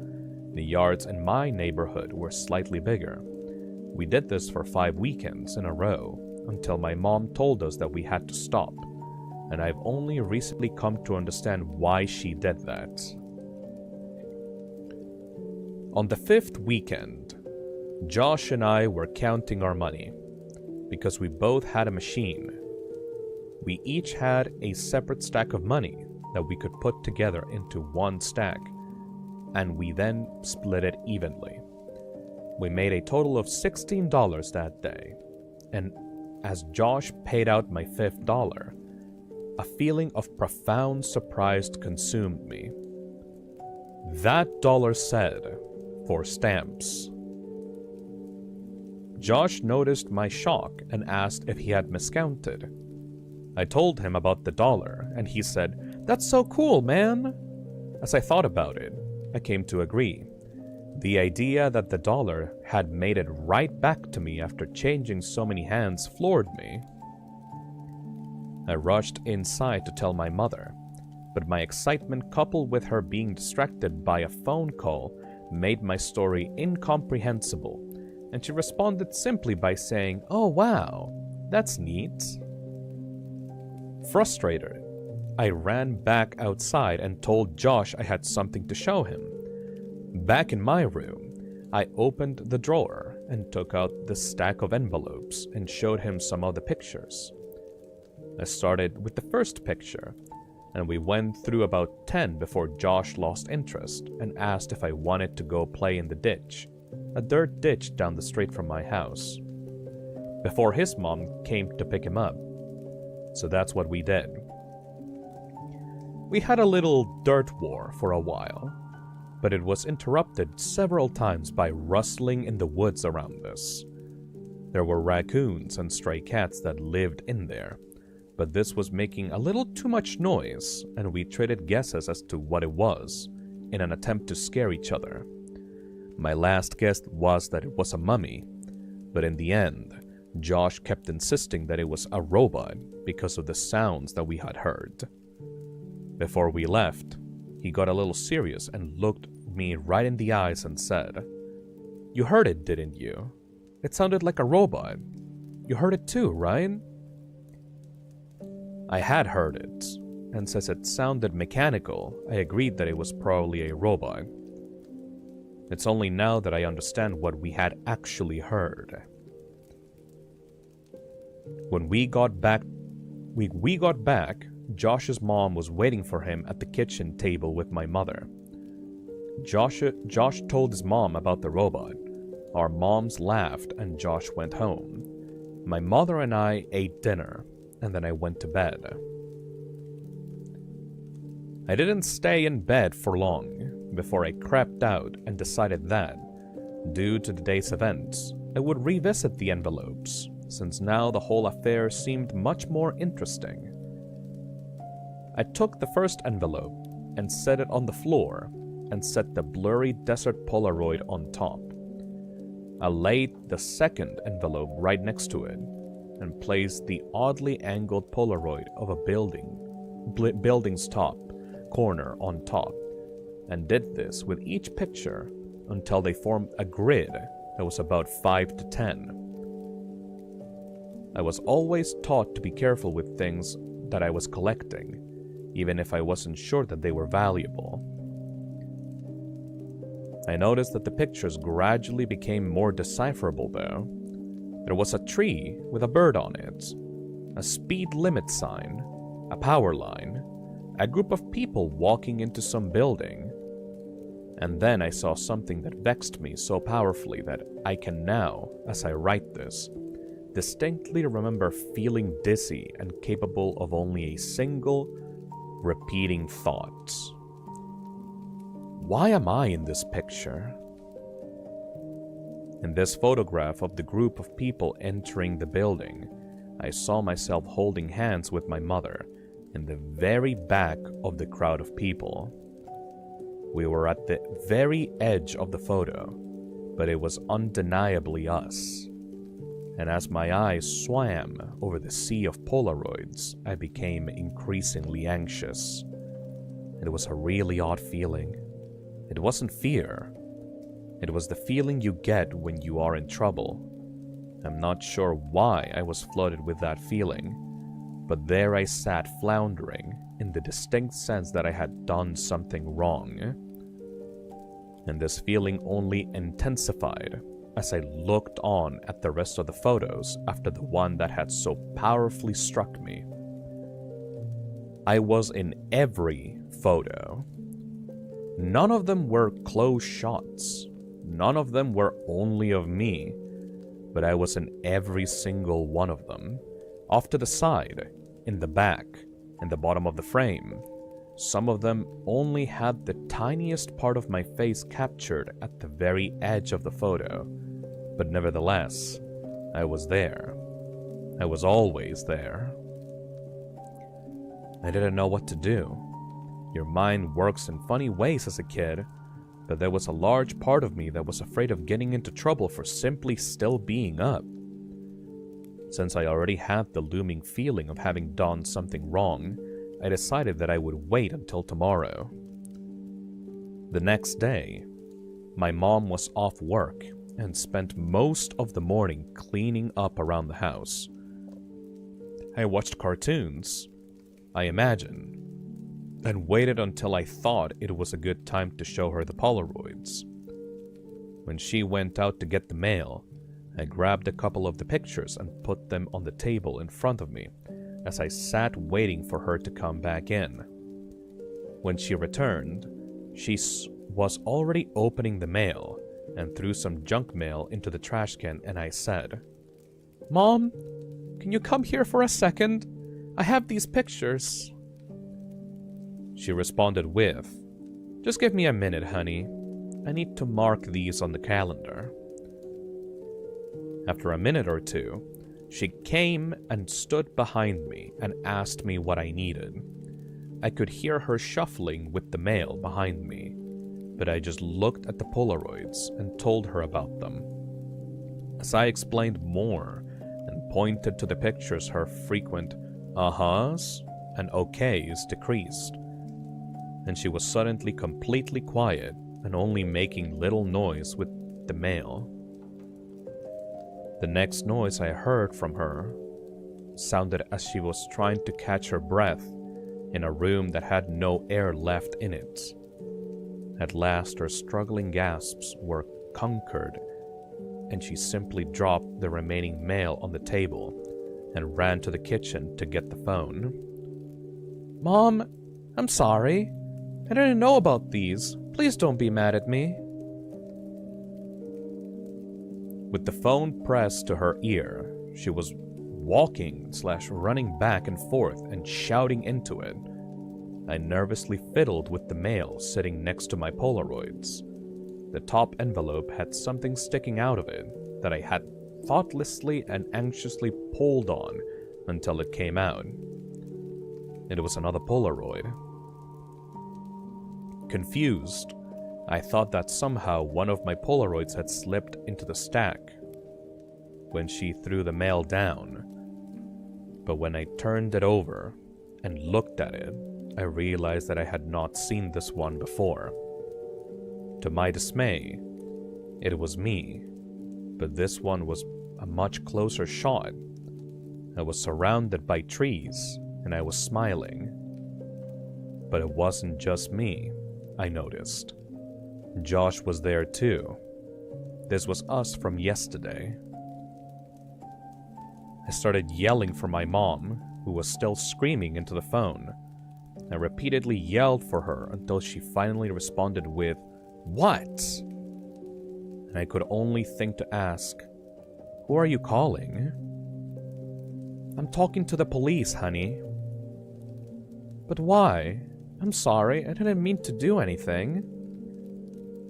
The yards in my neighborhood were slightly bigger. We did this for 5 weekends in a row until my mom told us that we had to stop, and I've only recently come to understand why she did that. On the 5th weekend, Josh and I were counting our money because we both had a machine. We each had a separate stack of money that we could put together into one stack, and we then split it evenly. We made a total of $16 that day, and as Josh paid out my $5th, a feeling of profound surprise consumed me. That dollar said, "For stamps." Josh noticed my shock and asked if he had miscounted. I told him about the dollar, and he said, "That's so cool, man." As I thought about it, I came to agree. The idea that the dollar had made it right back to me after changing so many hands floored me. I rushed inside to tell my mother, but my excitement coupled with her being distracted by a phone call made my story incomprehensible, and she responded simply by saying, "Oh wow, that's neat." Frustrated, I ran back outside and told Josh I had something to show him. Back in my room, I opened the drawer and took out the stack of envelopes and showed him some of the pictures. I started with the first picture, and we went through about 10 before Josh lost interest and asked if I wanted to go play in the ditch, a dirt ditch down the street from my house, before his mom came to pick him up. So that's what we did. We had a little dirt war for a while, but it was interrupted several times by rustling in the woods around us. There were raccoons and stray cats that lived in there, but this was making a little too much noise, and we traded guesses as to what it was, in an attempt to scare each other. My last guess was that it was a mummy, but in the end, Josh kept insisting that it was a robot because of the sounds that we had heard. Before we left, he got a little serious and looked me right in the eyes and said, "You heard it, didn't you? It sounded like a robot. You heard it too, right?" I had heard it, and since it sounded mechanical, I agreed that it was probably a robot. It's only now that I understand what we had actually heard. When we got back, Josh's mom was waiting for him at the kitchen table with my mother. Josh told his mom about the robot. Our moms laughed and Josh went home. My mother and I ate dinner, and then I went to bed. I didn't stay in bed for long before I crept out and decided that, due to the day's events, I would revisit the envelopes, since now the whole affair seemed much more interesting. I took the first envelope and set it on the floor and set the blurry desert Polaroid on top. I laid the second envelope right next to it and placed the oddly angled Polaroid of a building's top corner on top, and did this with each picture until they formed a grid that was about 5 to 10. I was always taught to be careful with things that I was collecting, even if I wasn't sure that they were valuable. I noticed that the pictures gradually became more decipherable though. There was a tree with a bird on it, a speed limit sign, a power line, a group of people walking into some building. And then I saw something that vexed me so powerfully that I can now, as I write this, distinctly remember feeling dizzy and capable of only a single, repeating thought. Why am I in this picture? In this photograph of the group of people entering the building, I saw myself holding hands with my mother in the very back of the crowd of people. We were at the very edge of the photo, but it was undeniably us. And as my eyes swam over the sea of Polaroids, I became increasingly anxious. It was a really odd feeling. It wasn't fear. It was the feeling you get when you are in trouble. I'm not sure why I was flooded with that feeling, but there I sat floundering in the distinct sense that I had done something wrong. And this feeling only intensified as I looked on at the rest of the photos after the one that had so powerfully struck me. I was in every photo. None of them were close shots. None of them were only of me, but I was in every single one of them. Off to the side, in the back, in the bottom of the frame. Some of them only had the tiniest part of my face captured at the very edge of the photo, but nevertheless, I was there. I was always there. I didn't know what to do. Your mind works in funny ways as a kid, but there was a large part of me that was afraid of getting into trouble for simply still being up. Since I already had the looming feeling of having done something wrong, I decided that I would wait until tomorrow. The next day, my mom was off work and spent most of the morning cleaning up around the house. I watched cartoons, I imagine, and waited until I thought it was a good time to show her the Polaroids. When she went out to get the mail, I grabbed a couple of the pictures and put them on the table in front of me as I sat waiting for her to come back in. When she returned, she was already opening the mail and threw some junk mail into the trash can, and I said, "Mom, can you come here for a second? I have these pictures." She responded with, "Just give me a minute, honey. I need to mark these on the calendar." After a minute or two, she came and stood behind me and asked me what I needed. I could hear her shuffling with the mail behind me, but I just looked at the Polaroids and told her about them. As I explained more and pointed to the pictures, her frequent uh-huhs and okays decreased, and she was suddenly completely quiet and only making little noise with the mail. The next noise I heard from her sounded as she was trying to catch her breath in a room that had no air left in it. At last her struggling gasps were conquered, and she simply dropped the remaining mail on the table and ran to the kitchen to get the phone. Mom, I'm sorry. I didn't know about these. Please don't be mad at me. With the phone pressed to her ear, she was walking/running back and forth and shouting into it. I nervously fiddled with the mail sitting next to my Polaroids. The top envelope had something sticking out of it that I had thoughtlessly and anxiously pulled on until it came out. It was another Polaroid. Confused, I thought that somehow one of my Polaroids had slipped into the stack when she threw the mail down. But when I turned it over and looked at it, I realized that I had not seen this one before. To my dismay, it was me, but this one was a much closer shot. I was surrounded by trees, and I was smiling. But it wasn't just me, I noticed. Josh was there too. This was us from yesterday. I started yelling for my mom, who was still screaming into the phone. I repeatedly yelled for her until she finally responded with, "What?" And I could only think to ask, "Who are you calling?" "I'm talking to the police, honey." "But why? I'm sorry, I didn't mean to do anything."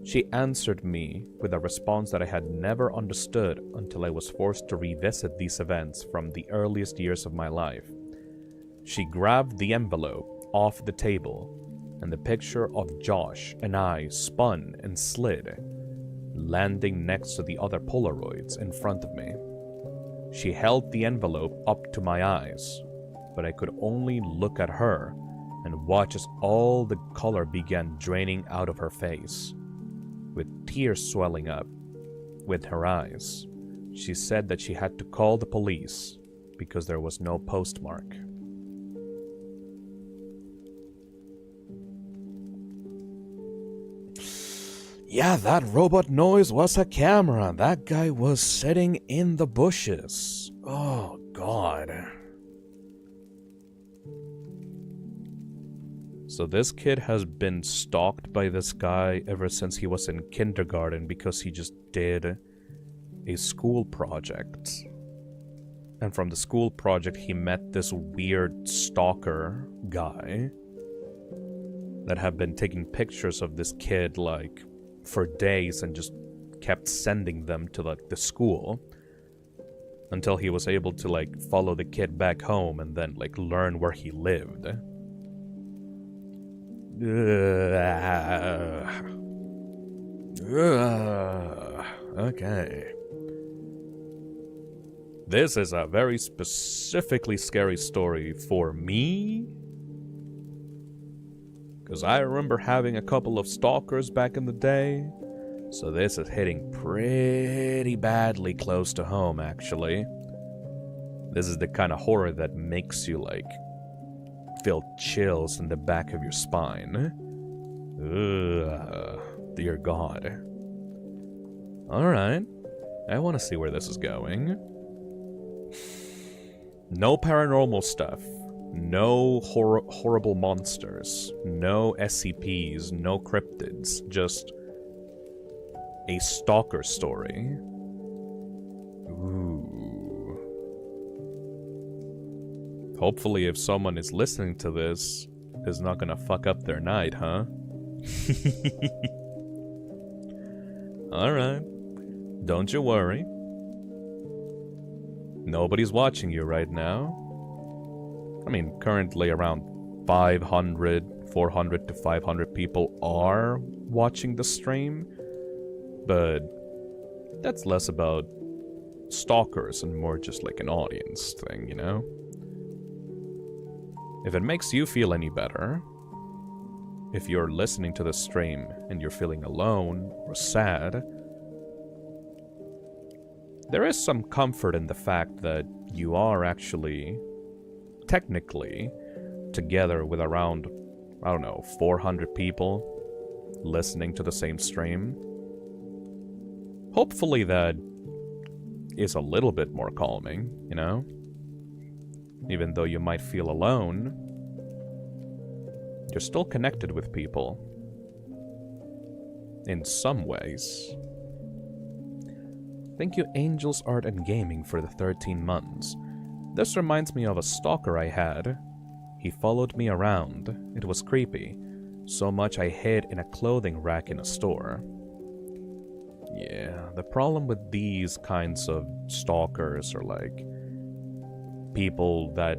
She answered me with a response that I had never understood until I was forced to revisit these events from the earliest years of my life. She grabbed the envelope off the table, and the picture of Josh and I spun and slid, landing next to the other Polaroids in front of me. She held the envelope up to my eyes, but I could only look at her and watch as all the color began draining out of her face, with tears swelling up with her eyes. She said that she had to call the police because there was no postmark. Yeah, that robot noise was a camera. That guy was sitting in the bushes. Oh, God. So this kid has been stalked by this guy ever since he was in kindergarten because he just did a school project. And from the school project, he met this weird stalker guy that had been taking pictures of this kid, like, for days and just kept sending them to, like, the school until he was able to, like, follow the kid back home and then, like, learn where he lived. Okay. This is a very specifically scary story for me, because I remember having a couple of stalkers back in the day, so this is hitting pretty badly close to home, actually. This is the kind of horror that makes you, like, feel chills in the back of your spine. Dear God. Alright, I want to see where this is going. No paranormal stuff. No horrible monsters, no SCPs, no cryptids, just a stalker story. Ooh. Hopefully if someone is listening to this, is not gonna fuck up their night, huh? Alright. Don't you worry. Nobody's watching you right now. I mean, currently around 400 to 500 people are watching the stream, but that's less about stalkers and more just like an audience thing, you know? If it makes you feel any better, if you're listening to the stream and you're feeling alone or sad, there is some comfort in the fact that you are actually technically together with around, I don't know, 400 people listening to the same stream. Hopefully that is a little bit more calming, you know? Even though you might feel alone, you're still connected with people. In some ways. Thank you, Angels Art and Gaming, for the 13 months. This reminds me of a stalker I had. He followed me around. It was creepy. So much I hid in a clothing rack in a store. Yeah, the problem with these kinds of stalkers are like people that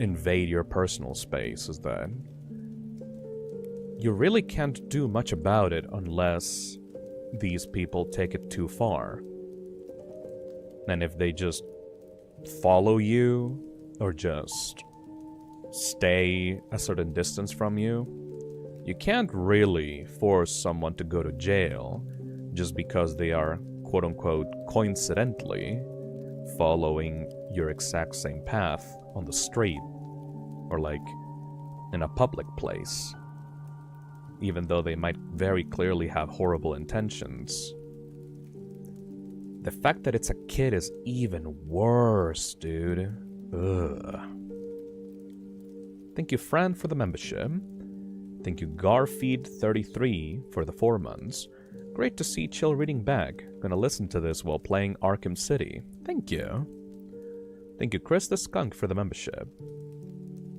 invade your personal space is that you really can't do much about it unless these people take it too far. And if they just follow you or just stay a certain distance from you, you can't really force someone to go to jail just because they are, quote-unquote, coincidentally following your exact same path on the street or, like, in a public place, even though they might very clearly have horrible intentions. The fact that it's a kid is even worse, dude. Ugh. Thank you, Fran, for the membership. Thank you, Garfeed33, for the 4 months. Great to see Chill reading back. Gonna listen to this while playing Arkham City. Thank you. Thank you, Chris the Skunk, for the membership.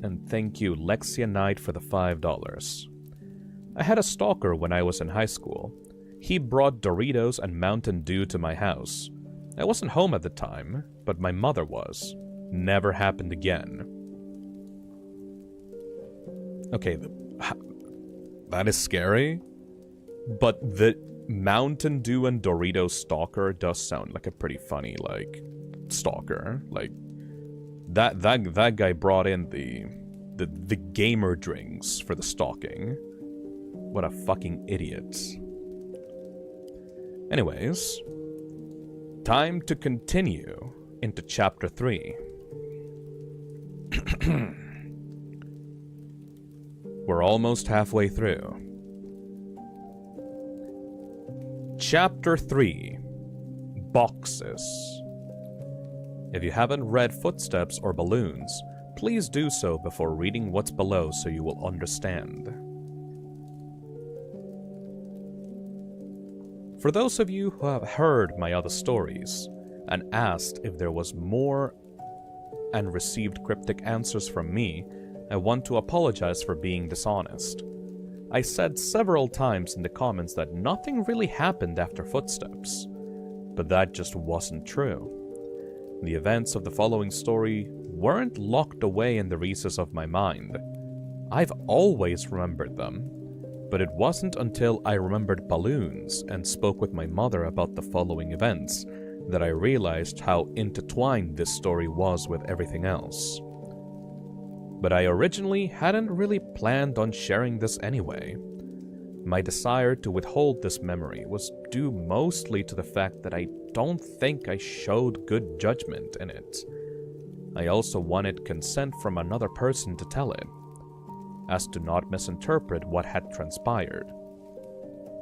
And thank you, Lexia Knight, for the $5. I had a stalker when I was in high school. He brought Doritos and Mountain Dew to my house. I wasn't home at the time, but my mother was. Never happened again. Okay, that is scary. But the Mountain Dew and Doritos stalker does sound like a pretty funny, like, stalker. Like, that guy brought in the gamer drinks for the stalking. What a fucking idiot. Anyways, time to continue into Chapter 3. We're almost halfway through. Chapter 3. Boxes. If you haven't read Footsteps or Balloons, please do so before reading what's below so you will understand. For those of you who have heard my other stories and asked if there was more and received cryptic answers from me, I want to apologize for being dishonest. I said several times in the comments that nothing really happened after Footsteps, but that just wasn't true. The events of the following story weren't locked away in the recesses of my mind. I've always remembered them, but it wasn't until I remembered Balloons and spoke with my mother about the following events that I realized how intertwined this story was with everything else. But I originally hadn't really planned on sharing this anyway. My desire to withhold this memory was due mostly to the fact that I don't think I showed good judgment in it. I also wanted consent from another person to tell it, as to not misinterpret what had transpired.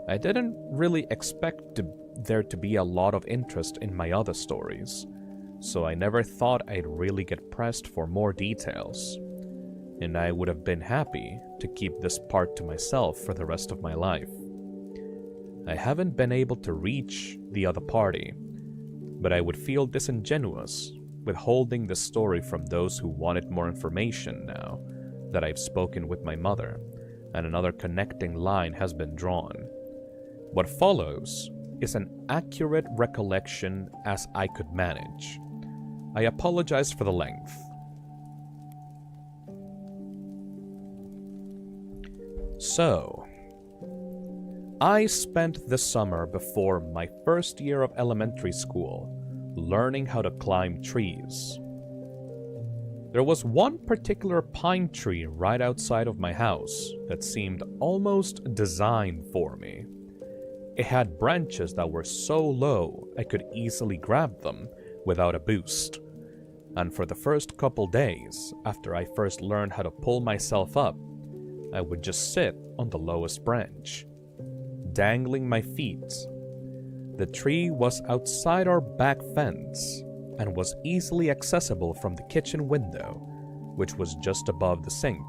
I didn't really expect there to be a lot of interest in my other stories, so I never thought I'd really get pressed for more details, and I would have been happy to keep this part to myself for the rest of my life. I haven't been able to reach the other party, but I would feel disingenuous withholding the story from those who wanted more information now that I've spoken with my mother, and another connecting line has been drawn. What follows is an accurate recollection as I could manage. I apologize for the length. So, I spent the summer before my first year of elementary school learning how to climb trees. There was one particular pine tree right outside of my house that seemed almost designed for me. It had branches that were so low I could easily grab them without a boost. And for the first couple days, after I first learned how to pull myself up, I would just sit on the lowest branch, dangling my feet. The tree was outside our back fence and was easily accessible from the kitchen window, which was just above the sink.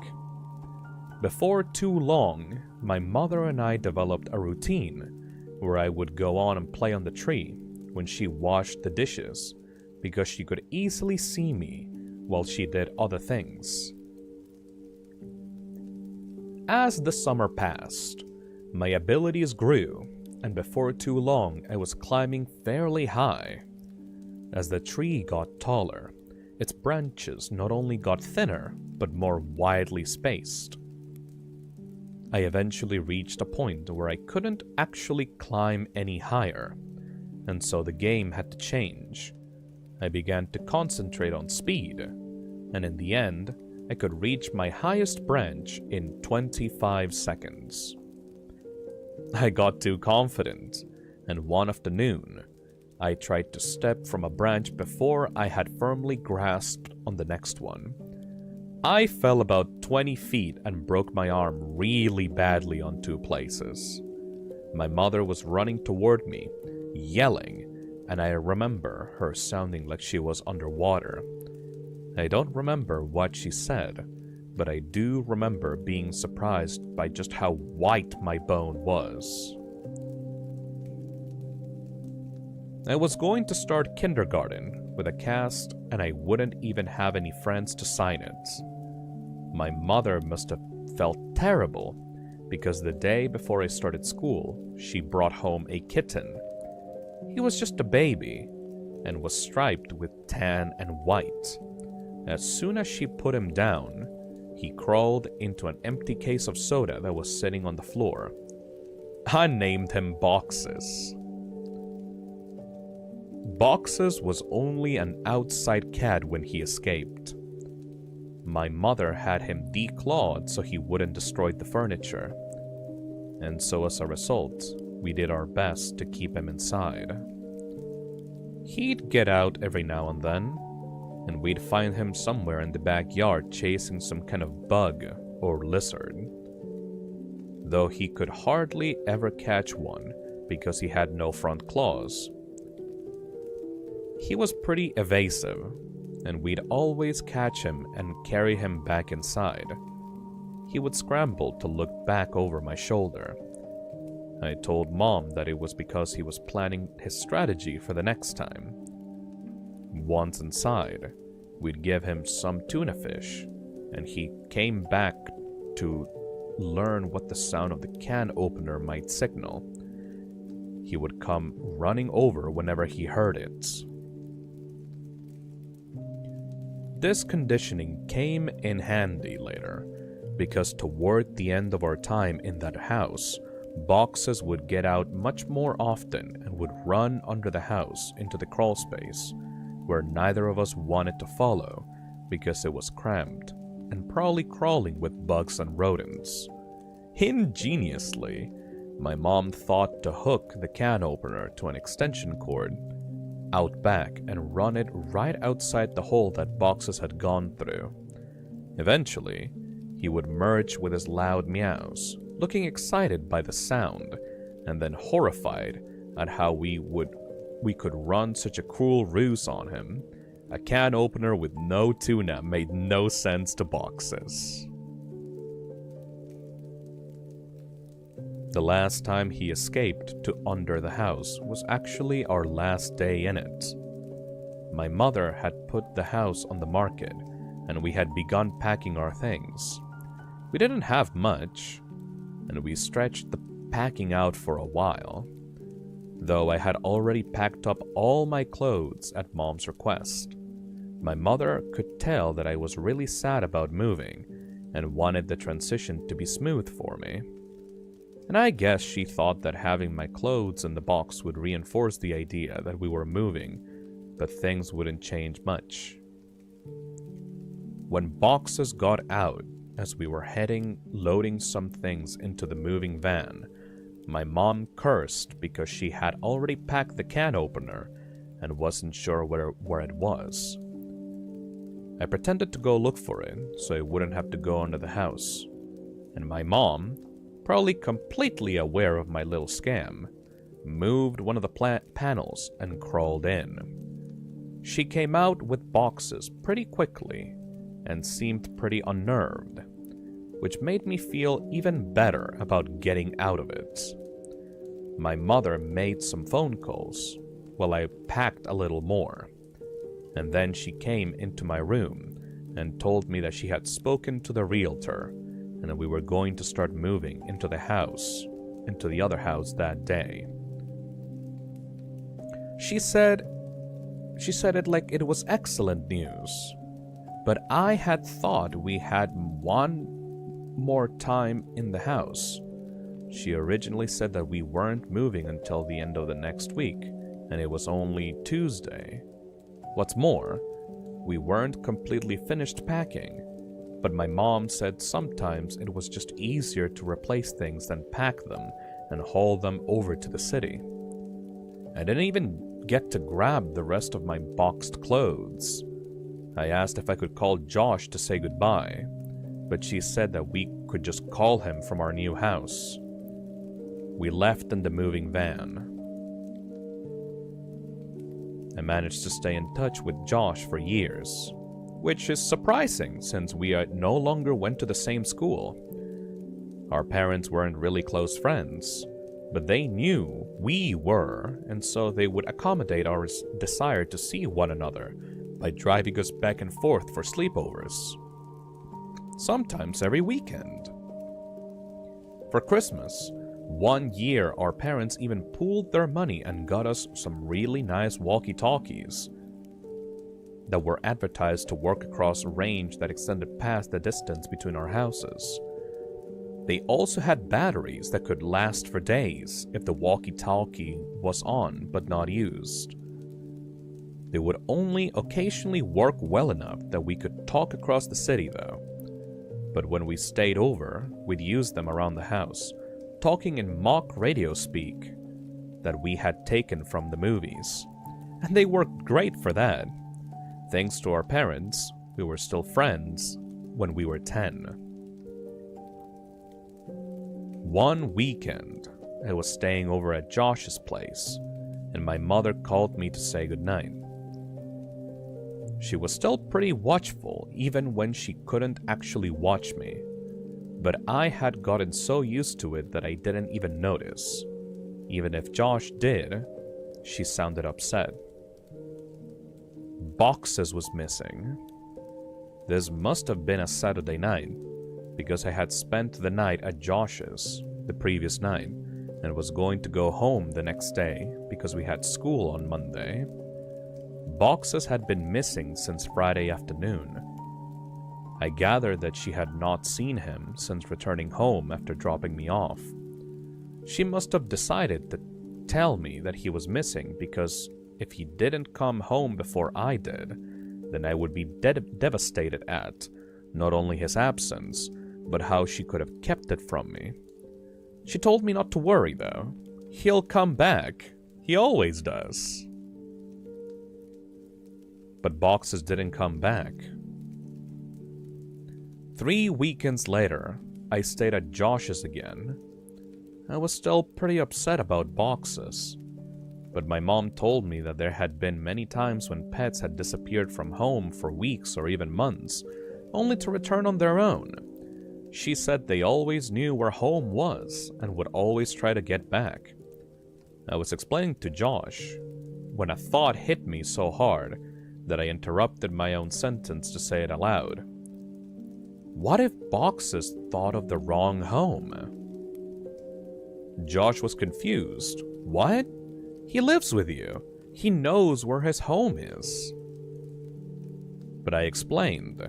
Before too long, my mother and I developed a routine where I would go on and play on the tree when she washed the dishes, because she could easily see me while she did other things. As the summer passed, my abilities grew, and before too long I was climbing fairly high. As the tree got taller, its branches not only got thinner, but more widely spaced. I eventually reached a point where I couldn't actually climb any higher, and so the game had to change. I began to concentrate on speed, and in the end, I could reach my highest branch in 25 seconds. I got too confident, and one afternoon, I tried to step from a branch before I had firmly grasped on the next one. I fell about 20 feet and broke my arm really badly on 2 places. My mother was running toward me, yelling, and I remember her sounding like she was underwater. I don't remember what she said, but I do remember being surprised by just how white my bone was. I was going to start kindergarten with a cast, and I wouldn't even have any friends to sign it. My mother must have felt terrible, because the day before I started school, she brought home a kitten. He was just a baby, and was striped with tan and white. As soon as she put him down, he crawled into an empty case of soda that was sitting on the floor. I named him Boxes. Boxes was only an outside cat when he escaped. My mother had him declawed so he wouldn't destroy the furniture, and so as a result, we did our best to keep him inside. He'd get out every now and then, and we'd find him somewhere in the backyard chasing some kind of bug or lizard, though he could hardly ever catch one because he had no front claws. He was pretty evasive, and we'd always catch him and carry him back inside. He would scramble to look back over my shoulder. I told Mom that it was because he was planning his strategy for the next time. Once inside, we'd give him some tuna fish, and he came back to learn what the sound of the can opener might signal. He would come running over whenever he heard it. This conditioning came in handy later, because toward the end of our time in that house, Boxes would get out much more often and would run under the house into the crawl space, where neither of us wanted to follow because it was cramped and probably crawling with bugs and rodents. Ingeniously, my mom thought to hook the can opener to an extension cord out back and run it right outside the hole that Boxes had gone through. Eventually, he would merge with his loud meows, looking excited by the sound, and then horrified at how we could run such a cruel ruse on him. A can opener with no tuna made no sense to Boxes. The last time he escaped to under the house was actually our last day in it. My mother had put the house on the market, and we had begun packing our things. We didn't have much, and we stretched the packing out for a while, though I had already packed up all my clothes at Mom's request. My mother could tell that I was really sad about moving and wanted the transition to be smooth for me. And I guess she thought that having my clothes in the box would reinforce the idea that we were moving, but things wouldn't change much. When Boxes got out, as we were loading some things into the moving van, my mom cursed because she had already packed the can opener and wasn't sure where it was. I pretended to go look for it so I wouldn't have to go under the house, and my mom, probably completely aware of my little scam, moved one of the panels and crawled in. She came out with Boxes pretty quickly and seemed pretty unnerved, which made me feel even better about getting out of it. My mother made some phone calls while I packed a little more, and then she came into my room and told me that she had spoken to the realtor and that we were going to start moving into the other house that day. She said it like it was excellent news, but I had thought we had one more time in the house. She originally said that we weren't moving until the end of the next week, and it was only Tuesday. What's more, we weren't completely finished packing, but my mom said sometimes it was just easier to replace things than pack them and haul them over to the city. I didn't even get to grab the rest of my boxed clothes. I asked if I could call Josh to say goodbye, but she said that we could just call him from our new house. We left in the moving van. I managed to stay in touch with Josh for years, which is surprising since we no longer went to the same school. Our parents weren't really close friends, but they knew we were, and so they would accommodate our desire to see one another by driving us back and forth for sleepovers. Sometimes every weekend. For Christmas, one year our parents even pooled their money and got us some really nice walkie-talkies that were advertised to work across a range that extended past the distance between our houses. They also had batteries that could last for days if the walkie-talkie was on but not used. They would only occasionally work well enough that we could talk across the city though. But when we stayed over, we'd use them around the house, talking in mock radio speak that we had taken from the movies. And they worked great for that. Thanks to our parents, we were still friends when we were 10. One weekend, I was staying over at Josh's place, and my mother called me to say goodnight. She was still pretty watchful even when she couldn't actually watch me, but I had gotten so used to it that I didn't even notice. Even if Josh did, she sounded upset. Boxes was missing. This must have been a Saturday night, because I had spent the night at Josh's the previous night and was going to go home the next day because we had school on Monday. Boxes had been missing since Friday afternoon. I gathered that she had not seen him since returning home after dropping me off. She must have decided to tell me that he was missing because if he didn't come home before I did, then I would be devastated at not only his absence, but how she could have kept it from me. She told me not to worry though. He'll come back. He always does. But Boxes didn't come back. 3 weekends later, I stayed at Josh's again. I was still pretty upset about Boxes, but my mom told me that there had been many times when pets had disappeared from home for weeks or even months, only to return on their own. She said they always knew where home was and would always try to get back. I was explaining to Josh when a thought hit me so hard that I interrupted my own sentence to say it aloud. What if Boxes thought of the wrong home? Josh was confused. What? He lives with you. He knows where his home is. But I explained.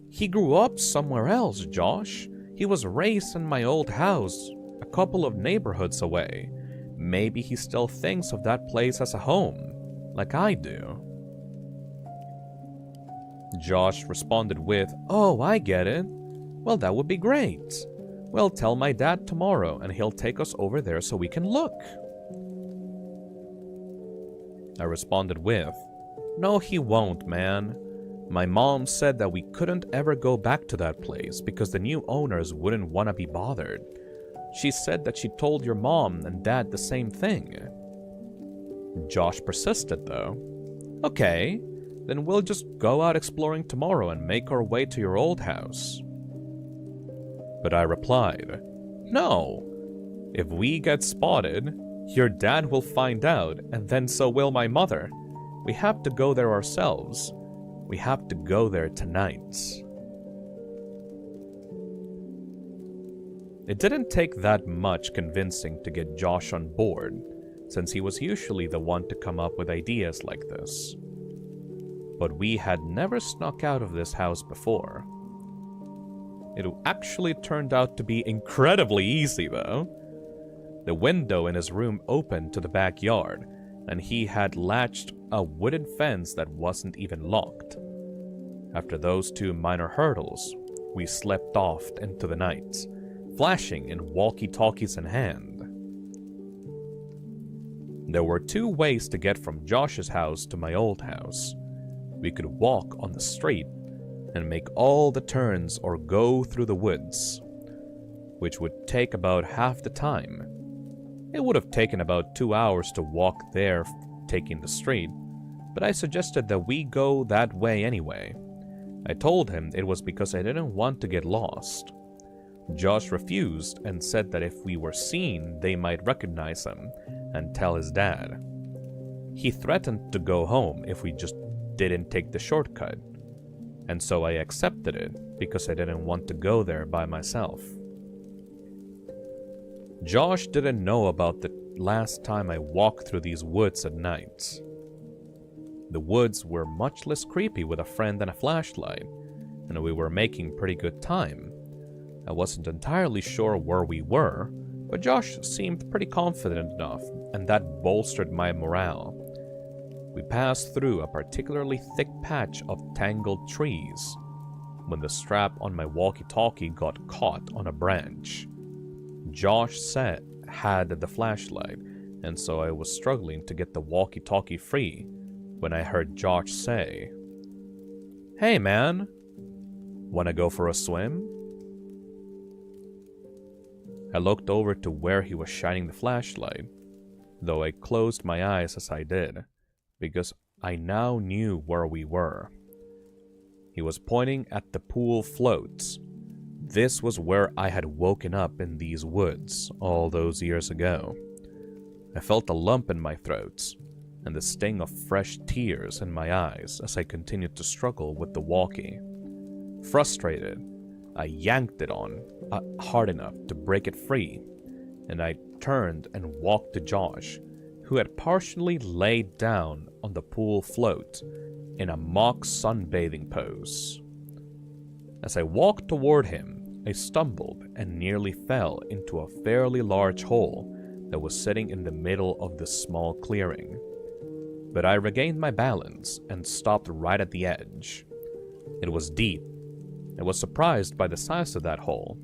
He grew up somewhere else, Josh. He was raised in my old house, a couple of neighborhoods away. Maybe he still thinks of that place as a home, like I do. Josh responded with, "Oh, I get it. Well, that would be great. Well, tell my dad tomorrow and he'll take us over there so we can look." I responded with, "No, he won't, man. My mom said that we couldn't ever go back to that place because the new owners wouldn't want to be bothered. She said that she told your mom and dad the same thing." Josh persisted though. "Okay, then we'll just go out exploring tomorrow and make our way to your old house." But I replied, "No. If we get spotted, your dad will find out, and then so will my mother. We have to go there ourselves. We have to go there tonight." It didn't take that much convincing to get Josh on board, since he was usually the one to come up with ideas like this. But we had never snuck out of this house before. It actually turned out to be incredibly easy, though. The window in his room opened to the backyard, and he had latched a wooden fence that wasn't even locked. After those two minor hurdles, we slept off into the night, flashing in walkie-talkies in hand. There were two ways to get from Josh's house to my old house. We could walk on the street and make all the turns or go through the woods, which would take about half the time. It would have taken about 2 hours to walk there taking the street, but I suggested that we go that way anyway. I told him it was because I didn't want to get lost. Josh refused and said that if we were seen, they might recognize him and tell his dad. He threatened to go home if we just didn't take the shortcut, and so I accepted it because I didn't want to go there by myself. Josh didn't know about the last time I walked through these woods at night. The woods were much less creepy with a friend and a flashlight, and we were making pretty good time. I wasn't entirely sure where we were, but Josh seemed pretty confident enough, and that bolstered my morale. We passed through a particularly thick patch of tangled trees when the strap on my walkie-talkie got caught on a branch. Josh had the flashlight, and so I was struggling to get the walkie-talkie free when I heard Josh say, "Hey man, wanna go for a swim?" I looked over to where he was shining the flashlight, though I closed my eyes as I did, because I now knew where we were. He was pointing at the pool floats. This was where I had woken up in these woods all those years ago. I felt a lump in my throat, and the sting of fresh tears in my eyes as I continued to struggle with the walkie. Frustrated, I yanked it on hard enough to break it free, and I turned and walked to Josh, who had partially laid down on the pool float in a mock sunbathing pose. As I walked toward him, I stumbled and nearly fell into a fairly large hole that was sitting in the middle of the small clearing. But I regained my balance and stopped right at the edge. It was deep. I was surprised by the size of that hole,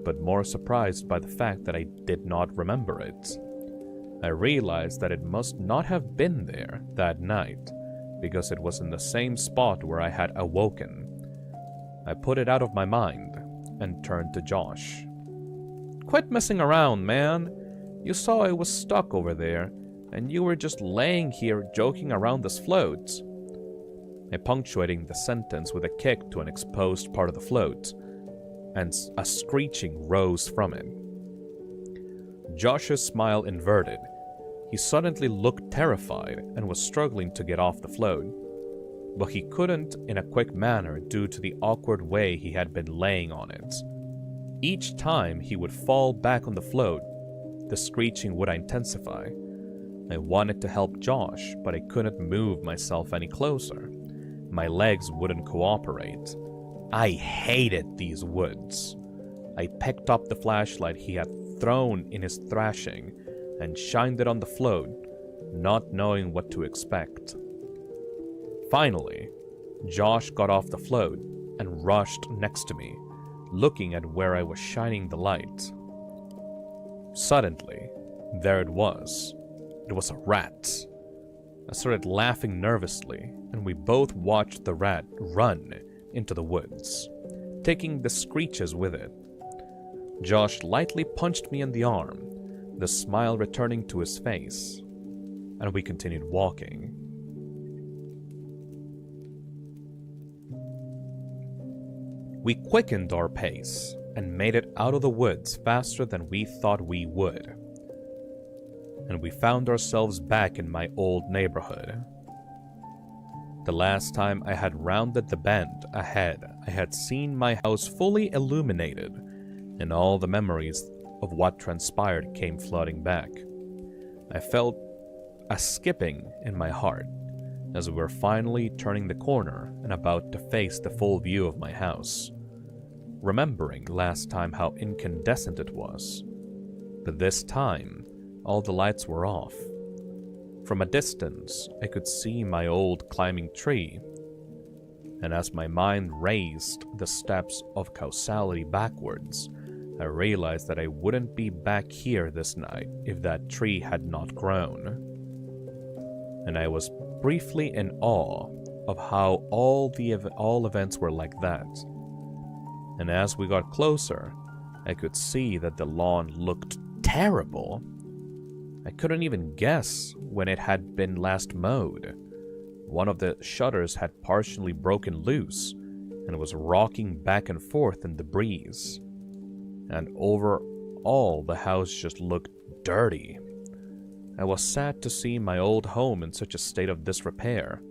but more surprised by the fact that I did not remember it. I realized that it must not have been there that night, because it was in the same spot where I had awoken. I put it out of my mind and turned to Josh. "Quit messing around, man. You saw I was stuck over there, and you were just laying here joking around this float." I punctuating the sentence with a kick to an exposed part of the float, and a screeching rose from it. Josh's smile inverted. He suddenly looked terrified and was struggling to get off the float, but he couldn't in a quick manner due to the awkward way he had been laying on it. Each time he would fall back on the float, the screeching would intensify. I wanted to help Josh, but I couldn't move myself any closer. My legs wouldn't cooperate. I hated these woods. I picked up the flashlight he had thrown in his thrashing and shined it on the float, not knowing what to expect. Finally, Josh got off the float and rushed next to me, looking at where I was shining the light. Suddenly, there it was. It was a rat. I started laughing nervously, and we both watched the rat run into the woods, taking the screeches with it. Josh lightly punched me in the arm, the smile returning to his face, and we continued walking. We quickened our pace, and made it out of the woods faster than we thought we would. And we found ourselves back in my old neighborhood. The last time I had rounded the bend ahead, I had seen my house fully illuminated, and all the memories of what transpired came flooding back. I felt a skipping in my heart as we were finally turning the corner and about to face the full view of my house, remembering last time how incandescent it was. But this time, all the lights were off. From a distance, I could see my old climbing tree, and as my mind raced the steps of causality backwards, I realized that I wouldn't be back here this night if that tree had not grown. And I was briefly in awe of how all events were like that. And as we got closer, I could see that the lawn looked terrible. I couldn't even guess when it had been last mowed. One of the shutters had partially broken loose and was rocking back and forth in the breeze. And overall, the house just looked dirty. I was sad to see my old home in such a state of disrepair.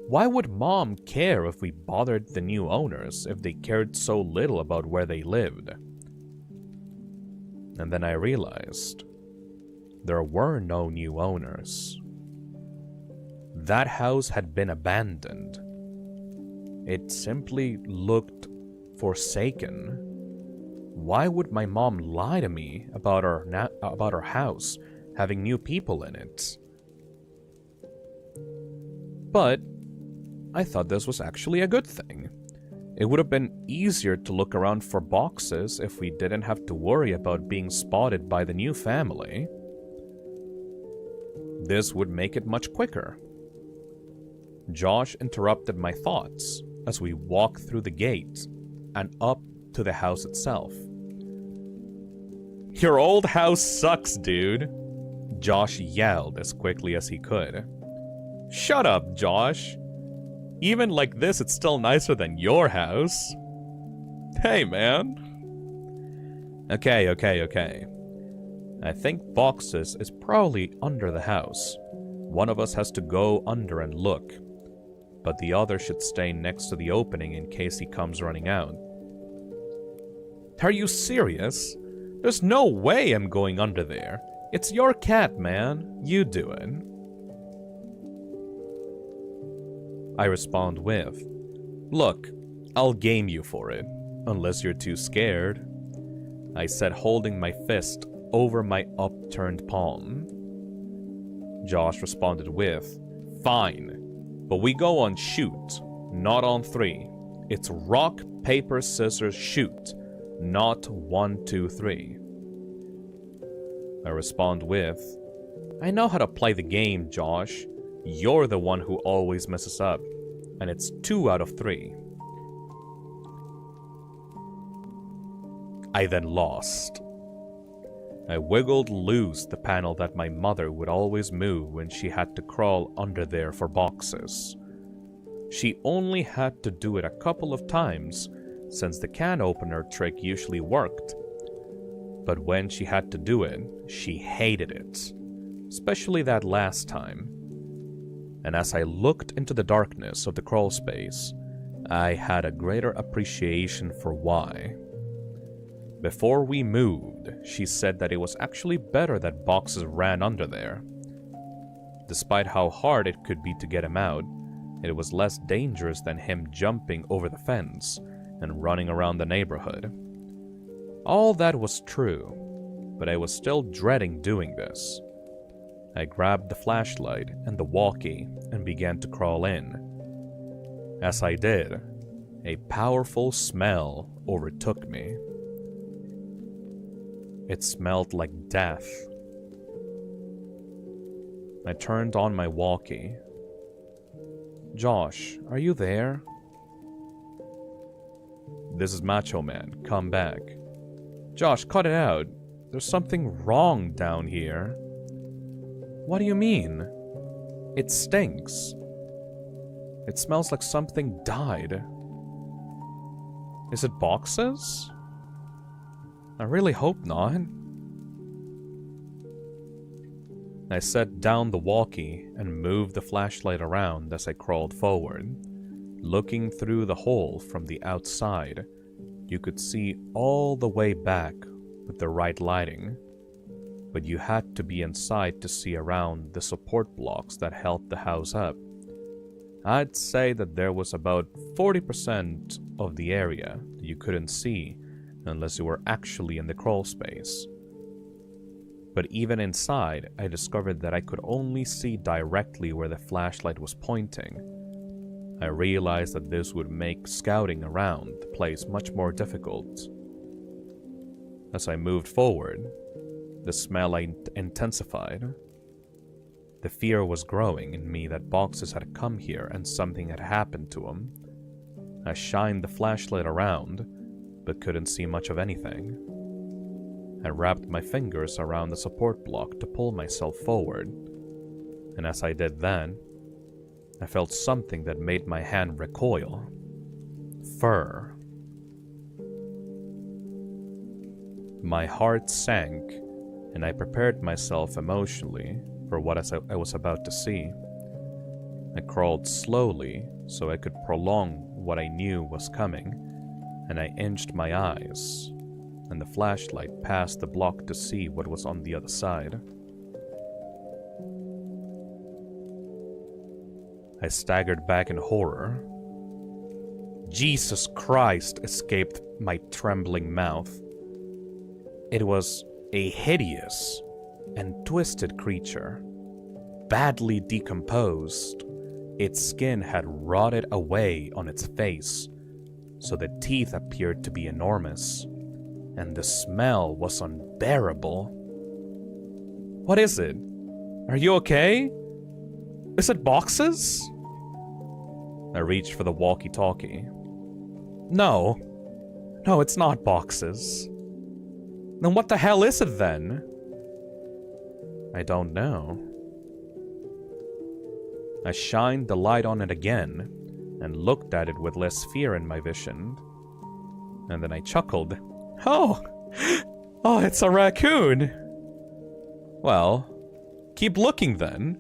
Why would Mom care if we bothered the new owners if they cared so little about where they lived? And then I realized there were no new owners. That house had been abandoned. It simply looked forsaken. Why would my mom lie to me about our house having new people in it? But I thought this was actually a good thing. It would have been easier to look around for boxes if we didn't have to worry about being spotted by the new family. This would make it much quicker. Josh interrupted my thoughts as we walked through the gate and up to the house itself. "Your old house sucks, dude," Josh yelled as quickly as he could. "Shut up, Josh. Even like this, it's still nicer than your house." "Hey, man." Okay. I think boxes is probably under the house. One of us has to go under and look, but the other should stay next to the opening in case he comes running out. "Are you serious? There's no way I'm going under there. It's your cat, man. You do it." I respond with, "Look, I'll game you for it, unless you're too scared," I said, holding my fist over my upturned palm. Josh responded with, "Fine, but we go on shoot, not on 3. It's rock, paper, scissors, shoot, not 1, 2, 3. I respond with, "I know how to play the game, Josh. You're the one who always messes up, and it's 2 out of 3. I then lost. I wiggled loose the panel that my mother would always move when she had to crawl under there for boxes. She only had to do it a couple of times, since the can opener trick usually worked. But when she had to do it, she hated it, especially that last time. And as I looked into the darkness of the crawl space, I had a greater appreciation for why. Before we moved, she said that it was actually better that boxes ran under there. Despite how hard it could be to get him out, it was less dangerous than him jumping over the fence and running around the neighborhood. All that was true, but I was still dreading doing this. I grabbed the flashlight and the walkie and began to crawl in. As I did, a powerful smell overtook me. It smelled like death. I turned on my walkie. "Josh, are you there?" "This is Macho Man. Come back." "Josh, cut it out. There's something wrong down here." "What do you mean?" "It stinks. It smells like something died." "Is it boxes?" I really hope not. I set down the walkie and moved the flashlight around as I crawled forward. Looking through the hole from the outside, you could see all the way back with the right lighting, but you had to be inside to see around the support blocks that held the house up. I'd say that there was about 40% of the area that you couldn't see unless you were actually in the crawl space. But even inside, I discovered that I could only see directly where the flashlight was pointing. I realized that this would make scouting around the place much more difficult. As I moved forward, the smell intensified. The fear was growing in me that boxes had come here and something had happened to them. I shined the flashlight around, but couldn't see much of anything. I wrapped my fingers around the support block to pull myself forward, and as I did then, I felt something that made my hand recoil. Fur. My heart sank, and I prepared myself emotionally for what I was about to see. I crawled slowly so I could prolong what I knew was coming, and I inched my eyes, and the flashlight past the block to see what was on the other side. I staggered back in horror. Jesus Christ escaped my trembling mouth. It was a hideous and twisted creature, badly decomposed. Its skin had rotted away on its face, so the teeth appeared to be enormous, and the smell was unbearable. What is it? Are you okay? Is it boxes? I reached for the walkie-talkie. No, it's not boxes. Then what the hell is it then? I don't know. I shined the light on it again and looked at it with less fear in my vision. And then I chuckled. Oh, it's a raccoon. Well, keep looking then.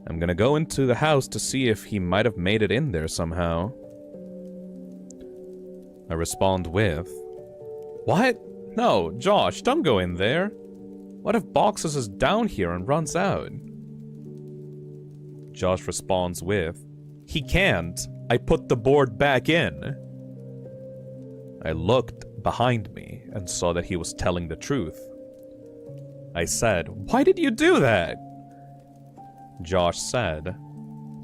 I'm gonna go into the house to see if he might have made it in there somehow. I respond with, What? No, Josh, don't go in there. What if Boxes is down here and runs out? Josh responds with, He can't. I put the board back in. I looked behind me and saw that he was telling the truth. I said, Why did you do that? Josh said,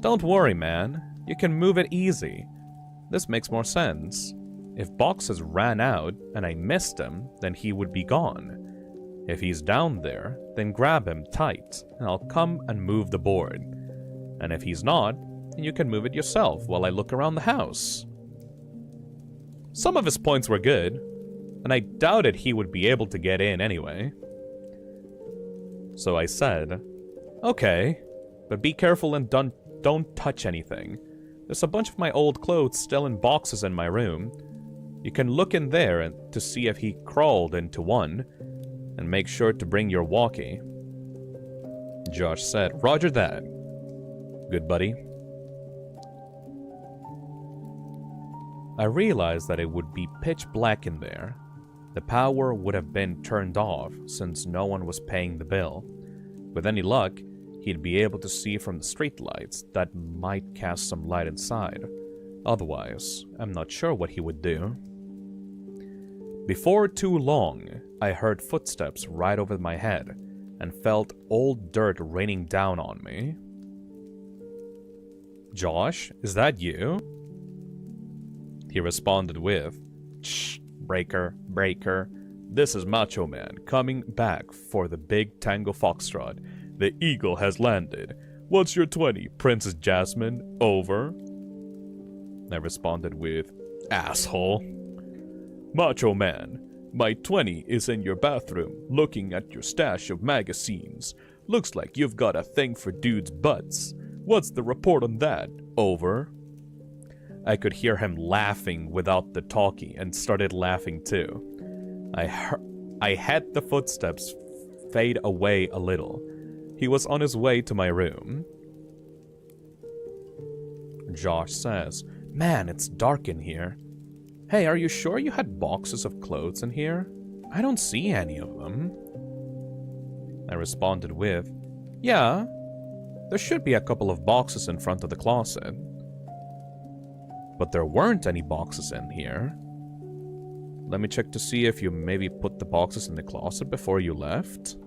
Don't worry, man. You can move it easy. This makes more sense. If Boxes ran out and I missed him, then he would be gone. If he's down there, then grab him tight, and I'll come and move the board. And if he's not, then you can move it yourself while I look around the house. Some of his points were good, and I doubted he would be able to get in anyway. So I said, Okay, but be careful and don't touch anything. There's a bunch of my old clothes still in boxes in my room. You can look in there to see if he crawled into one, and make sure to bring your walkie. Josh said, Roger that. Good buddy. I realized that it would be pitch black in there. The power would have been turned off since no one was paying the bill. With any luck, he'd be able to see from the streetlights that might cast some light inside. Otherwise, I'm not sure what he would do. Before too long, I heard footsteps right over my head and felt old dirt raining down on me. Josh, is that you? He responded with, Shh, Breaker. This is Macho Man coming back for the big Tango Foxtrot. The Eagle has landed. What's your 20, Princess Jasmine? Over. I responded with, Asshole. Macho Man, my 20 is in your bathroom, looking at your stash of magazines. Looks like you've got a thing for dudes' butts. What's the report on that? Over. I could hear him laughing without the talkie and started laughing too. I had the footsteps fade away a little. He was on his way to my room. Josh says, "Man, it's dark in here. Hey, are you sure you had boxes of clothes in here? I don't see any of them." I responded with, "Yeah, there should be a couple of boxes in front of the closet." But there weren't any boxes in here. Let me check to see if you maybe put the boxes in the closet before you left.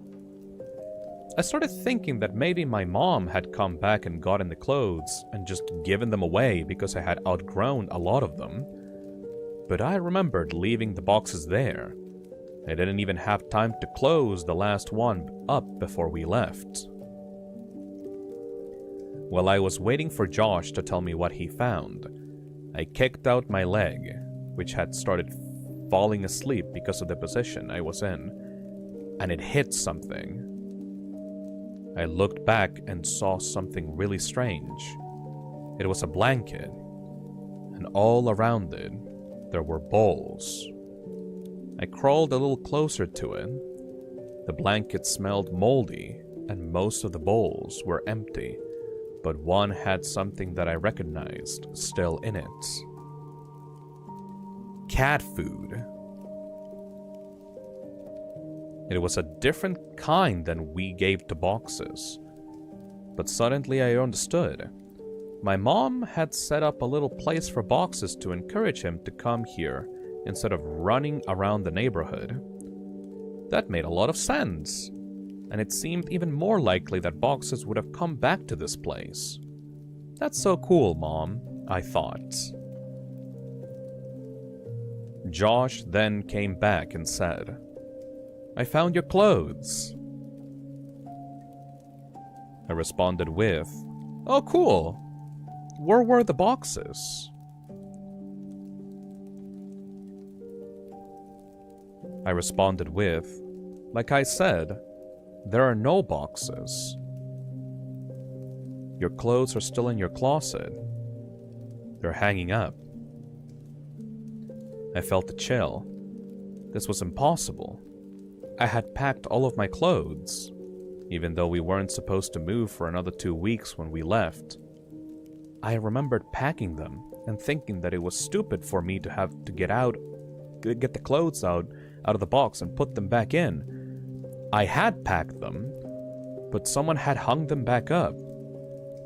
I started thinking that maybe my mom had come back and gotten the clothes and just given them away because I had outgrown a lot of them. But I remembered leaving the boxes there. I didn't even have time to close the last one up before we left. While I was waiting for Josh to tell me what he found, I kicked out my leg, which had started falling asleep because of the position I was in, and it hit something. I looked back and saw something really strange. It was a blanket, and all around it, there were bowls. I crawled a little closer to it. The blanket smelled moldy, and most of the bowls were empty, but one had something that I recognized still in it. Cat food. It was a different kind than we gave to boxes. But suddenly I understood. My mom had set up a little place for boxes to encourage him to come here instead of running around the neighborhood. That made a lot of sense, and it seemed even more likely that boxes would have come back to this place. That's so cool, Mom, I thought. Josh then came back and said, "I found your clothes." I responded with, "Oh, cool. Where were the boxes?" I responded with, "Like I said, there are no boxes. Your clothes are still in your closet. They're hanging up." I felt a chill. This was impossible. I had packed all of my clothes, even though we weren't supposed to move for another 2 weeks when we left. I remembered packing them and thinking that it was stupid for me to have to get the clothes out of the box and put them back in. I had packed them, but someone had hung them back up.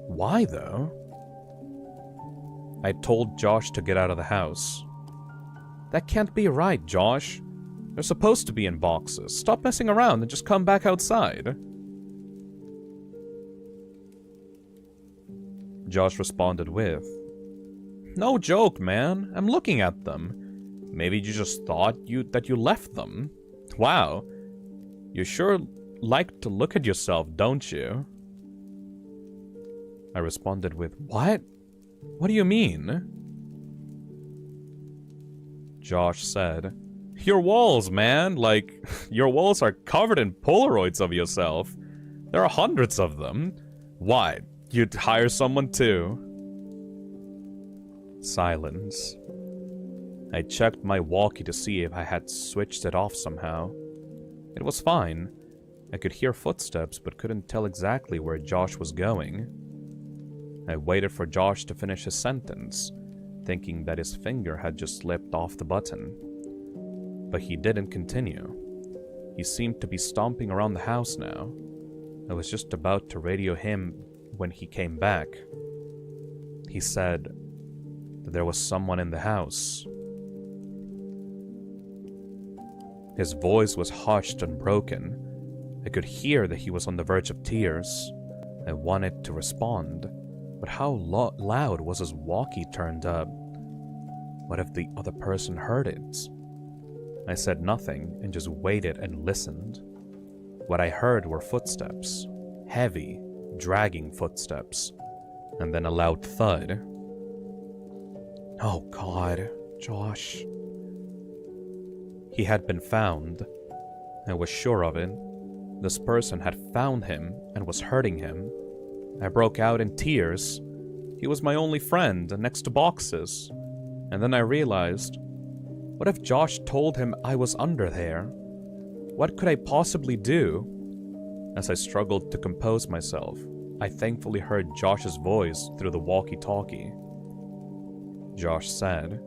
Why, though? I told Josh to get out of the house. "That can't be right, Josh. They're supposed to be in boxes. Stop messing around and just come back outside." Josh responded with, "No joke, man. I'm looking at them. Maybe you just thought that you left them. Wow. You sure like to look at yourself, don't you?" I responded with, "What? What do you mean?" Josh said, "Your walls, man. Like, your walls are covered in Polaroids of yourself. There are hundreds of them. Why? You'd hire someone too?" Silence. I checked my walkie to see if I had switched it off somehow. It was fine. I could hear footsteps but couldn't tell exactly where Josh was going. I waited for Josh to finish his sentence, thinking that his finger had just slipped off the button. But he didn't continue. He seemed to be stomping around the house now. I was just about to radio him when he came back. He said that there was someone in the house. His voice was hushed and broken. I could hear that he was on the verge of tears. I wanted to respond, but how loud was his walkie turned up? What if the other person heard it? I said nothing and just waited and listened. What I heard were footsteps. Heavy, dragging footsteps. And then a loud thud. Oh God, Josh. He had been found. I was sure of it. This person had found him and was hurting him. I broke out in tears. He was my only friend next to boxes. And then I realized, what if Josh told him I was under there? What could I possibly do? As I struggled to compose myself, I thankfully heard Josh's voice through the walkie-talkie. Josh said,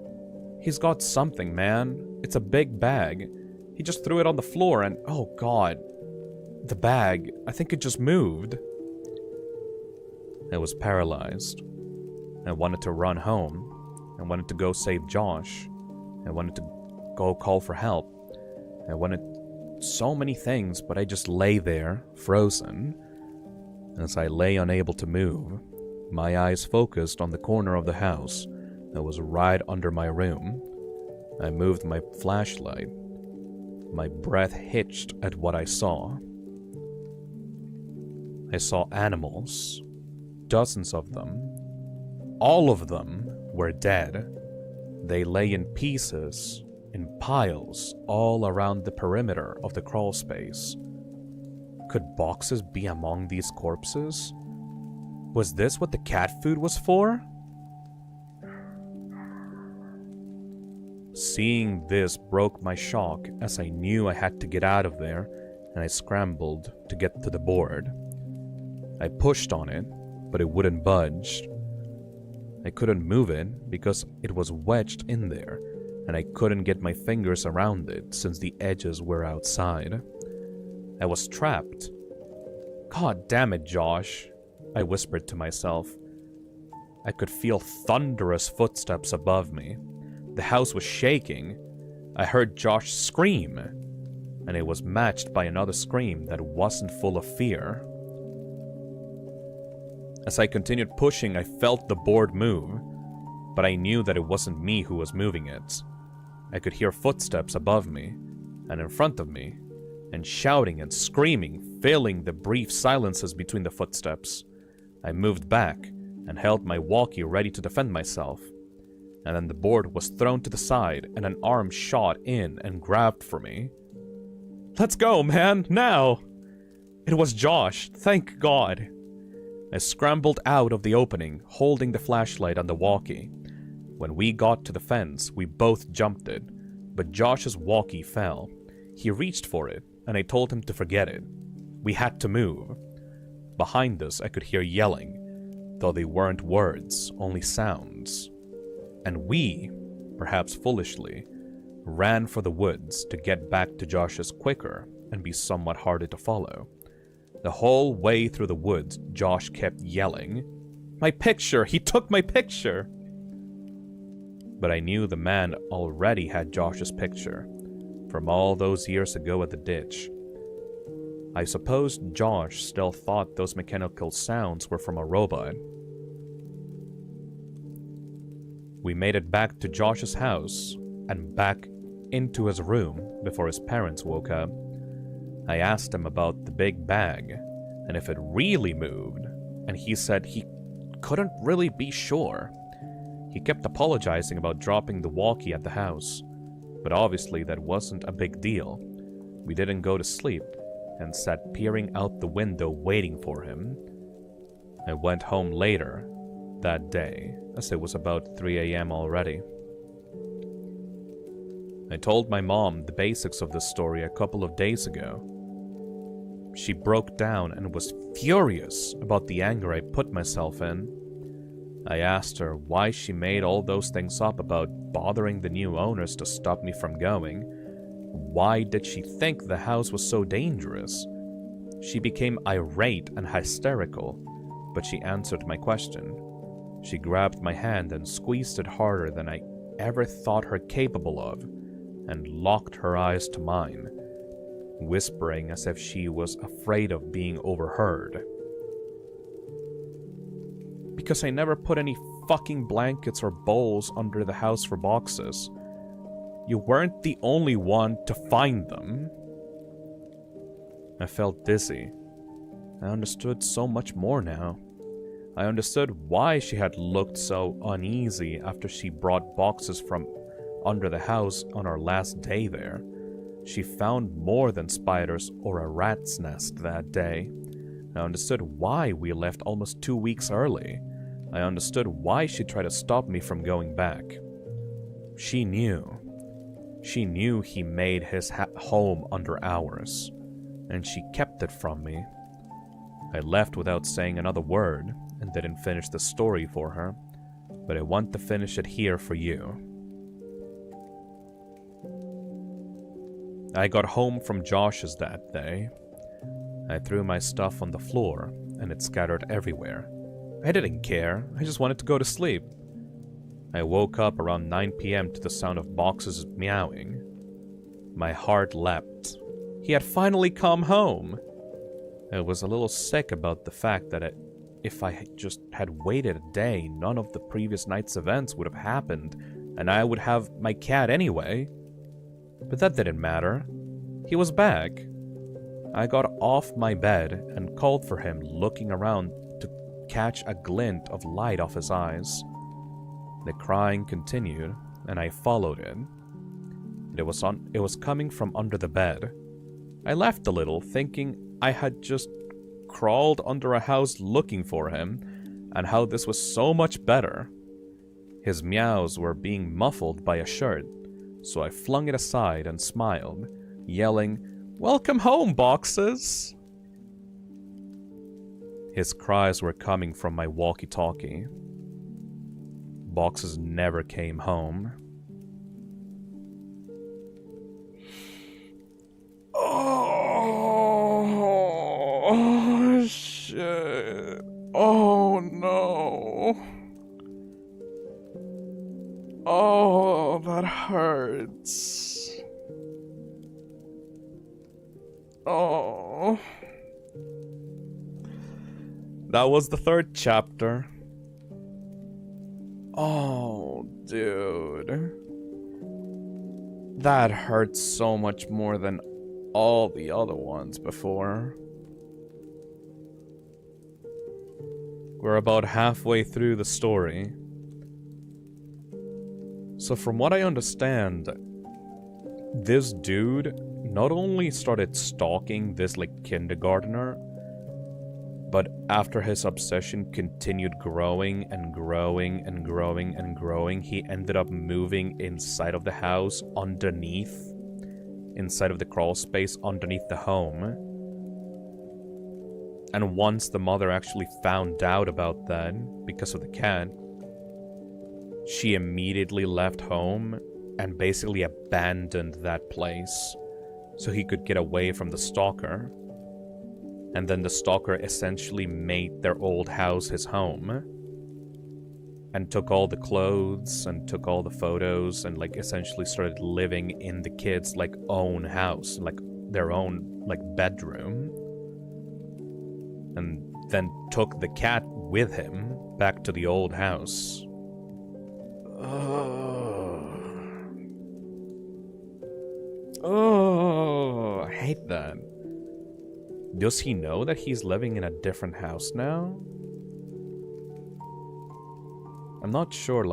"He's got something, man. It's a big bag. He just threw it on the floor and, oh god, the bag, I think it just moved." I was paralyzed. I wanted to run home. I wanted to go save Josh. I wanted to go call for help. I wanted so many things, but I just lay there, frozen. As I lay unable to move, my eyes focused on the corner of the house that was right under my room. I moved my flashlight. My breath hitched at what I saw. I saw animals, dozens of them. All of them were dead. They lay in pieces, in piles, all around the perimeter of the crawl space. Could boxes be among these corpses? Was this what the cat food was for? Seeing this broke my shock, as I knew I had to get out of there, and I scrambled to get to the board. I pushed on it, but it wouldn't budge. I couldn't move it because it was wedged in there, and I couldn't get my fingers around it since the edges were outside. I was trapped. God damn it, Josh, I whispered to myself. I could feel thunderous footsteps above me. The house was shaking. I heard Josh scream, and it was matched by another scream that wasn't full of fear. As I continued pushing, I felt the board move, but I knew that it wasn't me who was moving it. I could hear footsteps above me, and in front of me, and shouting and screaming, filling the brief silences between the footsteps. I moved back and held my walkie ready to defend myself. And then the board was thrown to the side, and an arm shot in and grabbed for me. "Let's go, man, now!" It was Josh, thank God. I scrambled out of the opening, holding the flashlight on the walkie. When we got to the fence, we both jumped it, but Josh's walkie fell. He reached for it, and I told him to forget it. We had to move. Behind us, I could hear yelling, though they weren't words, only sounds. And we, perhaps foolishly, ran for the woods to get back to Josh's quicker and be somewhat harder to follow. The whole way through the woods, Josh kept yelling, "My picture! He took my picture!" But I knew the man already had Josh's picture, from all those years ago at the ditch. I suppose Josh still thought those mechanical sounds were from a robot. We made it back to Josh's house, and back into his room before his parents woke up. I asked him about the big bag, and if it really moved, and he said he couldn't really be sure. He kept apologizing about dropping the walkie at the house, but obviously that wasn't a big deal. We didn't go to sleep, and sat peering out the window waiting for him. I went home later that day, as it was about 3 a.m. already. I told my mom the basics of this story a couple of days ago. She broke down and was furious about the anger I put myself in. I asked her why she made all those things up about bothering the new owners to stop me from going. Why did she think the house was so dangerous? She became irate and hysterical, but she answered my question. She grabbed my hand and squeezed it harder than I ever thought her capable of, and locked her eyes to mine, whispering as if she was afraid of being overheard. Because I never put any fucking blankets or bowls under the house for boxes. You weren't the only one to find them. I felt dizzy. I understood so much more now. I understood why she had looked so uneasy after she brought boxes from under the house on our last day there. She found more than spiders or a rat's nest that day. I understood why we left almost 2 weeks early. I understood why she tried to stop me from going back. She knew. She knew he made his home under ours, and she kept it from me. I left without saying another word, and didn't finish the story for her, but I want to finish it here for you. I got home from Josh's that day. I threw my stuff on the floor, and it scattered everywhere. I didn't care, I just wanted to go to sleep. I woke up around 9 p.m. to the sound of Box's meowing. My heart leapt. He had finally come home! I was a little sick about the fact that if I just had waited a day, none of the previous night's events would have happened, and I would have my cat anyway. But that didn't matter. He was back. I got off my bed and called for him, looking around to catch a glint of light off his eyes. The crying continued, and I followed it. It was coming from under the bed. I laughed a little, thinking I had just crawled under a house looking for him, and how this was so much better. His meows were being muffled by a shirt, so I flung it aside and smiled, yelling, "Welcome home, Boxes!" His cries were coming from my walkie-talkie. Boxes never came home. Oh, shit. Oh, no. Oh, that hurts. Oh. That was the 3rd chapter. Oh, dude. That hurts so much more than all the other ones before. We're about halfway through the story. So from what I understand, this dude not only started stalking this kindergartner, but after his obsession continued growing and growing and growing and growing, he ended up moving inside of the house underneath, inside of the crawl space underneath the home. And once the mother actually found out about that, because of the cat, she immediately left home and basically abandoned that place so he could get away from the stalker. And then the stalker essentially made their old house his home. And took all the clothes and took all the photos and essentially started living in the kids' own house, their own bedroom. And then took the cat with him back to the old house. Oh, I hate that. Does he know that he's living in a different house now? I'm not sure,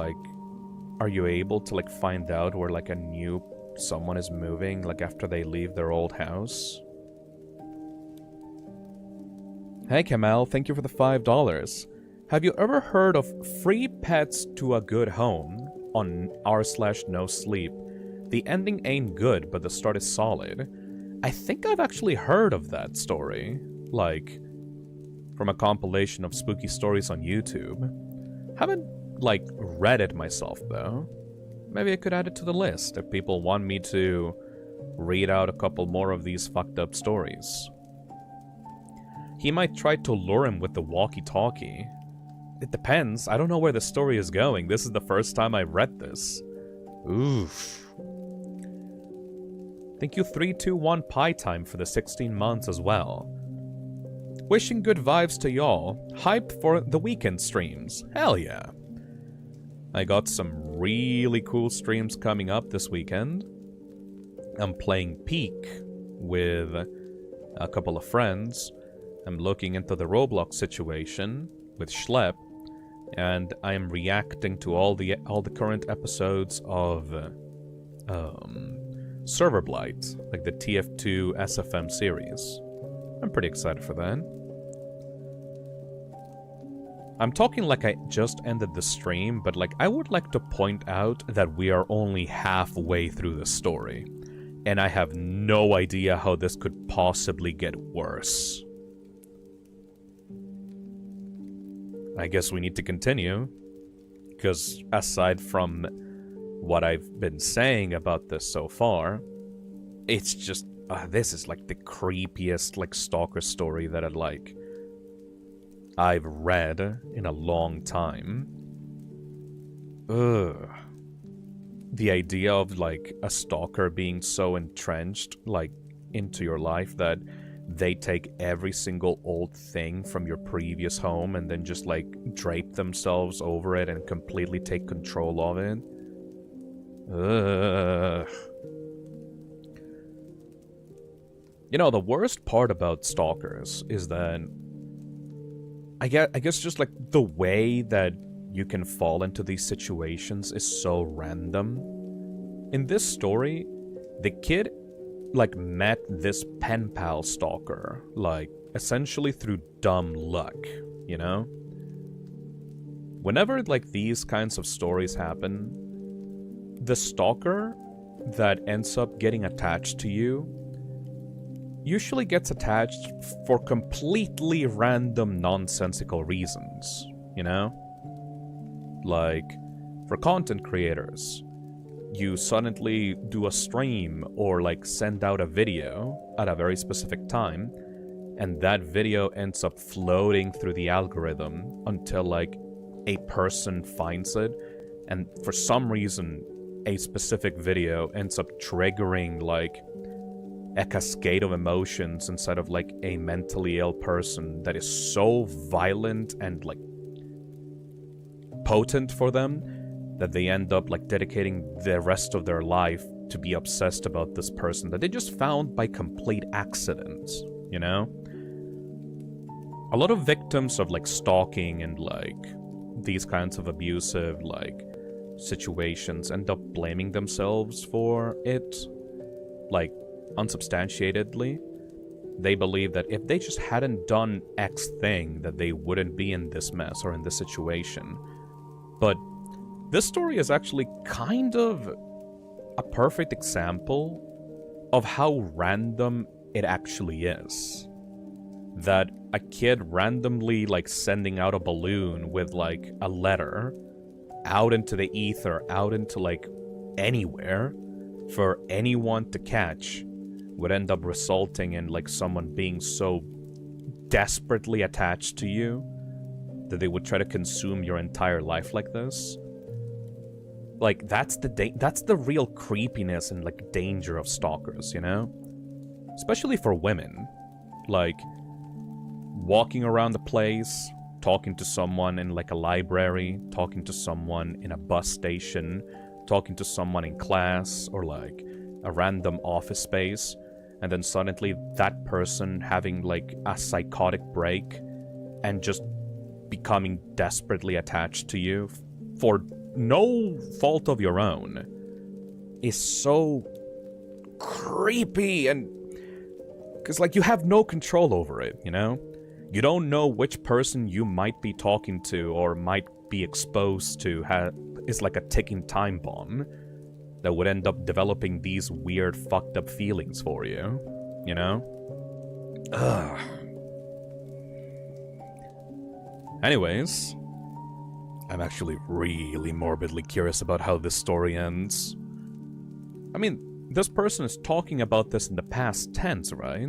are you able to, find out where, a new someone is moving, after they leave their old house? Hey, Kamal, thank you for the $5. Have you ever heard of Free Pets to a Good Home on r/NoSleep? The ending ain't good, but the start is solid. I think I've actually heard of that story, from a compilation of spooky stories on YouTube. Haven't, read it myself, though. Maybe I could add it to the list if people want me to read out a couple more of these fucked up stories. He might try to lure him with the walkie-talkie. It depends. I don't know where the story is going. This is the first time I've read this. Oof. Thank you 321 Pie Time for the 16 months as well. Wishing good vibes to y'all. Hyped for the weekend streams. Hell yeah. I got some really cool streams coming up this weekend. I'm playing Peak with a couple of friends. I'm looking into the Roblox situation with Schlepp, and I'm reacting to all the current episodes of Server Blight, the TF2 SFM series. I'm pretty excited for that. I'm talking like I just ended the stream, but like I would like to point out that we are only halfway through the story. And I have no idea how this could possibly get worse. I guess we need to continue. Because aside from what I've been saying about this so far, it's just... this is like the creepiest like stalker story that I've read in a long time. Ugh. The idea of like a stalker being so entrenched like into your life that they take every single old thing from your previous home and then just like drape themselves over it and completely take control of it. Ugh. You know, the worst part about stalkers is that I guess just like the way that you can fall into these situations is so random. In this story, the kid like met this pen pal stalker, like essentially through dumb luck, you know? Whenever like these kinds of stories happen, the stalker that ends up getting attached to you usually gets attached for completely random nonsensical reasons, you know? Like, for content creators, you suddenly do a stream or like send out a video at a very specific time, and that video ends up floating through the algorithm until like a person finds it, and for some reason a specific video ends up triggering like a cascade of emotions inside of like a mentally ill person that is so violent and like potent for them that they end up like dedicating the rest of their life to be obsessed about this person that they just found by complete accident, you know? A lot of victims of like stalking and like these kinds of abusive like situations end up blaming themselves for it, like unsubstantiatedly. They believe that if they just hadn't done X thing, that they wouldn't be in this mess or in this situation. But this story is actually kind of a perfect example of how random it actually is. That a kid randomly like sending out a balloon with like a letter out into the ether, out into like anywhere for anyone to catch would end up resulting in like someone being so desperately attached to you that they would try to consume your entire life like this. Like that's the real creepiness and like danger of stalkers, you know? Especially for women. Like walking around the place, talking to someone in like a library, talking to someone in a bus station, talking to someone in class or like a random office space, and then suddenly that person having like a psychotic break and just becoming desperately attached to you for no fault of your own is so creepy. And because like you have no control over it, you know? You don't know which person you might be talking to or might be exposed to is like a ticking time bomb that would end up developing these weird fucked up feelings for you, you know? Ugh. Anyways, I'm actually really morbidly curious about how this story ends. I mean, this person is talking about this in the past tense, right?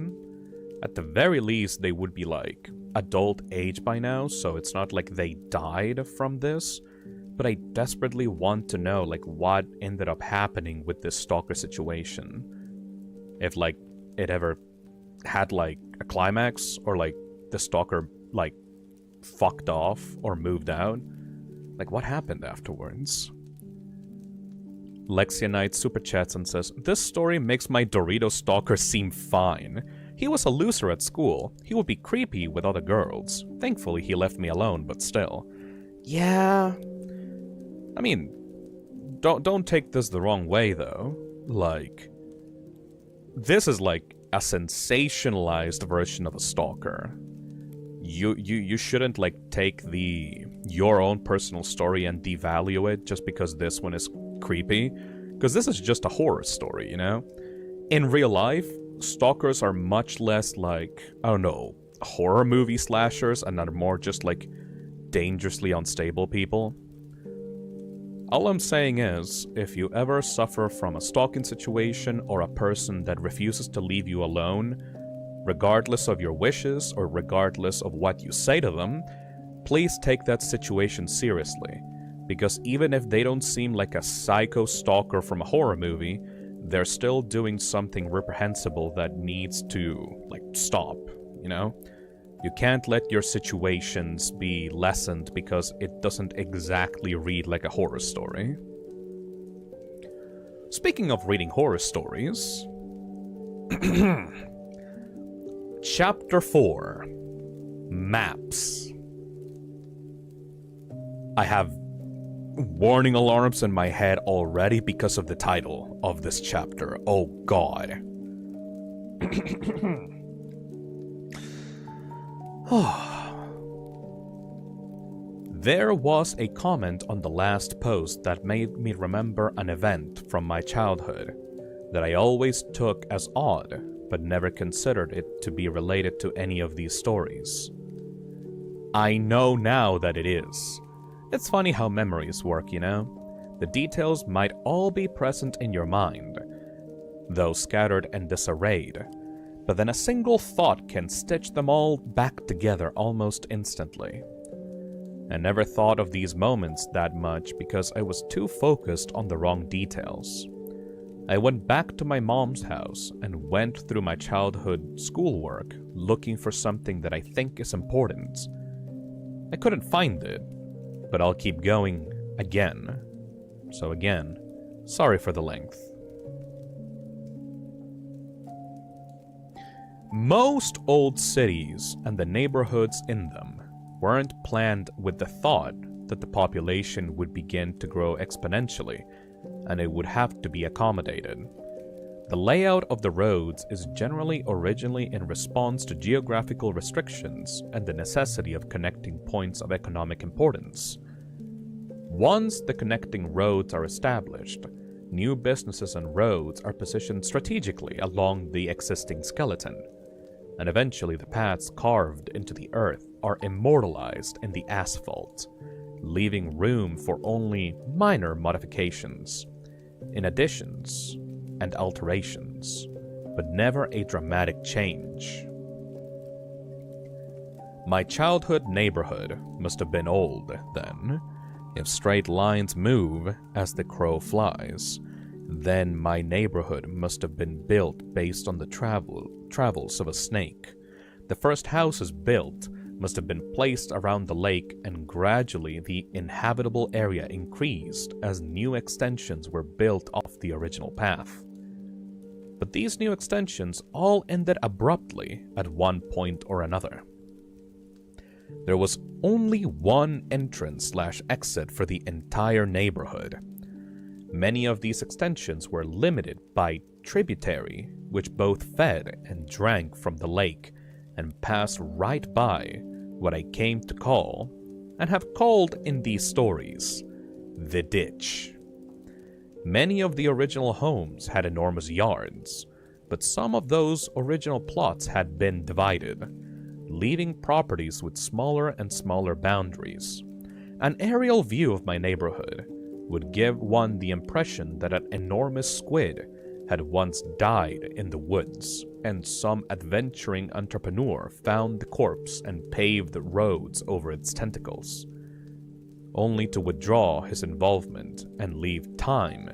At the very least, they would be like adult age by now, so it's not like they died from this. But I desperately want to know like what ended up happening with this stalker situation. If like it ever had like a climax, or like the stalker like fucked off or moved out. Like what happened afterwards? Lexia Knight super chats and says, "This story makes my Dorito stalker seem fine. He was a loser at school. He would be creepy with other girls. Thankfully he left me alone, but still." Yeah. I mean, don't take this the wrong way though. Like, this is like a sensationalized version of a stalker. you shouldn't like take your own personal story and devalue it just because this one is creepy, because this is just a horror story, you know? In real life, stalkers are much less like, I don't know, horror movie slashers and are more just like dangerously unstable people. All I'm saying is, if you ever suffer from a stalking situation or a person that refuses to leave you alone, regardless of your wishes or regardless of what you say to them, please take that situation seriously. Because even if they don't seem like a psycho stalker from a horror movie, they're still doing something reprehensible that needs to, like, stop, you know? You can't let your situations be lessened because it doesn't exactly read like a horror story. Speaking of reading horror stories... Chapter 4. Maps. I have warning alarms in my head already because of the title of this chapter. Oh god. There was a comment on the last post that made me remember an event from my childhood that I always took as odd, but never considered it to be related to any of these stories. I know now that it is. It's funny how memories work, you know? The details might all be present in your mind, though scattered and disarrayed, but then a single thought can stitch them all back together almost instantly. I never thought of these moments that much because I was too focused on the wrong details. I went back to my mom's house and went through my childhood schoolwork looking for something that I think is important. I couldn't find it, but I'll keep going again. So again, sorry for the length. Most old cities and the neighborhoods in them weren't planned with the thought that the population would begin to grow exponentially, and it would have to be accommodated. The layout of the roads is generally originally in response to geographical restrictions and the necessity of connecting points of economic importance. Once the connecting roads are established, new businesses and roads are positioned strategically along the existing skeleton, and eventually the paths carved into the earth are immortalized in the asphalt, leaving room for only minor modifications, in additions and alterations, but never a dramatic change. My childhood neighborhood must have been old then. If straight lines move as the crow flies, then my neighborhood must have been built based on the travels of a snake. The first houses built must have been placed around the lake, and gradually the inhabitable area increased as new extensions were built off the original path. But these new extensions all ended abruptly at one point or another. There was only one entrance/exit for the entire neighborhood. Many of these extensions were limited by tributary, which both fed and drank from the lake and passed right by what I came to call, and have called in these stories, the ditch. Many of the original homes had enormous yards, but some of those original plots had been divided, leaving properties with smaller and smaller boundaries. An aerial view of my neighborhood would give one the impression that an enormous squid had once died in the woods, and some adventuring entrepreneur found the corpse and paved the roads over its tentacles, only to withdraw his involvement and leave time,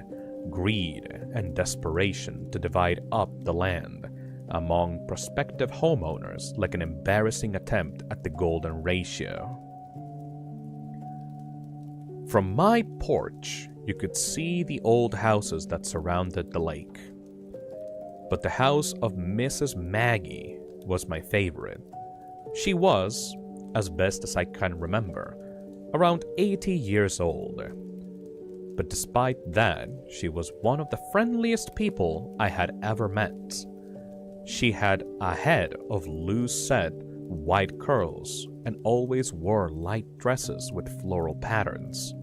greed, and desperation to divide up the land among prospective homeowners like an embarrassing attempt at the golden ratio. From my porch, you could see the old houses that surrounded the lake. But the house of Mrs. Maggie was my favorite. She was, as best as I can remember, around 80 years old. But despite that, she was one of the friendliest people I had ever met. She had a head of loose-set, white curls, and always wore light dresses with floral patterns.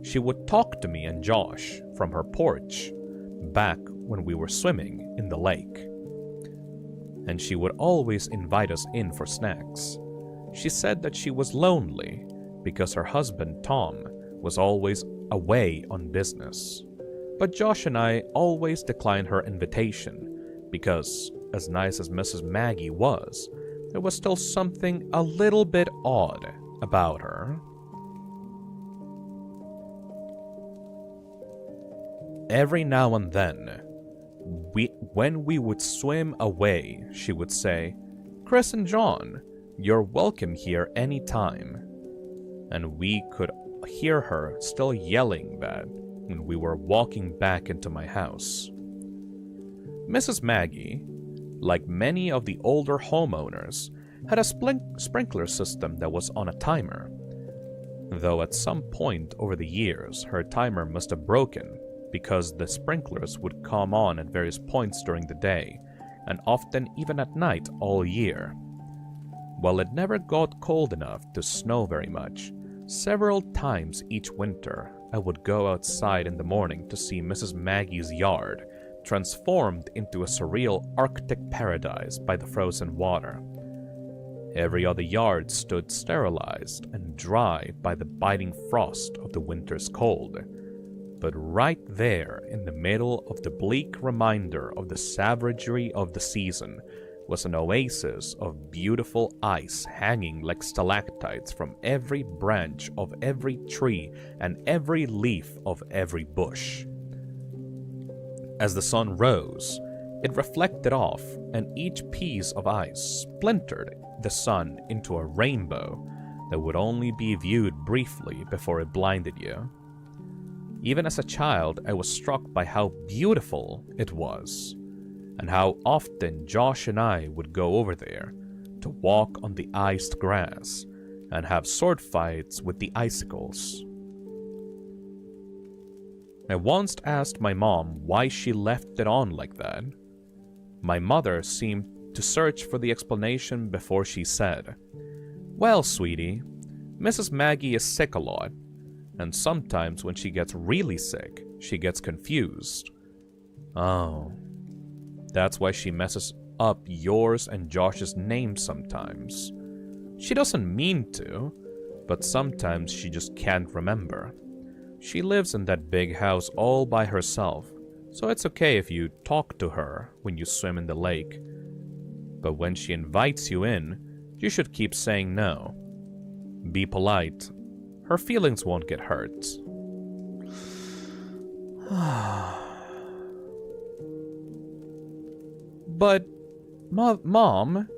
She would talk to me and Josh from her porch back when we were swimming in the lake. And she would always invite us in for snacks. She said that she was lonely because her husband, Tom, was always away on business. But Josh and I always declined her invitation because, as nice as Mrs. Maggie was, there was still something a little bit odd about her. Every now and then, when we would swim away, she would say, "Chris and John, you're welcome here any time." And we could hear her still yelling that when we were walking back into my house. Mrs. Maggie, like many of the older homeowners, had a sprinkler system that was on a timer. Though at some point over the years, her timer must have broken because the sprinklers would come on at various points during the day, and often even at night all year. While it never got cold enough to snow very much, several times each winter I would go outside in the morning to see Mrs. Maggie's yard transformed into a surreal Arctic paradise by the frozen water. Every other yard stood sterilized and dry by the biting frost of the winter's cold. But right there, in the middle of the bleak reminder of the savagery of the season, was an oasis of beautiful ice hanging like stalactites from every branch of every tree and every leaf of every bush. As the sun rose, it reflected off, and each piece of ice splintered the sun into a rainbow that would only be viewed briefly before it blinded you. Even as a child, I was struck by how beautiful it was, and how often Josh and I would go over there to walk on the iced grass and have sword fights with the icicles. I once asked my mom why she left it on like that. My mother seemed to search for the explanation before she said, "Well, sweetie, Mrs. Maggie is sick a lot, and sometimes when she gets really sick, she gets confused." Oh, that's why she messes up yours and Josh's names sometimes. She doesn't mean to, but sometimes she just can't remember. She lives in that big house all by herself, so it's okay if you talk to her when you swim in the lake. But when she invites you in, you should keep saying no. Be polite. Her feelings won't get hurt. But, Mom,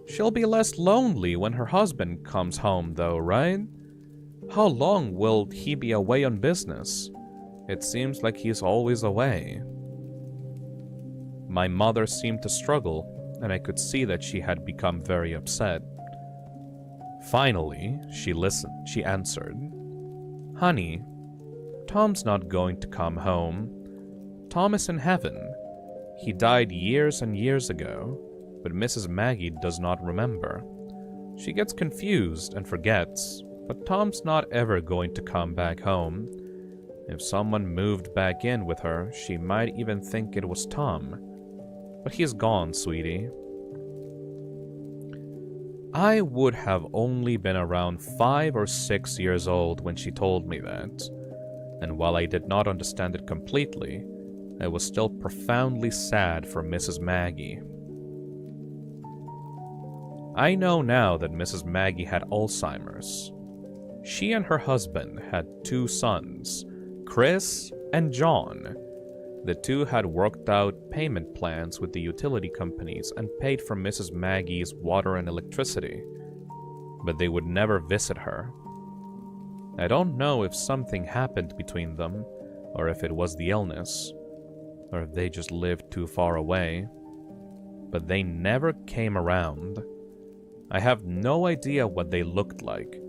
she'll be less lonely when her husband comes home though, right? How long will he be away on business? It seems like he's always away. My mother seemed to struggle, and I could see that she had become very upset. Finally, she answered, "Honey, Tom's not going to come home. Tom is in heaven. He died years and years ago, but Mrs. Maggie does not remember. She gets confused and forgets, but Tom's not ever going to come back home. If someone moved back in with her, she might even think it was Tom. But he's gone, sweetie." I would have only been around 5 or 6 years old when she told me that, and while I did not understand it completely, I was still profoundly sad for Mrs. Maggie. I know now that Mrs. Maggie had Alzheimer's. She and her husband had 2 sons, Chris and John. The 2 had worked out payment plans with the utility companies and paid for Mrs. Maggie's water and electricity, but they would never visit her. I don't know if something happened between them, or if it was the illness, or if they just lived too far away, but they never came around. I have no idea what they looked like,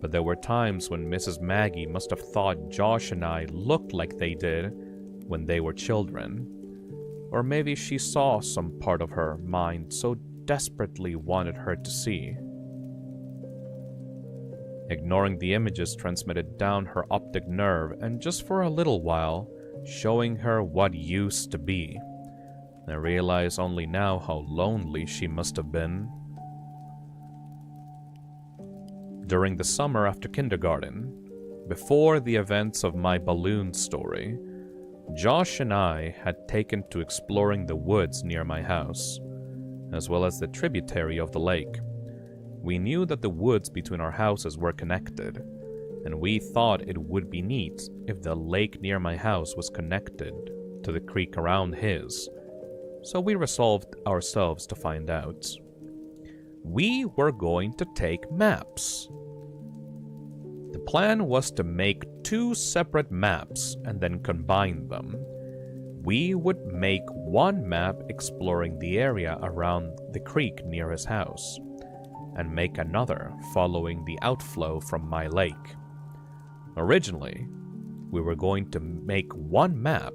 but there were times when Mrs. Maggie must have thought Josh and I looked like they did when they were children. Or maybe she saw some part of her mind so desperately wanted her to see. Ignoring the images transmitted down her optic nerve, and just for a little while, showing her what used to be. I realize only now how lonely she must have been. During the summer after kindergarten, before the events of my balloon story, Josh and I had taken to exploring the woods near my house, as well as the tributary of the lake. We knew that the woods between our houses were connected, and we thought it would be neat if the lake near my house was connected to the creek around his, so we resolved ourselves to find out. We were going to take maps. The plan was to make 2 separate maps and then combine them. We would make one map exploring the area around the creek near his house, and make another following the outflow from my lake. Originally, we were going to make one map,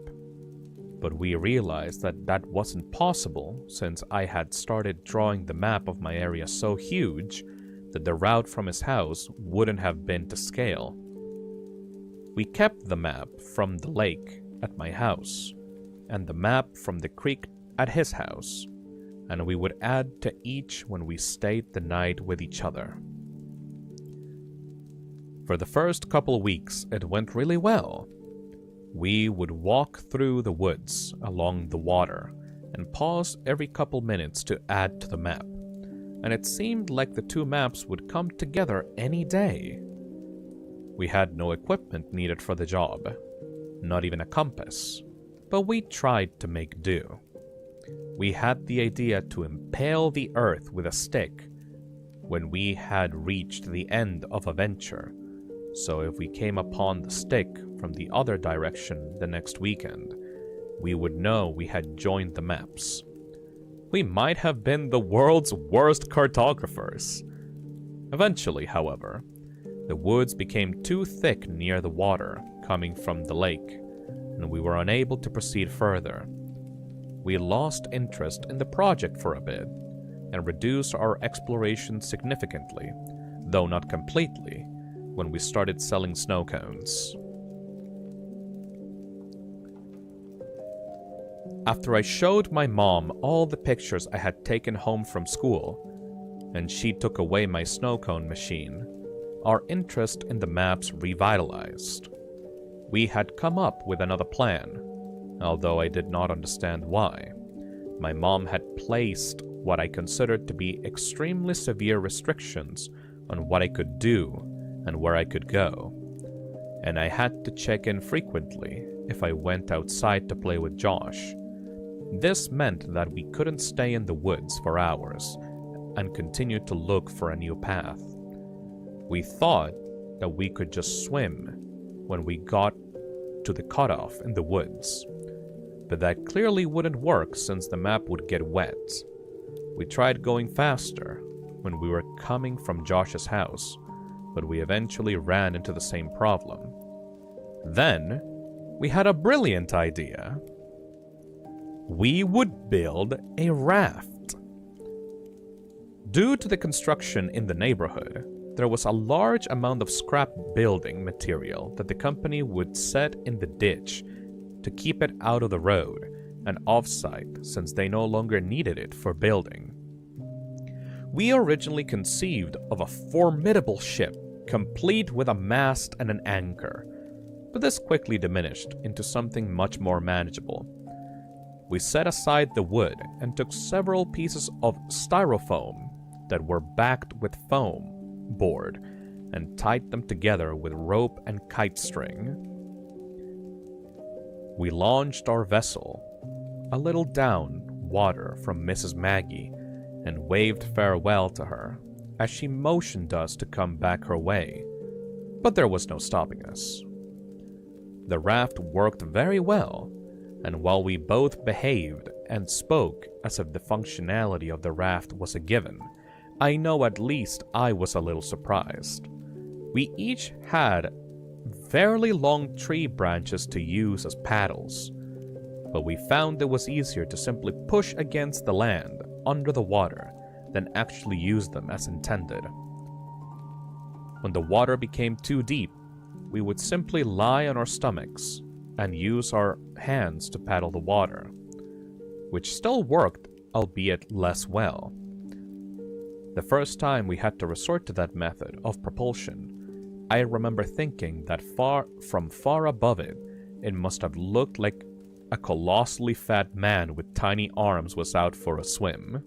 but we realized that that wasn't possible since I had started drawing the map of my area so huge that the route from his house wouldn't have been to scale. We kept the map from the lake at my house, and the map from the creek at his house, and we would add to each when we stayed the night with each other. For the first couple weeks, it went really well. We would walk through the woods along the water and pause every couple minutes to add to the map, and it seemed like the 2 maps would come together any day. We had no equipment needed for the job, not even a compass, but we tried to make do. We had the idea to impale the earth with a stick when we had reached the end of a venture, so if we came upon the stick from the other direction the next weekend, we would know we had joined the maps. We might have been the world's worst cartographers. Eventually, however, the woods became too thick near the water coming from the lake, and we were unable to proceed further. We lost interest in the project for a bit, and reduced our exploration significantly, though not completely, when we started selling snow cones. After I showed my mom all the pictures I had taken home from school, and she took away my snow cone machine, our interest in the maps revitalized. We had come up with another plan, although I did not understand why. My mom had placed what I considered to be extremely severe restrictions on what I could do and where I could go, and I had to check in frequently if I went outside to play with Josh. This meant that we couldn't stay in the woods for hours and continue to look for a new path. We thought that we could just swim when we got to the cutoff in the woods, but that clearly wouldn't work since the map would get wet. We tried going faster when we were coming from Josh's house, but we eventually ran into the same problem. Then, we had a brilliant idea. We would build a raft. Due to the construction in the neighborhood, there was a large amount of scrap building material that the company would set in the ditch to keep it out of the road and off-site since they no longer needed it for building. We originally conceived of a formidable ship, complete with a mast and an anchor, but this quickly diminished into something much more manageable. We set aside the wood and took several pieces of styrofoam that were backed with foam board and tied them together with rope and kite string. We launched our vessel a little down water from Mrs. Maggie and waved farewell to her as she motioned us to come back her way, but there was no stopping us. The raft worked very well, and while we both behaved and spoke as if the functionality of the raft was a given, I know at least I was a little surprised. We each had fairly long tree branches to use as paddles, but we found it was easier to simply push against the land under the water than actually use them as intended. When the water became too deep, we would simply lie on our stomachs and use our hands to paddle the water, which still worked, albeit less well. The first time we had to resort to that method of propulsion, I remember thinking that from far above it, it must have looked like a colossally fat man with tiny arms was out for a swim.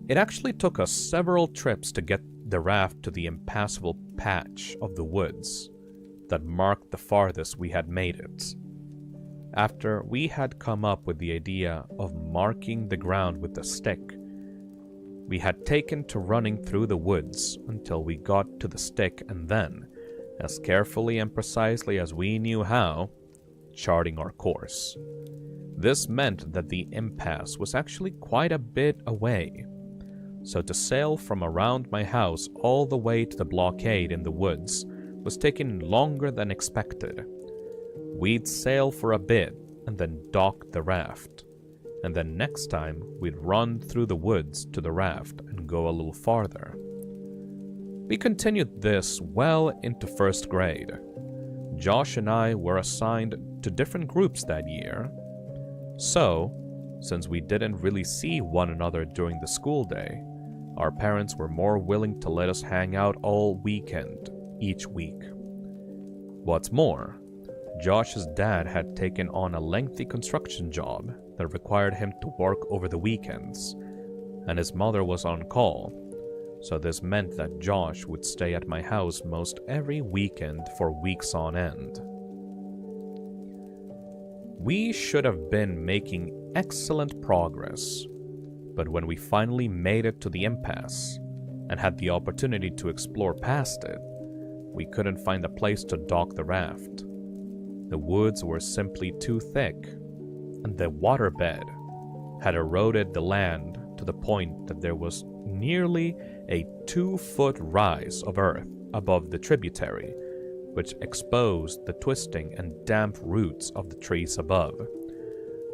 It actually took us several trips to get the raft to the impassable patch of the woods that marked the farthest we had made it. After we had come up with the idea of marking the ground with a stick, we had taken to running through the woods until we got to the stick and then, as carefully and precisely as we knew how, charting our course. This meant that the impasse was actually quite a bit away, so to sail from around my house all the way to the blockade in the woods was taking longer than expected. We'd sail for a bit and then dock the raft, and then next time we'd run through the woods to the raft and go a little farther. We continued this well into first grade. Josh and I were assigned to different groups that year, so, since we didn't really see one another during the school day, our parents were more willing to let us hang out all weekend each week. What's more, Josh's dad had taken on a lengthy construction job that required him to work over the weekends, and his mother was on call, so this meant that Josh would stay at my house most every weekend for weeks on end. We should have been making excellent progress, but when we finally made it to the impasse and had the opportunity to explore past it, we couldn't find a place to dock the raft. The woods were simply too thick, and the waterbed had eroded the land to the point that there was nearly a 2-foot rise of earth above the tributary, which exposed the twisting and damp roots of the trees above.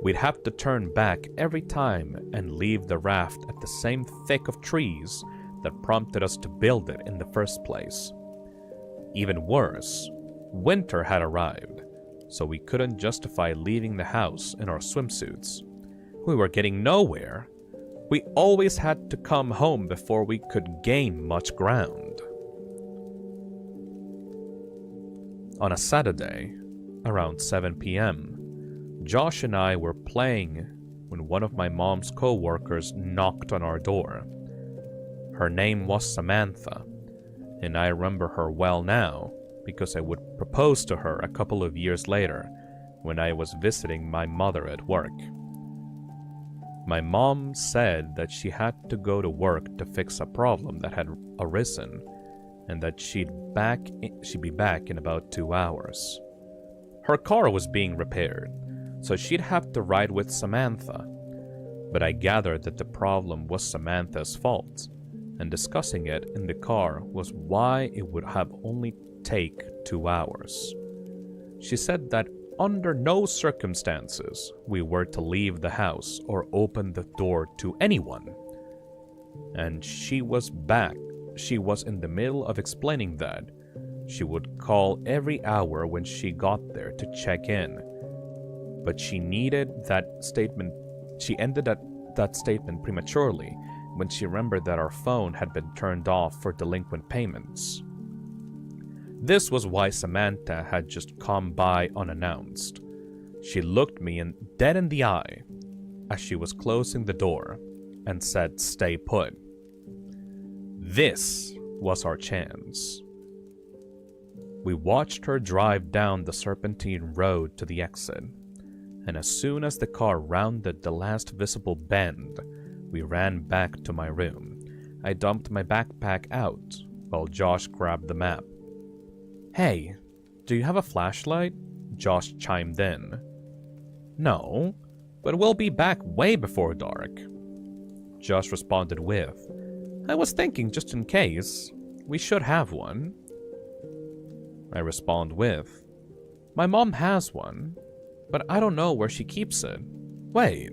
We'd have to turn back every time and leave the raft at the same thick of trees that prompted us to build it in the first place. Even worse, winter had arrived, so we couldn't justify leaving the house in our swimsuits. We were getting nowhere. We always had to come home before we could gain much ground. On a Saturday, around 7 p.m., Josh and I were playing when one of my mom's co-workers knocked on our door. Her name was Samantha, and I remember her well now because I would propose to her a couple of years later when I was visiting my mother at work. My mom said that she had to go to work to fix a problem that had arisen, and that she'd be back in about 2 hours. Her car was being repaired, so she'd have to ride with Samantha, but I gathered that the problem was Samantha's fault, and discussing it in the car was why it would have only take 2 hours. She said that under no circumstances we were to leave the house or open the door to anyone, and she was in the middle of explaining that she would call every hour when she got there to check in, but she ended that statement prematurely when she remembered that our phone had been turned off for delinquent payments. This was why Samantha had just come by unannounced. She looked me dead in the eye as she was closing the door and said, "Stay put." This was our chance. We watched her drive down the serpentine road to the exit, and as soon as the car rounded the last visible bend, we ran back to my room. I dumped my backpack out while Josh grabbed the map. "Hey, do you have a flashlight?" Josh chimed in. "No, but we'll be back way before dark," Josh responded with. "I was thinking just in case, we should have one." I respond with, "My mom has one, but I don't know where she keeps it. Wait."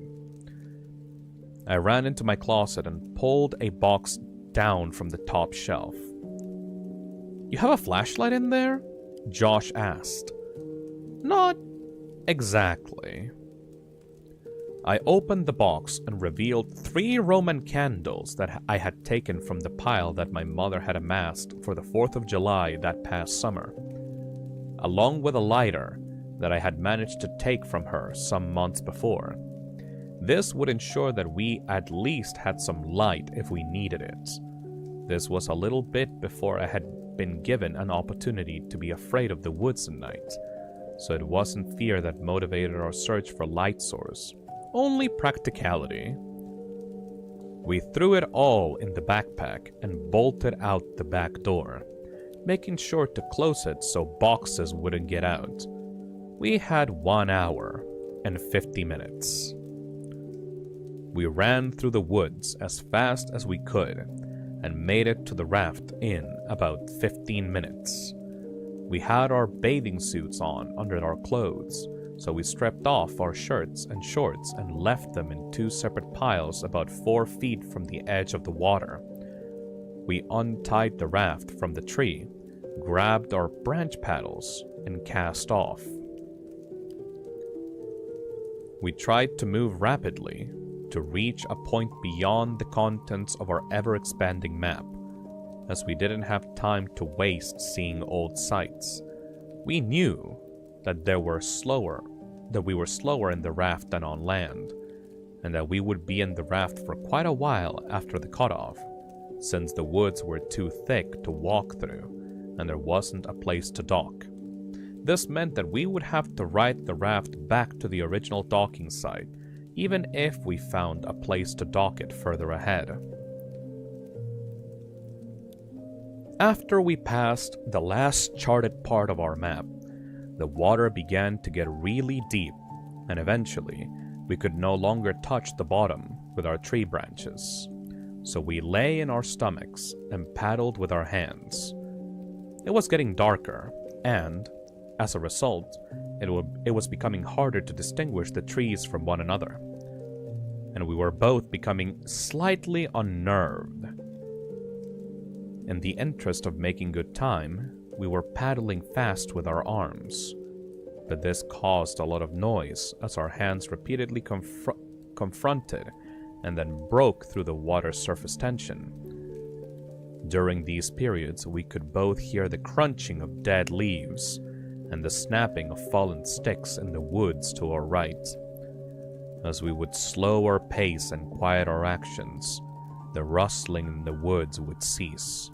I ran into my closet and pulled a box down from the top shelf. "You have a flashlight in there?" Josh asked. "Not exactly." I opened the box and revealed 3 Roman candles that I had taken from the pile that my mother had amassed for the 4th of July that past summer, along with a lighter that I had managed to take from her some months before. This would ensure that we at least had some light if we needed it. This was a little bit before I had been given an opportunity to be afraid of the woods at night, so it wasn't fear that motivated our search for light source, only practicality. We threw it all in the backpack and bolted out the back door, making sure to close it so boxes wouldn't get out. We had 1 hour and 50 minutes. We ran through the woods as fast as we could and made it to the raft in about 15 minutes. We had our bathing suits on under our clothes, so we stripped off our shirts and shorts and left them in 2 separate piles about 4 feet from the edge of the water. We untied the raft from the tree, grabbed our branch paddles, and cast off. We tried to move rapidly to reach a point beyond the contents of our ever-expanding map, as we didn't have time to waste seeing old sights. We knew that we were slower in the raft than on land, and that we would be in the raft for quite a while after the cutoff, since the woods were too thick to walk through, and there wasn't a place to dock. This meant that we would have to ride the raft back to the original docking site, even if we found a place to dock it further ahead. After we passed the last charted part of our map, the water began to get really deep, and eventually, we could no longer touch the bottom with our tree branches. So we lay in our stomachs and paddled with our hands. It was getting darker, and, as a result, it was becoming harder to distinguish the trees from one another. And we were both becoming slightly unnerved. In the interest of making good time, we were paddling fast with our arms, but this caused a lot of noise as our hands repeatedly confronted and then broke through the water's surface tension. During these periods, we could both hear the crunching of dead leaves and the snapping of fallen sticks in the woods to our right. As we would slow our pace and quiet our actions, the rustling in the woods would cease.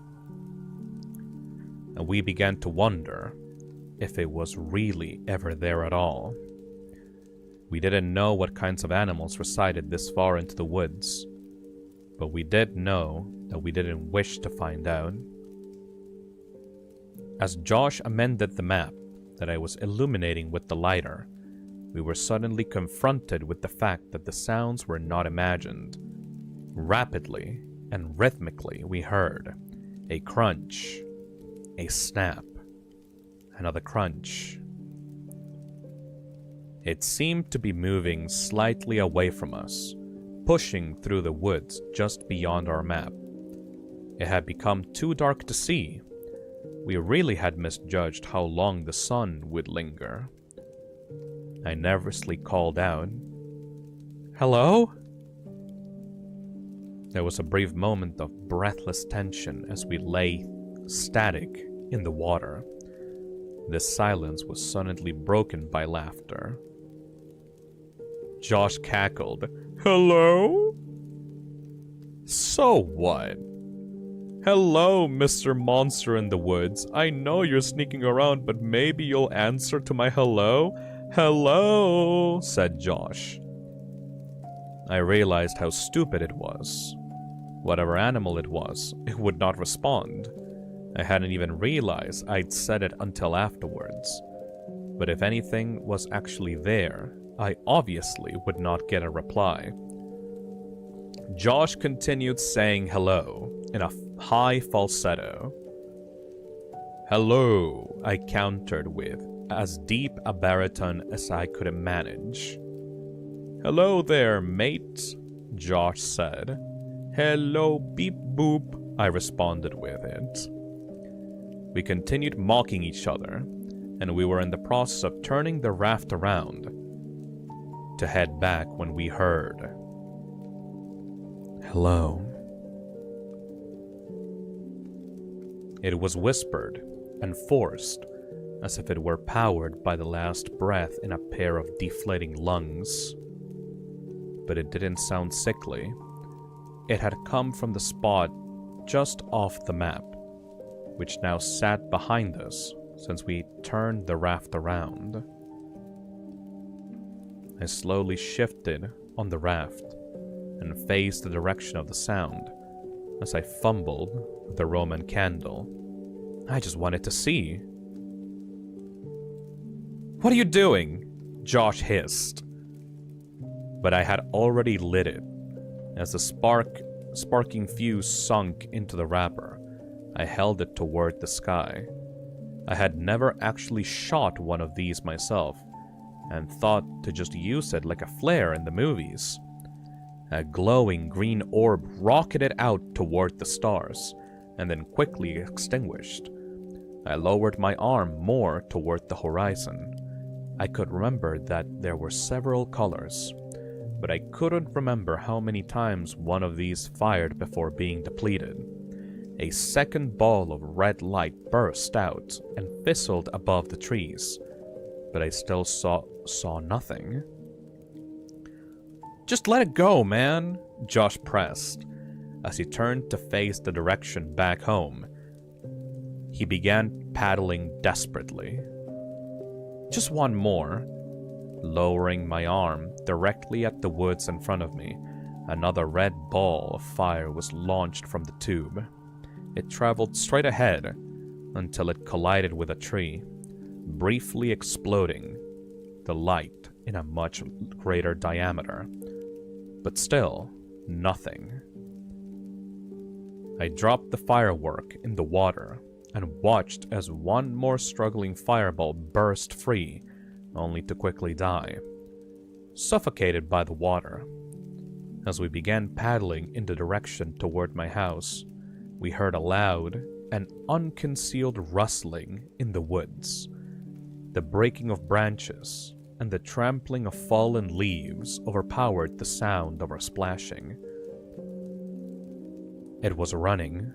And we began to wonder if it was really ever there at all. We didn't know what kinds of animals resided this far into the woods, but we did know that we didn't wish to find out. As Josh amended the map that I was illuminating with the lighter, we were suddenly confronted with the fact that the sounds were not imagined. Rapidly and rhythmically we heard a crunch, a snap, another crunch. It seemed to be moving slightly away from us, pushing through the woods just beyond our map. It had become too dark to see. We really had misjudged how long the sun would linger. I nervously called out, "Hello?" There was a brief moment of breathless tension as we lay static in the water. This silence was suddenly broken by laughter. Josh cackled, "Hello? So what? Hello, Mr. Monster in the Woods. I know you're sneaking around, but maybe you'll answer to my hello? Hello," said Josh. I realized how stupid it was. Whatever animal it was, it would not respond. I hadn't even realized I'd said it until afterwards. But if anything was actually there, I obviously would not get a reply. Josh continued saying hello in a high falsetto. "Hello," I countered with as deep a baritone as I could manage. "Hello there, mate," Josh said. Hello, beep boop, I responded with it. We continued mocking each other, and we were in the process of turning the raft around to head back when we heard, hello. It was whispered and forced, as if it were powered by the last breath in a pair of deflating lungs. But it didn't sound sickly. It had come from the spot just off the map, which now sat behind us since we turned the raft around. I slowly shifted on the raft and faced the direction of the sound as I fumbled with the Roman candle. I just wanted to see. What are you doing? Josh hissed. But I had already lit it. As the sparking fuse sunk into the wrapper, I held it toward the sky. I had never actually shot one of these myself, and thought to just use it like a flare in the movies. A glowing green orb rocketed out toward the stars, and then quickly extinguished. I lowered my arm more toward the horizon. I could remember that there were several colors, but I couldn't remember how many times one of these fired before being depleted. A second ball of red light burst out and fizzled above the trees, but I still saw nothing. Just let it go, man, Josh pressed, as he turned to face the direction back home. He began paddling desperately. Just one more. Lowering my arm directly at the woods in front of me, another red ball of fire was launched from the tube. It traveled straight ahead until it collided with a tree, briefly exploding the light in a much greater diameter. But still, nothing. I dropped the firework in the water and watched as one more struggling fireball burst free, only to quickly die, suffocated by the water. As we began paddling in the direction toward my house, we heard a loud and unconcealed rustling in the woods. The breaking of branches and the trampling of fallen leaves overpowered the sound of our splashing. It was running.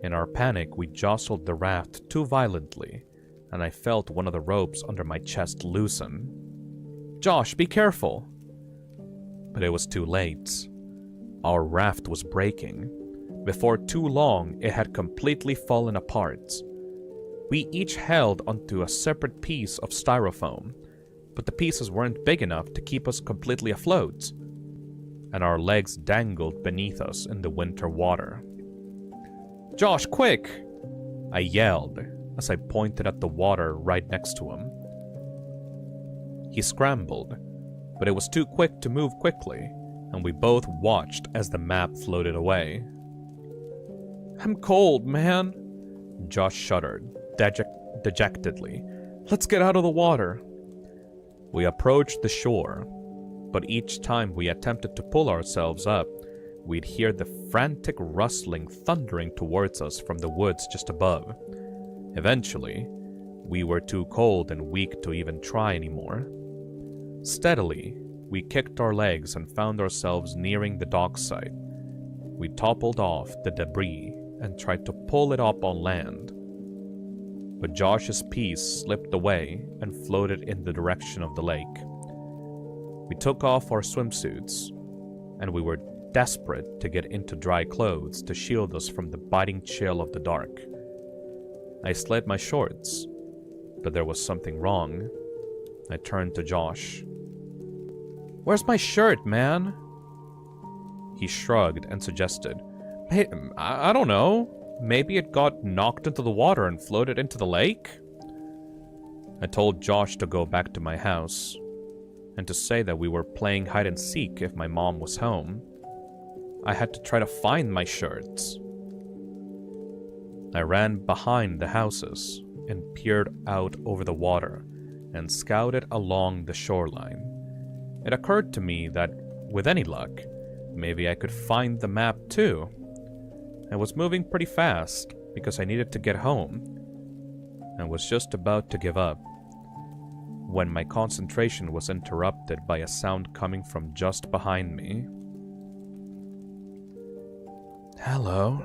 In our panic, we jostled the raft too violently, and I felt one of the ropes under my chest loosen. Josh, be careful! But it was too late. Our raft was breaking. Before too long, it had completely fallen apart. We each held onto a separate piece of styrofoam, but the pieces weren't big enough to keep us completely afloat, and our legs dangled beneath us in the winter water. Josh, quick! I yelled as I pointed at the water right next to him. He scrambled, but it was too quick to move quickly, and we both watched as the map floated away. I'm cold, man, Josh shuddered, dejectedly. Let's get out of the water. We approached the shore, but each time we attempted to pull ourselves up, we'd hear the frantic rustling thundering towards us from the woods just above. Eventually, we were too cold and weak to even try anymore. Steadily, we kicked our legs and found ourselves nearing the dockside. We toppled off the debris and tried to pull it up on land. But Josh's piece slipped away and floated in the direction of the lake. We took off our swimsuits, and we were desperate to get into dry clothes to shield us from the biting chill of the dark. I slid my shorts, but there was something wrong. I turned to Josh. Where's my shirt, man? He shrugged and suggested, Hey, I don't know. Maybe it got knocked into the water and floated into the lake? I told Josh to go back to my house, and to say that we were playing hide and seek if my mom was home. I had to try to find my shirts. I ran behind the houses and peered out over the water and scouted along the shoreline. It occurred to me that with any luck, maybe I could find the map too. I was moving pretty fast because I needed to get home, and was just about to give up when my concentration was interrupted by a sound coming from just behind me. Hello?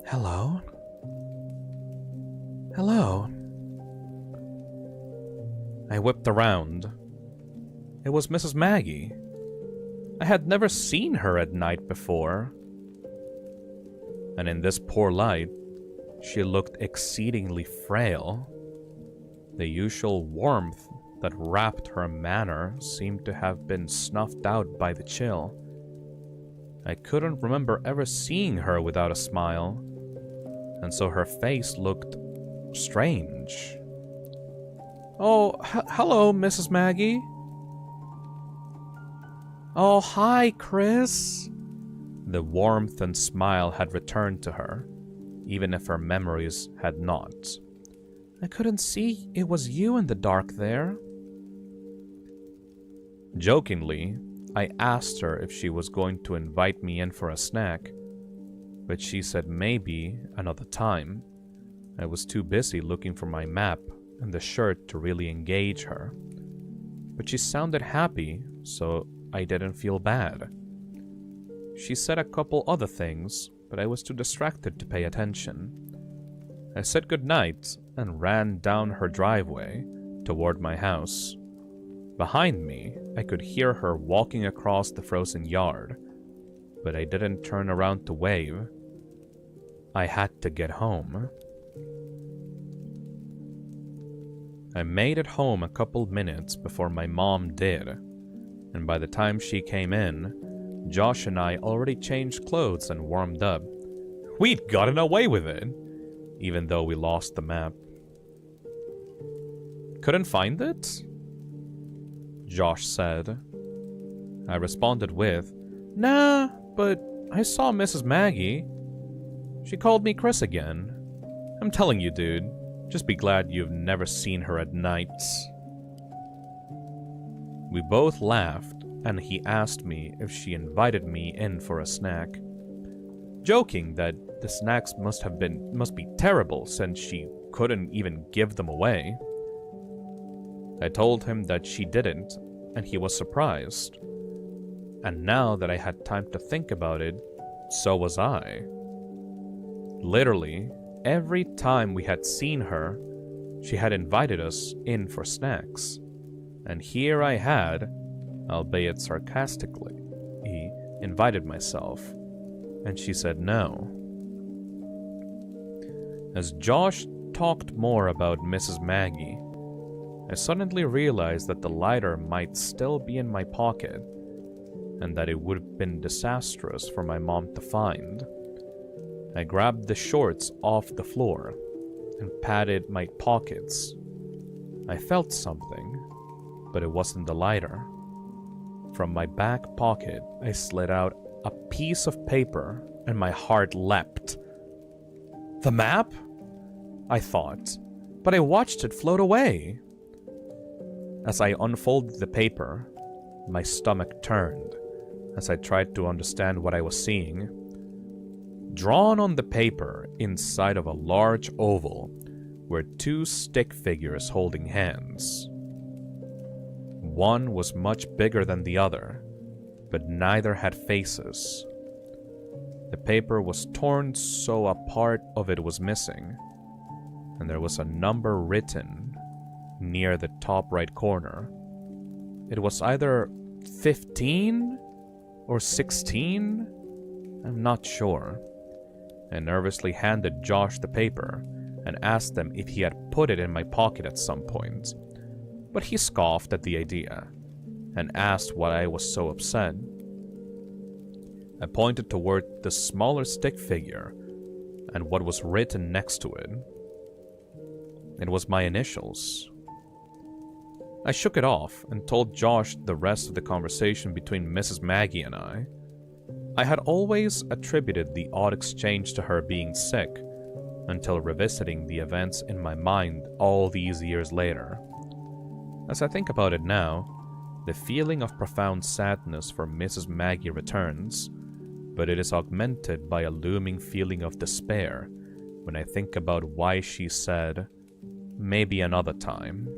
Hello? Hello? I whipped around. It was Mrs. Maggie. I had never seen her at night before. And in this poor light, she looked exceedingly frail. The usual warmth that wrapped her manner seemed to have been snuffed out by the chill. I couldn't remember ever seeing her without a smile, and so her face looked strange. Oh, hello, Mrs. Maggie. Oh, hi, Chris. The warmth and smile had returned to her, even if her memories had not. I couldn't see it was you in the dark there. Jokingly, I asked her if she was going to invite me in for a snack, but she said maybe another time. I was too busy looking for my map and the shirt to really engage her. But she sounded happy, so I didn't feel bad. She said a couple other things, but I was too distracted to pay attention. I said goodnight and ran down her driveway toward my house. Behind me, I could hear her walking across the frozen yard, but I didn't turn around to wave. I had to get home. I made it home a couple minutes before my mom did, and by the time she came in, Josh and I already changed clothes and warmed up. We'd gotten away with it, even though we lost the map. Couldn't find it? Josh said. I responded with, Nah, but I saw Mrs. Maggie. She called me Chris again. I'm telling you, dude, just be glad you've never seen her at nights. We both laughed, and he asked me if she invited me in for a snack, joking that the snacks must be terrible since she couldn't even give them away. I told him that she didn't, and he was surprised. And now that I had time to think about it, so was I. Literally, every time we had seen her, she had invited us in for snacks. And here I had, albeit sarcastically, invited myself, and she said no. As Josh talked more about Mrs. Maggie, I suddenly realized that the lighter might still be in my pocket, and that it would have been disastrous for my mom to find. I grabbed the shorts off the floor and patted my pockets. I felt something, but it wasn't the lighter. From my back pocket, I slid out a piece of paper, and my heart leapt. The map? I thought, but I watched it float away. As I unfolded the paper, my stomach turned as I tried to understand what I was seeing. Drawn on the paper, inside of a large oval, were two stick figures holding hands. One was much bigger than the other, but neither had faces. The paper was torn so a part of it was missing, and there was a number written near the top right corner. It was either 15 or 16? I'm not sure. I nervously handed Josh the paper and asked him if he had put it in my pocket at some point. But he scoffed at the idea and asked why I was so upset. I pointed toward the smaller stick figure and what was written next to it. It was my initials. I shook it off and told Josh the rest of the conversation between Mrs. Maggie and I. I had always attributed the odd exchange to her being sick, until revisiting the events in my mind all these years later. As I think about it now, The feeling of profound sadness for Mrs. Maggie returns, but it is augmented by a looming feeling of despair when I think about why she said, "Maybe another time."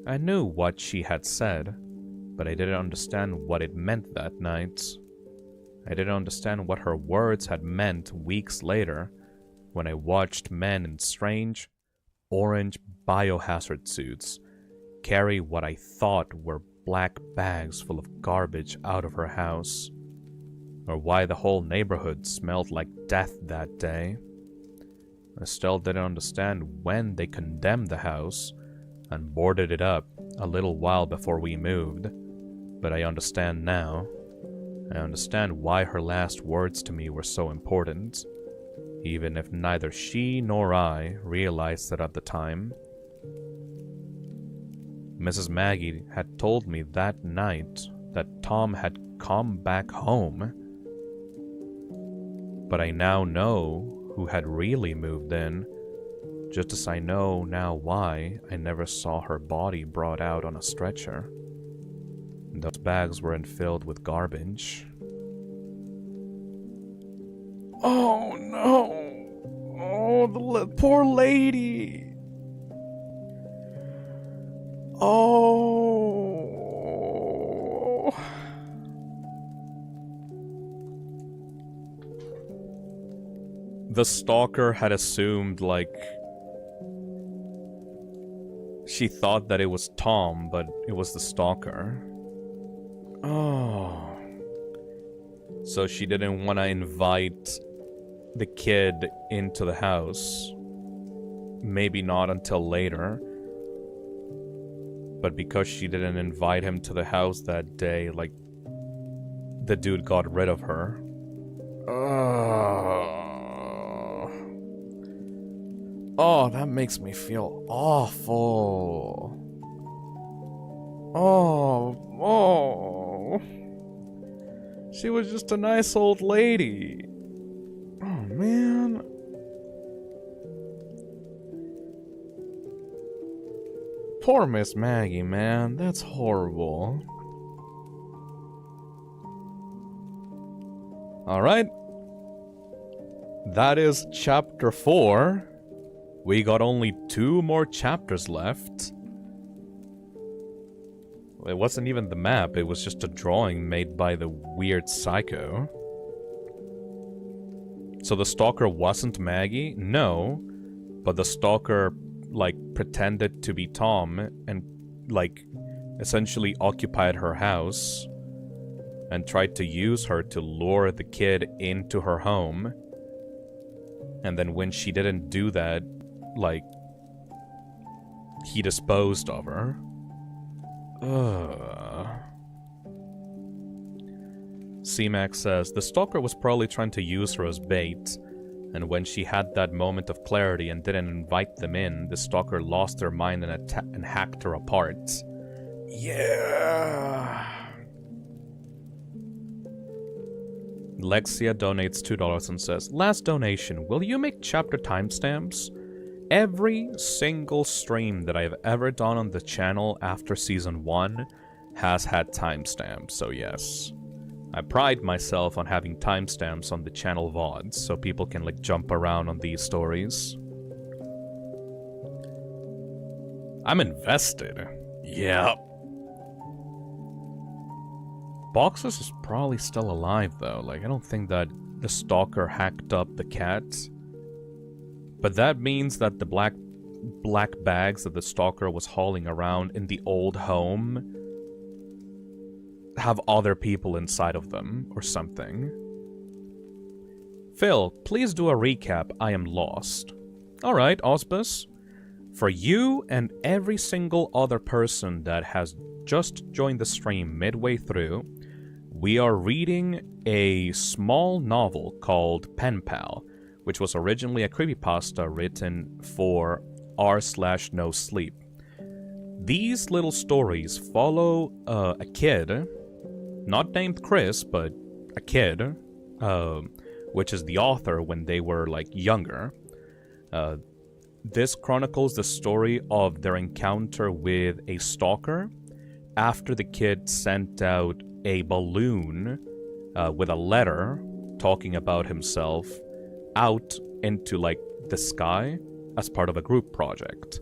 I knew what she had said, but I didn't understand what it meant that night. I didn't understand what her words had meant weeks later when I watched men in strange, orange biohazard suits carry what I thought were black bags full of garbage out of her house, or why the whole neighborhood smelled like death that day. I still didn't understand when they condemned the house and boarded it up a little while before we moved, but I understand now. I understand why her last words to me were so important, even if neither she nor I realized it at the time. Mrs. Maggie had told me that night that Tom had come back home, but I now know who had really moved in, just as I know now why I never saw her body brought out on a stretcher. Those bags weren't filled with garbage. Oh no! Oh, the poor lady! Oh! The stalker had assumed, like, she thought that it was Tom, but it was the stalker. Oh. So she didn't want to invite the kid into the house. Maybe not until later. But because she didn't invite him to the house that day, like, the dude got rid of her. Oh, that makes me feel awful. Oh. She was just a nice old lady. Oh, man. Poor Miss Maggie, man. That's horrible. Alright. That is chapter 4. We got only 2 more chapters left. It wasn't even the map, it was just a drawing made by the weird psycho. So the stalker wasn't Maggie? No. But the stalker, like, pretended to be Tom and, like, essentially occupied her house and tried to use her to lure the kid into her home. And then when she didn't do that, like, he disposed of her. C-Max says, the stalker was probably trying to use her as bait, and when she had that moment of clarity and didn't invite them in, the stalker lost her mind and hacked her apart. Yeah. Lexia donates $2 and says, last donation, will you make chapter timestamps? Every single stream that I've ever done on the channel after Season 1 has had timestamps, so yes. I pride myself on having timestamps on the channel VODs, so people can, like, jump around on these stories. I'm invested. Yep. Boxes is probably still alive, though. Like, I don't think that the stalker hacked up the cat. But that means that the black bags that the stalker was hauling around in the old home have other people inside of them, or something. Phil, please do a recap. I am lost. Alright, Osbus. For you and every single other person that has just joined the stream midway through, we are reading a small novel called Pen Pal, which was originally a creepypasta written for r/no sleep. These little stories follow a kid, not named Chris, but a kid, which is the author when they were, like, younger. This chronicles the story of their encounter with a stalker, after the kid sent out a balloon with a letter talking about himself out into like the sky as part of a group project.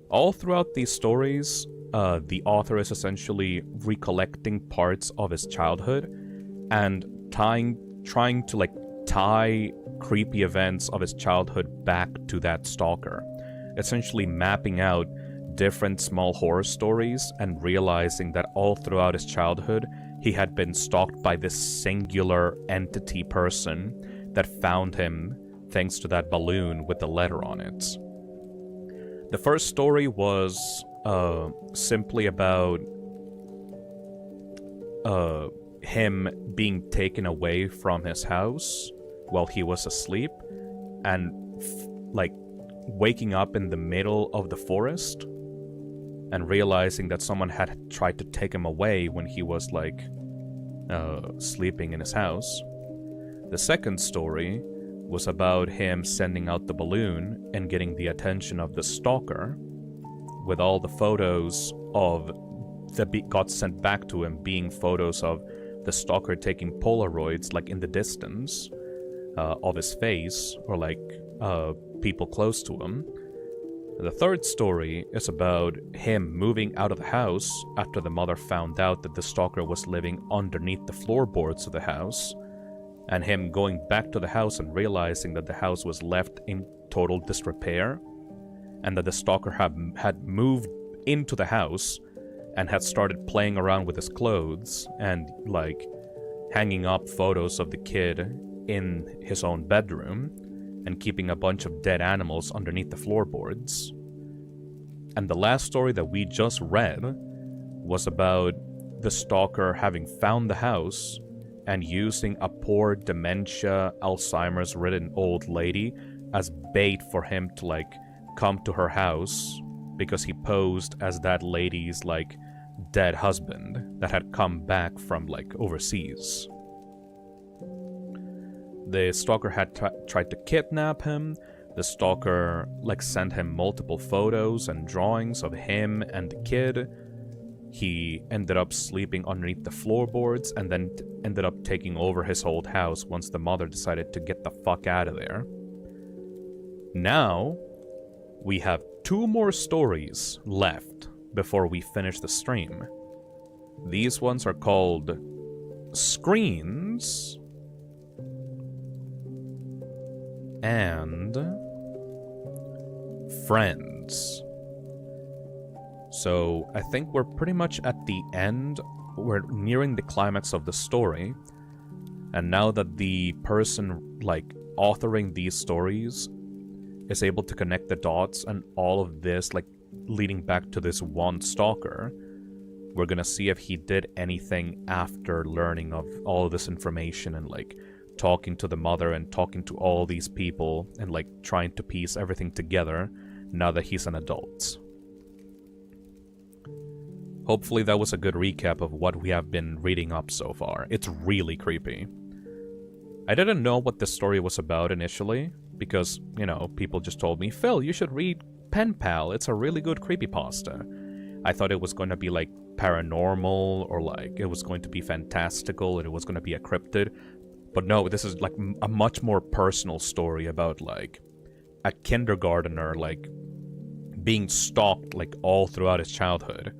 All throughout these stories, the author is essentially recollecting parts of his childhood and trying to like tie creepy events of his childhood back to that stalker, essentially mapping out different small horror stories and realizing that all throughout his childhood he had been stalked by this singular entity person that found him thanks to that balloon with the letter on it. The first story was simply about him being taken away from his house while he was asleep and like waking up in the middle of the forest and realizing that someone had tried to take him away when he was like sleeping in his house. The second story was about him sending out the balloon and getting the attention of the stalker, with all the photos of that got sent back to him being photos of the stalker taking Polaroids like in the distance of his face or like people close to him. The third story is about him moving out of the house after the mother found out that the stalker was living underneath the floorboards of the house, and him going back to the house and realizing that the house was left in total disrepair, and that the stalker had moved into the house and had started playing around with his clothes and like hanging up photos of the kid in his own bedroom and keeping a bunch of dead animals underneath the floorboards. And the last story that we just read was about the stalker having found the house and using a poor dementia, Alzheimer's-ridden old lady as bait for him to like come to her house because he posed as that lady's like dead husband that had come back from like overseas. The stalker had tried to kidnap him. The stalker like sent him multiple photos and drawings of him and the kid. He ended up sleeping underneath the floorboards and then ended up taking over his old house once the mother decided to get the fuck out of there. Now, we have 2 more stories left before we finish the stream. These ones are called Screens and Friends. So I think we're pretty much at the end. We're nearing the climax of the story. And now that the person like authoring these stories is able to connect the dots and all of this like leading back to this one stalker, we're gonna see if he did anything after learning of all of this information and like talking to the mother and talking to all these people and like trying to piece everything together now that he's an adult. Hopefully that was a good recap of what we have been reading up so far. It's really creepy. I didn't know what this story was about initially, because, you know, people just told me, Phil, you should read Pen Pal, it's a really good creepypasta. I thought it was going to be like paranormal, or like it was going to be fantastical, and it was going to be a cryptid. But no, this is like a much more personal story about like a kindergartner like being stalked like all throughout his childhood.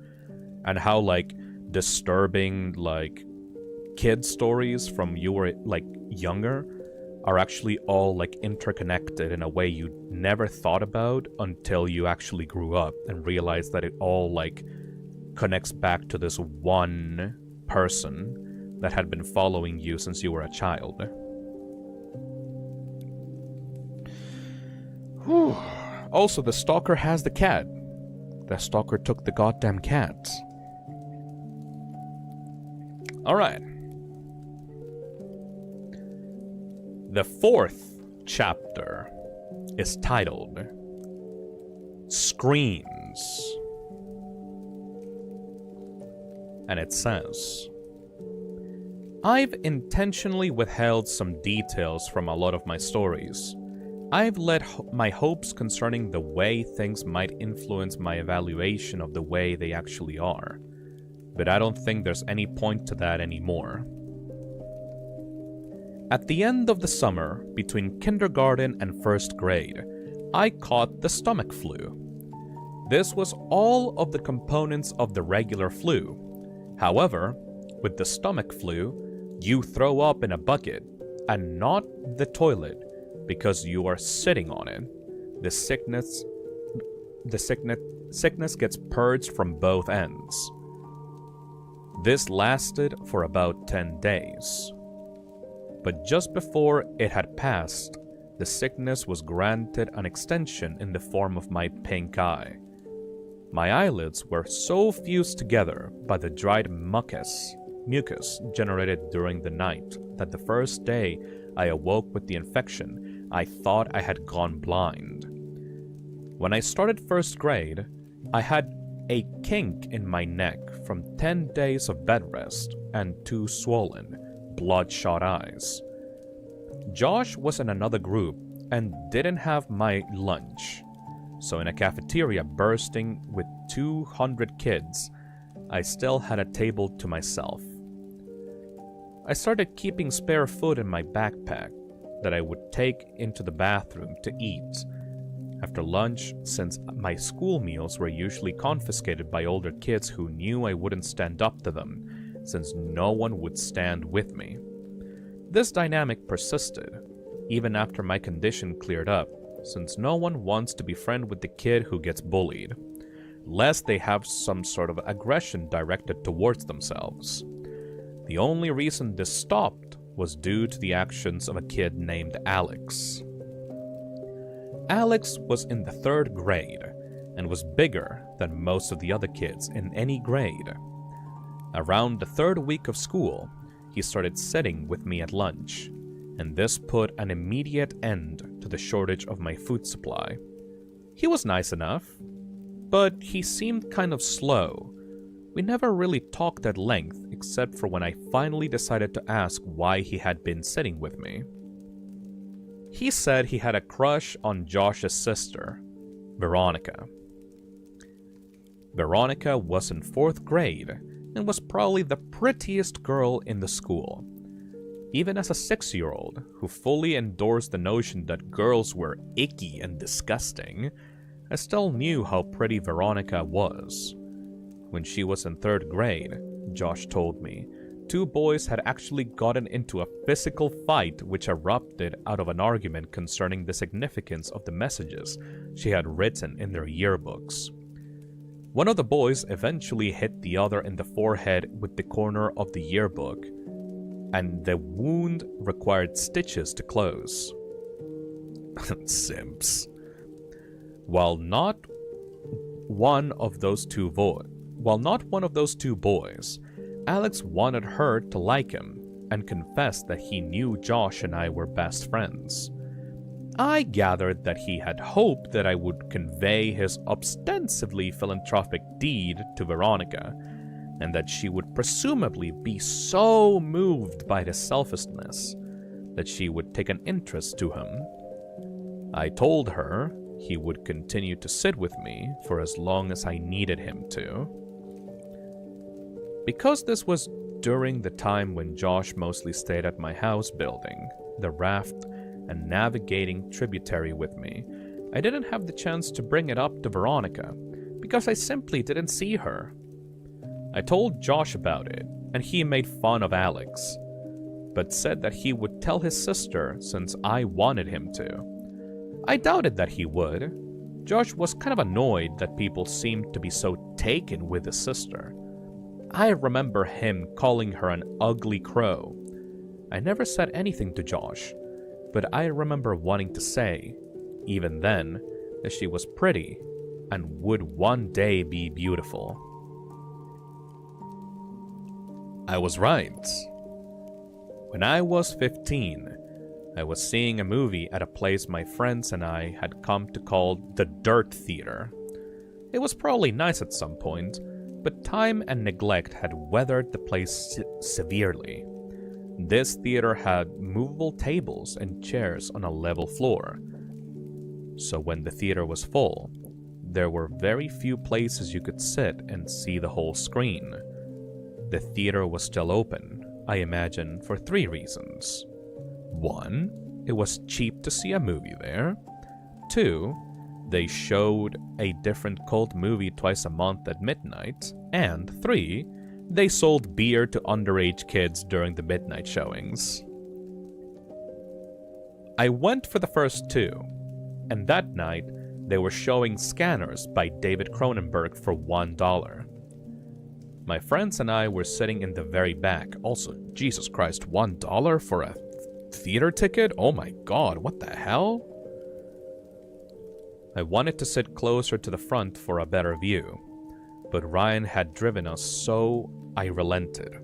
And how, like, disturbing, like, kid stories from you were, like, younger are actually all, like, interconnected in a way you never thought about until you actually grew up and realized that it all, like, connects back to this one person that had been following you since you were a child. Whew. Also, the stalker has the cat. The stalker took the goddamn cat. Alright. The 4th chapter is titled Screens. And it says, I've intentionally withheld some details from a lot of my stories. I've let my hopes concerning the way things might influence my evaluation of the way they actually are. but I don't think there's any point to that anymore. At the end of the summer, between kindergarten and first grade, I caught the stomach flu. This was all of the components of the regular flu. However, with the stomach flu, you throw up in a bucket and not the toilet because you are sitting on it. The sickness gets purged from both ends. This lasted for about 10 days. But just before it had passed, the sickness was granted an extension in the form of my pink eye. My eyelids were so fused together by the dried mucus generated during the night that the first day I awoke with the infection, I thought I had gone blind. When I started first grade, I had a kink in my neck from 10 days of bed rest and 2 swollen, bloodshot eyes. Josh was in another group and didn't have my lunch, so in a cafeteria bursting with 200 kids, I still had a table to myself. I started keeping spare food in my backpack that I would take into the bathroom to eat after lunch, since my school meals were usually confiscated by older kids who knew I wouldn't stand up to them, since no one would stand with me. This dynamic persisted, even after my condition cleared up, since no one wants to be friends with the kid who gets bullied, lest they have some sort of aggression directed towards themselves. The only reason this stopped was due to the actions of a kid named Alex. Alex was in the 3rd grade and was bigger than most of the other kids in any grade. Around the 3rd week of school, he started sitting with me at lunch, and this put an immediate end to the shortage of my food supply. He was nice enough, but he seemed kind of slow. We never really talked at length except for when I finally decided to ask why he had been sitting with me. He said he had a crush on Josh's sister, Veronica. Veronica was in 4th grade and was probably the prettiest girl in the school. Even as a 6-year-old who fully endorsed the notion that girls were icky and disgusting, I still knew how pretty Veronica was. When she was in 3rd grade, Josh told me, 2 boys had actually gotten into a physical fight which erupted out of an argument concerning the significance of the messages she had written in their yearbooks. One of the boys eventually hit the other in the forehead with the corner of the yearbook, and the wound required stitches to close. Simps. While not one of those two boys, Alex wanted her to like him and confessed that he knew Josh and I were best friends. I gathered that he had hoped that I would convey his ostensibly philanthropic deed to Veronica, and that she would presumably be so moved by his selfishness that she would take an interest to him. I told her he would continue to sit with me for as long as I needed him to. Because this was during the time when Josh mostly stayed at my house building the raft and navigating tributary with me, I didn't have the chance to bring it up to Veronica because I simply didn't see her. I told Josh about it, and he made fun of Alex, but said that he would tell his sister since I wanted him to. I doubted that he would. Josh was kind of annoyed that people seemed to be so taken with his sister. I remember him calling her an ugly crow. I never said anything to Josh, but I remember wanting to say, even then, that she was pretty and would one day be beautiful. I was right. When I was 15, I was seeing a movie at a place my friends and I had come to call the Dirt Theater. It was probably nice at some point, but time and neglect had weathered the place severely. This theater had movable tables and chairs on a level floor, so when the theater was full, there were very few places you could sit and see the whole screen. The theater was still open, I imagine, for 3 reasons. 1, it was cheap to see a movie there. 2, they showed a different cult movie twice a month at midnight. And 3, they sold beer to underage kids during the midnight showings. I went for the first 2, and that night they were showing Scanners by David Cronenberg for $1. My friends and I were sitting in the very back. Also, Jesus Christ, $1 for a theater ticket? Oh my god, what the hell? I wanted to sit closer to the front for a better view, but Ryan had driven us, so I relented.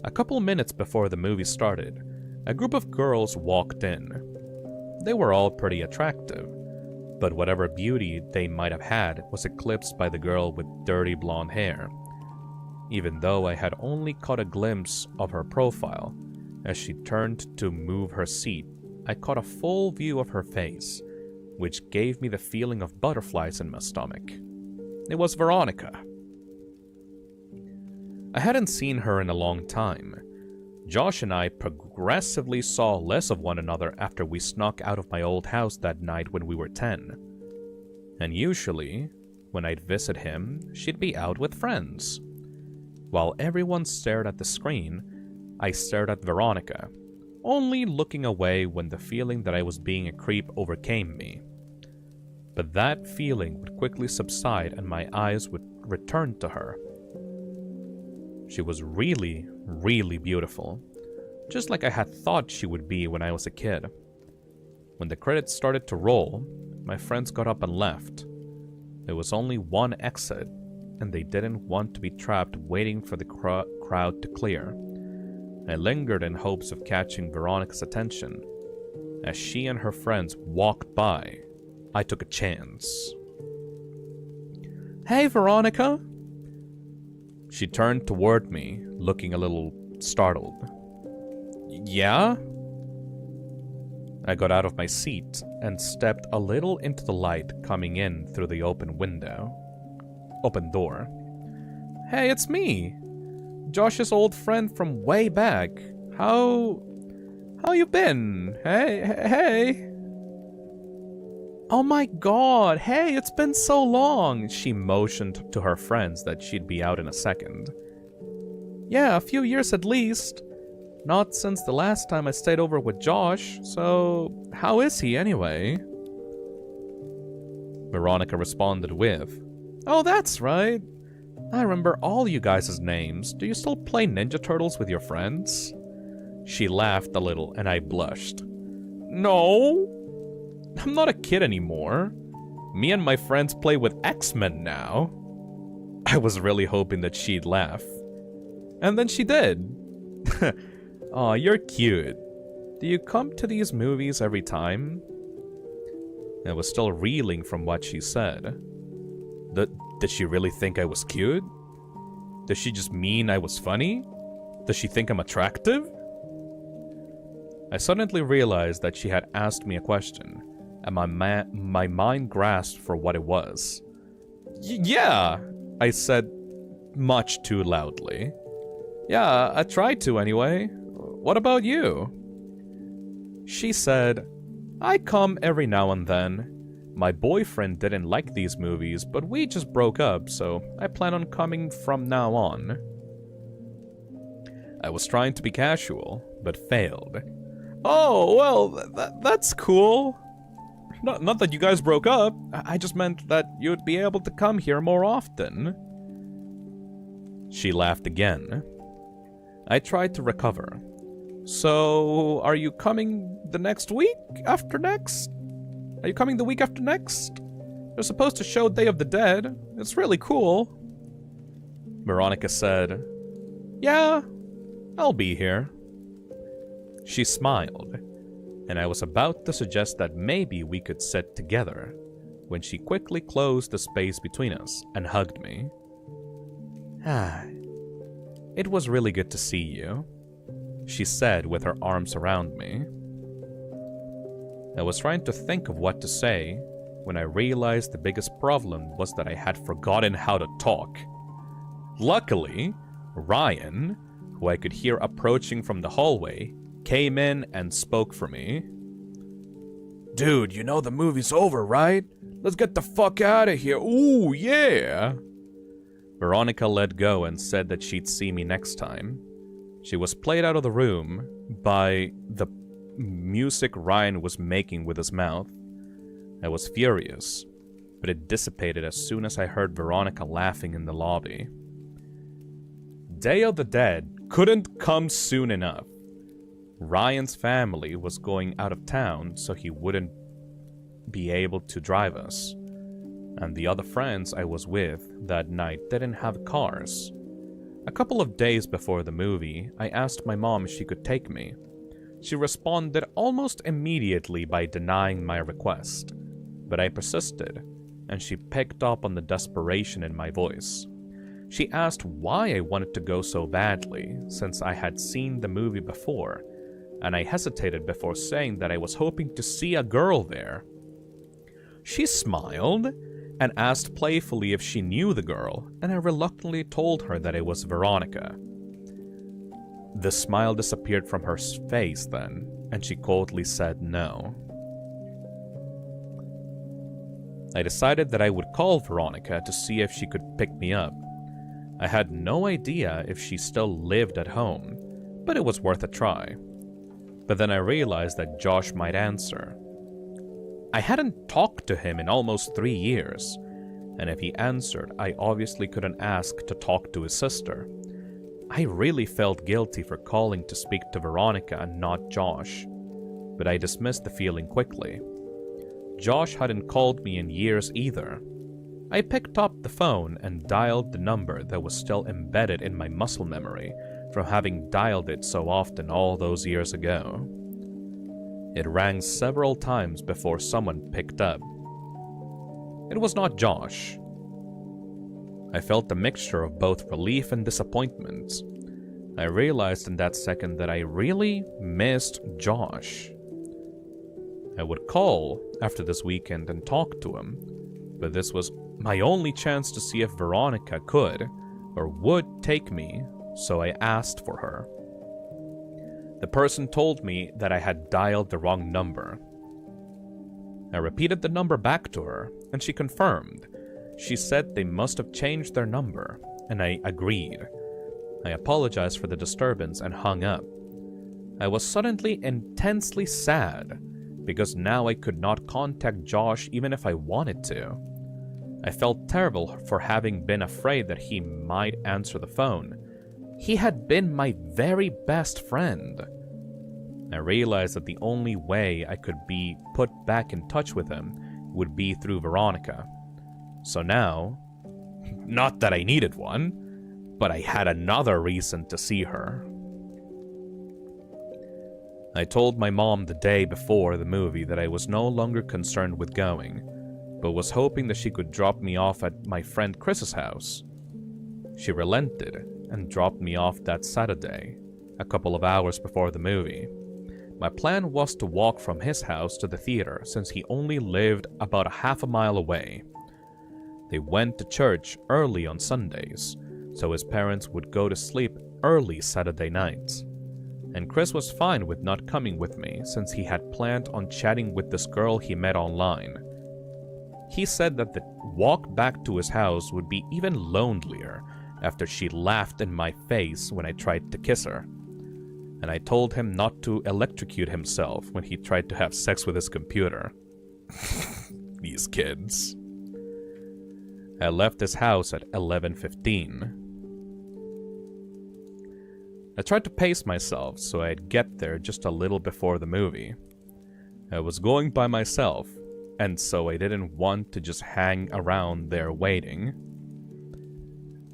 A couple minutes before the movie started, a group of girls walked in. They were all pretty attractive, but whatever beauty they might have had was eclipsed by the girl with dirty blonde hair. Even though I had only caught a glimpse of her profile, as she turned to move her seat, I caught a full view of her face, which gave me the feeling of butterflies in my stomach. It was Veronica. I hadn't seen her in a long time. Josh and I progressively saw less of one another after we snuck out of my old house that night when we were 10. And usually, when I'd visit him, she'd be out with friends. While everyone stared at the screen, I stared at Veronica, only looking away when the feeling that I was being a creep overcame me. But that feeling would quickly subside and my eyes would return to her. She was really, really beautiful, just like I had thought she would be when I was a kid. When the credits started to roll, my friends got up and left. There was only one exit, and they didn't want to be trapped waiting for the crowd to clear. I lingered in hopes of catching Veronica's attention. As she and her friends walked by, I took a chance. "Hey, Veronica!" She turned toward me, looking a little startled. "Yeah?" I got out of my seat and stepped a little into the light coming in through the open door. "Hey, it's me! Josh's old friend from way back. How you been? Hey! Oh my god, hey, it's been so long!" She motioned to her friends that she'd be out in a second. "Yeah, a few years at least. Not since the last time I stayed over with Josh, so how is he anyway?" Veronica responded with, "Oh, that's right. I remember all you guys' names. Do you still play Ninja Turtles with your friends?" She laughed a little and I blushed. "No, I'm not a kid anymore. Me and my friends play with X-Men now." I was really hoping that she'd laugh. And then she did. Aw, you're cute. Do you come to these movies every time? I was still reeling from what she said. Did she really think I was cute? Does she just mean I was funny? Does she think I'm attractive? I suddenly realized that she had asked me a question, and my mind grasped for what it was. Yeah, I said much too loudly. Yeah, I tried to anyway. What about you? She said, I come every now and then. My boyfriend didn't like these movies, but we just broke up, so I plan on coming from now on. I was trying to be casual, but failed. Oh, well, that's cool. Not that you guys broke up. I just meant that you'd be able to come here more often. She laughed again. I tried to recover. So, are you coming the next week after next? Are you coming the week after next? They're supposed to show Day of the Dead. It's really cool. Veronica said, Yeah, I'll be here. She smiled, and I was about to suggest that maybe we could sit together when she quickly closed the space between us and hugged me. It was really good to see you, she said with her arms around me. I was trying to think of what to say when I realized the biggest problem was that I had forgotten how to talk. Luckily, Ryan, who I could hear approaching from the hallway, came in and spoke for me. "Dude, you know the movie's over, right? Let's get the fuck out of here. Ooh, yeah!" Veronica let go and said that she'd see me next time. She was played out of the room by the music Ryan was making with his mouth. I was furious, but it dissipated as soon as I heard Veronica laughing in the lobby. Day of the Dead couldn't come soon enough. Ryan's family was going out of town, so he wouldn't be able to drive us. And the other friends I was with that night didn't have cars. A couple of days before the movie, I asked my mom if she could take me. She responded almost immediately by denying my request, but I persisted, and she picked up on the desperation in my voice. She asked why I wanted to go so badly, since I had seen the movie before, and I hesitated before saying that I was hoping to see a girl there. She smiled and asked playfully if she knew the girl, and I reluctantly told her that it was Veronica. The smile disappeared from her face then, and she coldly said no. I decided that I would call Veronica to see if she could pick me up. I had no idea if she still lived at home, but it was worth a try. But then I realized that Josh might answer. I hadn't talked to him in almost 3 years, and if he answered, I obviously couldn't ask to talk to his sister. I really felt guilty for calling to speak to Veronica and not Josh, but I dismissed the feeling quickly. Josh hadn't called me in years either. I picked up the phone and dialed the number that was still embedded in my muscle memory from having dialed it so often all those years ago. It rang several times before someone picked up. It was not Josh. I felt a mixture of both relief and disappointment. I realized in that second that I really missed Josh. I would call after this weekend and talk to him, but this was my only chance to see if Veronica could or would take me, so I asked for her. The person told me that I had dialed the wrong number. I repeated the number back to her, and she confirmed. She said they must have changed their number, and I agreed. I apologized for the disturbance and hung up. I was suddenly intensely sad, because now I could not contact Josh even if I wanted to. I felt terrible for having been afraid that he might answer the phone. He had been my very best friend. I realized that the only way I could be put back in touch with him would be through Veronica. So now, not that I needed one, but I had another reason to see her. I told my mom the day before the movie that I was no longer concerned with going, but was hoping that she could drop me off at my friend Chris's house. She relented and dropped me off that Saturday, a couple of hours before the movie. My plan was to walk from his house to the theater since he only lived about a half a mile away. They went to church early on Sundays, so his parents would go to sleep early Saturday nights. And Chris was fine with not coming with me since he had planned on chatting with this girl he met online. He said that the walk back to his house would be even lonelier after she laughed in my face when I tried to kiss her. And I told him not to electrocute himself when he tried to have sex with his computer. These kids. I left his house at 11:15. I tried to pace myself so I'd get there just a little before the movie. I was going by myself, and so I didn't want to just hang around there waiting.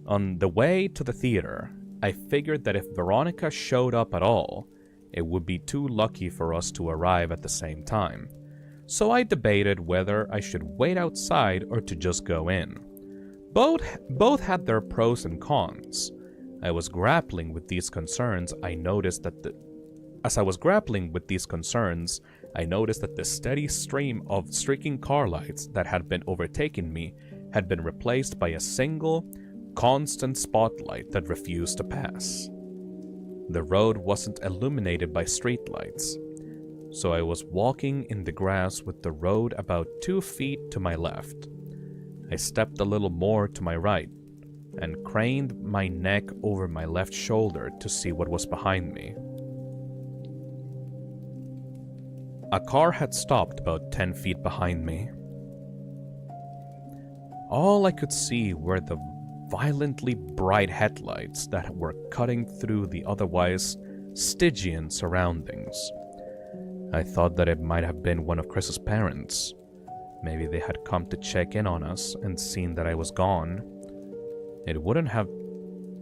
On the way to the theater, I figured that if Veronica showed up at all, it would be too lucky for us to arrive at the same time. So I debated whether I should wait outside or to just go in. Both had their pros and cons. I was grappling with these concerns. I noticed that the steady stream of streaking car lights that had been overtaking me had been replaced by a single, constant spotlight that refused to pass. The road wasn't illuminated by streetlights, so I was walking in the grass with the road about 2 feet to my left. I stepped a little more to my right and craned my neck over my left shoulder to see what was behind me. A car had stopped about 10 feet behind me. All I could see were the violently bright headlights that were cutting through the otherwise Stygian surroundings. I thought that it might have been one of Chris's parents. Maybe they had come to check in on us and seen that I was gone. It wouldn't have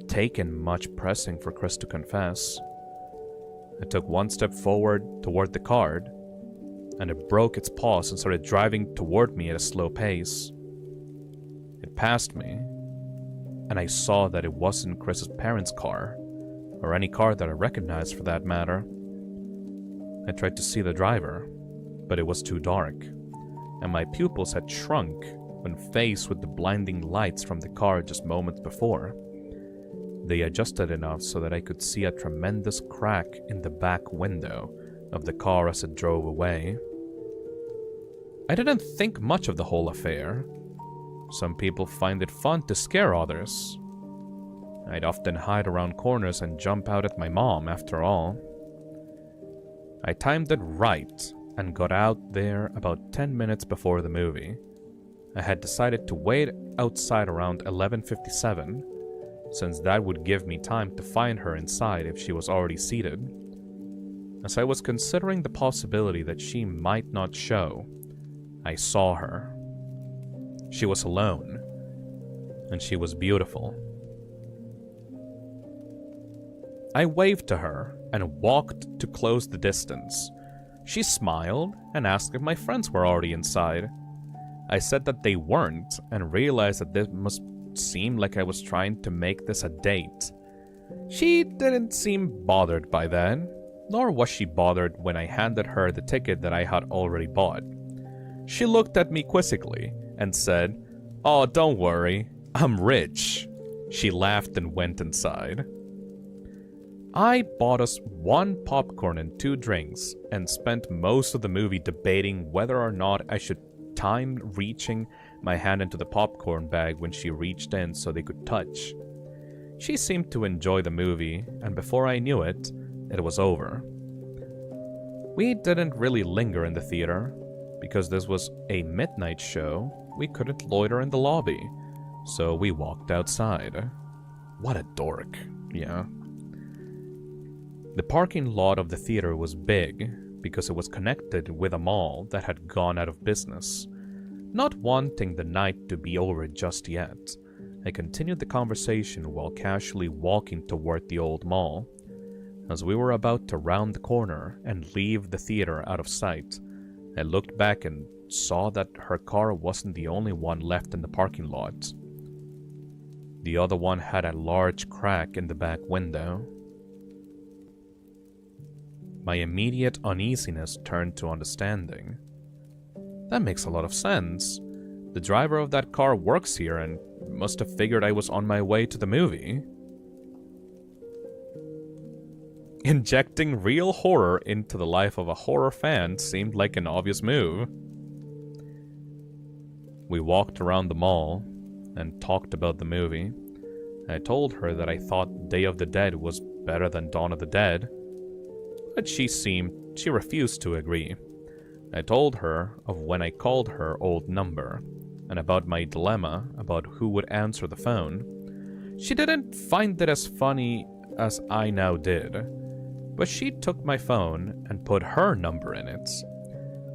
taken much pressing for Chris to confess. I took one step forward toward the car, and it broke its paws and started driving toward me at a slow pace. It passed me, and I saw that it wasn't Chris's parents' car, or any car that I recognized for that matter. I tried to see the driver, but it was too dark, and my pupils had shrunk when faced with the blinding lights from the car just moments before. They adjusted enough so that I could see a tremendous crack in the back window of the car as it drove away. I didn't think much of the whole affair. Some people find it fun to scare others. I'd often hide around corners and jump out at my mom, after all. I timed it right and got out there about 10 minutes before the movie. I had decided to wait outside around 11:57, since that would give me time to find her inside if she was already seated. As I was considering the possibility that she might not show, I saw her. She was alone, and she was beautiful. I waved to her and walked to close the distance. She smiled and asked if my friends were already inside. I said that they weren't, and realized that this must seem like I was trying to make this a date. She didn't seem bothered by that, nor was she bothered when I handed her the ticket that I had already bought. She looked at me quizzically and said, "Oh, don't worry, I'm rich." She laughed and went inside. I bought us 1 popcorn and 2 drinks, and spent most of the movie debating whether or not I should time reaching my hand into the popcorn bag when she reached in so they could touch. She seemed to enjoy the movie, and before I knew it, it was over. We didn't really linger in the theater. Because this was a midnight show, we couldn't loiter in the lobby, so we walked outside. What a dork, yeah. The parking lot of the theater was big, because it was connected with a mall that had gone out of business. Not wanting the night to be over just yet, I continued the conversation while casually walking toward the old mall. As we were about to round the corner and leave the theater out of sight, I looked back and saw that her car wasn't the only one left in the parking lot. The other one had a large crack in the back window. My immediate uneasiness turned to understanding. That makes a lot of sense. The driver of that car works here and must have figured I was on my way to the movie. Injecting real horror into the life of a horror fan seemed like an obvious move. We walked around the mall and talked about the movie. I told her that I thought Day of the Dead was better than Dawn of the Dead, but she refused to agree. I told her of when I called her old number, and about my dilemma about who would answer the phone. She didn't find it as funny as I now did, but she took my phone and put her number in it.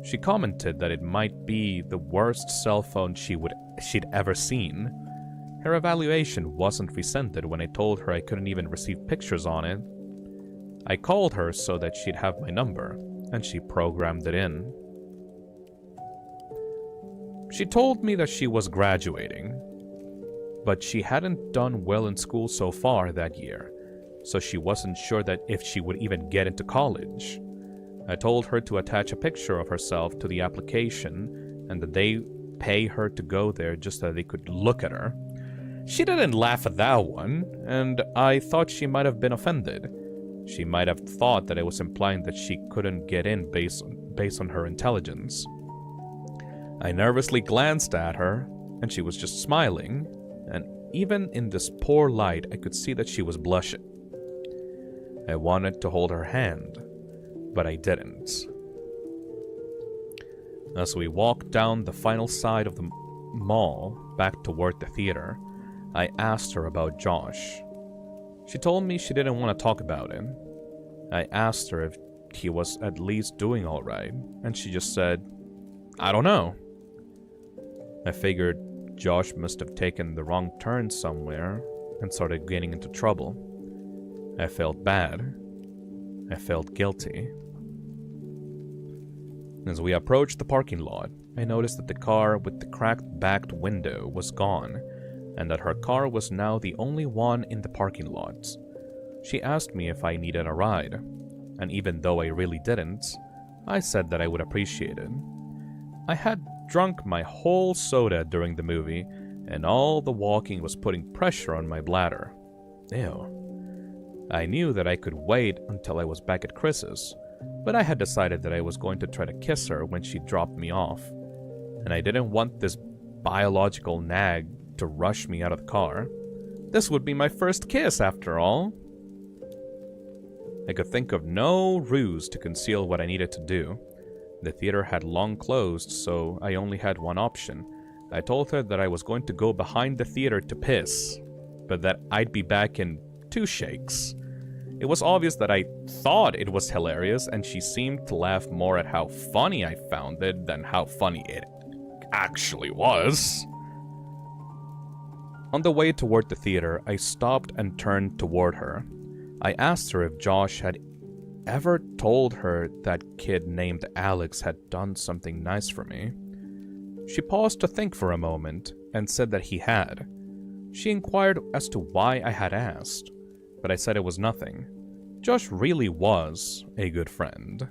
She commented that it might be the worst cell phone she'd ever seen. Her evaluation wasn't resented when I told her I couldn't even receive pictures on it. I called her so that she'd have my number, and she programmed it in. She told me that she was graduating, but she hadn't done well in school so far that year, so she wasn't sure that if she would even get into college. I told her to attach a picture of herself to the application and that they pay her to go there just so they could look at her. She didn't laugh at that one, and I thought she might have been offended. She might have thought that I was implying that she couldn't get in based on her intelligence. I nervously glanced at her, and she was just smiling, and even in this poor light, I could see that she was blushing. I wanted to hold her hand, but I didn't. As we walked down the final side of the mall back toward the theater, I asked her about Josh. She told me she didn't want to talk about him. I asked her if he was at least doing alright, and she just said, "I don't know." I figured Josh must have taken the wrong turn somewhere and started getting into trouble. I felt bad. I felt guilty. As we approached the parking lot, I noticed that the car with the cracked backed window was gone, and that her car was now the only one in the parking lot. She asked me if I needed a ride, and even though I really didn't, I said that I would appreciate it. I had drunk my whole soda during the movie, and all the walking was putting pressure on my bladder. Ew. I knew that I could wait until I was back at Chris's, but I had decided that I was going to try to kiss her when she dropped me off, and I didn't want this biological nag to rush me out of the car. This would be my first kiss, after all. I could think of no ruse to conceal what I needed to do. The theater had long closed, so I only had one option. I told her that I was going to go behind the theater to piss, but that I'd be back in 2 shakes. It was obvious that I thought it was hilarious, and she seemed to laugh more at how funny I found it than how funny it actually was. On the way toward the theater, I stopped and turned toward her. I asked her if Josh had ever told her that kid named Alex had done something nice for me. She paused to think for a moment and said that he had. She inquired as to why I had asked, but I said it was nothing. Josh really was a good friend.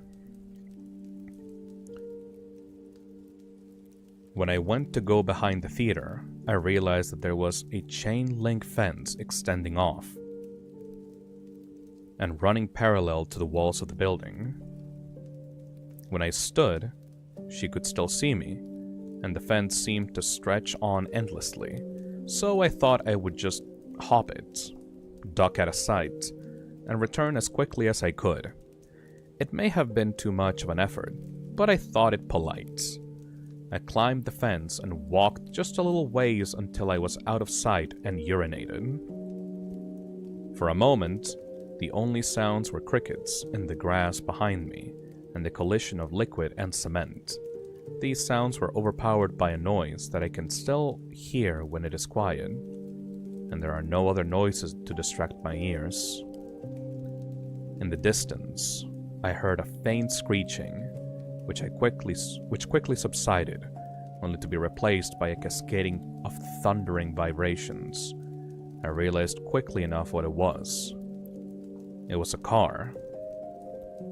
When I went to go behind the theater, I realized that there was a chain-link fence extending off and running parallel to the walls of the building. When I stood, she could still see me, and the fence seemed to stretch on endlessly, so I thought I would just hop it, duck out of sight, and return as quickly as I could. It may have been too much of an effort, but I thought it polite. I climbed the fence and walked just a little ways until I was out of sight and urinated. For a moment, the only sounds were crickets in the grass behind me and the collision of liquid and cement. These sounds were overpowered by a noise that I can still hear when it is quiet, and there are no other noises to distract my ears. In the distance, I heard a faint screeching, which quickly subsided, only to be replaced by a cascading of thundering vibrations. I realized quickly enough what it was. It was a car.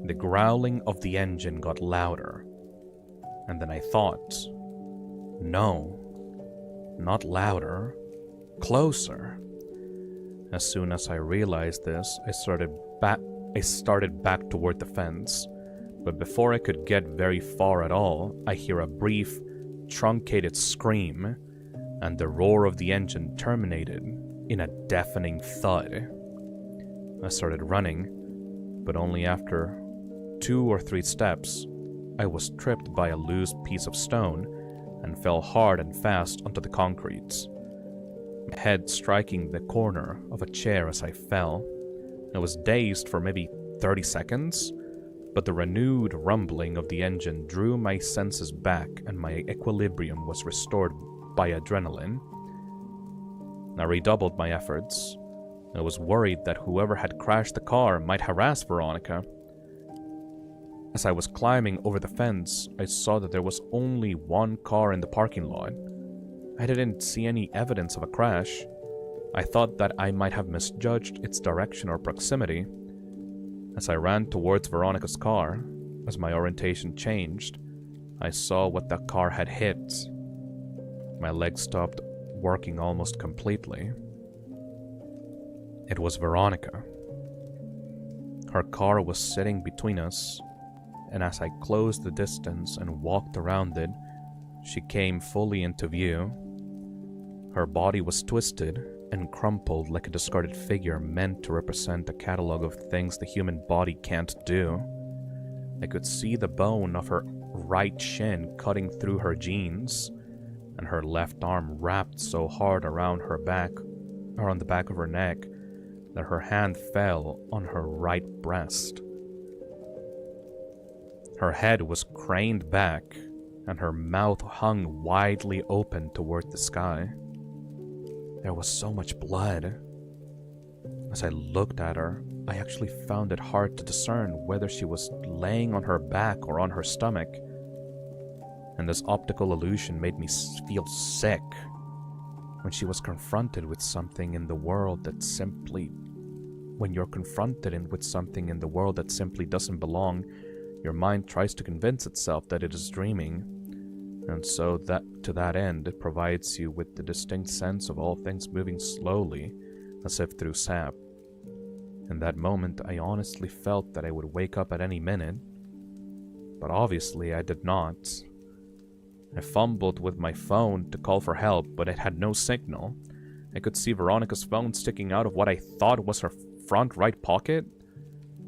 The growling of the engine got louder, and then I thought, no, not louder, closer. As soon as I realized this, I started back toward the fence, but before I could get very far at all, I hear a brief, truncated scream, and the roar of the engine terminated in a deafening thud. I started running, but only after 2 or 3 steps, I was tripped by a loose piece of stone and fell hard and fast onto the concrete, my head striking the corner of a chair as I fell. I was dazed for maybe 30 seconds, but the renewed rumbling of the engine drew my senses back and my equilibrium was restored by adrenaline. I redoubled my efforts. I was worried that whoever had crashed the car might harass Veronica. As I was climbing over the fence, I saw that there was only one car in the parking lot. I didn't see any evidence of a crash. I thought that I might have misjudged its direction or proximity. As I ran towards Veronica's car, as my orientation changed, I saw what the car had hit. My legs stopped working almost completely. It was Veronica. Her car was sitting between us, and as I closed the distance and walked around it, she came fully into view. Her body was twisted and crumpled like a discarded figure meant to represent a catalog of things the human body can't do. I could see the bone of her right shin cutting through her jeans, and her left arm wrapped so hard around her back, or on the back of her neck, that her hand fell on her right breast. Her head was craned back, and her mouth hung widely open toward the sky. There was so much blood. As I looked at her, I actually found it hard to discern whether she was laying on her back or on her stomach. And this optical illusion made me feel sick when she was confronted with something in the world that simply... When you're confronted with something in the world that simply doesn't belong, your mind tries to convince itself that it is dreaming. And so that to that end, it provides you with the distinct sense of all things moving slowly, as if through sap. In that moment, I honestly felt that I would wake up at any minute, but obviously I did not. I fumbled with my phone to call for help, but it had no signal. I could see Veronica's phone sticking out of what I thought was her front right pocket.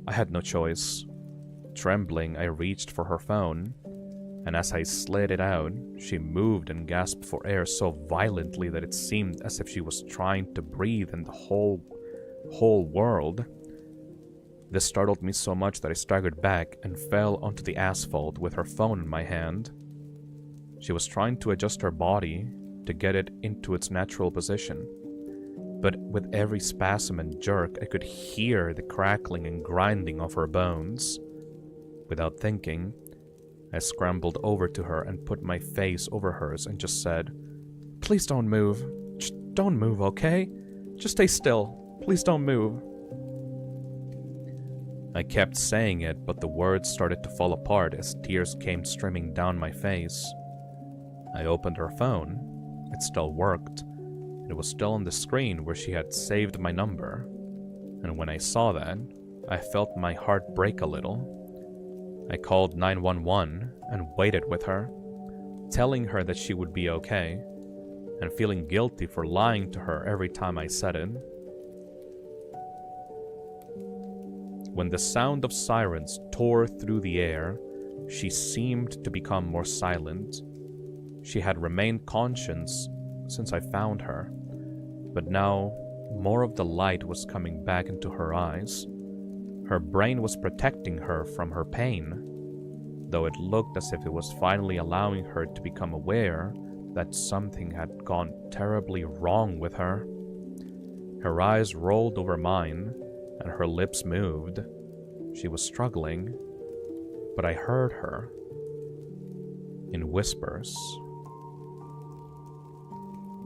I had no choice. Trembling, I reached for her phone, and as I slid it out, she moved and gasped for air so violently that it seemed as if she was trying to breathe in the whole world. This startled me so much that I staggered back and fell onto the asphalt with her phone in my hand. She was trying to adjust her body to get it into its natural position, but with every spasm and jerk, I could hear the crackling and grinding of her bones. Without thinking, I scrambled over to her and put my face over hers and just said, "Please don't move. Just don't move, okay? Just stay still. Please don't move." I kept saying it, but the words started to fall apart as tears came streaming down my face. I opened her phone. It still worked. It was still on the screen where she had saved my number. And when I saw that, I felt my heart break a little. I called 911 and waited with her, telling her that she would be okay, and feeling guilty for lying to her every time I said it. When the sound of sirens tore through the air, she seemed to become more silent. She had remained conscious since I found her, but now more of the light was coming back into her eyes. Her brain was protecting her from her pain, though it looked as if it was finally allowing her to become aware that something had gone terribly wrong with her. Her eyes rolled over mine, and her lips moved. She was struggling, but I heard her in whispers.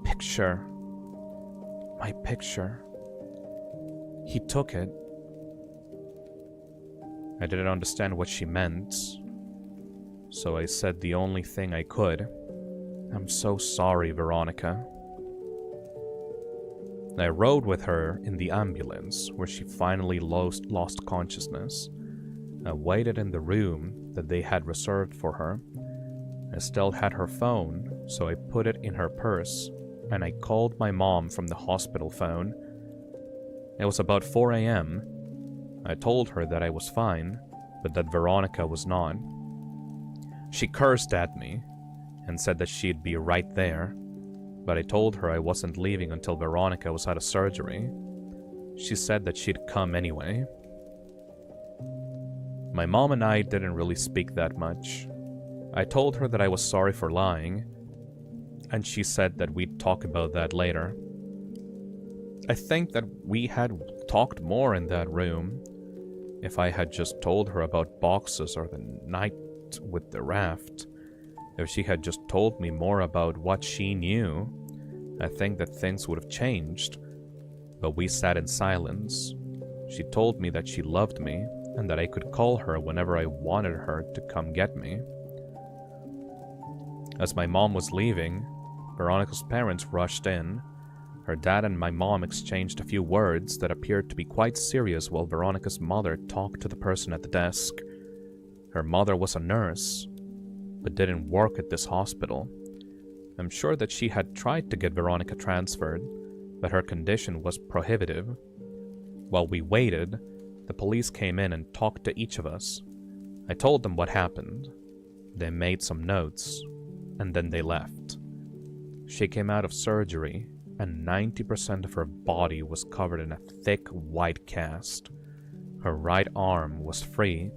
"Picture. My picture. He took it." I didn't understand what she meant, so I said the only thing I could. "I'm so sorry, Veronica." I rode with her in the ambulance, where she finally lost consciousness. I waited in the room that they had reserved for her. I still had her phone, so I put it in her purse, and I called my mom from the hospital phone. It was about 4 a.m. I told her that I was fine, but that Veronica was not. She cursed at me and said that she'd be right there, but I told her I wasn't leaving until Veronica was out of surgery. She said that she'd come anyway. My mom and I didn't really speak that much. I told her that I was sorry for lying, and she said that we'd talk about that later. I think that we had talked more in that room if I had just told her about boxes or the night with the raft. If she had just told me more about what she knew, I think that things would have changed. But we sat in silence. She told me that she loved me and that I could call her whenever I wanted her to come get me. As my mom was leaving, Veronica's parents rushed in. Her dad and my mom exchanged a few words that appeared to be quite serious while Veronica's mother talked to the person at the desk. Her mother was a nurse, but didn't work at this hospital. I'm sure that she had tried to get Veronica transferred, but her condition was prohibitive. While we waited, the police came in and talked to each of us. I told them what happened. They made some notes, and then they left. She came out of surgery, and 90% of her body was covered in a thick white cast. Her right arm was free,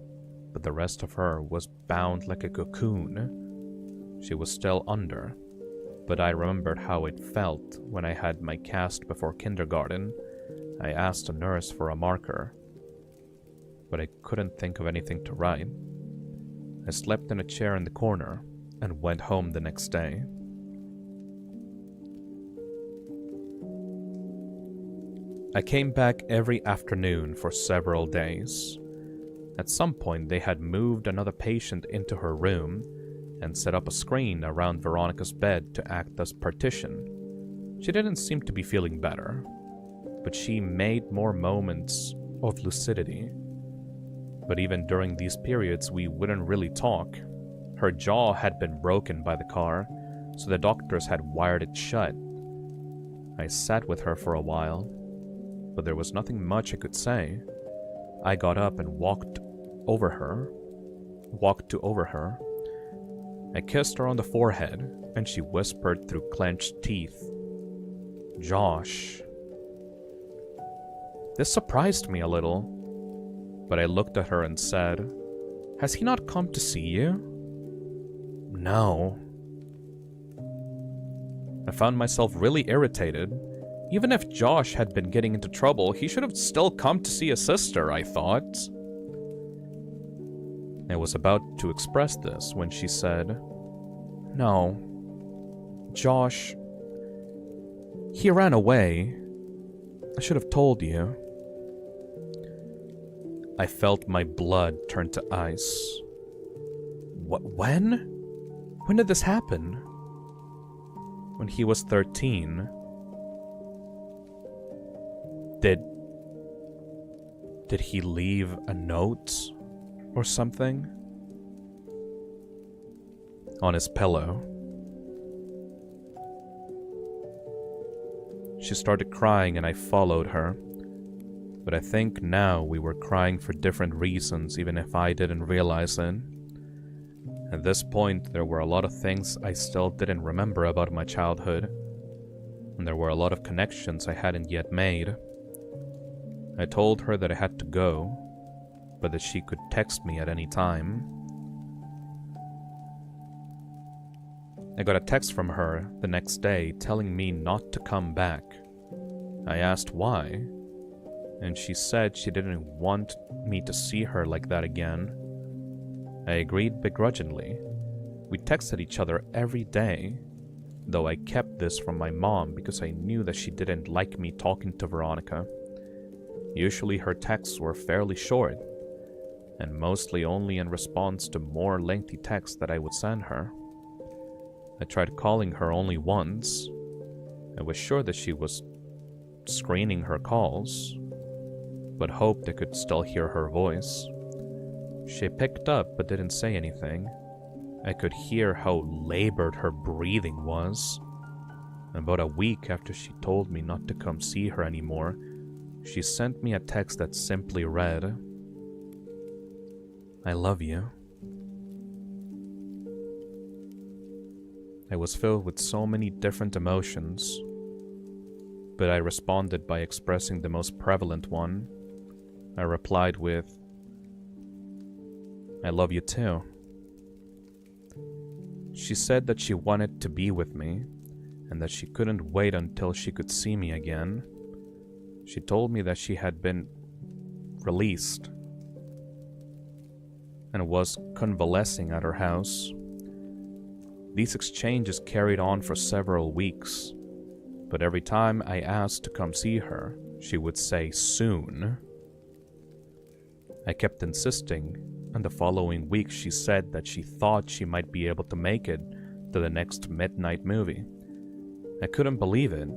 but the rest of her was bound like a cocoon. She was still under, but I remembered how it felt when I had my cast before kindergarten. I asked a nurse for a marker, but I couldn't think of anything to write. I slept in a chair in the corner and went home the next day. I came back every afternoon for several days. At some point, they had moved another patient into her room and set up a screen around Veronica's bed to act as partition. She didn't seem to be feeling better, but she made more moments of lucidity. But even during these periods, we wouldn't really talk. Her jaw had been broken by the car, so the doctors had wired it shut. I sat with her for a while, but there was nothing much I could say. I got up and walked to over her. I kissed her on the forehead, and she whispered through clenched teeth, "Josh." This surprised me a little, but I looked at her and said, "Has he not come to see you?" "No." I found myself really irritated. Even if Josh had been getting into trouble, he should have still come to see his sister, I thought. I was about to express this when she said, "No, Josh, he ran away. I should have told you." I felt my blood turn to ice. When? When did this happen? When he was 13. Did he leave a note or something on his pillow? She started crying and I followed her, but I think now we were crying for different reasons, even if I didn't realize it. At this point, there were a lot of things I still didn't remember about my childhood, and there were a lot of connections I hadn't yet made. I told her that I had to go, but that she could text me at any time. I got a text from her the next day telling me not to come back. I asked why, and she said she didn't want me to see her like that again. I agreed begrudgingly. We texted each other every day, though I kept this from my mom because I knew that she didn't like me talking to Veronica. Usually her texts were fairly short, and mostly only in response to more lengthy texts that I would send her. I tried calling her only once. I was sure that she was screening her calls, but hoped I could still hear her voice. She picked up but didn't say anything. I could hear how labored her breathing was. About a week after she told me not to come see her anymore, she sent me a text that simply read, "I love you." I was filled with so many different emotions, but I responded by expressing the most prevalent one. I replied with, "I love you too." She said that she wanted to be with me, and that she couldn't wait until she could see me again. She told me that she had been released and was convalescing at her house. These exchanges carried on for several weeks, but every time I asked to come see her, she would say soon. I kept insisting, and the following week she said that she thought she might be able to make it to the next midnight movie. I couldn't believe it,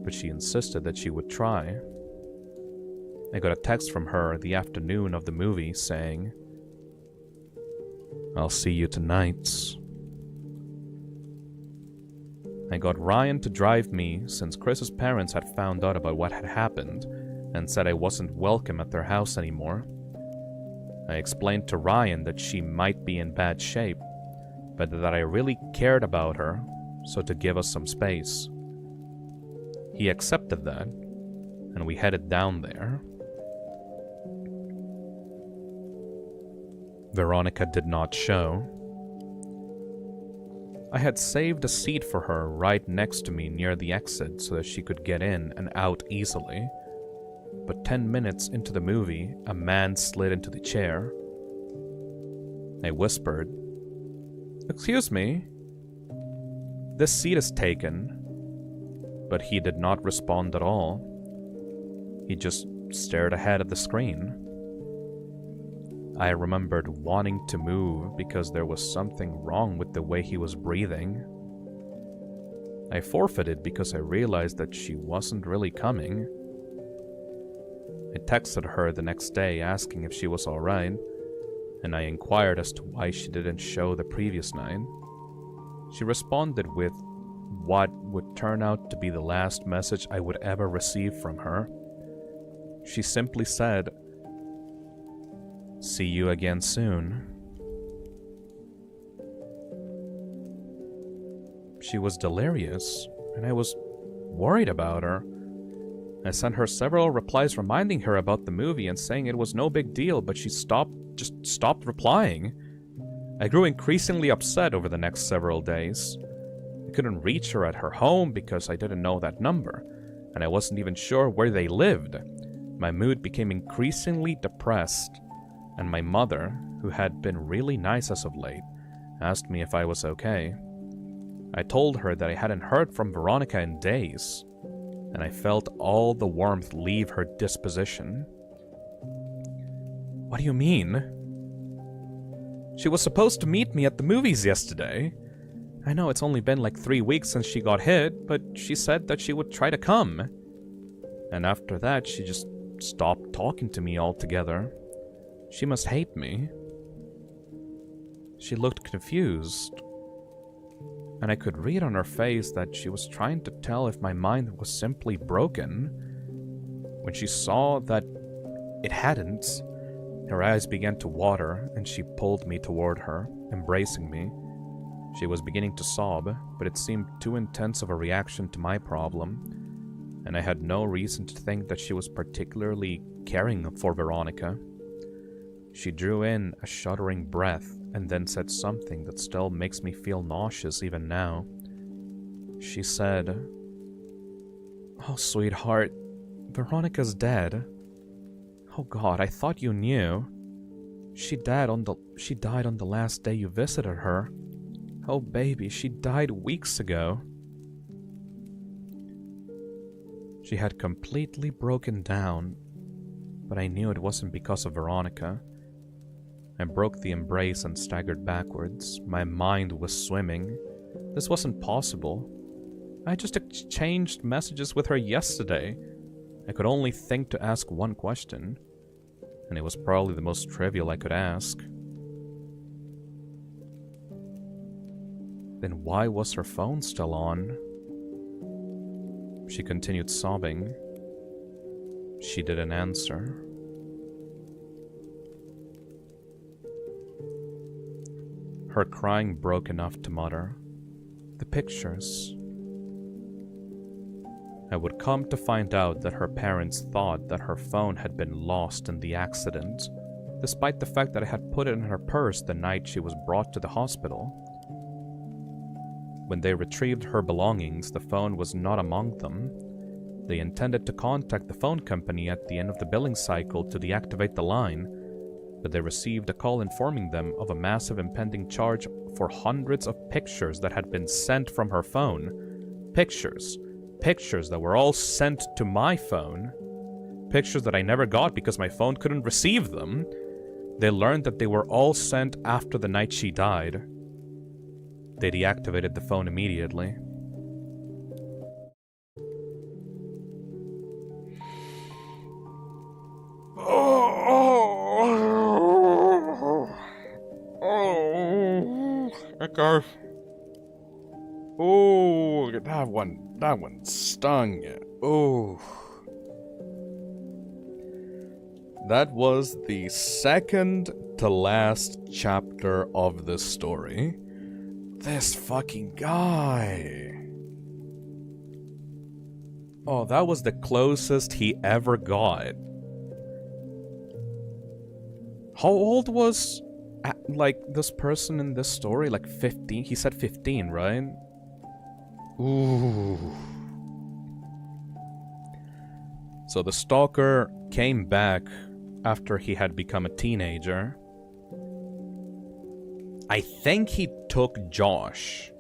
but she insisted that she would try. I got a text from her the afternoon of the movie saying, "I'll see you tonight." I got Ryan to drive me since Chris's parents had found out about what had happened and said I wasn't welcome at their house anymore. I explained to Ryan that she might be in bad shape, but that I really cared about her, so to give us some space. He accepted that, and we headed down there. Veronica did not show. I had saved a seat for her right next to me near the exit so that she could get in and out easily. But 10 minutes into the movie, a man slid into the chair. I whispered, "Excuse me, this seat is taken." But he did not respond at all. He just stared ahead at the screen. I remembered wanting to move because there was something wrong with the way he was breathing. I forfeited because I realized that she wasn't really coming. I texted her the next day asking if she was alright, and I inquired as to why she didn't show the previous night. She responded with what would turn out to be the last message I would ever receive from her. She simply said, "See you again soon." She was delirious, and I was worried about her. I sent her several replies reminding her about the movie and saying it was no big deal, but she just stopped replying. I grew increasingly upset over the next several days. I couldn't reach her at her home because I didn't know that number, and I wasn't even sure where they lived. My mood became increasingly depressed, and my mother, who had been really nice as of late, asked me if I was okay. I told her that I hadn't heard from Veronica in days, and I felt all the warmth leave her disposition. "What do you mean?" "She was supposed to meet me at the movies yesterday. I know it's only been like 3 weeks since she got hit, but she said that she would try to come. And after that, she just stopped talking to me altogether. She must hate me." She looked confused, and I could read on her face that she was trying to tell if my mind was simply broken. When she saw that it hadn't, her eyes began to water, and she pulled me toward her, embracing me. She was beginning to sob, but it seemed too intense of a reaction to my problem, and I had no reason to think that she was particularly caring for Veronica. She drew in a shuddering breath and then said something that still makes me feel nauseous even now. She said, "Oh, sweetheart, Veronica's dead. Oh God, I thought you knew. She died on the last day you visited her. Oh baby, she died weeks ago." She had completely broken down, but I knew it wasn't because of Veronica. I broke the embrace and staggered backwards. My mind was swimming. This wasn't possible. I just exchanged messages with her yesterday. I could only think to ask one question, and it was probably the most trivial I could ask. Then why was her phone still on? She continued sobbing. She didn't answer. Her crying broke enough to mutter, "The pictures." I would come to find out that her parents thought that her phone had been lost in the accident, despite the fact that I had put it in her purse the night she was brought to the hospital. When they retrieved her belongings, the phone was not among them. They intended to contact the phone company at the end of the billing cycle to deactivate the line, but they received a call informing them of a massive impending charge for hundreds of pictures that had been sent from her phone. Pictures that were all sent to my phone. Pictures that I never got because my phone couldn't receive them. They learned that they were all sent after the night she died. They deactivated the phone immediately. Oh, that one stung. Oh. That was the second to last chapter of this story. This fucking guy. Oh, that was the closest he ever got. How old was, like, this person in this story? Like 15? He said 15, right? Ooh. So the stalker came back after he had become a teenager. I think he took Josh.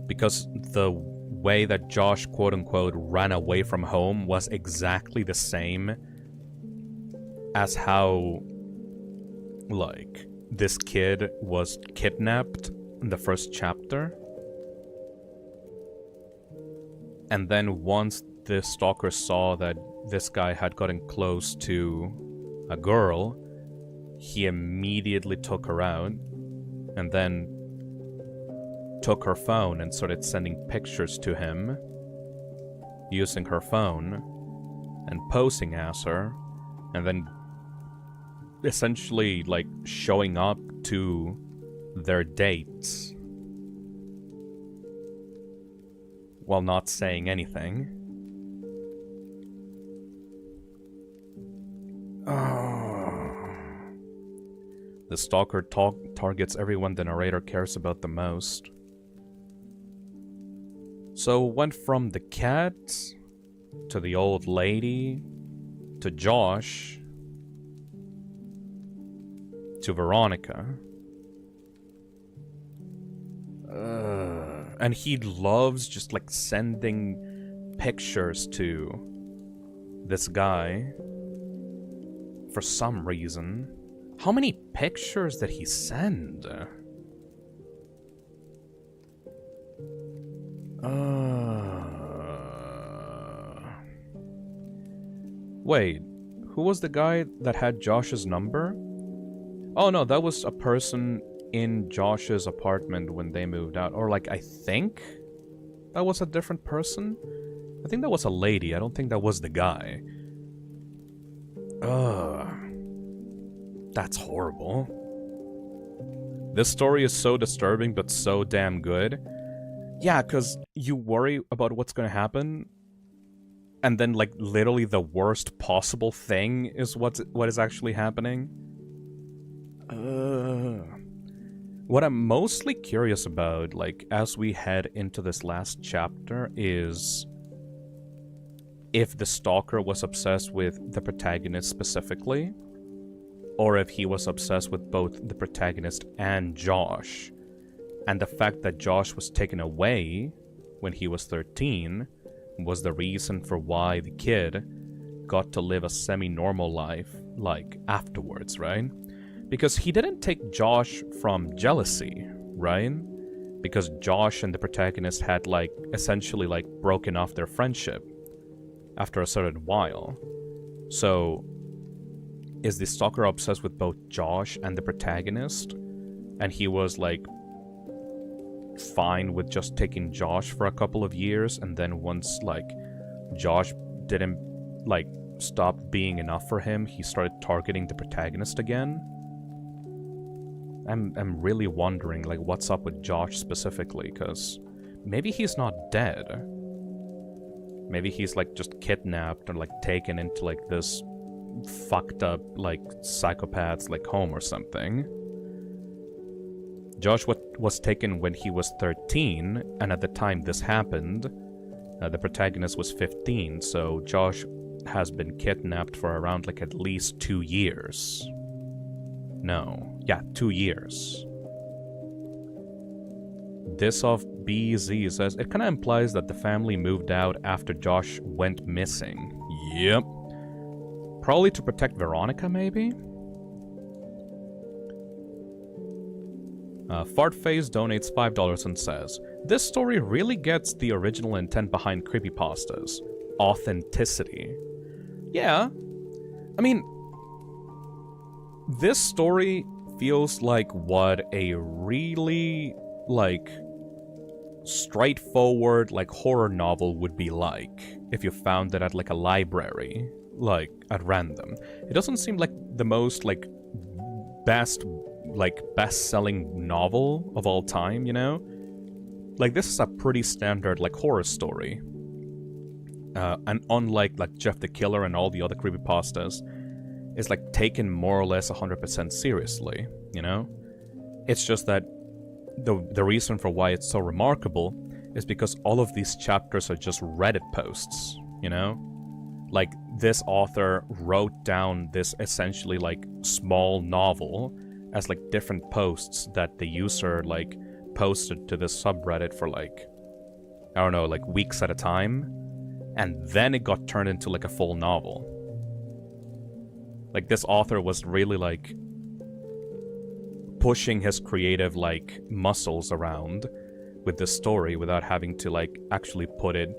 Because the way that Josh, quote-unquote, ran away from home was exactly the same as how, like, this kid was kidnapped in the first chapter. And then once the stalker saw that this guy had gotten close to a girl, he immediately took her out and then took her phone and started sending pictures to him using her phone and posing as her, and then essentially like showing up to their dates while not saying anything. The stalker targets everyone the narrator cares about the most. So went from the cat to the old lady to Josh to Veronica. And he loves just like sending pictures to this guy for some reason. How many pictures did he send? Wait, who was the guy that had Josh's number? Oh no, that was a person in Josh's apartment when they moved out. Or like, I think that was a different person? I think that was a lady. I don't think that was the guy. That's horrible. This story is so disturbing, but so damn good. Yeah, because you worry about what's gonna happen, and then, like, literally the worst possible thing is what is actually happening. What I'm mostly curious about, like, as we head into this last chapter is if the stalker was obsessed with the protagonist specifically, or if he was obsessed with both the protagonist and Josh. And the fact that Josh was taken away when he was 13 was the reason for why the kid got to live a semi-normal life, like, afterwards, right? Because he didn't take Josh from jealousy, right? Because Josh and the protagonist had, like, essentially, like, broken off their friendship after a certain while. So, is the stalker obsessed with both Josh and the protagonist? And he was, like, fine with just taking Josh for a couple of years, and then once, like, Josh didn't, like, stop being enough for him, he started targeting the protagonist again? I'm really wondering, like, what's up with Josh specifically, because maybe he's not dead. Maybe he's, like, just kidnapped or, like, taken into, like, this fucked up, like, psychopath's, like, home or something. Josh was taken when he was 13, and at the time this happened, the protagonist was 15, so Josh has been kidnapped for around, like, at least 2 years. No. Yeah, 2 years. This of BZ says, it kind of implies that the family moved out after Josh went missing. Yep. Probably to protect Veronica, maybe? Fartface donates $5 and says, this story really gets the original intent behind creepypastas. Authenticity. Yeah. I mean, this story feels like what a really, like, straightforward, like, horror novel would be like if you found it at, like, a library, like, at random. It doesn't seem like the most, like, best-selling novel of all time, you know? Like, this is a pretty standard, like, horror story. And unlike, like, Jeff the Killer and all the other creepypastas, it's, like, taken more or less 100% seriously, you know? It's just that the reason for why it's so remarkable is because all of these chapters are just Reddit posts, you know? Like, this author wrote down this essentially, like, small novel as, like, different posts that the user, like, posted to this subreddit for, like, I don't know, like, weeks at a time. And then it got turned into, like, a full novel. Like, this author was really, like, pushing his creative, like, muscles around with this story without having to, like, actually put it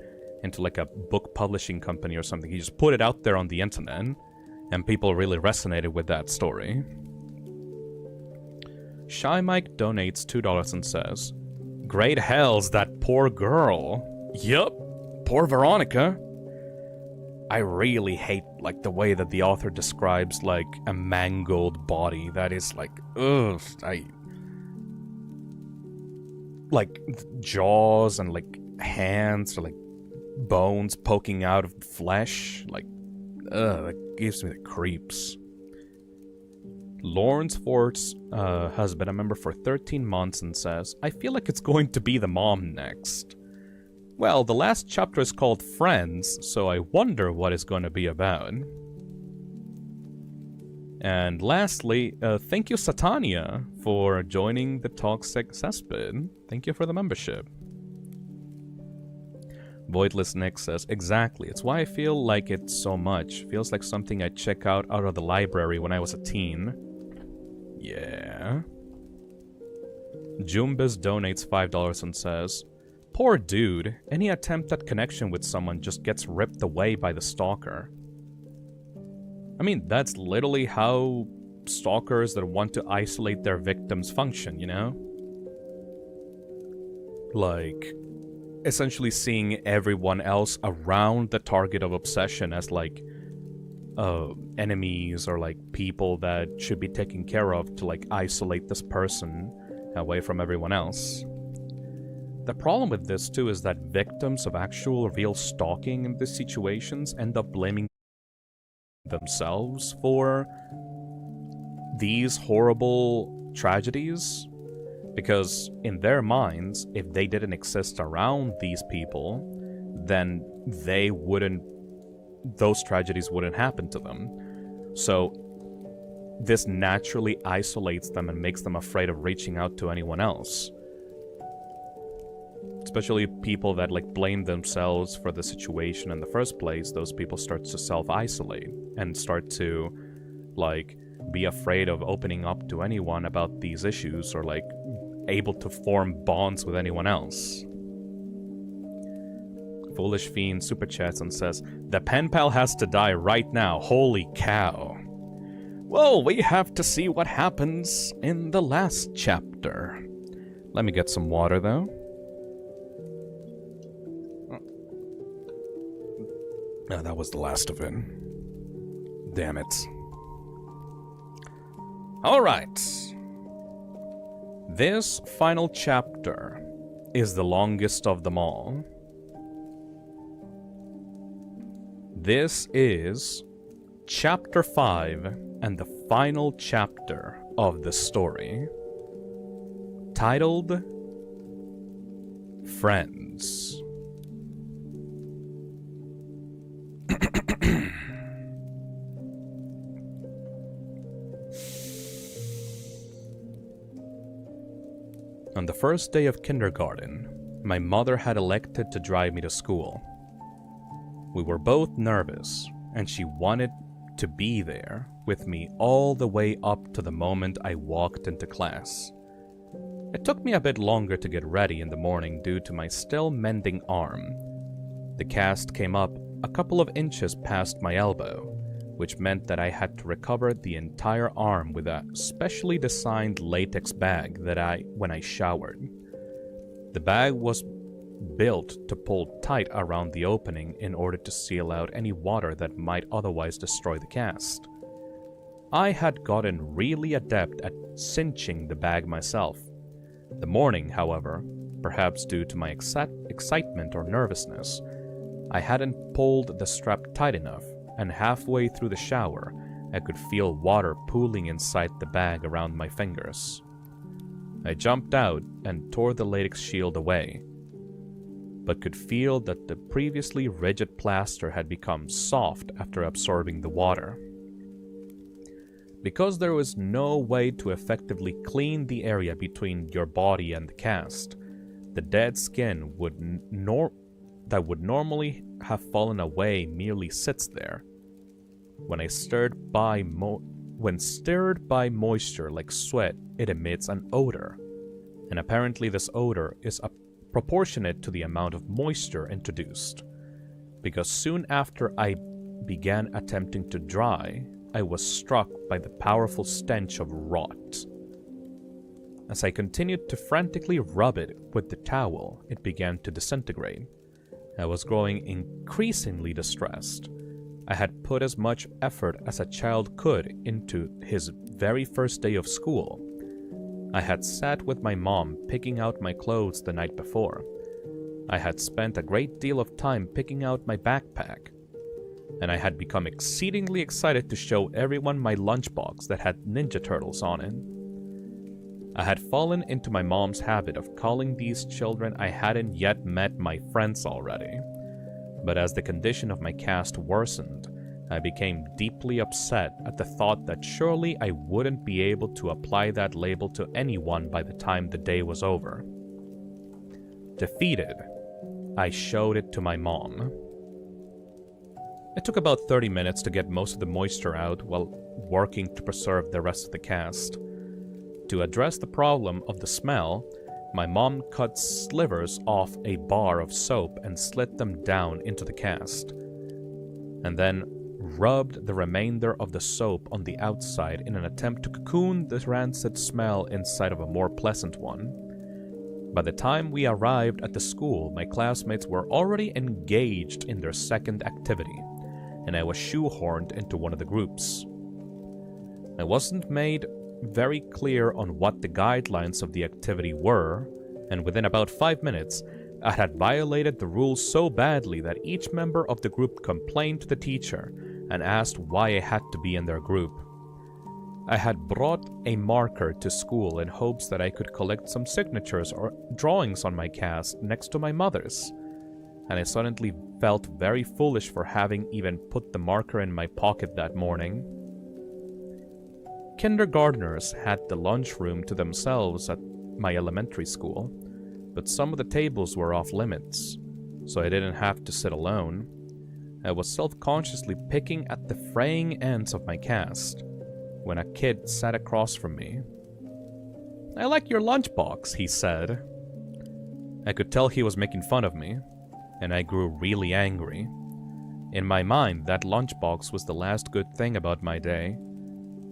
into, like, a book publishing company or something. He just put it out there on the internet, and people really resonated with that story. Shy Mike donates $2 and says, "Great hells, that poor girl." Yup, poor Veronica. I really hate, like, the way that the author describes, like, a mangled body. That is, like, ugh, like, jaws and, like, hands or, like, bones poking out of flesh. Like, that gives me the creeps. Lawrence Forts has been a member for 13 months and says, "I feel like it's going to be the mom next." Well, the last chapter is called Friends, so I wonder what it's going to be about. And lastly, thank you, Satania, for joining the Toxic Cesspit. Thank you for the membership. Voidless Nick says, "Exactly, it's why I feel like it so much. Feels like something I'd check out of the library when I was a teen." Yeah. Jumbas donates $5 and says, "Poor dude, any attempt at connection with someone just gets ripped away by the stalker." I mean, that's literally how stalkers that want to isolate their victims function, you know? Like, essentially seeing everyone else around the target of obsession as, like, enemies or, like, people that should be taken care of to, like, isolate this person away from everyone else. The problem with this, too, is that victims of actual real stalking in these situations end up blaming themselves for these horrible tragedies. Because in their minds, if they didn't exist around these people, then those tragedies wouldn't happen to them. So this naturally isolates them and makes them afraid of reaching out to anyone else. Especially people that, like, blame themselves for the situation in the first place. Those people start to self-isolate and start to, like, be afraid of opening up to anyone about these issues or, like, able to form bonds with anyone else. Foolish Fiend super chats and says, "The pen pal has to die right now, holy cow." Well, we have to see what happens in the last chapter. Let me get some water, though. Oh, that was the last of it. Damn it. Alright. This final chapter is the longest of them all. This is Chapter 5 and the final chapter of the story, titled Friends. On the first day of kindergarten, my mother had elected to drive me to school. We were both nervous, and she wanted to be there with me all the way up to the moment I walked into class. It took me a bit longer to get ready in the morning due to my still mending arm. The cast came up a couple of inches past my elbow, which meant that I had to recover the entire arm with a specially designed latex bag that when I showered. The bag was built to pull tight around the opening in order to seal out any water that might otherwise destroy the cast. I had gotten really adept at cinching the bag myself. The morning, however, perhaps due to my excitement or nervousness, I hadn't pulled the strap tight enough, and halfway through the shower, I could feel water pooling inside the bag around my fingers. I jumped out and tore the latex shield away, but could feel that the previously rigid plaster had become soft after absorbing the water. Because there was no way to effectively clean the area between your body and the cast, the dead skin that would normally have fallen away merely sits there. When stirred by moisture like sweat, it emits an odor, and apparently this odor is proportionate to the amount of moisture introduced, because soon after I began attempting to dry, I was struck by the powerful stench of rot. As I continued to frantically rub it with the towel, it began to disintegrate. I was growing increasingly distressed. I had put as much effort as a child could into his very first day of school. I had sat with my mom picking out my clothes the night before. I had spent a great deal of time picking out my backpack. And I had become exceedingly excited to show everyone my lunchbox that had Ninja Turtles on it. I had fallen into my mom's habit of calling these children I hadn't yet met my friends already. But as the condition of my cast worsened, I became deeply upset at the thought that surely I wouldn't be able to apply that label to anyone by the time the day was over. Defeated, I showed it to my mom. It took about 30 minutes to get most of the moisture out while working to preserve the rest of the cast. To address the problem of the smell, my mom cut slivers off a bar of soap and slid them down into the cast, and then rubbed the remainder of the soap on the outside in an attempt to cocoon the rancid smell inside of a more pleasant one. By the time we arrived at the school, my classmates were already engaged in their second activity, and I was shoehorned into one of the groups. I wasn't made very clear on what the guidelines of the activity were, and within about 5 minutes, I had violated the rules so badly that each member of the group complained to the teacher and asked why I had to be in their group. I had brought a marker to school in hopes that I could collect some signatures or drawings on my cast next to my mother's, and I suddenly felt very foolish for having even put the marker in my pocket that morning. Kindergartners had the lunchroom to themselves at my elementary school, but some of the tables were off limits, so I didn't have to sit alone. I was self-consciously picking at the fraying ends of my cast when a kid sat across from me. "I like your lunchbox," he said. I could tell he was making fun of me, and I grew really angry. In my mind, that lunchbox was the last good thing about my day.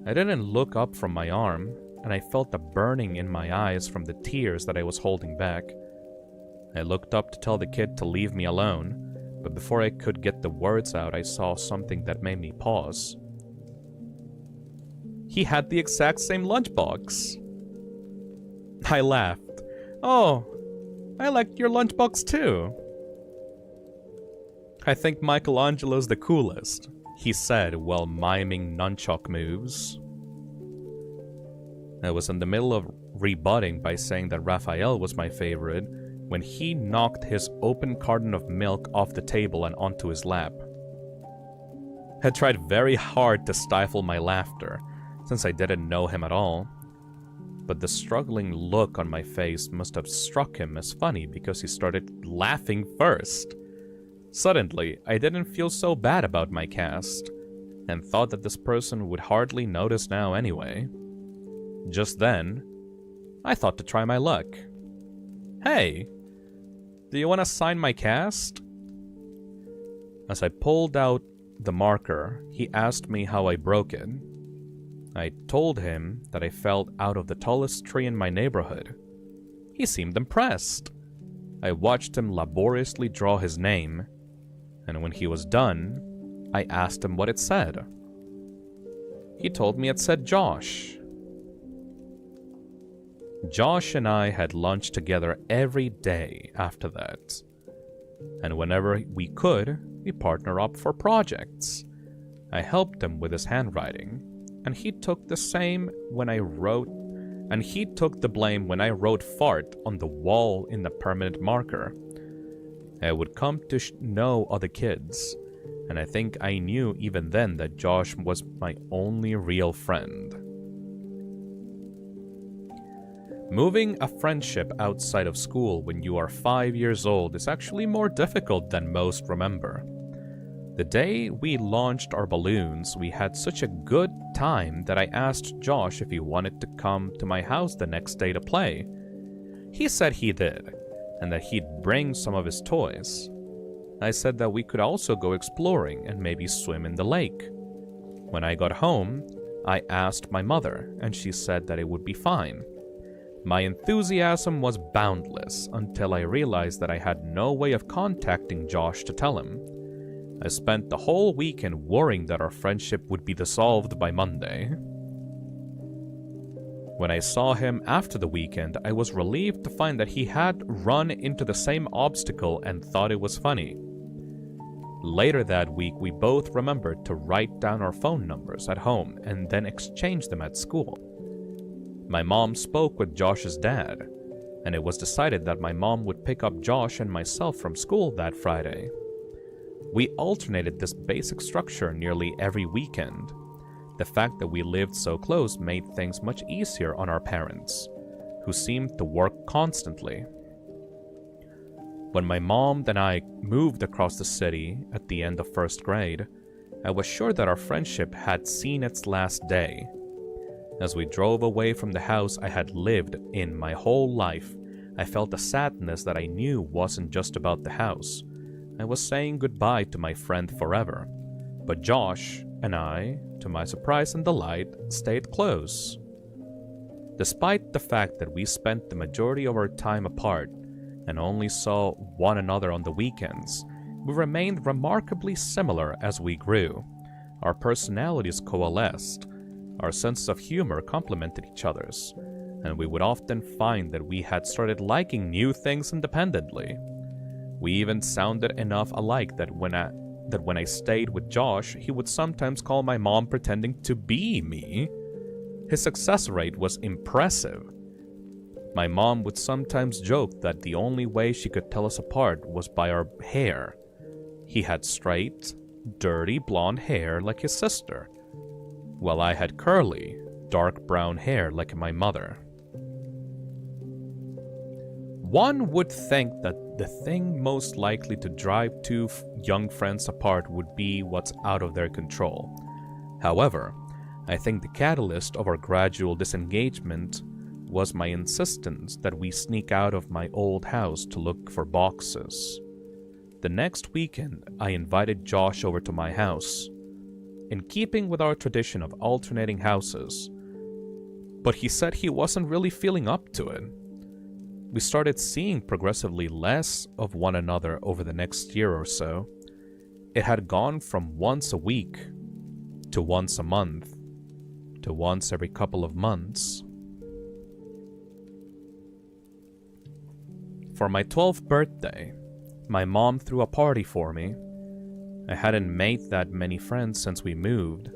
I didn't look up from my arm, and I felt a burning in my eyes from the tears that I was holding back. I looked up to tell the kid to leave me alone, but before I could get the words out, I saw something that made me pause. He had the exact same lunchbox. I laughed. "Oh, I like your lunchbox too." "I think Michelangelo's the coolest," he said while miming nunchuck moves. I was in the middle of rebutting by saying that Raphael was my favorite when he knocked his open carton of milk off the table and onto his lap. I tried very hard to stifle my laughter, since I didn't know him at all, but the struggling look on my face must have struck him as funny because he started laughing first. Suddenly, I didn't feel so bad about my cast, and thought that this person would hardly notice now anyway. Just then, I thought to try my luck. "Hey, do you want to sign my cast?" As I pulled out the marker, he asked me how I broke it. I told him that I fell out of the tallest tree in my neighborhood. He seemed impressed. I watched him laboriously draw his name, and when he was done, I asked him what it said. He told me it said Josh. Josh and I had lunch together every day after that, and whenever we could, we partner up for projects. I helped him with his handwriting, and he took the blame when I wrote fart on the wall in the permanent marker. I would come to know other kids, and I think I knew even then that Josh was my only real friend. Moving a friendship outside of school when you are 5 years old is actually more difficult than most remember. The day we launched our balloons, we had such a good time that I asked Josh if he wanted to come to my house the next day to play. He said he did, and that he'd bring some of his toys. I said that we could also go exploring and maybe swim in the lake. When I got home, I asked my mother, and she said that it would be fine. My enthusiasm was boundless until I realized that I had no way of contacting Josh to tell him. I spent the whole weekend worrying that our friendship would be dissolved by Monday. When I saw him after the weekend, I was relieved to find that he had run into the same obstacle and thought it was funny. Later that week, we both remembered to write down our phone numbers at home and then exchange them at school. My mom spoke with Josh's dad, and it was decided that my mom would pick up Josh and myself from school that Friday. We alternated this basic structure nearly every weekend. The fact that we lived so close made things much easier on our parents, who seemed to work constantly. When my mom and I moved across the city at the end of first grade, I was sure that our friendship had seen its last day. As we drove away from the house I had lived in my whole life, I felt a sadness that I knew wasn't just about the house. I was saying goodbye to my friend forever. But Josh and I, to my surprise and delight, stayed close. Despite the fact that we spent the majority of our time apart and only saw one another on the weekends, we remained remarkably similar as we grew. Our personalities coalesced. Our sense of humor complemented each other's, and we would often find that we had started liking new things independently. We even sounded enough alike that when I stayed with Josh, he would sometimes call my mom pretending to be me. His success rate was impressive. My mom would sometimes joke that the only way she could tell us apart was by our hair. He had straight, dirty blonde hair like his sister, while I had curly, dark brown hair like my mother. One would think that the thing most likely to drive two young friends apart would be what's out of their control. However, I think the catalyst of our gradual disengagement was my insistence that we sneak out of my old house to look for boxes. The next weekend, I invited Josh over to my house, in keeping with our tradition of alternating houses, but he said he wasn't really feeling up to it. We started seeing progressively less of one another over the next year or so. It had gone from once a week, to once a month, to once every couple of months. For my 12th birthday, my mom threw a party for me. I hadn't made that many friends since we moved,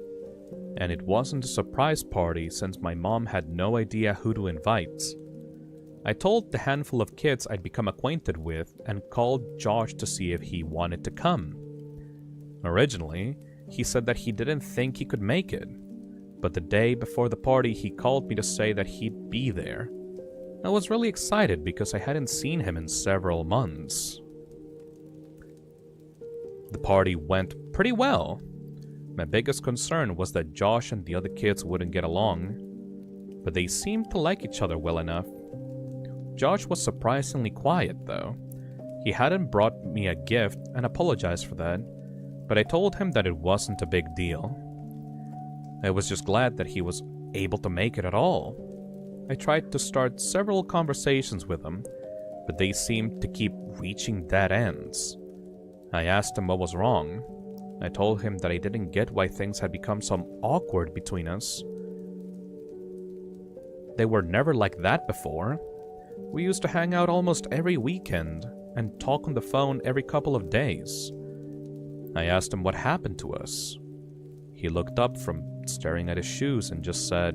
and it wasn't a surprise party since my mom had no idea who to invite. I told the handful of kids I'd become acquainted with and called Josh to see if he wanted to come. Originally, he said that he didn't think he could make it, but the day before the party he called me to say that he'd be there. I was really excited because I hadn't seen him in several months. The party went pretty well. My biggest concern was that Josh and the other kids wouldn't get along, but they seemed to like each other well enough. Josh was surprisingly quiet, though. He hadn't brought me a gift and apologized for that, but I told him that it wasn't a big deal. I was just glad that he was able to make it at all. I tried to start several conversations with him, but they seemed to keep reaching dead ends. I asked him what was wrong. I told him that I didn't get why things had become so awkward between us. They were never like that before. We used to hang out almost every weekend and talk on the phone every couple of days. I asked him what happened to us. He looked up from staring at his shoes and just said,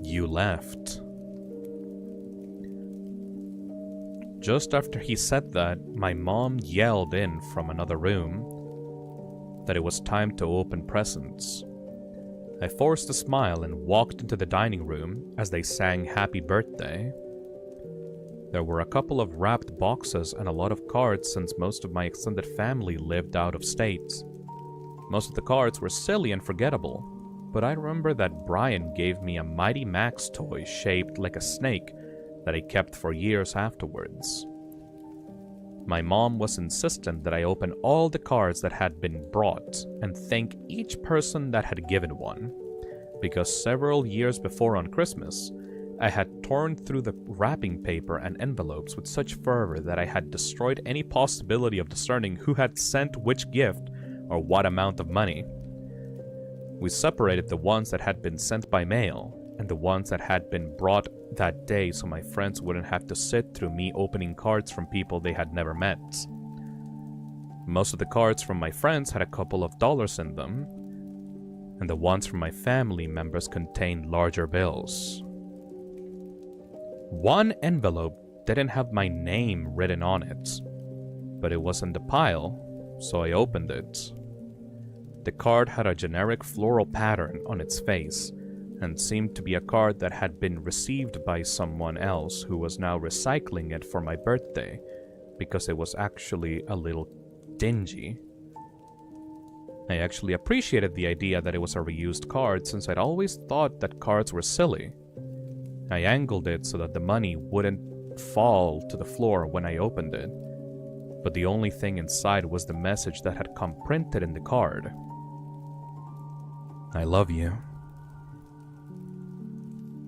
"You left." Just after he said that, my mom yelled in from another room that it was time to open presents. I forced a smile and walked into the dining room as they sang Happy Birthday. There were a couple of wrapped boxes and a lot of cards since most of my extended family lived out of state. Most of the cards were silly and forgettable, but I remember that Brian gave me a Mighty Max toy shaped like a snake that I kept for years afterwards. My mom was insistent that I open all the cards that had been brought and thank each person that had given one, because several years before on Christmas, I had torn through the wrapping paper and envelopes with such fervor that I had destroyed any possibility of discerning who had sent which gift or what amount of money. We separated the ones that had been sent by mail and the ones that had been brought that day so my friends wouldn't have to sit through me opening cards from people they had never met. Most of the cards from my friends had a couple of dollars in them, and the ones from my family members contained larger bills. One envelope didn't have my name written on it, but it was in the pile, so I opened it. The card had a generic floral pattern on its face, and seemed to be a card that had been received by someone else who was now recycling it for my birthday, because it was actually a little dingy. I actually appreciated the idea that it was a reused card, since I'd always thought that cards were silly. I angled it so that the money wouldn't fall to the floor when I opened it, but the only thing inside was the message that had come printed in the card. "I love you."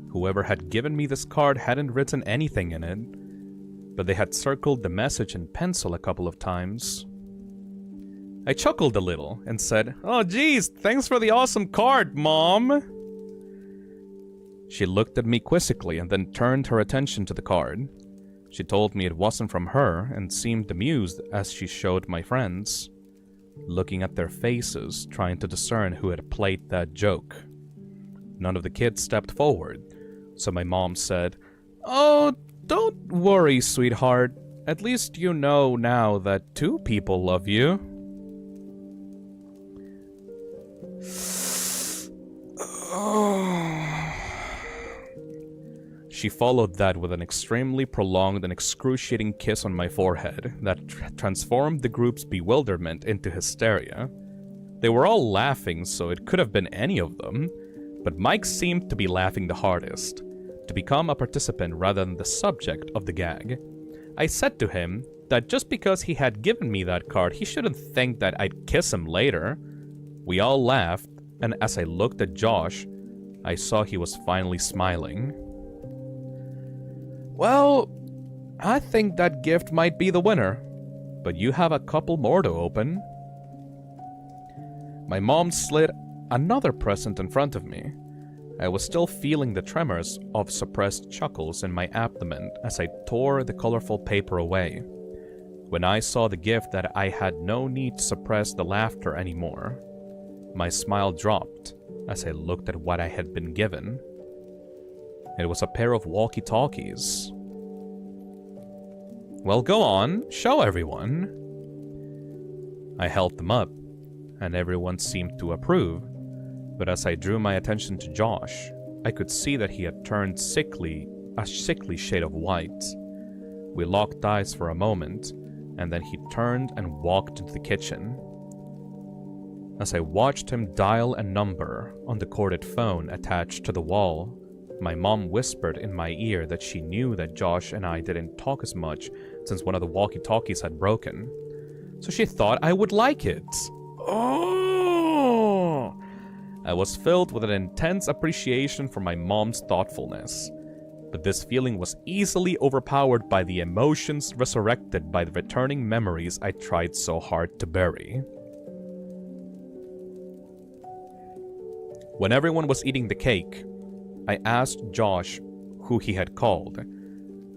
Whoever had given me this card hadn't written anything in it, but they had circled the message in pencil a couple of times. I chuckled a little and said, "Oh geez, thanks for the awesome card, Mom!" She looked at me quizzically and then turned her attention to the card. She told me it wasn't from her and seemed amused as she showed my friends, looking at their faces, trying to discern who had played that joke. None of the kids stepped forward, so my mom said, "Oh, don't worry, sweetheart. At least you know now that 2 people love you." She followed that with an extremely prolonged and excruciating kiss on my forehead that transformed the group's bewilderment into hysteria. They were all laughing, so it could have been any of them, but Mike seemed to be laughing the hardest, to become a participant rather than the subject of the gag. I said to him that just because he had given me that card, he shouldn't think that I'd kiss him later. We all laughed, and as I looked at Josh, I saw he was finally smiling. "Well, I think that gift might be the winner, but you have a couple more to open." My mom slid another present in front of me. I was still feeling the tremors of suppressed chuckles in my abdomen as I tore the colorful paper away. When I saw the gift that I had no need to suppress the laughter anymore, my smile dropped as I looked at what I had been given. It was a pair of walkie-talkies. "Well, go on, show everyone." I held them up, and everyone seemed to approve, but as I drew my attention to Josh, I could see that he had turned a sickly shade of white. We locked eyes for a moment, and then he turned and walked into the kitchen. As I watched him dial a number on the corded phone attached to the wall, my mom whispered in my ear that she knew that Josh and I didn't talk as much since one of the walkie-talkies had broken, so she thought I would like it. Oh! I was filled with an intense appreciation for my mom's thoughtfulness, but this feeling was easily overpowered by the emotions resurrected by the returning memories I tried so hard to bury. When everyone was eating the cake, I asked Josh who he had called.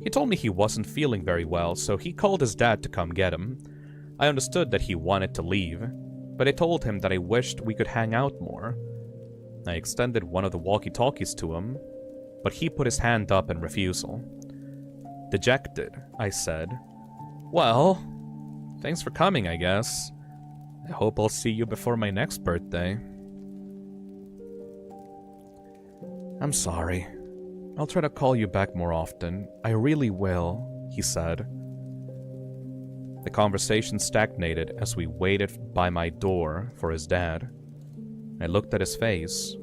He told me he wasn't feeling very well, so he called his dad to come get him. I understood that he wanted to leave, but I told him that I wished we could hang out more. I extended one of the walkie-talkies to him, but he put his hand up in refusal. Dejected, I said, "Well, thanks for coming, I guess. I hope I'll see you before my next birthday." "I'm sorry. I'll try to call you back more often. I really will," he said. The conversation stagnated as we waited by my door for his dad. I looked at his face.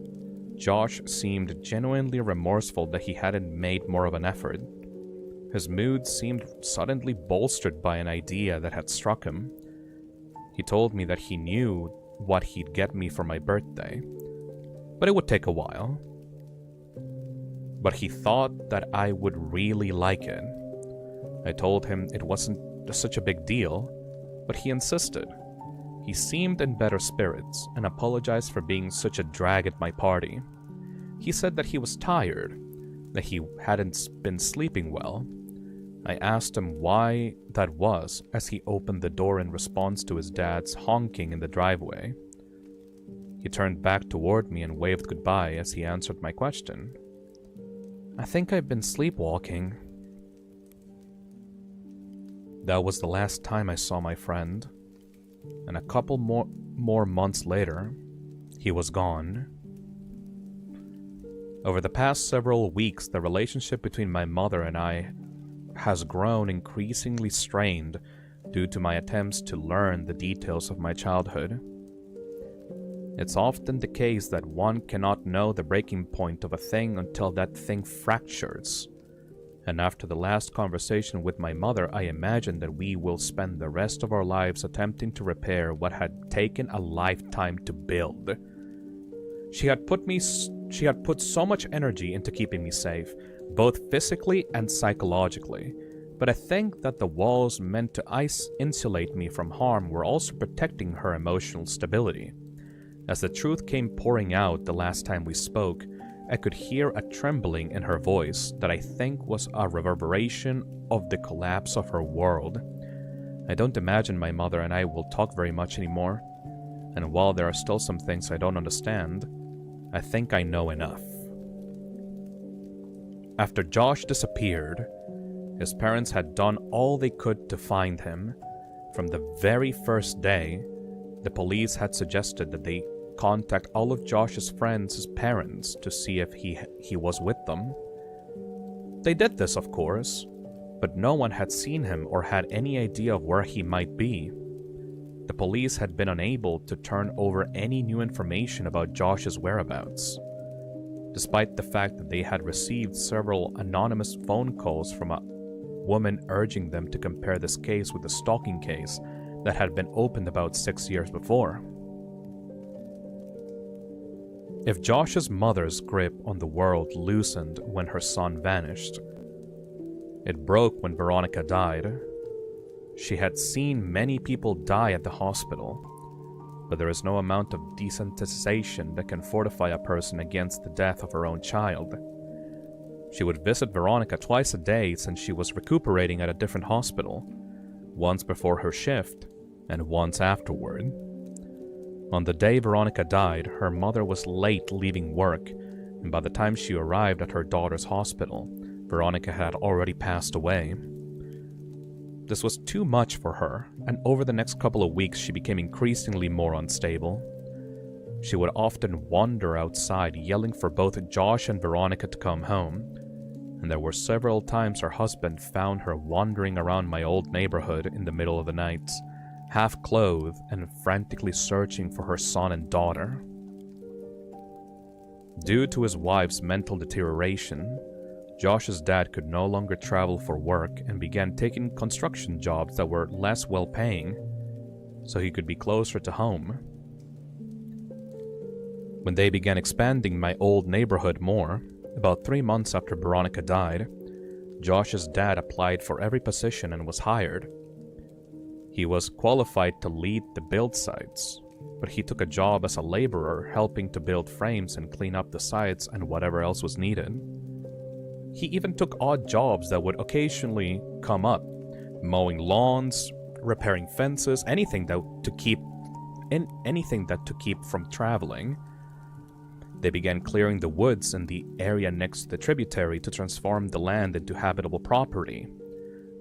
Josh seemed genuinely remorseful that he hadn't made more of an effort. His mood seemed suddenly bolstered by an idea that had struck him. He told me that he knew what he'd get me for my birthday, but it would take a while. But he thought that I would really like it. I told him it wasn't such a big deal, but he insisted. He seemed in better spirits and apologized for being such a drag at my party. He said that he was tired, that he hadn't been sleeping well. I asked him why that was as he opened the door in response to his dad's honking in the driveway. He turned back toward me and waved goodbye as he answered my question. "I think I've been sleepwalking." That was the last time I saw my friend, and a couple more months later, he was gone. Over the past several weeks, the relationship between my mother and I has grown increasingly strained due to my attempts to learn the details of my childhood. It's often the case that one cannot know the breaking point of a thing until that thing fractures. And after the last conversation with my mother, I imagine that we will spend the rest of our lives attempting to repair what had taken a lifetime to build. She had put so much energy into keeping me safe, both physically and psychologically, but I think that the walls meant to insulate me from harm were also protecting her emotional stability. As the truth came pouring out the last time we spoke, I could hear a trembling in her voice that I think was a reverberation of the collapse of her world. I don't imagine my mother and I will talk very much anymore, and while there are still some things I don't understand, I think I know enough. After Josh disappeared, his parents had done all they could to find him. From the very first day, the police had suggested that they contact all of Josh's friends' parents to see if he was with them. They did this, of course, but no one had seen him or had any idea of where he might be. The police had been unable to turn over any new information about Josh's whereabouts, despite the fact that they had received several anonymous phone calls from a woman urging them to compare this case with the stalking case that had been opened about 6 years before. If Josh's mother's grip on the world loosened when her son vanished, it broke when Veronica died. She had seen many people die at the hospital, but there is no amount of desensitization that can fortify a person against the death of her own child. She would visit Veronica twice a day since she was recuperating at a different hospital, once before her shift and once afterward. On the day Veronica died, her mother was late leaving work, and by the time she arrived at her daughter's hospital, Veronica had already passed away. This was too much for her, and over the next couple of weeks she became increasingly more unstable. She would often wander outside yelling for both Josh and Veronica to come home, and there were several times her husband found her wandering around my old neighborhood in the middle of the night, half-clothed and frantically searching for her son and daughter. Due to his wife's mental deterioration, Josh's dad could no longer travel for work and began taking construction jobs that were less well-paying, so he could be closer to home. When they began expanding my old neighborhood more, About 3 months after Veronica died, Josh's dad applied for every position and was hired. He was qualified to lead the build sites, but he took a job as a laborer helping to build frames and clean up the sites and whatever else was needed. He even took odd jobs that would occasionally come up, mowing lawns, repairing fences, anything that to keep from traveling. They began clearing the woods in the area next to the tributary to transform the land into habitable property.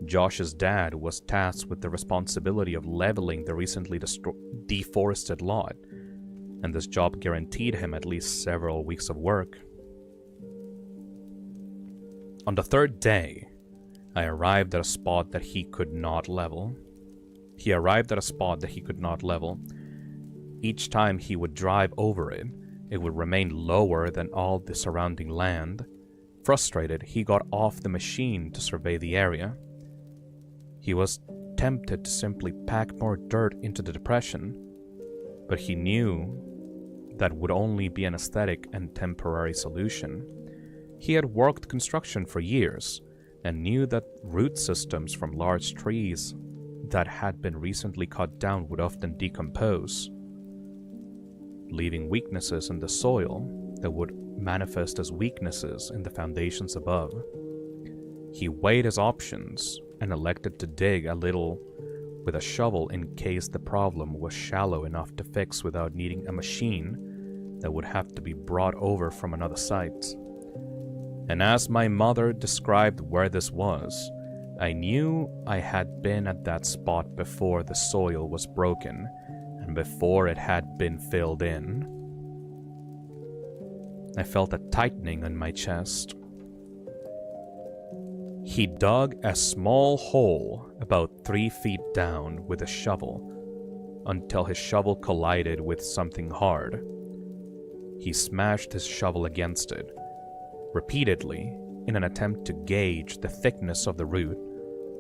Josh's dad was tasked with the responsibility of leveling the recently deforested lot, and this job guaranteed him at least several weeks of work. On the third day, I arrived at a spot that he could not level. Each time he would drive over it, it would remain lower than all the surrounding land. Frustrated, he got off the machine to survey the area. He was tempted to simply pack more dirt into the depression, but he knew that would only be an aesthetic and temporary solution. He had worked construction for years and knew that root systems from large trees that had been recently cut down would often decompose, leaving weaknesses in the soil that would manifest as weaknesses in the foundations above. He weighed his options and elected to dig a little with a shovel in case the problem was shallow enough to fix without needing a machine that would have to be brought over from another site. And as my mother described where this was, I knew I had been at that spot before the soil was broken and before it had been filled in. I felt a tightening on my chest. He dug a small hole about 3 feet down with a shovel until his shovel collided with something hard. He smashed his shovel against it, repeatedly, in an attempt to gauge the thickness of the root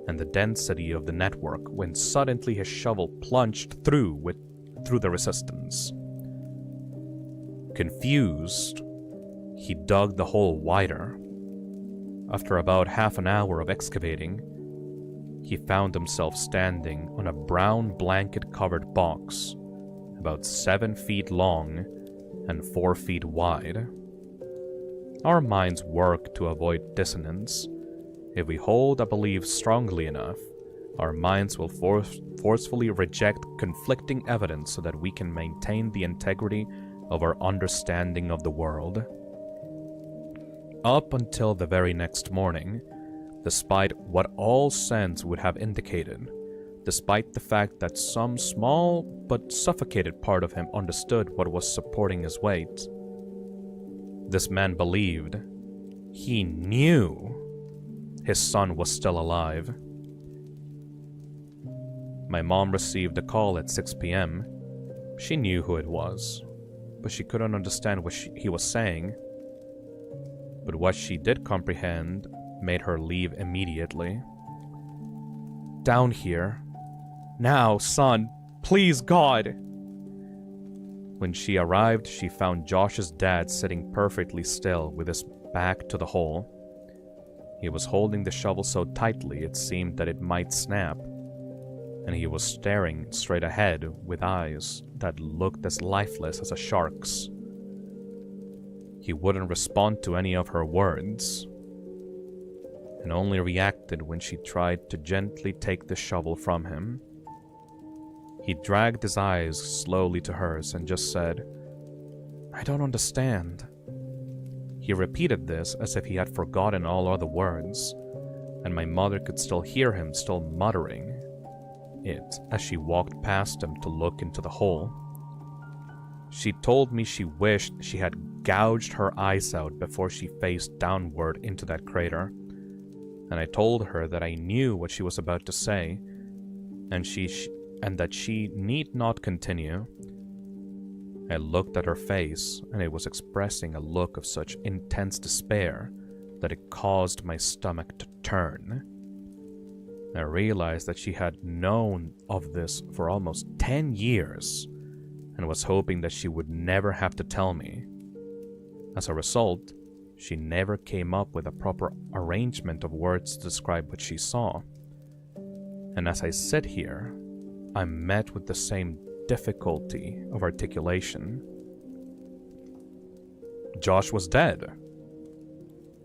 and the density of the network when suddenly his shovel plunged through the resistance. Confused, he dug the hole wider. After about half an hour of excavating, he found himself standing on a brown blanket-covered box, about 7 feet long and 4 feet wide. Our minds work to avoid dissonance. If we hold a belief strongly enough, our minds will forcefully reject conflicting evidence so that we can maintain the integrity of our understanding of the world. Up until the very next morning, despite what all sense would have indicated, despite the fact that some small but suffocated part of him understood what was supporting his weight, this man believed, he knew, his son was still alive. My mom received a call at 6 p.m. She knew who it was, but she couldn't understand what he was saying. But what she did comprehend made her leave immediately. "Down here. Now, son. Please, God!" When she arrived, she found Josh's dad sitting perfectly still with his back to the hole. He was holding the shovel so tightly it seemed that it might snap, and he was staring straight ahead with eyes that looked as lifeless as a shark's. He wouldn't respond to any of her words, and only reacted when she tried to gently take the shovel from him. He dragged his eyes slowly to hers and just said, "I don't understand." He repeated this as if he had forgotten all other words, and my mother could still hear him still muttering it as she walked past him to look into the hole. She told me she wished she had gouged her eyes out before she faced downward into that crater, and I told her that I knew what she was about to say, and that she need not continue. I looked at her face, and it was expressing a look of such intense despair that it caused my stomach to turn. I realized that she had known of this for almost 10 years, and was hoping that she would never have to tell me. As a result, She never came up with a proper arrangement of words to describe what she saw. And as I sit here, I'm met with the same difficulty of articulation. Josh was dead.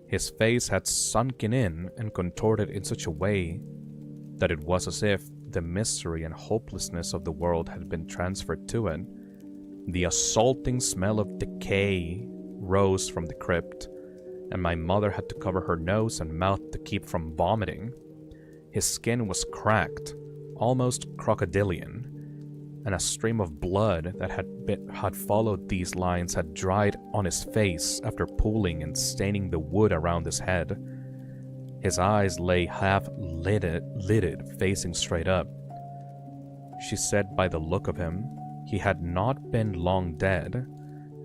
His face had sunken in and contorted in such a way that it was as if the misery and hopelessness of the world had been transferred to it. The assaulting smell of decay rose from the crypt, and my mother had to cover her nose and mouth to keep from vomiting. His skin was cracked, almost crocodilian, and a stream of blood that had followed these lines had dried on his face after pooling and staining the wood around his head. His eyes lay half-lidded, facing straight up. She said by the look of him, he had not been long dead,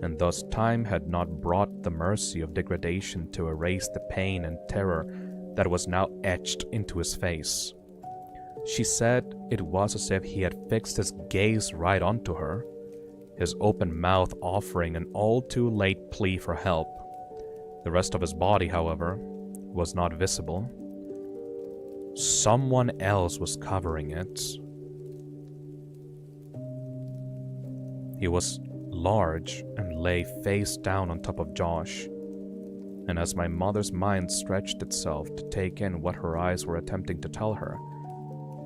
and thus time had not brought the mercy of degradation to erase the pain and terror that was now etched into his face. She said it was as if he had fixed his gaze right onto her, his open mouth offering an all-too-late plea for help. The rest of his body, however, was not visible. Someone else was covering it. He was large and lay face down on top of Josh, and as my mother's mind stretched itself to take in what her eyes were attempting to tell her,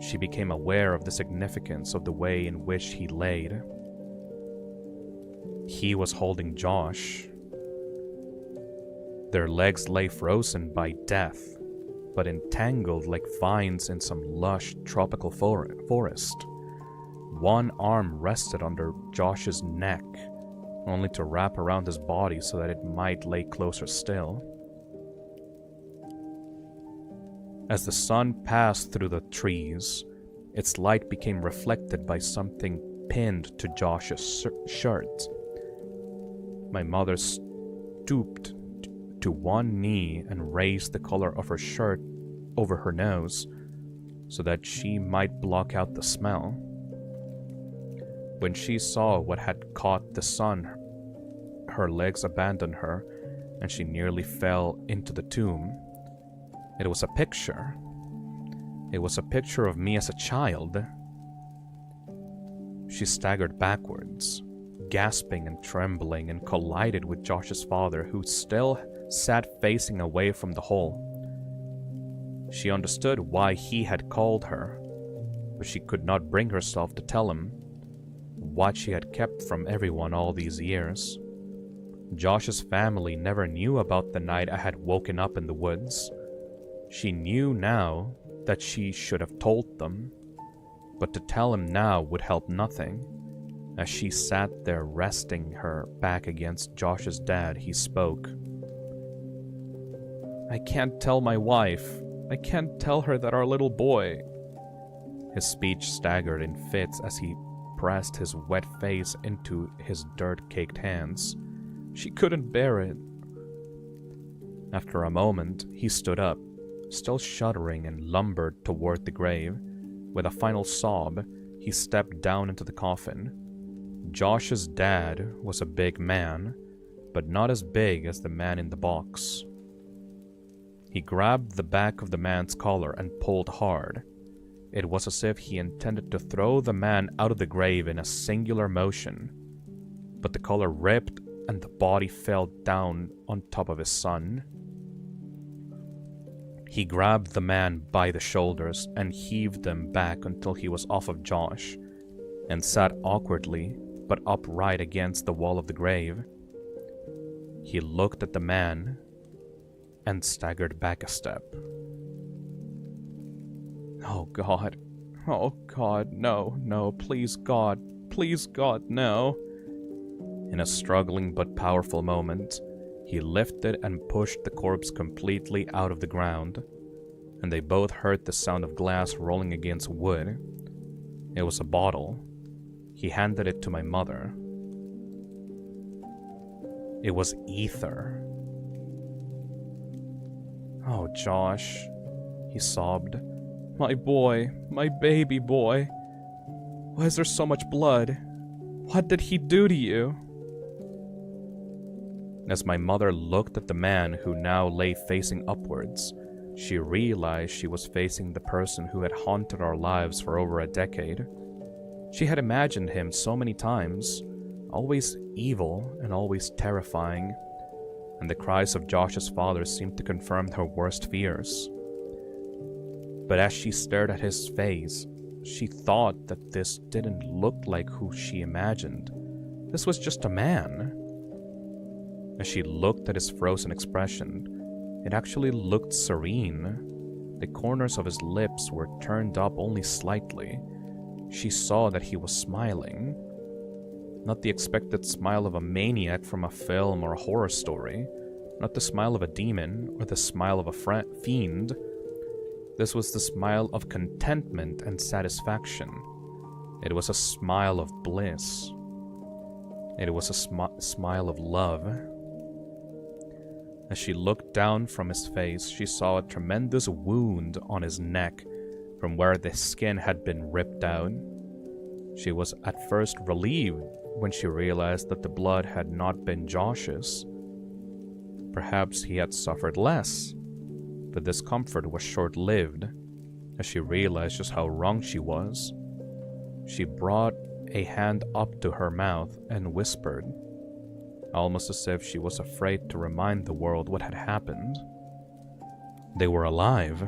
she became aware of the significance of the way in which he laid. He was holding Josh. Their legs lay frozen by death, but entangled like vines in some lush tropical forest. One arm rested under Josh's neck, only to wrap around his body so that it might lay closer still. As the sun passed through the trees, its light became reflected by something pinned to Josh's shirt. My mother stooped to one knee and raised the collar of her shirt over her nose so that she might block out the smell. When she saw what had caught the sun, her legs abandoned her and she nearly fell into the tomb. It was a picture. It was a picture of me as a child. She staggered backwards, gasping and trembling, and collided with Josh's father, who still sat facing away from the hole. She understood why he had called her, but she could not bring herself to tell him what she had kept from everyone all these years. Josh's family never knew about the night I had woken up in the woods. She knew now that she should have told them, but to tell him now would help nothing. As she sat there resting her back against Josh's dad, he spoke. "I can't tell my wife. I can't tell her that our little boy..." His speech staggered in fits as he pressed his wet face into his dirt-caked hands. She couldn't bear it. After a moment, he stood up, still shuddering, and lumbered toward the grave. With a final sob, he stepped down into the coffin. Josh's dad was a big man, but not as big as the man in the box. He grabbed the back of the man's collar and pulled hard. It was as if he intended to throw the man out of the grave in a singular motion, but the collar ripped and the body fell down on top of his son. He grabbed the man by the shoulders and heaved them back until he was off of Josh, and sat awkwardly but upright against the wall of the grave. He looked at the man and staggered back a step. Oh God, no, please God, no. In a struggling but powerful moment, he lifted and pushed the corpse completely out of the ground, and they both heard the sound of glass rolling against wood. It was a bottle. He handed it to my mother. It was ether. "Oh, Josh," he sobbed. "My boy, my baby boy. Why is there so much blood? What did he do to you?" As my mother looked at the man who now lay facing upwards, she realized she was facing the person who had haunted our lives for over a decade. She had imagined him so many times, always evil and always terrifying, and the cries of Josh's father seemed to confirm her worst fears. But as she stared at his face, she thought that this didn't look like who she imagined. This was just a man. As she looked at his frozen expression, it actually looked serene. The corners of his lips were turned up only slightly. She saw that he was smiling. Not the expected smile of a maniac from a film or a horror story. Not the smile of a demon or the smile of a fiend. This was the smile of contentment and satisfaction. It was a smile of bliss. It was a smile of love. As she looked down from his face, she saw a tremendous wound on his neck from where the skin had been ripped out. She was at first relieved when she realized that the blood had not been Josh's. Perhaps he had suffered less, but this comfort was short-lived. As she realized just how wrong she was, she brought a hand up to her mouth and whispered, almost as if she was afraid to remind the world what had happened. They were alive.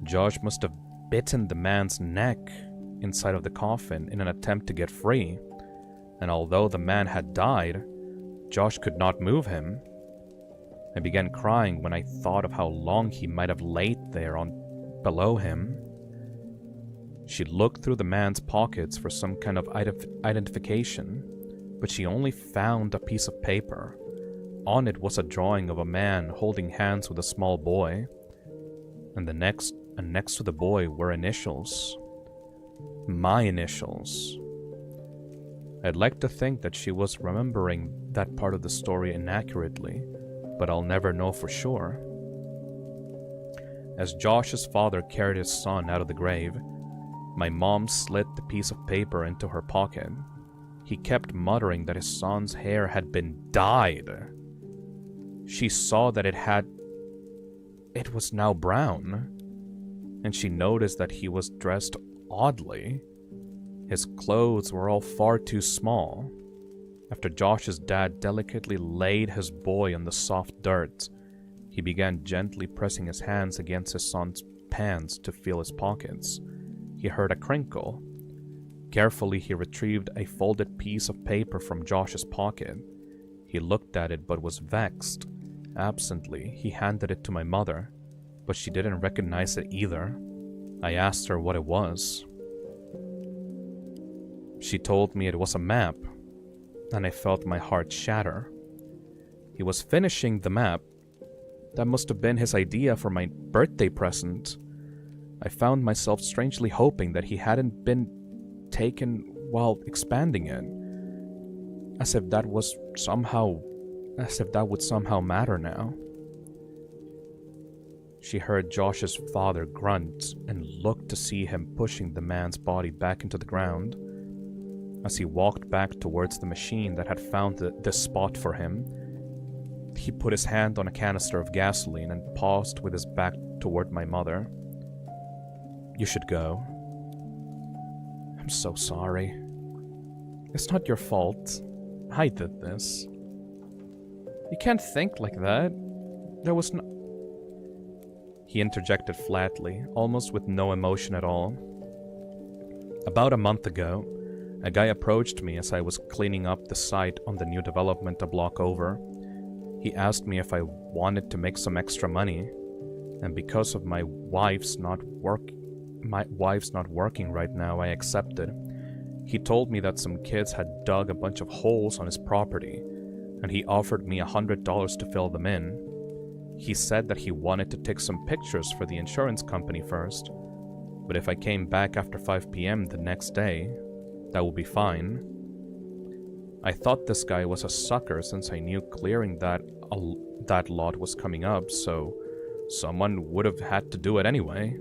Josh must have bitten the man's neck inside of the coffin in an attempt to get free, and although the man had died, Josh could not move him. I began crying when I thought of how long he might have laid there below him. She looked through the man's pockets for some kind of identification, but she only found a piece of paper. On it was a drawing of a man holding hands with a small boy, and next to the boy were initials. My initials. I'd like to think that she was remembering that part of the story inaccurately, but I'll never know for sure. As Josh's father carried his son out of the grave, my mom slid the piece of paper into her pocket. He kept muttering that his son's hair had been dyed. She saw that it was now brown, and she noticed that he was dressed oddly. His clothes were all far too small. After Josh's dad delicately laid his boy on the soft dirt, he began gently pressing his hands against his son's pants to feel his pockets. He heard a crinkle. Carefully, he retrieved a folded piece of paper from Josh's pocket. He looked at it but was vexed. Absently, he handed it to my mother, but she didn't recognize it either. I asked her what it was. She told me it was a map, and I felt my heart shatter. He was finishing the map. That must have been his idea for my birthday present. I found myself strangely hoping that he hadn't been taken while expanding it, as if that would somehow matter now. She heard Josh's father grunt and looked to see him pushing the man's body back into the ground. As he walked back towards the machine that had found this spot for him, he put his hand on a canister of gasoline and paused with his back toward my mother. "You should go. I'm so sorry. It's not your fault. I did this. You can't think like that. There was no..." He interjected flatly, almost with no emotion at all. "About a month ago, a guy approached me as I was cleaning up the site on the new development a block over. He asked me if I wanted to make some extra money, and because of my wife's not working right now, I accepted. He told me that some kids had dug a bunch of holes on his property, and he offered me $100 to fill them in. He said that he wanted to take some pictures for the insurance company first, but if I came back after 5 p.m. the next day, that would be fine. I thought this guy was a sucker since I knew clearing that lot was coming up, so someone would have had to do it anyway.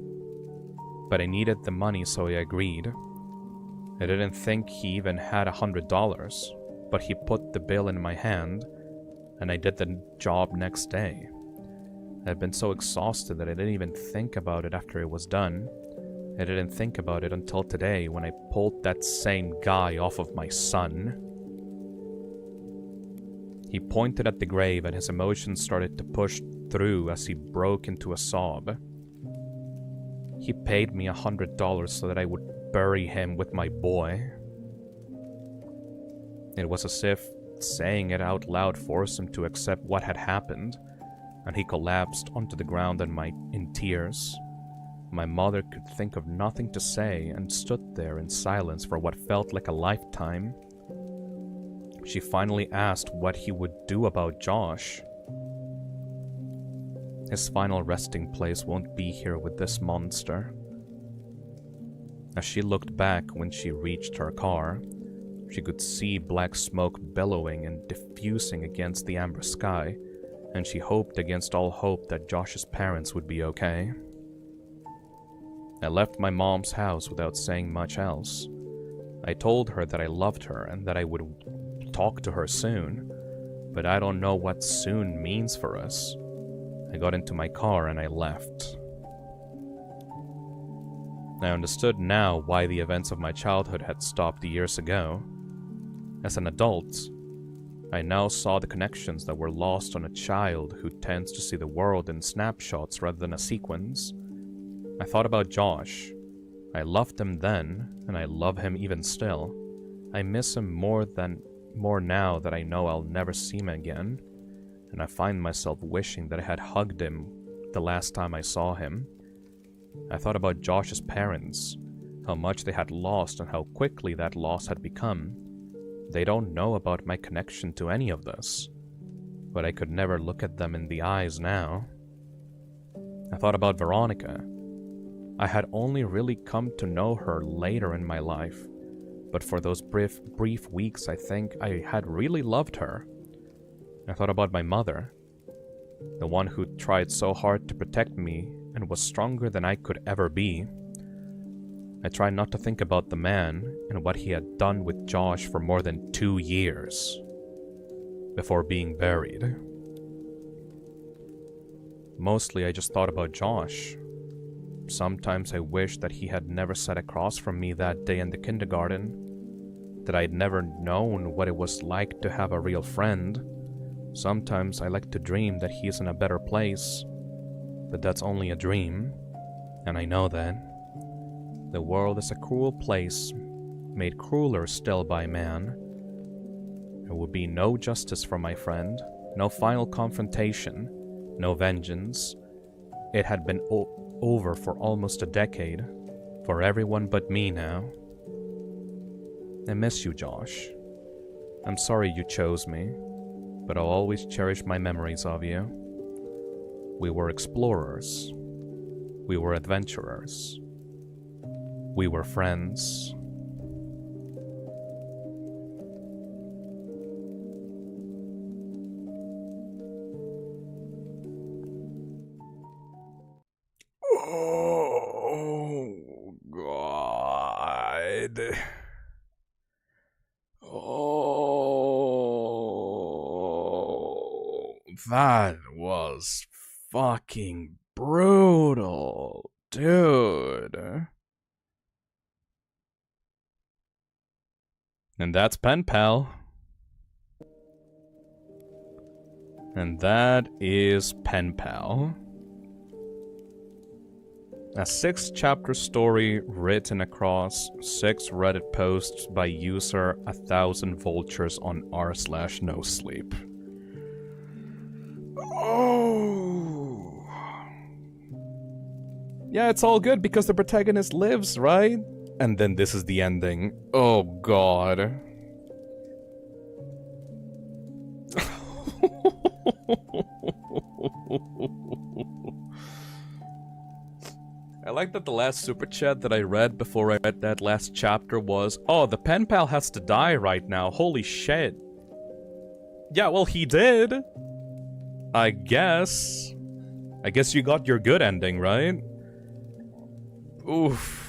But I needed the money, so I agreed. I didn't think he even had $100. but he put the bill in my hand, and I did the job next day. I'd been so exhausted that I didn't even think about it after it was done. I didn't think about it until today when I pulled that same guy off of my son. He pointed at the grave and his emotions started to push through as he broke into a sob. He paid me $100 so that I would bury him with my boy. It was as if saying it out loud forced him to accept what had happened, and he collapsed onto the ground in tears. My mother could think of nothing to say and stood there in silence for what felt like a lifetime. She finally asked what he would do about Josh. His final resting place won't be here with this monster. As she looked back when she reached her car, she could see black smoke billowing and diffusing against the amber sky, and she hoped against all hope that Josh's parents would be okay. I left my mom's house without saying much else. I told her that I loved her and that I would talk to her soon, but I don't know what soon means for us. I got into my car and I left. I understood now why the events of my childhood had stopped years ago. As an adult, I now saw the connections that were lost on a child who tends to see the world in snapshots rather than a sequence. I thought about Josh. I loved him then, and I love him even still. I miss him more now that I know I'll never see him again, and I find myself wishing that I had hugged him the last time I saw him. I thought about Josh's parents, how much they had lost and how quickly that loss had become. They don't know about my connection to any of this, but I could never look at them in the eyes now. I thought about Veronica. I had only really come to know her later in my life, but for those brief weeks I think I had really loved her. I thought about my mother, the one who tried so hard to protect me and was stronger than I could ever be. I tried not to think about the man and what he had done with Josh for more than 2 years before being buried. Mostly I just thought about Josh. Sometimes I wished that he had never sat across from me that day in the kindergarten, that I'd never known what it was like to have a real friend. Sometimes I like to dream that he is in a better place, but that's only a dream, and I know that. The world is a cruel place, made crueler still by man. There will be no justice for my friend, no final confrontation, no vengeance. It had been over for almost a decade, for everyone but me now. I miss you, Josh. I'm sorry you chose me, but I'll always cherish my memories of you. We were explorers. We were adventurers. We were friends. Oh, God. Oh, that was fucking brutal, dude. And that's Pen Pal. And that is Pen Pal. A 6-chapter story written across 6 Reddit posts by user 1000vultures on r/nosleep. Oh. Yeah, it's all good because the protagonist lives, right? And then this is the ending. Oh god. I like that the last super chat that I read before I read that last chapter was, oh, the pen pal has to die right now. Holy shit. Yeah, well, he did. I guess. I guess you got your good ending, right? Oof.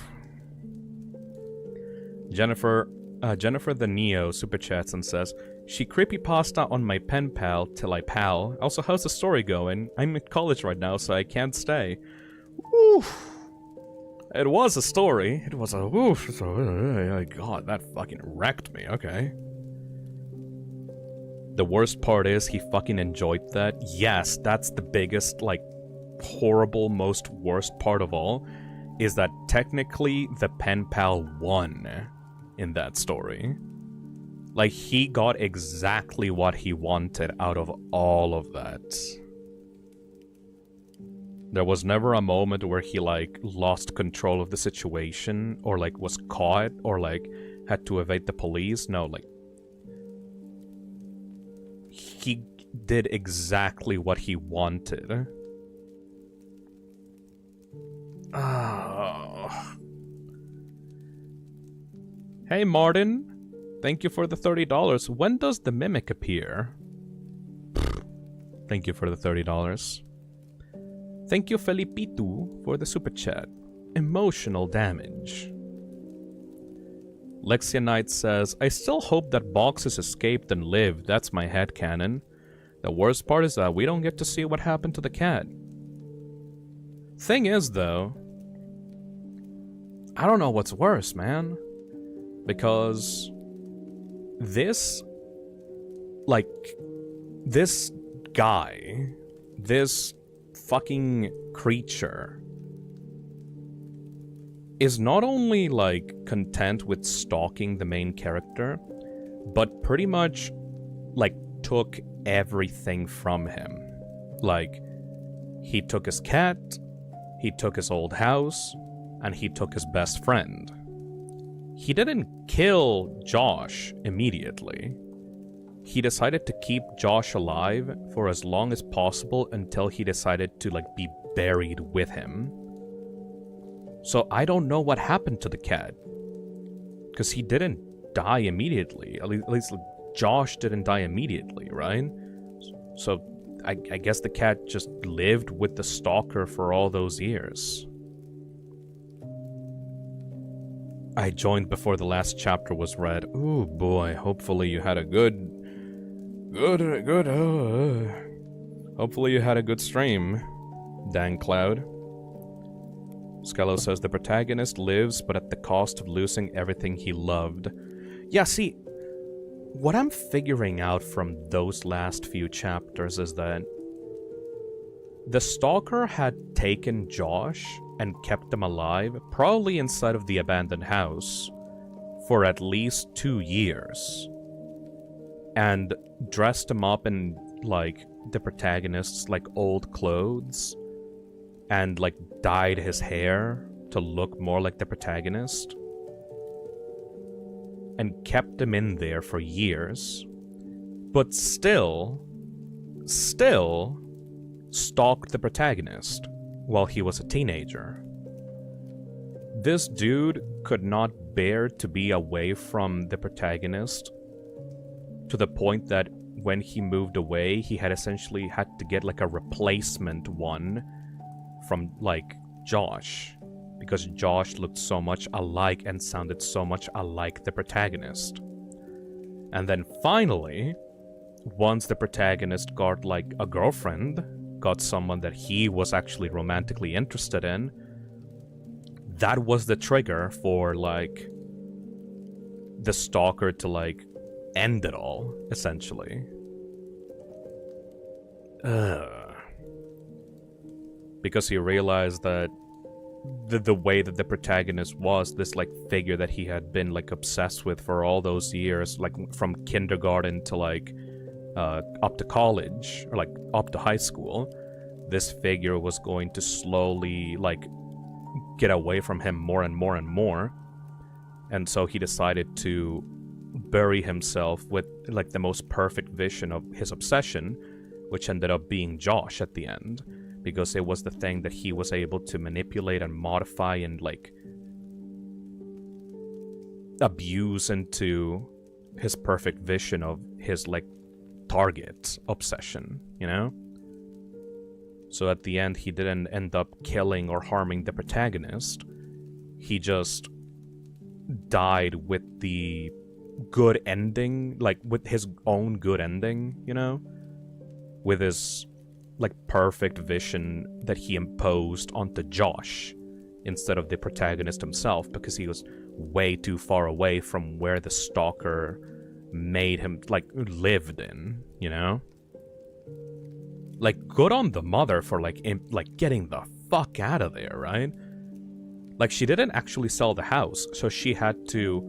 Jennifer, Jennifer the Neo super chats and says, she creepypasta on my pen pal till I pal. Also, how's the story going? I'm at college right now, so I can't stay. Oof. It was a story. It was a oof. God, that fucking wrecked me. Okay. The worst part is he fucking enjoyed that. Yes, that's the biggest, like, horrible, most worst part of all, is that technically the pen pal won in that story. Like, he got exactly what he wanted out of all of that. There was never a moment where he, like, lost control of the situation, or, like, was caught, or, like, had to evade the police. No, like, he did exactly what he wanted. Oh. Hey, Martin. Thank you for the $30. When does the mimic appear? Thank you for the $30. Thank you, Felipito, for the super chat. Emotional damage. Lexia Knight says, I still hope that Boxes escaped and lived. That's my headcanon. The worst part is that we don't get to see what happened to the cat. Thing is, though, I don't know what's worse, man. Because this guy, this fucking creature, is not only, like, content with stalking the main character, but pretty much, like, took everything from him. Like, he took his cat, he took his old house, and he took his best friend. He didn't kill Josh immediately. He decided to keep Josh alive for as long as possible until he decided to, like, be buried with him. So I don't know what happened to the cat. Because he didn't die immediately. At least like, Josh didn't die immediately, right? So I guess the cat just lived with the stalker for all those years. I joined before the last chapter was read. Ooh boy, hopefully you had a hopefully you had a good stream, Dan Cloud. Skello says the protagonist lives, but at the cost of losing everything he loved. Yeah, see, what I'm figuring out from those last few chapters is that the stalker had taken Josh and kept him alive, probably inside of the abandoned house, for at least 2 years. And dressed him up in, like, the protagonist's, like, old clothes, and, like, dyed his hair to look more like the protagonist, and kept him in there for years, but still stalked the protagonist while he was a teenager. This dude could not bear to be away from the protagonist, to the point that when he moved away, he had essentially had to get, like, a replacement one from, like, Josh, because Josh looked so much alike and sounded so much alike the protagonist. And then finally, once the protagonist got, like, a girlfriend, got someone that he was actually romantically interested in, that was the trigger for, like, the stalker to, like, end it all, essentially. Because he realized that the way that the protagonist was, this, like, figure that he had been, like, obsessed with for all those years, like, from kindergarten to, like, up to college, or, like, up to high school, this figure was going to slowly, like, get away from him more and more and more. And so he decided to bury himself with, like, the most perfect vision of his obsession, which ended up being Josh at the end. Because it was the thing that he was able to manipulate and modify and, like, abuse into his perfect vision of his, like, target obsession, you know? So at the end, he didn't end up killing or harming the protagonist. He just died with the good ending, like with his own good ending, you know? With his like perfect vision that he imposed onto Josh instead of the protagonist himself, because he was way too far away from where the stalker made him, like, lived in, you know? Like, good on the mother for, like, getting the fuck out of there, right? Like, she didn't actually sell the house, so she had to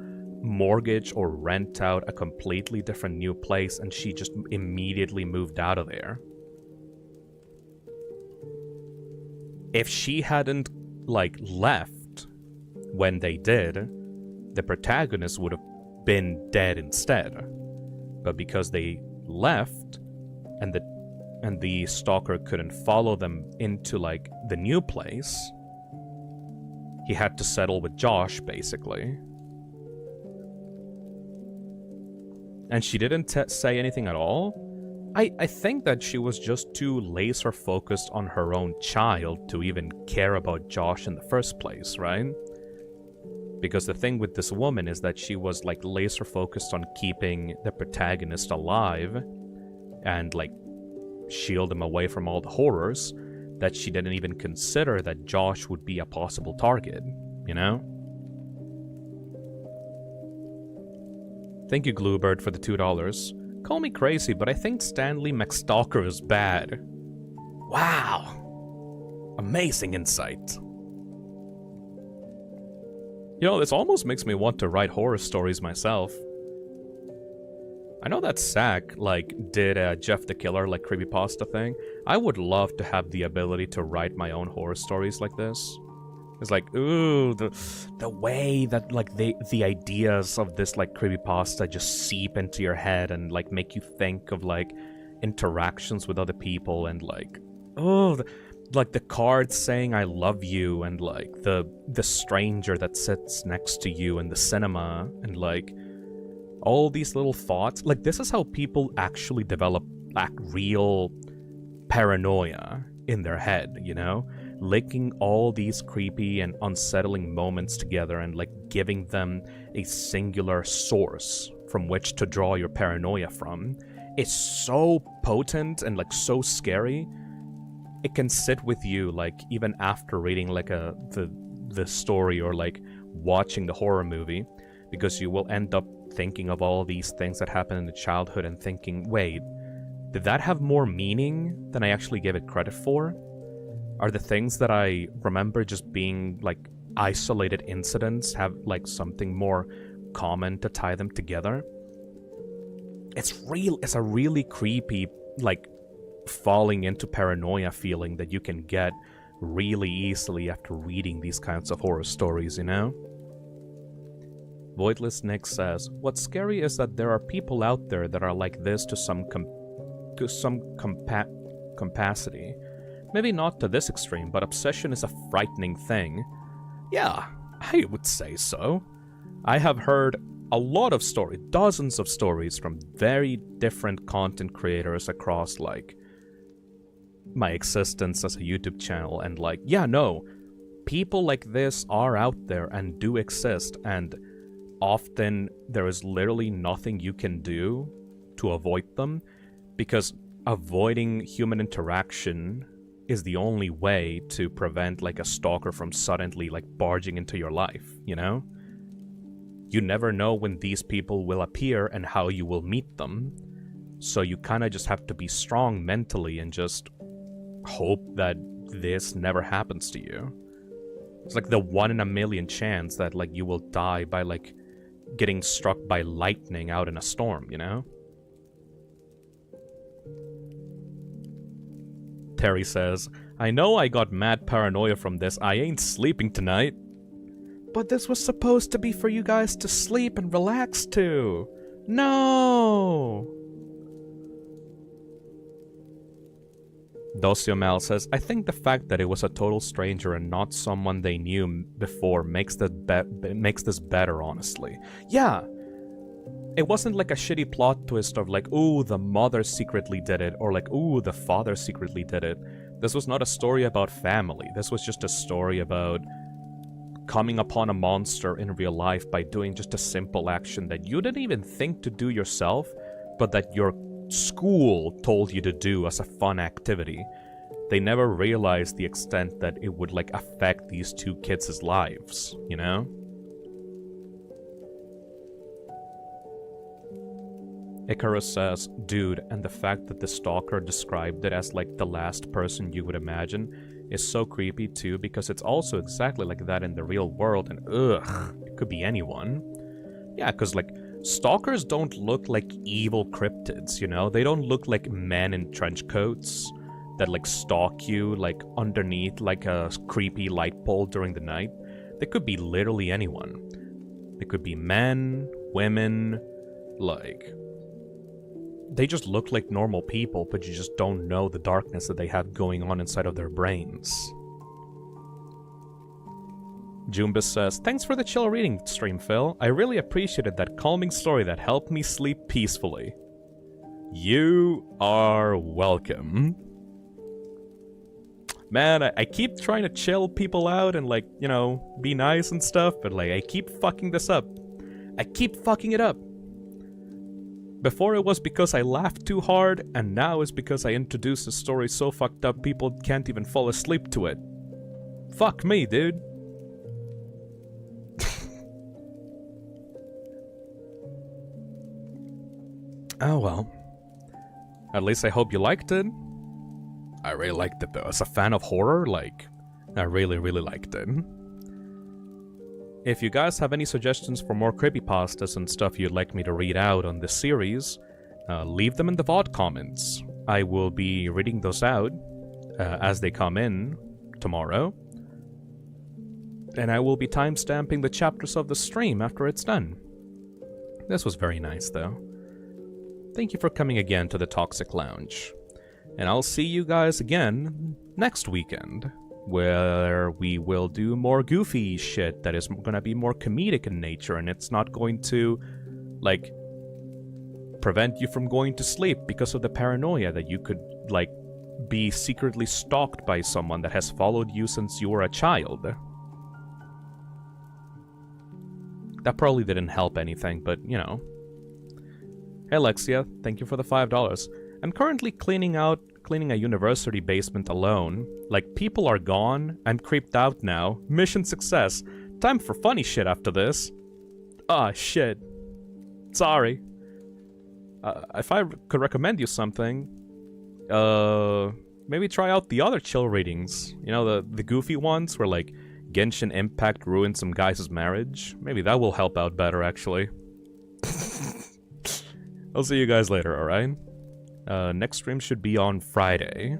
mortgage or rent out a completely different new place, and she just immediately moved out of there. If she hadn't, like, left when they did, the protagonist would have been dead instead. But because they left, and the stalker couldn't follow them into, like, the new place, he had to settle with Josh, basically. And she didn't say anything at all? I think that she was just too laser focused on her own child to even care about Josh in the first place, right? Because the thing with this woman is that she was like laser focused on keeping the protagonist alive and like shield him away from all the horrors, that she didn't even consider that Josh would be a possible target, you know? Thank you, Gluebird, for the $2. Call me crazy, but I think Stanley McStalker is bad. Wow. Amazing insight. You know, this almost makes me want to write horror stories myself. I know that Zack, like, did a Jeff the Killer, like, creepypasta thing. I would love to have the ability to write my own horror stories like this. It's like, ooh, the way that, like, the ideas of this, like, creepypasta just seep into your head and, like, make you think of, like, interactions with other people and, like, oh, like, the cards saying I love you and, like, the stranger that sits next to you in the cinema and, like, all these little thoughts. Like, this is how people actually develop, like, real paranoia in their head, you know? Linking all these creepy and unsettling moments together and, like, giving them a singular source from which to draw your paranoia from. It's so potent and, like, so scary. It can sit with you, like, even after reading, like, the story or, like, watching the horror movie, because you will end up thinking of all these things that happened in the childhood and thinking, wait, did that have more meaning than I actually gave it credit for? Are the things that I remember just being, like, isolated incidents have, like, something more common to tie them together? It's a really creepy, like, falling into paranoia feeling that you can get really easily after reading these kinds of horror stories, you know? Voidless Nick says, what's scary is that there are people out there that are like this to some capacity. Maybe not to this extreme, but obsession is a frightening thing. Yeah, I would say so. I have heard a lot of stories, dozens of stories from very different content creators across, like, my existence as a YouTube channel, and, like, yeah, no, people like this are out there and do exist, and often there is literally nothing you can do to avoid them, because avoiding human interaction is the only way to prevent, like, a stalker from suddenly, like, barging into your life, you know? You never know when these people will appear and how you will meet them, so you kind of just have to be strong mentally and just hope that this never happens to you. It's like the 1 in a million chance that, like, you will die by, like, getting struck by lightning out in a storm, you know? Terry says, I know I got mad paranoia from this. I ain't sleeping tonight. But this was supposed to be for you guys to sleep and relax to. No! Dociomel says, I think the fact that it was a total stranger and not someone they knew before makes this better, honestly. Yeah. It wasn't like a shitty plot twist of like, ooh, the mother secretly did it, or like, ooh, the father secretly did it. This was not a story about family. This was just a story about coming upon a monster in real life by doing just a simple action that you didn't even think to do yourself, but that your school told you to do as a fun activity. They never realized the extent that it would, like, affect these two kids' lives, you know? Icarus says, dude, and the fact that the stalker described it as, like, the last person you would imagine is so creepy, too, because it's also exactly like that in the real world, and ugh, it could be anyone. Yeah, because, like, stalkers don't look like evil cryptids, you know? They don't look like men in trench coats that, like, stalk you, like, underneath, like, a creepy light pole during the night. They could be literally anyone. They could be men, women, like... They just look like normal people, but you just don't know the darkness that they have going on inside of their brains. Jumbus says, thanks for the chill reading stream, Phil. I really appreciated that calming story that helped me sleep peacefully. You are welcome. Man, I keep trying to chill people out and, like, you know, be nice and stuff, but, like, I keep fucking this up. I keep fucking it up. Before it was because I laughed too hard, and now it's because I introduced a story so fucked up people can't even fall asleep to it. Fuck me, dude. Oh well. At least I hope you liked it. I really liked it though. As a fan of horror, like, I really, really liked it. If you guys have any suggestions for more creepypastas and stuff you'd like me to read out on this series, leave them in the VOD comments. I will be reading those out as they come in tomorrow. And I will be timestamping the chapters of the stream after it's done. This was very nice, though. Thank you for coming again to the Toxic Lounge. And I'll see you guys again next weekend, where we will do more goofy shit that is gonna be more comedic in nature, and it's not going to, like, prevent you from going to sleep because of the paranoia that you could, like, be secretly stalked by someone that has followed you since you were a child. That probably didn't help anything, but, you know. Hey Alexia, thank you for the $5. I'm currently cleaning a university basement alone. Like, people are gone. I'm creeped out now. Mission success. Time for funny shit after this. Ah, shit. Sorry. If I could recommend you something, maybe try out the other chill readings. You know, the goofy ones where, like, Genshin Impact ruined some guy's marriage. Maybe that will help out better, actually. I'll see you guys later, alright? Next stream should be on Friday.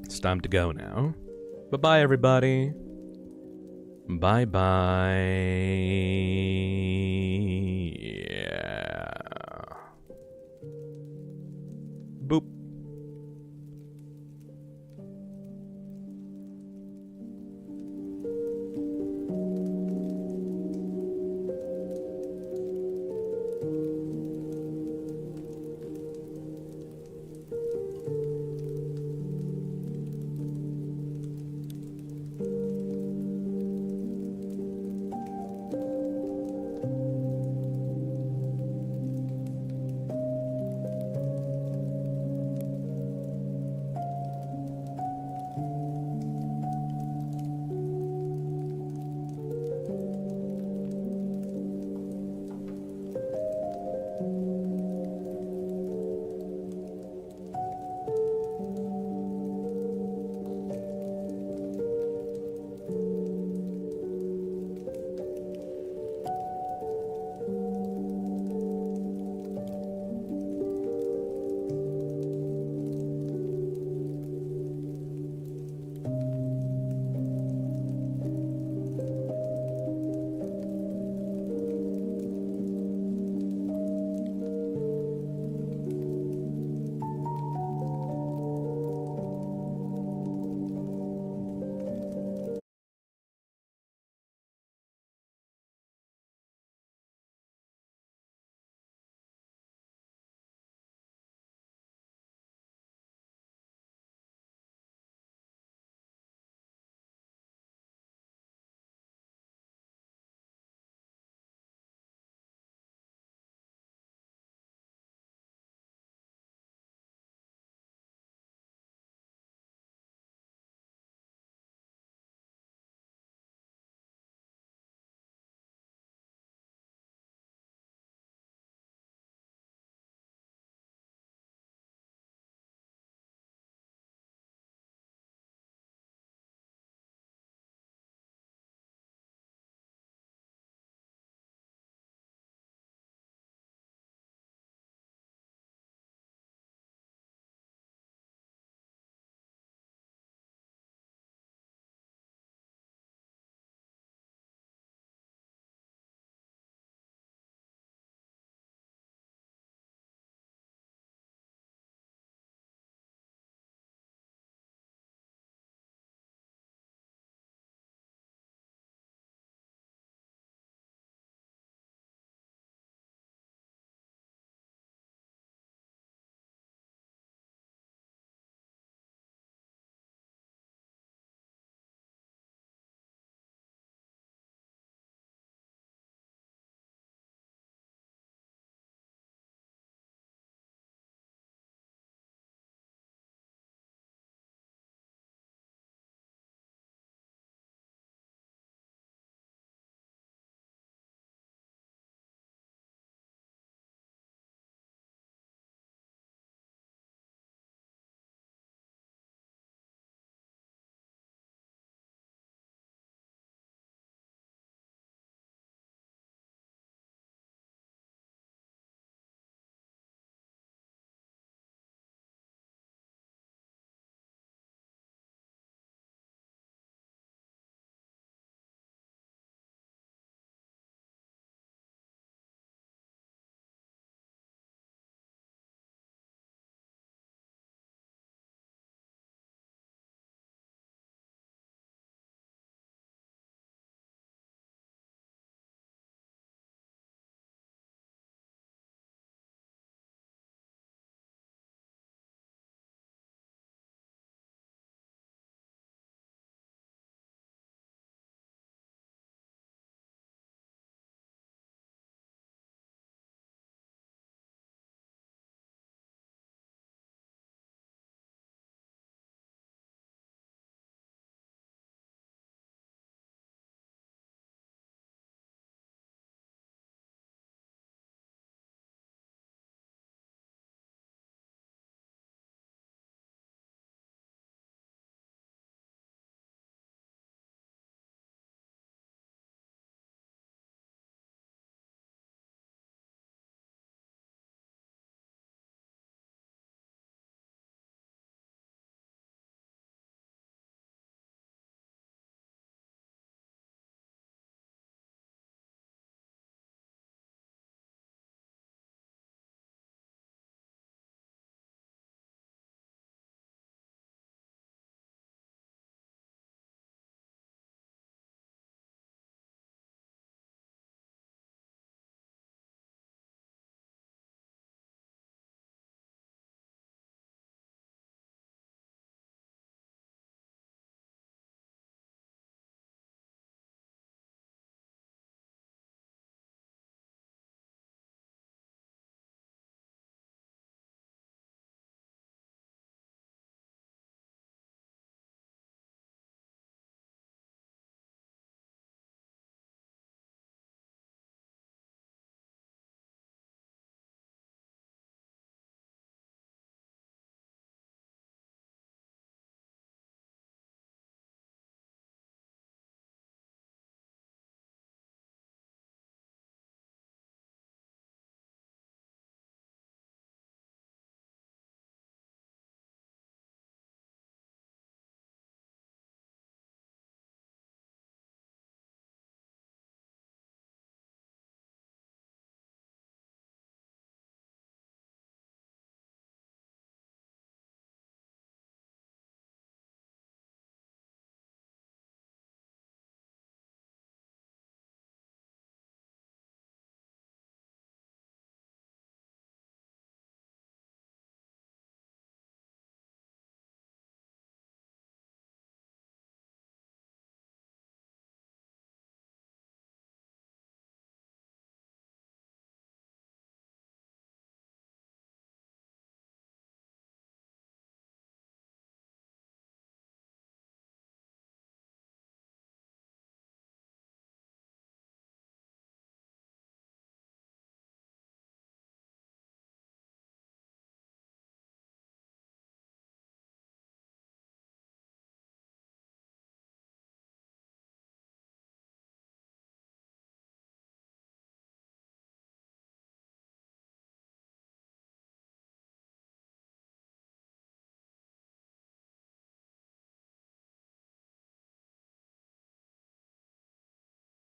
It's time to go now. Bye-bye, everybody. Bye-bye.